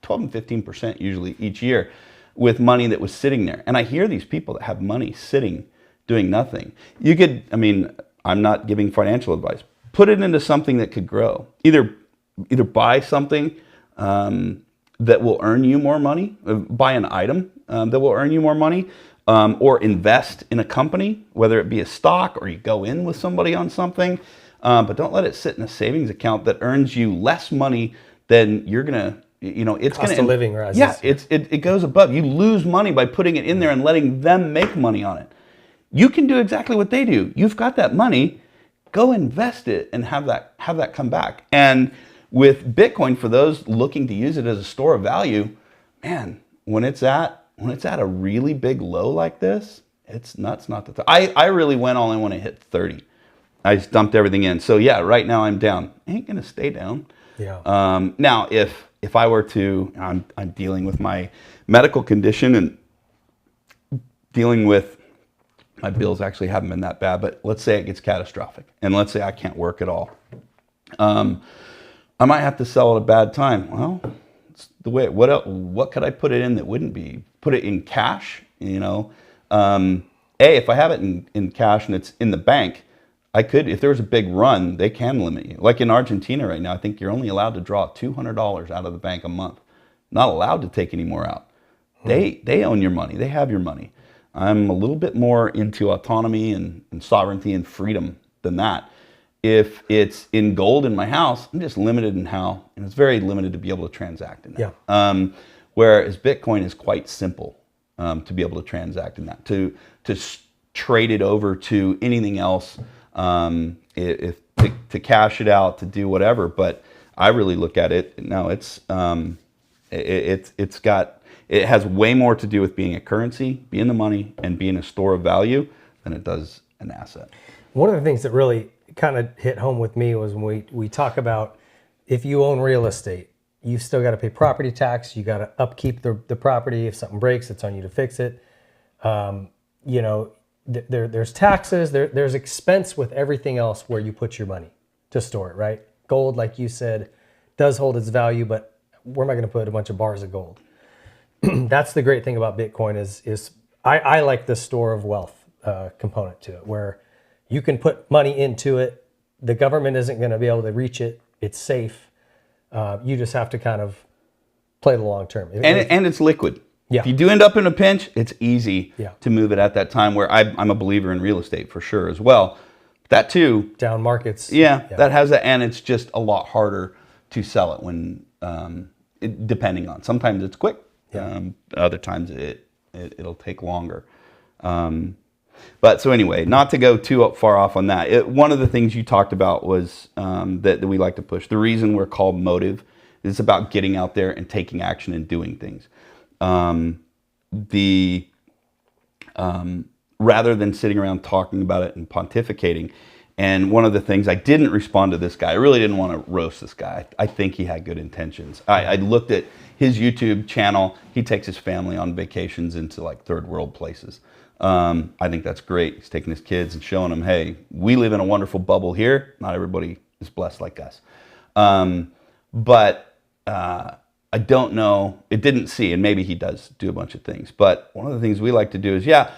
15% usually each year, with money that was sitting there. And I hear these people that have money sitting, doing nothing. I'm not giving financial advice. Put it into something that could grow. Either buy something that will earn you more money, buy an item that will earn you more money, or invest in a company, whether it be a stock or you go in with somebody on something. But don't let it sit in a savings account that earns you less money than you're gonna, it's Cost of living rises. Yeah, it goes above. You lose money by putting it in there and letting them make money on it. You can do exactly what they do. You've got that money, go invest it and have that come back. And with Bitcoin, for those looking to use it as a store of value, man, when it's at a really big low like this, it's nuts not to. I really went all in when it hit 30. I just dumped everything in. So yeah, right now I'm down. I ain't gonna stay down. Yeah. Now if I were to, I'm dealing with my medical condition and dealing with my bills actually haven't been that bad, but let's say it gets catastrophic and let's say I can't work at all. I might have to sell at a bad time. Well, it's the way. What could I put it in that wouldn't be? Put it in cash, if I have it in cash and it's in the bank, I could, if there was a big run, they can limit you. Like in Argentina right now, I think you're only allowed to draw $200 out of the bank a month. Not allowed to take any more out. They own your money. They have your money. I'm a little bit more into autonomy and sovereignty and freedom than that. If it's in gold in my house, I'm just limited in how, and it's very limited to be able to transact in that. Yeah. Whereas Bitcoin is quite simple to be able to transact in that, to trade it over to anything else, to cash it out, to do whatever. But I really look at it now. It has way more to do with being a currency, being the money, and being a store of value than it does an asset. One of the things that really kind of hit home with me was when we talk about, if you own real estate, you've still got to pay property tax. You got to upkeep the property. If something breaks, it's on you to fix it. There's taxes. There's expense with everything else where you put your money to store it, right? Gold, like you said, does hold its value, but where am I going to put a bunch of bars of gold? That's the great thing about Bitcoin is I like the store of wealth component to it, where you can put money into it. The government isn't going to be able to reach it. It's safe. You just have to kind of play the long term. And it's liquid. Yeah. If you do end up in a pinch, it's easy Yeah. to move it at that time, where I'm a believer in real estate for sure as well. That too. Down markets. Yeah, that has that, and it's just a lot harder to sell it when, depending on. Sometimes it's quick. Yeah. Other times it'll take longer. But so anyway, not to go too far off on that. One of the things you talked about was that we like to push. The reason we're called Motive is about getting out there and taking action and doing things. Rather than sitting around talking about it and pontificating. And one of the things, I didn't respond to this guy. I really didn't want to roast this guy. I think he had good intentions. I looked at his YouTube channel. He takes his family on vacations into like third world places. I think that's great. He's taking his kids and showing them, hey, we live in a wonderful bubble here. Not everybody is blessed like us. But I don't know. It didn't see, and maybe he does do a bunch of things. But one of the things we like to do is, yeah,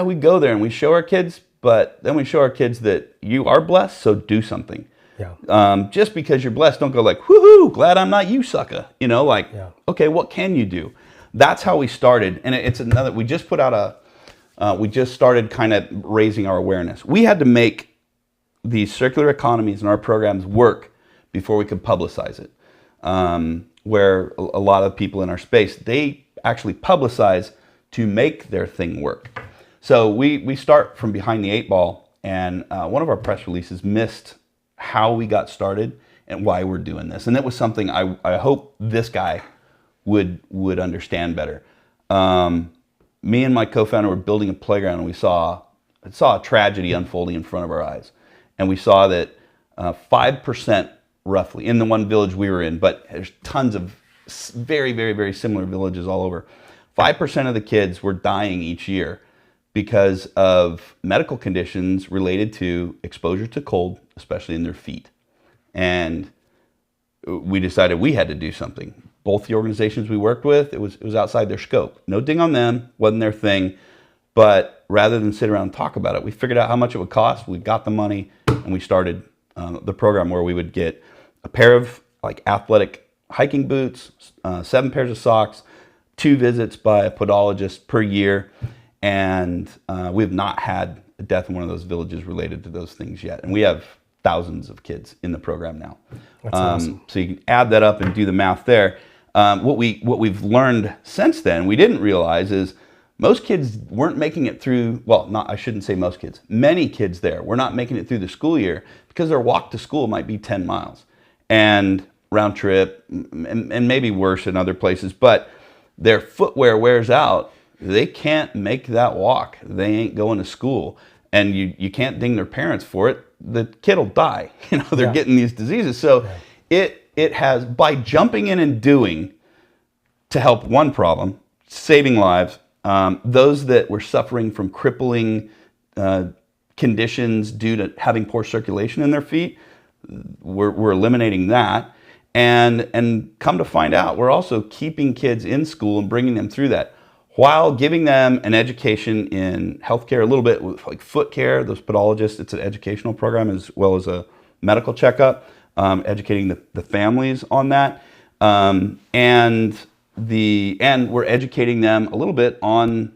we go there and we show our kids, but then we show our kids that you are blessed, so do something. Yeah. Just because you're blessed, don't go like, woohoo, glad I'm not you, sucker. Okay, what can you do? That's how we started. And it's another, we just put out we just started kind of raising our awareness. We had to make these circular economies and our programs work before we could publicize it. Where a lot of people in our space, they actually publicize to make their thing work. So we start from behind the 8 ball, and one of our press releases missed how we got started and why we're doing this. And it was something I hope this guy would understand better. Me and my co-founder were building a playground, and we saw a tragedy unfolding in front of our eyes. And we saw that 5% roughly in the one village we were in, but there's tons of very, very, very similar villages all over. 5% of the kids were dying each year because of medical conditions related to exposure to cold, especially in their feet. And we decided we had to do something. Both the organizations we worked with, it was outside their scope. No ding on them, wasn't their thing. But rather than sit around and talk about it, we figured out how much it would cost. We got the money, and we started the program where we would get a pair of like athletic hiking boots, 7 pairs of socks, 2 visits by a podologist per year. And we have not had a death in one of those villages related to those things yet. And we have thousands of kids in the program now. That's awesome. So you can add that up and do the math there. What we've learned since then, we didn't realize, is most kids weren't making it through, I shouldn't say most kids, many kids there were not making it through the school year because their walk to school might be 10 miles and round trip, and maybe worse in other places, but their footwear wears out. They can't make that walk. They ain't going to school, and you can't ding their parents for it. The kid will die. They're getting these diseases. So it has, by jumping in and doing to help one problem, saving lives, those that were suffering from crippling conditions due to having poor circulation in their feet, we're eliminating that. And come to find out, we're also keeping kids in school and bringing them through that, while giving them an education in healthcare, a little bit with like foot care, those podologists. It's an educational program as well as a medical checkup, educating the families on that. And we're educating them a little bit on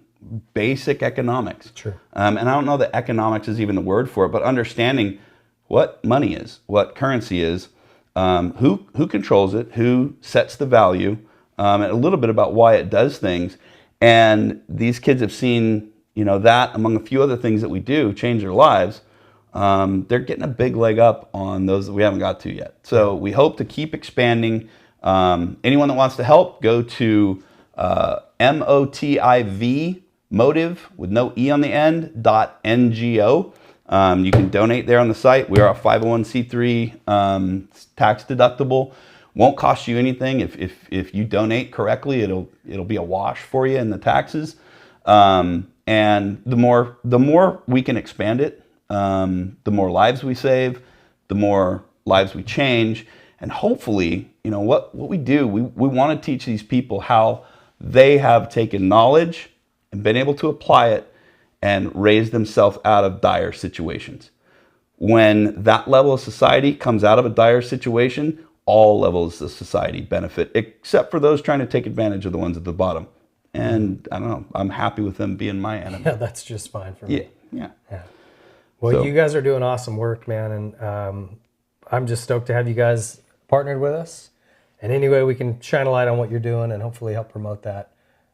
basic economics. True. And I don't know that economics is even the word for it, but understanding what money is, what currency is, who controls it, who sets the value, and a little bit about why it does things. And these kids have seen, that among a few other things that we do change their lives. They're getting a big leg up on those that we haven't got to yet. So we hope to keep expanding. Anyone that wants to help, go to MOTIV, motive with no E on the end, .ngo. You can donate there on the site. We are a 501c3, tax deductible. Won't cost you anything. If you donate correctly, it'll be a wash for you in the taxes. And the more we can expand it, the more lives we save, the more lives we change. And hopefully, what we do, we want to teach these people how they have taken knowledge and been able to apply it and raise themselves out of dire situations. When that level of society comes out of a dire situation, all levels of society benefit, except for those trying to take advantage of the ones at the bottom. and I don't know. I'm happy with them being my enemy. Yeah, that's just fine for me. Yeah. Well, So- you guys are doing awesome work, man, and I'm just stoked to have you guys partnered with us. And any way we can shine a light on what you're doing and hopefully help promote that,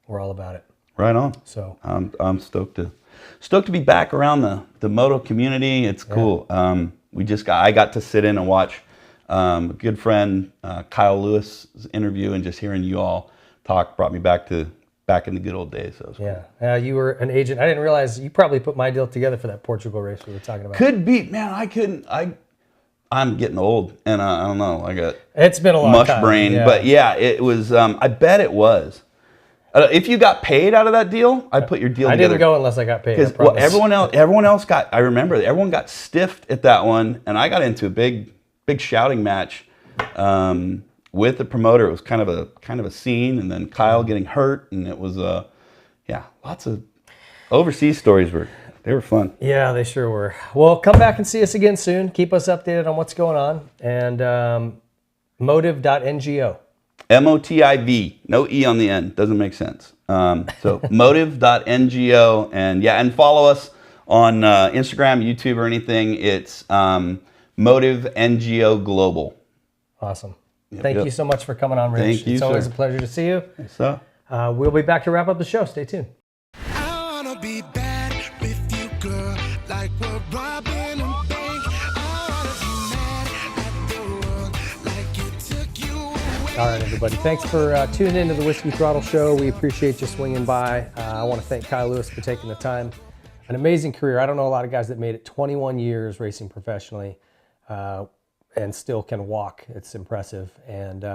we're all about it. Right on. So I'm stoked to be back around the moto community. It's cool. I got to sit in and watch a good friend Kyle Lewis's interview, and just hearing you all talk brought me back in the good old days. So yeah, you were an agent. I didn't realize you probably put my deal together for that Portugal race we were talking about. Could be, man. I couldn't. I'm getting old, and I don't know. I got it's been a long mush time, brain, yeah. but yeah, it was. I bet it was. If you got paid out of that deal, I'd put your deal together. I didn't go unless I got paid. Because everyone else got. I remember everyone got stiffed at that one, and I got into a big shouting match with the promoter. It was kind of a scene, and then Kyle getting hurt, and it was lots of overseas stories they were fun. Yeah, they sure were. Well, come back and see us again soon. Keep us updated on what's going on. And motive.ngo. MOTIV, no E on the end, doesn't make sense. So motive.ngo, and follow us on Instagram, YouTube, or anything. It's Motive NGO Global. Awesome. Thank you so much for coming on, Rich. Thank you, It's always sir. a pleasure to see you. So we'll be back to wrap up the show. Stay tuned. All right, everybody. Thanks for tuning into the Whiskey Throttle Show. We appreciate you swinging by. I want to thank Kyle Lewis for taking the time. An amazing career. I don't know a lot of guys that made it 21 years racing professionally and still can walk. It's impressive. And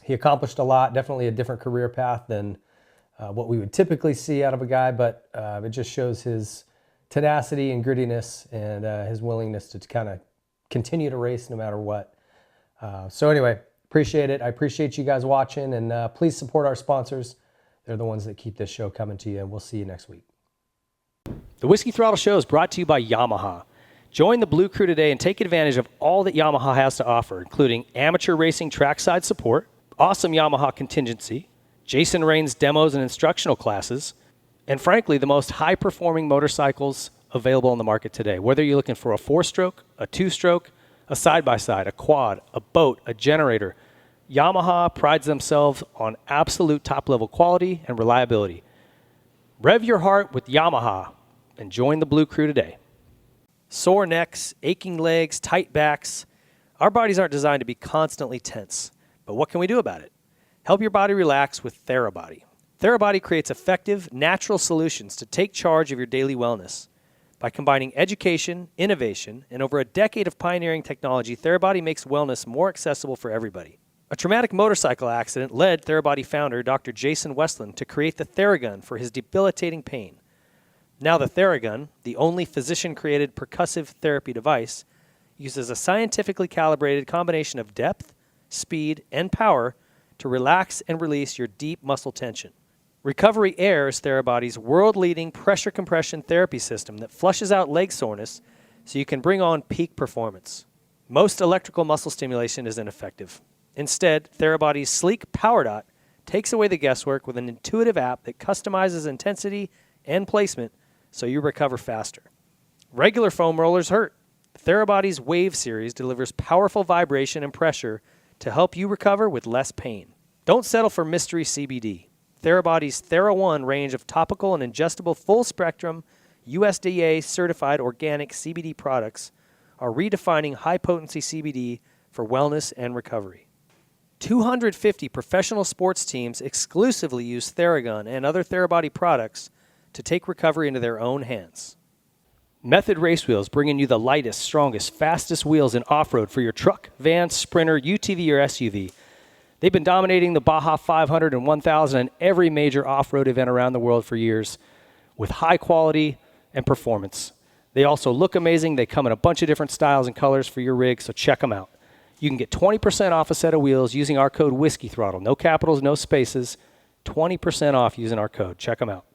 he accomplished a lot. Definitely a different career path than what we would typically see out of a guy, but it just shows his tenacity and grittiness and his willingness to kind of continue to race no matter what. So anyway, appreciate it. I appreciate you guys watching, and please support our sponsors. They're the ones that keep this show coming to you, and we'll see you next week. The Whiskey Throttle Show is brought to you by Yamaha. Join the Blue Crew today and take advantage of all that Yamaha has to offer, including amateur racing trackside support, awesome Yamaha contingency, Jason Rain's demos and instructional classes, and frankly, the most high-performing motorcycles available on the market today. Whether you're looking for a 4-stroke, a 2-stroke, a side-by-side, a quad, a boat, a generator, Yamaha prides themselves on absolute top-level quality and reliability. Rev your heart with Yamaha and join the Blue Crew today. Sore necks, aching legs, tight backs. Our bodies aren't designed to be constantly tense, but what can we do about it? Help your body relax with TheraBody. TheraBody creates effective, natural solutions to take charge of your daily wellness. By combining education, innovation, and over a decade of pioneering technology, TheraBody makes wellness more accessible for everybody. A traumatic motorcycle accident led TheraBody founder Dr. Jason Westland to create the Theragun for his debilitating pain. Now the Theragun, the only physician-created percussive therapy device, uses a scientifically calibrated combination of depth, speed, and power to relax and release your deep muscle tension. Recovery Air is TheraBody's world-leading pressure compression therapy system that flushes out leg soreness so you can bring on peak performance. Most electrical muscle stimulation is ineffective. Instead, TheraBody's sleek Power Dot takes away the guesswork with an intuitive app that customizes intensity and placement so you recover faster. Regular foam rollers hurt. TheraBody's Wave series delivers powerful vibration and pressure to help you recover with less pain. Don't settle for mystery CBD. TheraBody's TheraOne range of topical and ingestible full-spectrum, USDA-certified organic CBD products are redefining high-potency CBD for wellness and recovery. 250 professional sports teams exclusively use Theragun and other TheraBody products to take recovery into their own hands. Method Race Wheels, bringing you the lightest, strongest, fastest wheels in off-road for your truck, van, sprinter, UTV, or SUV. They've been dominating the Baja 500 and 1000 and every major off-road event around the world for years with high quality and performance. They also look amazing. They come in a bunch of different styles and colors for your rig, so check them out. You can get 20% off a set of wheels using our code Whiskey Throttle. No capitals, no spaces. 20% off using our code. Check them out.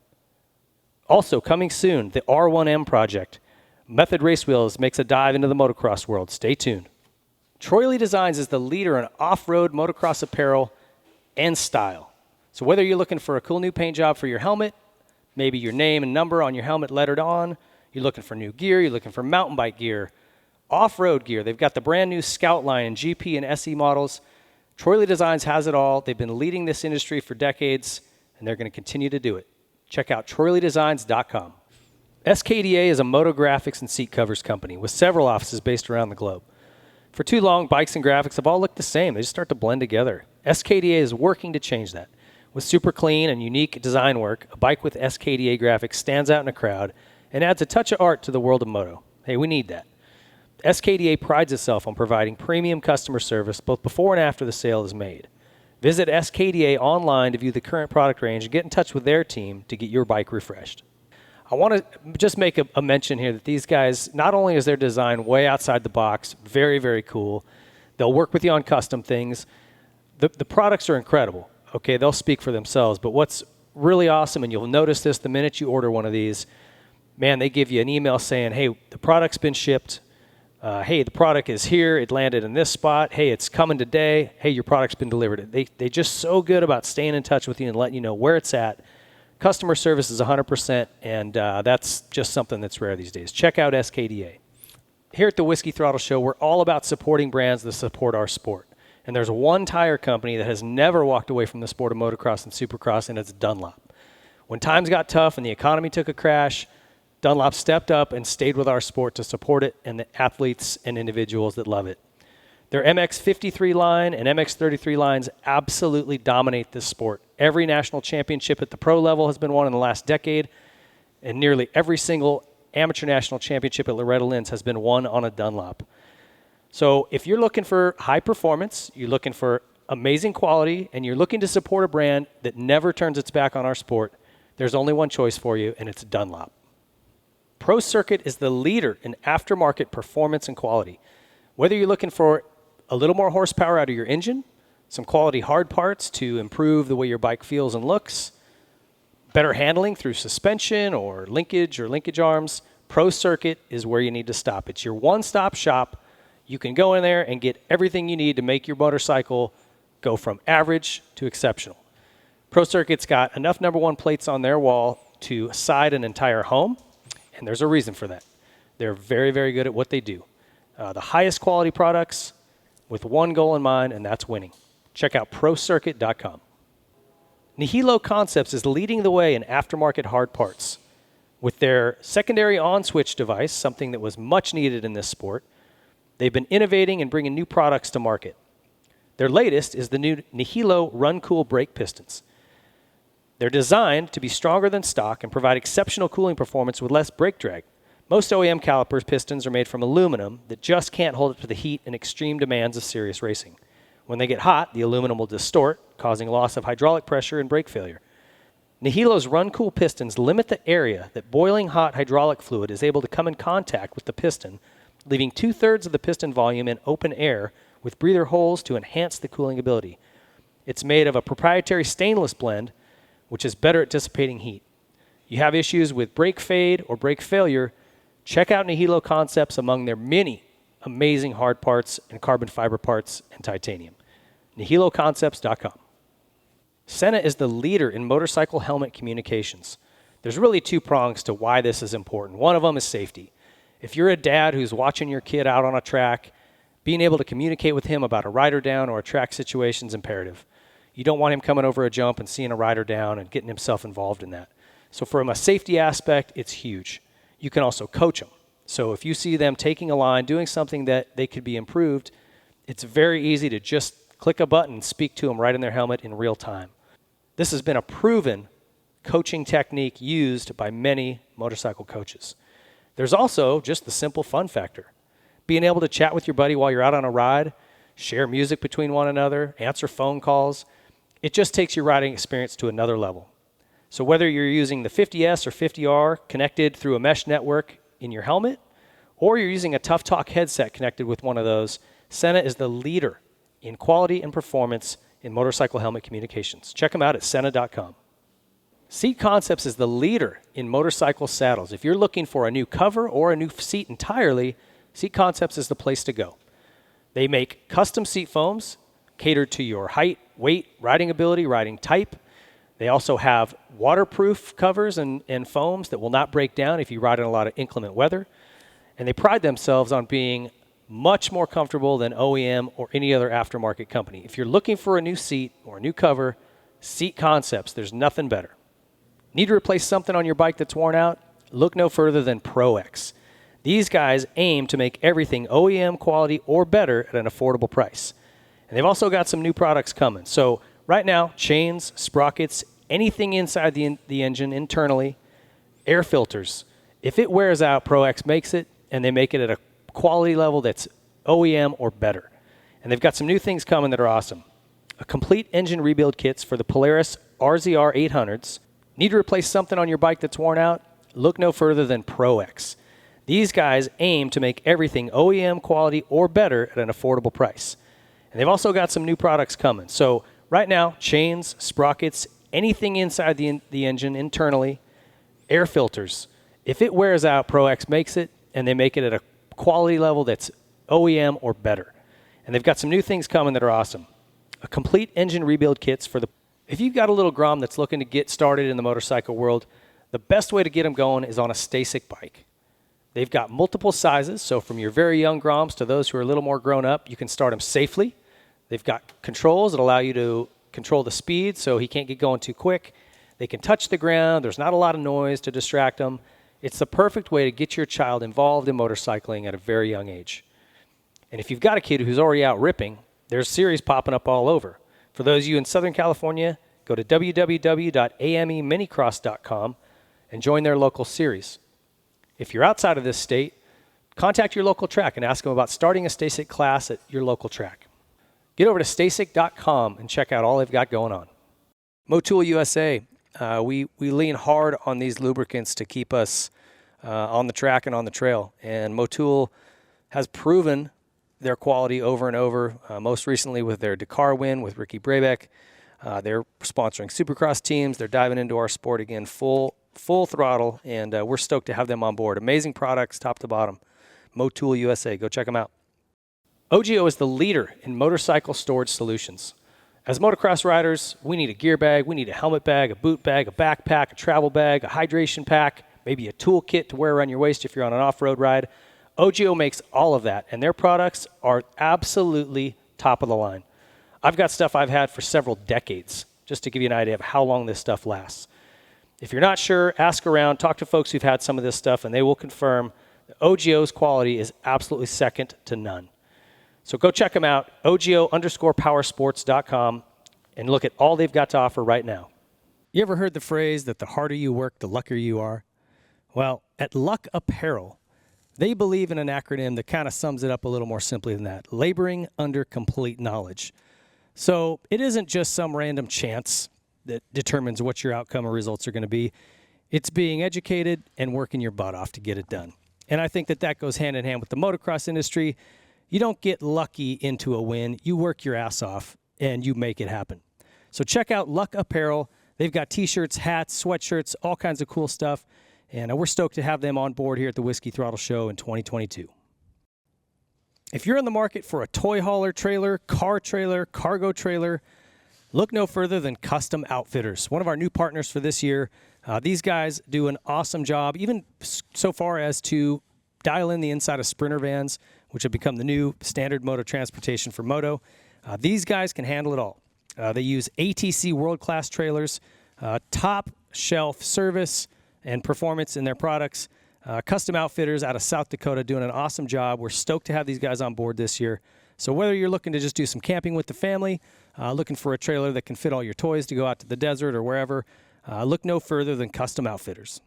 Also, coming soon, the R1M project. Method Race Wheels makes a dive into the motocross world. Stay tuned. Troy Lee Designs is the leader in off-road motocross apparel and style. So whether you're looking for a cool new paint job for your helmet, maybe your name and number on your helmet lettered on, you're looking for new gear, you're looking for mountain bike gear, off-road gear. They've got the brand new Scout line and GP and SE models. Troy Lee Designs has it all. They've been leading this industry for decades, and they're going to continue to do it. Check out TroyLeeDesigns.com. SKDA is a moto graphics and seat covers company with several offices based around the globe. For too long, bikes and graphics have all looked the same. They just start to blend together. SKDA is working to change that. With super clean and unique design work, a bike with SKDA graphics stands out in a crowd and adds a touch of art to the world of moto. Hey, we need that. SKDA prides itself on providing premium customer service both before and after the sale is made. Visit SKDA online to view the current product range and get in touch with their team to get your bike refreshed. I want to just make a mention here that these guys, not only is their design way outside the box, very, very cool, they'll work with you on custom things. The products are incredible. Okay, they'll speak for themselves, but what's really awesome, and you'll notice this the minute you order one of these, man, they give you an email saying, hey, the product's been shipped. Hey, the product is here. It landed in this spot. Hey, it's coming today. Hey, your product's been delivered. They just so good about staying in touch with you and letting you know where it's at. Customer service is 100%, and that's just something that's rare these days. Check out SKDA. Here at the Whiskey Throttle Show, we're all about supporting brands that support our sport. And there's one tire company that has never walked away from the sport of motocross and supercross, and it's Dunlop. When times got tough and the economy took a crash, Dunlop stepped up and stayed with our sport to support it and the athletes and individuals that love it. Their MX53 line and MX33 lines absolutely dominate this sport. Every national championship at the pro level has been won in the last decade, and nearly every single amateur national championship at Loretta Lynn's has been won on a Dunlop. So if you're looking for high performance, you're looking for amazing quality, and you're looking to support a brand that never turns its back on our sport, there's only one choice for you, and it's Dunlop. Pro Circuit is the leader in aftermarket performance and quality. Whether you're looking for a little more horsepower out of your engine, some quality hard parts to improve the way your bike feels and looks, better handling through suspension or linkage arms, Pro Circuit is where you need to stop. It's your one-stop shop. You can go in there and get everything you need to make your motorcycle go from average to exceptional. Pro Circuit's got enough number one plates on their wall to side an entire home, and there's a reason for that. They're very, very good at what they do. The highest quality products with one goal in mind, and that's winning. Check out ProCircuit.com. Nihilo Concepts is leading the way in aftermarket hard parts. With their secondary on-switch device, something that was much needed in this sport, they've been innovating and bringing new products to market. Their latest is the new Nihilo Run Cool brake pistons. They're designed to be stronger than stock and provide exceptional cooling performance with less brake drag. Most OEM calipers pistons are made from aluminum that just can't hold up to the heat and extreme demands of serious racing. When they get hot, the aluminum will distort, causing loss of hydraulic pressure and brake failure. Nihilo's Run Cool pistons limit the area that boiling hot hydraulic fluid is able to come in contact with the piston, leaving 2/3 of the piston volume in open air with breather holes to enhance the cooling ability. It's made of a proprietary stainless blend, which is better at dissipating heat. You have issues with brake fade or brake failure, check out Nihilo Concepts among their many amazing hard parts and carbon fiber parts and titanium. NihiloConcepts.com. Senna is the leader in motorcycle helmet communications. There's really two prongs to why this is important. One of them is safety. If you're a dad who's watching your kid out on a track, being able to communicate with him about a rider down or a track situation is imperative. You don't want him coming over a jump and seeing a rider down and getting himself involved in that. So from a safety aspect, it's huge. You can also coach them. So if you see them taking a line, doing something that they could be improved, it's very easy to just click a button and speak to them right in their helmet in real time. This has been a proven coaching technique used by many motorcycle coaches. There's also just the simple fun factor. Being able to chat with your buddy while you're out on a ride, share music between one another, answer phone calls. It just takes your riding experience to another level. So whether you're using the 50S or 50R connected through a mesh network in your helmet, or you're using a Tough Talk headset connected with one of those, Senna is the leader in quality and performance in motorcycle helmet communications. Check them out at Senna.com. Seat Concepts is the leader in motorcycle saddles. If you're looking for a new cover or a new seat entirely, Seat Concepts is the place to go. They make custom seat foams catered to your height, weight, riding ability, riding type. They also have waterproof covers and foams that will not break down if you ride in a lot of inclement weather. And they pride themselves on being much more comfortable than OEM or any other aftermarket company. If you're looking for a new seat or a new cover, Seat Concepts, there's nothing better. Need to replace something on your bike that's worn out? Look no further than ProX. These guys aim to make everything OEM quality or better at an affordable price. And they've also got some new products coming. So right now, chains, sprockets, anything inside the engine internally, air filters. If it wears out, ProX makes it, and they make it at a quality level that's OEM or better. And they've got some new things coming that are awesome. A complete engine rebuild kits for the Polaris RZR 800s. Need to replace something on your bike that's worn out? Look no further than ProX. These guys aim to make everything OEM quality or better at an affordable price. And they've also got some new products coming. So right now, chains, sprockets, anything inside the engine internally, air filters. If it wears out, ProX makes it, and they make it at a quality level that's OEM or better. And they've got some new things coming that are awesome. A complete engine rebuild kits for the... If you've got a little Grom that's looking to get started in the motorcycle world, the best way to get them going is on a Stasic bike. They've got multiple sizes, so from your very young Groms to those who are a little more grown up, you can start them safely. They've got controls that allow you to control the speed so he can't get going too quick. They can touch the ground. There's not a lot of noise to distract them. It's the perfect way to get your child involved in motorcycling at a very young age. And if you've got a kid who's already out ripping, there's series popping up all over. For those of you in Southern California, go to www.ameminicross.com and join their local series. If you're outside of this state, contact your local track and ask them about starting a Stasic class at your local track. Get over to Stasic.com and check out all they've got going on. Motul USA, we lean hard on these lubricants to keep us on the track and on the trail. And Motul has proven their quality over and over, most recently with their Dakar win with Ricky Brabeck. They're sponsoring Supercross teams. They're diving into our sport again full throttle, and we're stoked to have them on board. Amazing products, top to bottom. Motul USA, go check them out. OGIO is the leader in motorcycle storage solutions. As motocross riders, we need a gear bag, we need a helmet bag, a boot bag, a backpack, a travel bag, a hydration pack, maybe a tool kit to wear around your waist if you're on an off-road ride. OGIO makes all of that, and their products are absolutely top of the line. I've got stuff I've had for several decades, just to give you an idea of how long this stuff lasts. If you're not sure, ask around, talk to folks who've had some of this stuff, and they will confirm that OGIO's quality is absolutely second to none. So go check them out, OGIO_powersports.com, and look at all they've got to offer right now. You ever heard the phrase that the harder you work, the luckier you are? Well, at Luck Apparel, they believe in an acronym that kind of sums it up a little more simply than that, laboring under complete knowledge. So it isn't just some random chance that determines what your outcome or results are going to be. It's being educated and working your butt off to get it done. And I think that goes hand in hand with the motocross industry. You don't get lucky into a win. You work your ass off, and you make it happen. So check out Luck Apparel. They've got T-shirts, hats, sweatshirts, all kinds of cool stuff. And we're stoked to have them on board here at the Whiskey Throttle Show in 2022. If you're in the market for a toy hauler trailer, car trailer, cargo trailer, look no further than Custom Outfitters, one of our new partners for this year. These guys do an awesome job, even so far as to dial in the inside of Sprinter vans, which have become the new standard mode of transportation for moto. These guys can handle it all. They use ATC world-class trailers, top shelf service and performance in their products. Custom Outfitters out of South Dakota doing an awesome job. We're stoked to have these guys on board this year. So whether you're looking to just do some camping with the family, looking for a trailer that can fit all your toys to go out to the desert or wherever, look no further than Custom Outfitters.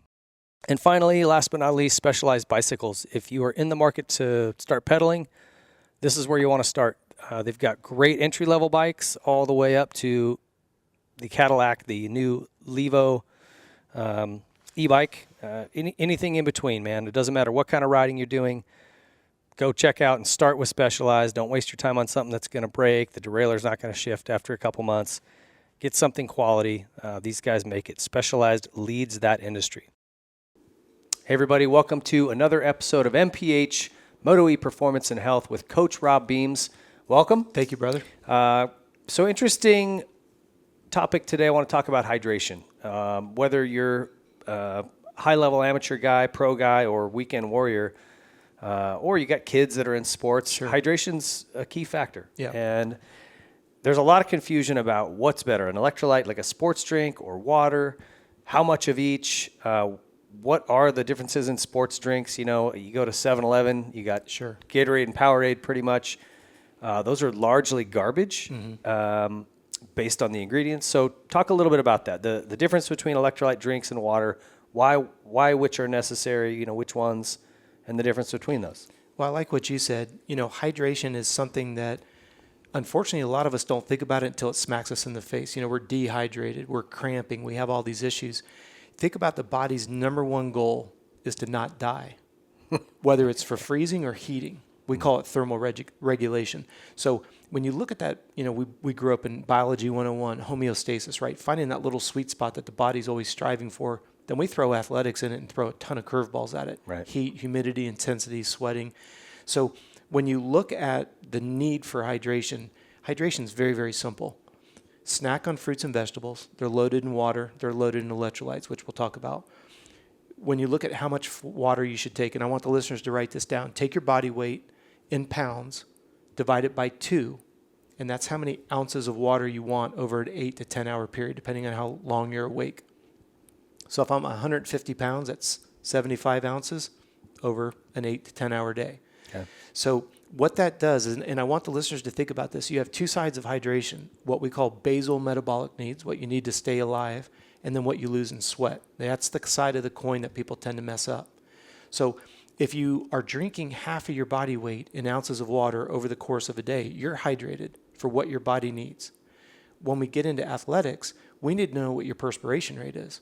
And finally, last but not least, Specialized Bicycles. If you are in the market to start pedaling, this is where you want to start. They've got great entry-level bikes all the way up to the Cadillac, the new Levo e-bike, anything in between, man. It doesn't matter what kind of riding you're doing. Go check out and start with Specialized. Don't waste your time on something that's going to break. The derailler's not going to shift after a couple months. Get something quality. These guys make it. Specialized leads that industry. Hey, everybody. Welcome to another episode of MPH, Moto E Performance and Health with Coach Rob Beams. Welcome. Thank you, brother. So interesting topic today, I want to talk about hydration. Whether you're a high-level amateur guy, pro guy, or weekend warrior, or you got kids that are in sports, hydration's a key factor. Yeah. And there's a lot of confusion about what's better, an electrolyte like a sports drink or water, how much of each, what are the differences in sports drinks? You know, you go to 7-Eleven, you got Gatorade and Powerade pretty much. Those are largely garbage based on the ingredients. So talk a little bit about that, the difference between electrolyte drinks and water, why which are necessary, you know, which ones, and the difference between those. Well, I like what you said. You know, hydration is something that, unfortunately, a lot of us don't think about it until it smacks us in the face. You know, we're dehydrated, we're cramping, we have all these issues. Think about the body's number one goal is to not die, whether it's for freezing or heating. We call it thermal regulation. So when you look at that, you know, we grew up in biology 101, homeostasis, right? Finding that little sweet spot that the body's always striving for. Then we throw athletics in it and throw a ton of curveballs at it. Right. Heat, humidity, intensity, sweating. So when you look at the need for hydration is very, very simple. Snack on fruits and vegetables. They're loaded in water. They're loaded in electrolytes, which we'll talk about. When you look at how much water you should take, and I want the listeners to write this down, take your body weight in pounds, divide it by 2, and that's how many ounces of water you want over an 8 to 10 hour period, depending on how long you're awake. So if I'm 150 pounds, that's 75 ounces over an 8 to 10 hour day. Okay. So what that does is, and I want the listeners to think about this, you have two sides of hydration, what we call basal metabolic needs, what you need to stay alive, and then what you lose in sweat. That's the side of the coin that people tend to mess up. So if you are drinking half of your body weight in ounces of water over the course of a day, you're hydrated for what your body needs. When we get into athletics, we need to know what your perspiration rate is.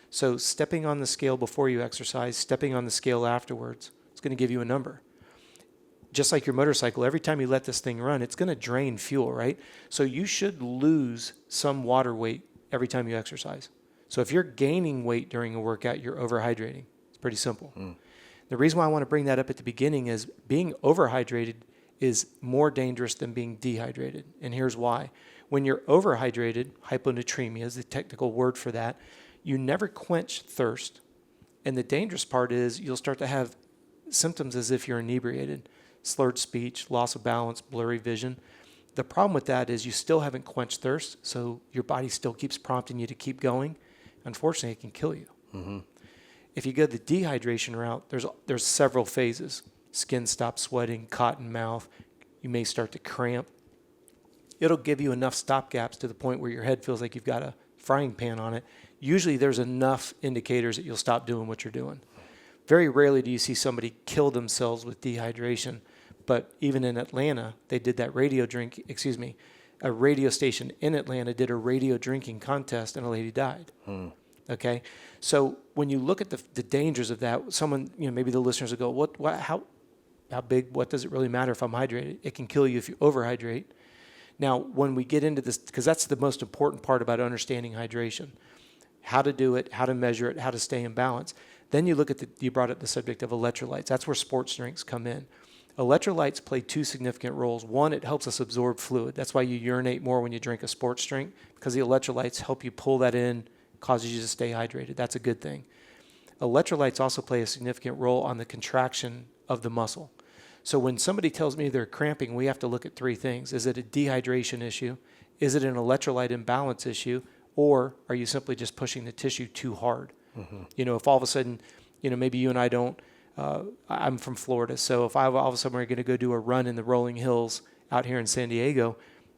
So stepping on the scale before you exercise, stepping on the scale afterwards, it's going to give you a number. Just like your motorcycle, every time you let this thing run, it's going to drain fuel, right? So you should lose some water weight every time you exercise. So if you're gaining weight during a workout, you're overhydrating. It's pretty simple. The reason why I want to bring that up at the beginning is being overhydrated is more dangerous than being dehydrated. And here's why. When you're overhydrated, hyponatremia is the technical word for that, you never quench thirst. And the dangerous part is you'll start to have symptoms as if you're inebriated. Slurred speech, loss of balance, blurry vision. The problem with that is you still haven't quenched thirst, so your body still keeps prompting you to keep going. Unfortunately, it can kill you. If you go the dehydration route, there's several phases. Skin stops sweating, cotton mouth. You may start to cramp. It'll give you enough stopgaps to the point where your head feels like you've got a frying pan on it. Usually there's enough indicators that you'll stop doing what you're doing. Very rarely do you see somebody kill themselves with dehydration. But even in Atlanta, they did that a radio station in Atlanta did a radio drinking contest and a lady died. Okay? So when you look at the dangers of that, someone, you know, maybe the listeners will go, how big, what does it really matter if I'm hydrated? It can kill you if you overhydrate. Now, when we get into this, because that's the most important part about understanding hydration, how to do it, how to measure it, how to stay in balance. Then you look at you brought up the subject of electrolytes. That's where sports drinks come in. Electrolytes play two significant roles. One, it helps us absorb fluid. That's why you urinate more when you drink a sports drink, because the electrolytes help you pull that in, causes you to stay hydrated. That's a good thing. Electrolytes also play a significant role on the contraction of the muscle. So when somebody tells me they're cramping, we have to look at three things. Is it a dehydration issue? Is it an electrolyte imbalance issue? Or are you simply just pushing the tissue too hard? You know, if all of a sudden, you know, maybe you and I don't, I'm from Florida, so if all of a sudden we're going to go do a run in the rolling hills out here in San Diego,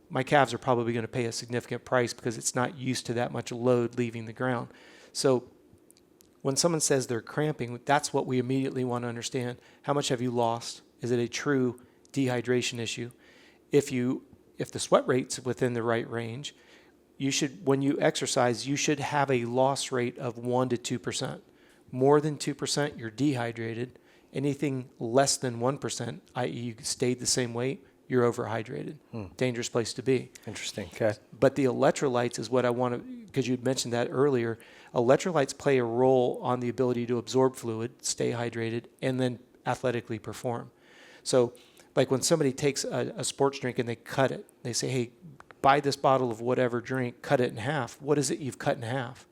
my calves are probably going to pay a significant price because it's not used to that much load leaving the ground. So when someone says they're cramping, that's what we immediately want to understand. How much have you lost? Is it a true dehydration issue? If the sweat rate's within the right range, you should, when you exercise, you should have a loss rate of 1% to 2%. More than 2%, you're dehydrated. Anything less than 1%, i.e. you stayed the same weight, you're overhydrated. Dangerous place to be. Interesting. Okay. But the electrolytes is what I want to, because you'd mentioned that earlier. Electrolytes play a role on the ability to absorb fluid, stay hydrated, and then athletically perform. So like when somebody takes a sports drink and they cut it, they say, hey, buy this bottle of whatever drink, cut it in half. What is it you've cut in half?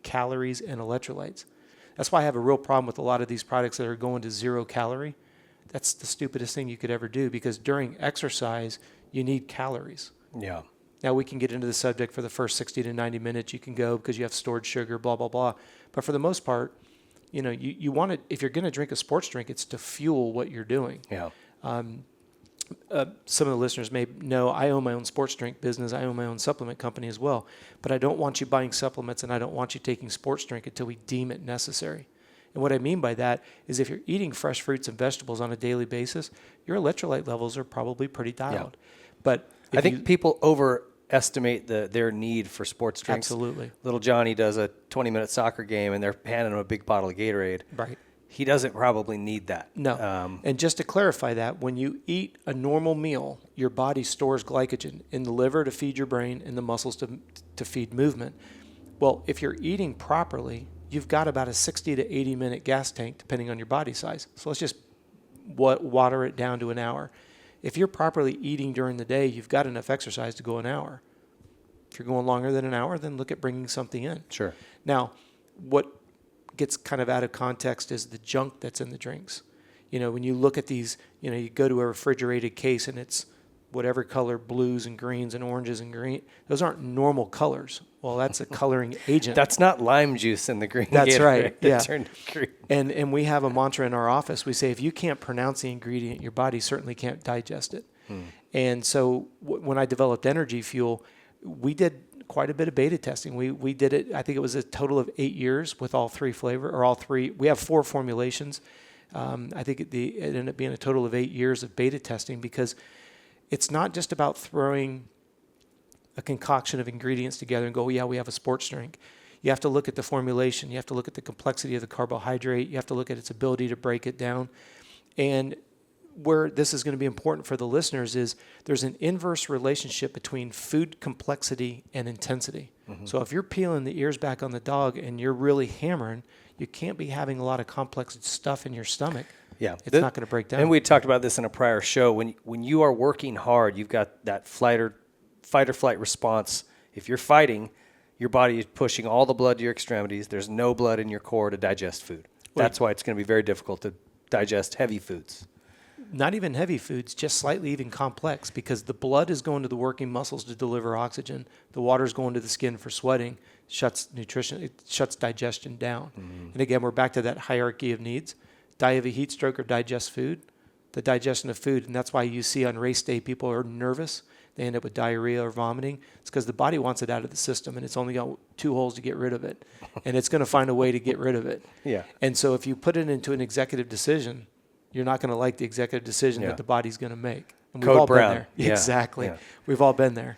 Calories and electrolytes. That's why I have a real problem with a lot of these products that are going to 0 calorie. That's the stupidest thing you could ever do, because during exercise, you need calories. Yeah. Now, we can get into the subject for the first 60 to 90 minutes. You can go because you have stored sugar, blah, blah, blah. But for the most part, you know, you want it, if you're going to drink a sports drink, it's to fuel what you're doing. Yeah. Some of the listeners may know I own my own sports drink business. I own my own supplement company as well. But I don't want you buying supplements, and I don't want you taking sports drink until we deem it necessary. And what I mean by that is if you're eating fresh fruits and vegetables on a daily basis, your electrolyte levels are probably pretty dialed. Yeah. But I think people overestimate their need for sports drinks. Absolutely. Little Johnny does a 20-minute soccer game, and they're handing him a big bottle of Gatorade. Right. He doesn't probably need that. No. And just to clarify that, when you eat a normal meal, your body stores glycogen in the liver to feed your brain and the muscles to feed movement. Well, if you're eating properly, you've got about a 60 to 80-minute gas tank, depending on your body size. So let's just water it down to an hour. If you're properly eating during the day, you've got enough exercise to go an hour. If you're going longer than an hour, then look at bringing something in. Sure. Now, what gets kind of out of context is the junk that's in the drinks. You know, when you look at these, you know, you go to a refrigerated case and it's whatever color, blues and greens and oranges and green. Those aren't normal colors. Well, that's a coloring agent. That's not lime juice in the green. That's right. Yeah. Turned green. And we have a mantra in our office. We say, if you can't pronounce the ingredient, your body certainly can't digest it. And so when I developed Energy Fuel, we did quite a bit of beta testing. We did it, I think it was a total of 8 years with all 3 flavor, or all 3. We have 4 formulations. I think it ended up being a total of 8 years of beta testing, because it's not just about throwing a concoction of ingredients together and go, yeah, we have a sports drink. You have to look at the formulation. You have to look at the complexity of the carbohydrate. You have to look at its ability to break it down. And where this is going to be important for the listeners is there's an inverse relationship between food complexity and intensity. Mm-hmm. So if you're peeling the ears back on the dog and you're really hammering, you can't be having a lot of complex stuff in your stomach. Yeah, it's not going to break down. And we talked about this in a prior show. When you are working hard, you've got that fight or flight response. If you're fighting, your body is pushing all the blood to your extremities. There's no blood in your core to digest food. That's why it's going to be very difficult to digest heavy foods. Not even heavy foods, just slightly even complex, because the blood is going to the working muscles to deliver oxygen. The water is going to the skin for sweating, shuts digestion down. Mm-hmm. And again, we're back to that hierarchy of needs. Die of a heat stroke or digest food. The digestion of food, and that's why you see on race day people are nervous. They end up with diarrhea or vomiting. It's because the body wants it out of the system, and it's only got 2 holes to get rid of it. And it's going to find a way to get rid of it. Yeah. And so if you put it into an executive decision, you're not going to like the executive decision that the body's going to make. And we've all been there. Yeah. Exactly. Yeah. We've all been there.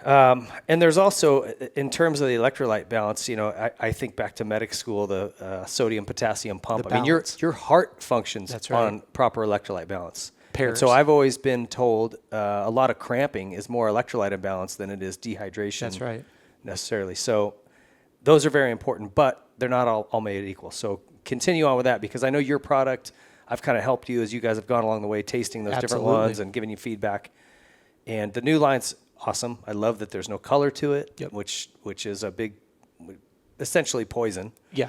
And there's also, in terms of the electrolyte balance, you know, I think back to medic school, the sodium potassium pump. I mean, your heart functions on proper electrolyte balance. And so I've always been told a lot of cramping is more electrolyte imbalance than it is dehydration. That's right. Necessarily. So those are very important, but they're not all made equal. So continue on with that, because I know your product, I've kind of helped you as you guys have gone along the way, tasting those different ones and giving you feedback. And the new line's awesome. I love that there's no color to it, which is a big, essentially poison. Yeah.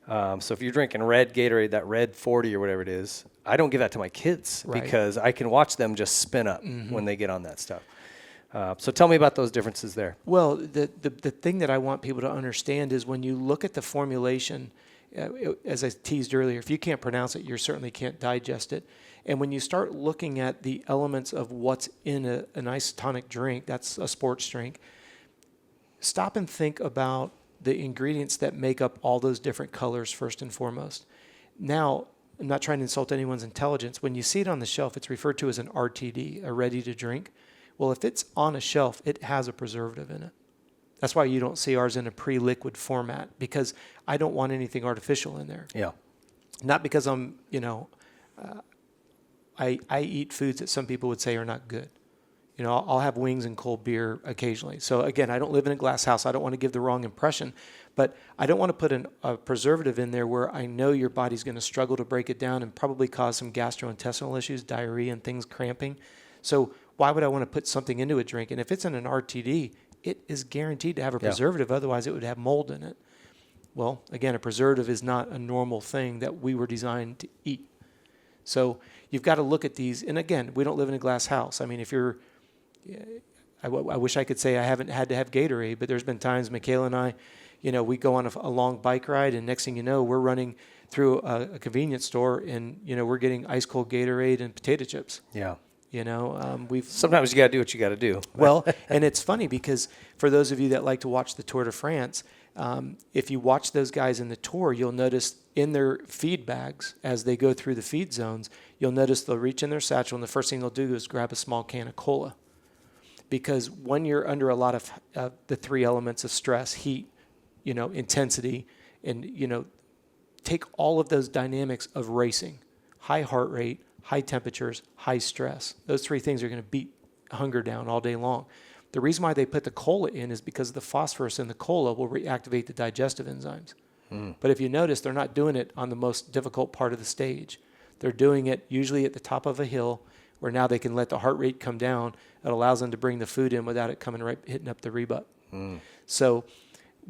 So if you're drinking red Gatorade, that red 40 or whatever it is, I don't give that to my kids because I can watch them just spin up when they get on that stuff. So tell me about those differences there. Well, the thing that I want people to understand is when you look at the formulation, as I teased earlier, if you can't pronounce it, you certainly can't digest it. And when you start looking at the elements of what's in an isotonic drink, that's a sports drink, stop and think about the ingredients that make up all those different colors first and foremost. Now, I'm not trying to insult anyone's intelligence. When you see it on the shelf, it's referred to as an RTD, a ready to drink. Well, if it's on a shelf, it has a preservative in it. That's why you don't see ours in a pre-liquid format, because I don't want anything artificial in there. Yeah. Not because I'm, I eat foods that some people would say are not good. You know, I'll have wings and cold beer occasionally. So again, I don't live in a glass house. I don't want to give the wrong impression, but I don't want to put a preservative in there where I know your body's going to struggle to break it down and probably cause some gastrointestinal issues, diarrhea and things, cramping. So why would I want to put something into a drink? And if it's in an RTD, it is guaranteed to have a preservative. Otherwise, it would have mold in it. Well, again, a preservative is not a normal thing that we were designed to eat. So you've got to look at these. And again, we don't live in a glass house. I mean, if you're, I wish I could say I haven't had to have Gatorade, but there's been times Michaela and I, we go on a long bike ride, and next thing you know, we're running through a convenience store, and we're getting ice cold Gatorade and potato chips. Yeah. We've sometimes you got to do what you got to do. Well, and it's funny because for those of you that like to watch the Tour de France, if you watch those guys in the Tour, you'll notice in their feed bags as they go through the feed zones, you'll notice they'll reach in their satchel, and the first thing they'll do is grab a small can of cola. Because when you're under a lot of the three elements of stress, heat, intensity, and take all of those dynamics of racing, high heart rate, high temperatures, high stress. Those three things are going to beat hunger down all day long. The reason why they put the cola in is because the phosphorus in the cola will reactivate the digestive enzymes. But if you notice, they're not doing it on the most difficult part of the stage. They're doing it usually at the top of a hill where now they can let the heart rate come down. It allows them to bring the food in without it coming right hitting up the rebut. So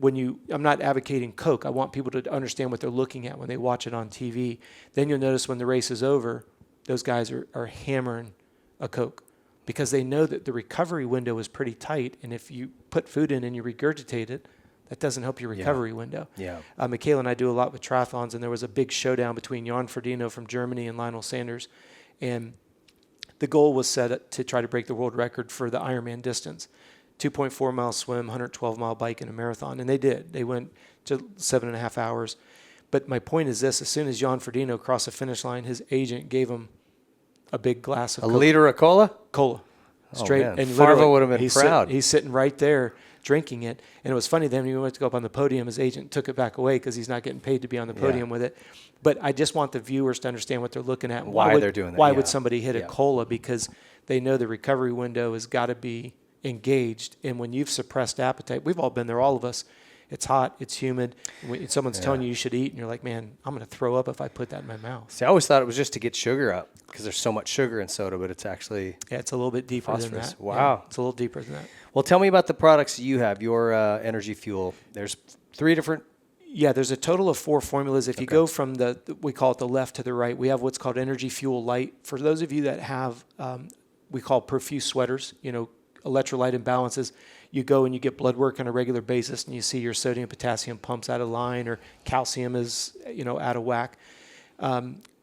I'm not advocating Coke. I want people to understand what they're looking at when they watch it on TV. Then you'll notice when the race is over, those guys are hammering a Coke because they know that the recovery window is pretty tight. And if you put food in and you regurgitate it, that doesn't help your recovery window. Yeah. Michaela and I do a lot with triathlons, and there was a big showdown between Jan Frodeno from Germany and Lionel Sanders. And the goal was set to try to break the world record for the Ironman distance. 2.4 mile swim, 112 mile bike in a marathon. And they did. They went to 7.5 hours. But my point is this: as soon as Jan Frodeno crossed the finish line, his agent gave him a big glass of liter of cola? Cola. Straight. Oh, man. And Farva would have been proud. He's sitting right there drinking it. And it was funny then when he went to go up on the podium, his agent took it back away because he's not getting paid to be on the podium with it. But I just want the viewers to understand what they're looking at. Why they're doing that. Why would somebody hit a cola? Because they know the recovery window has got to be engaged. And when you've suppressed appetite, we've all been there, all of us. It's hot, it's humid. When someone's telling you should eat, and you're like, man, I'm going to throw up if I put that in my mouth. See, I always thought it was just to get sugar up because there's so much sugar in soda, but it's actually it's a little bit deeper phosphorus. than that. Wow. Yeah, it's a little deeper than that. Well, tell me about the products you have, your energy fuel. There's 3 different. Yeah, there's a total of 4 formulas. If you go from we call it the left to the right, we have what's called Energy Fuel Light. For those of you that have, we call profuse sweaters, electrolyte imbalances, you go and you get blood work on a regular basis and you see your sodium, potassium pumps out of line or calcium is, out of whack.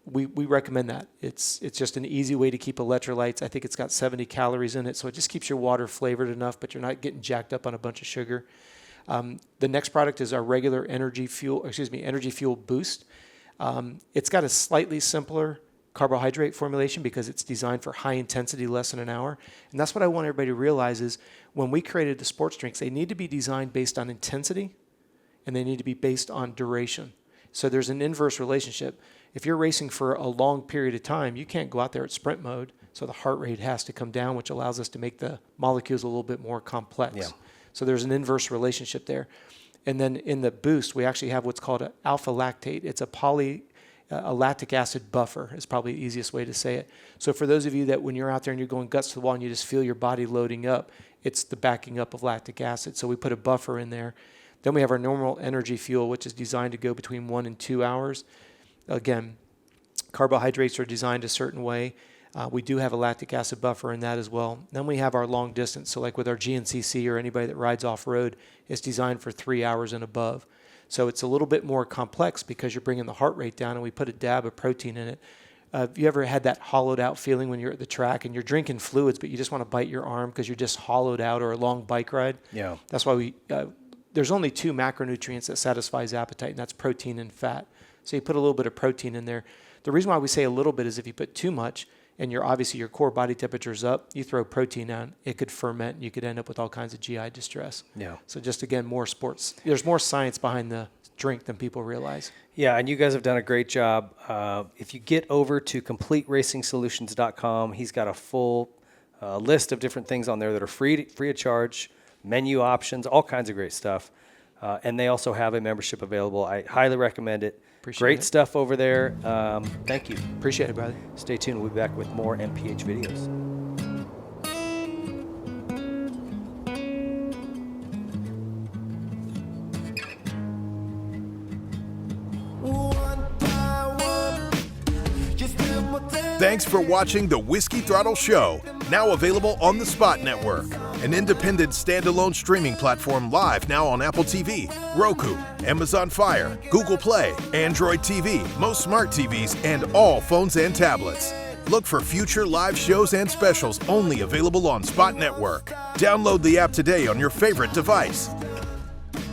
We recommend that. It's just an easy way to keep electrolytes. I think it's got 70 calories in it, so it just keeps your water flavored enough, but you're not getting jacked up on a bunch of sugar. The next product is our regular Energy Fuel Boost. It's got a slightly simpler carbohydrate formulation because it's designed for high intensity, less than an hour. And that's what I want everybody to realize is when we created the sports drinks, they need to be designed based on intensity and they need to be based on duration. So there's an inverse relationship. If you're racing for a long period of time, you can't go out there at sprint mode. So the heart rate has to come down, which allows us to make the molecules a little bit more complex. Yeah. So there's an inverse relationship there. And then in the boost, we actually have what's called an alpha lactate. It's a lactic acid buffer is probably the easiest way to say it. So for those of you that when you're out there and you're going guts to the wall and you just feel your body loading up, it's the backing up of lactic acid. So we put a buffer in there. Then we have our normal energy fuel, which is designed to go between 1 and 2 hours. Again, carbohydrates are designed a certain way. We do have a lactic acid buffer in that as well. Then we have our long distance. So like with our GNCC or anybody that rides off-road, it's designed for 3 hours and above. So it's a little bit more complex because you're bringing the heart rate down, and we put a dab of protein in it. Have you ever had that hollowed out feeling when you're at the track and you're drinking fluids, but you just want to bite your arm because you're just hollowed out, or a long bike ride? Yeah. That's why there's only 2 macronutrients that satisfies appetite, and that's protein and fat. So you put a little bit of protein in there. The reason why we say a little bit is if you put too much and obviously your core body temperature is up, you throw protein on, it could ferment and you could end up with all kinds of GI distress. Yeah. So just again, more sports. There's more science behind the drink than people realize. Yeah, and you guys have done a great job. If you get over to CompleteRacingSolutions.com, he's got a full list of different things on there that are free of charge, menu options, all kinds of great stuff. And they also have a membership available. I highly recommend it. Great stuff over there. Thank you. Appreciate it, brother. Stay tuned. We'll be back with more MPH videos. Thanks for watching the Whiskey Throttle Show, now available on the Spot Network, an independent standalone streaming platform live now on Apple TV, Roku, Amazon Fire, Google Play, Android TV, most smart TVs, and all phones and tablets. Look for future live shows and specials only available on Spot Network. Download the app today on your favorite device.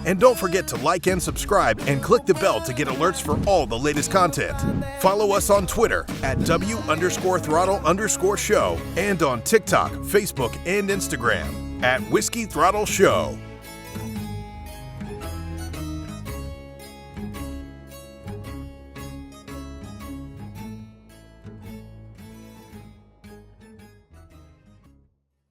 And don't forget to like and subscribe and click the bell to get alerts for all the latest content. Follow us on Twitter at W_Throttle_show and on TikTok, Facebook, and Instagram at Whiskey Throttle Show.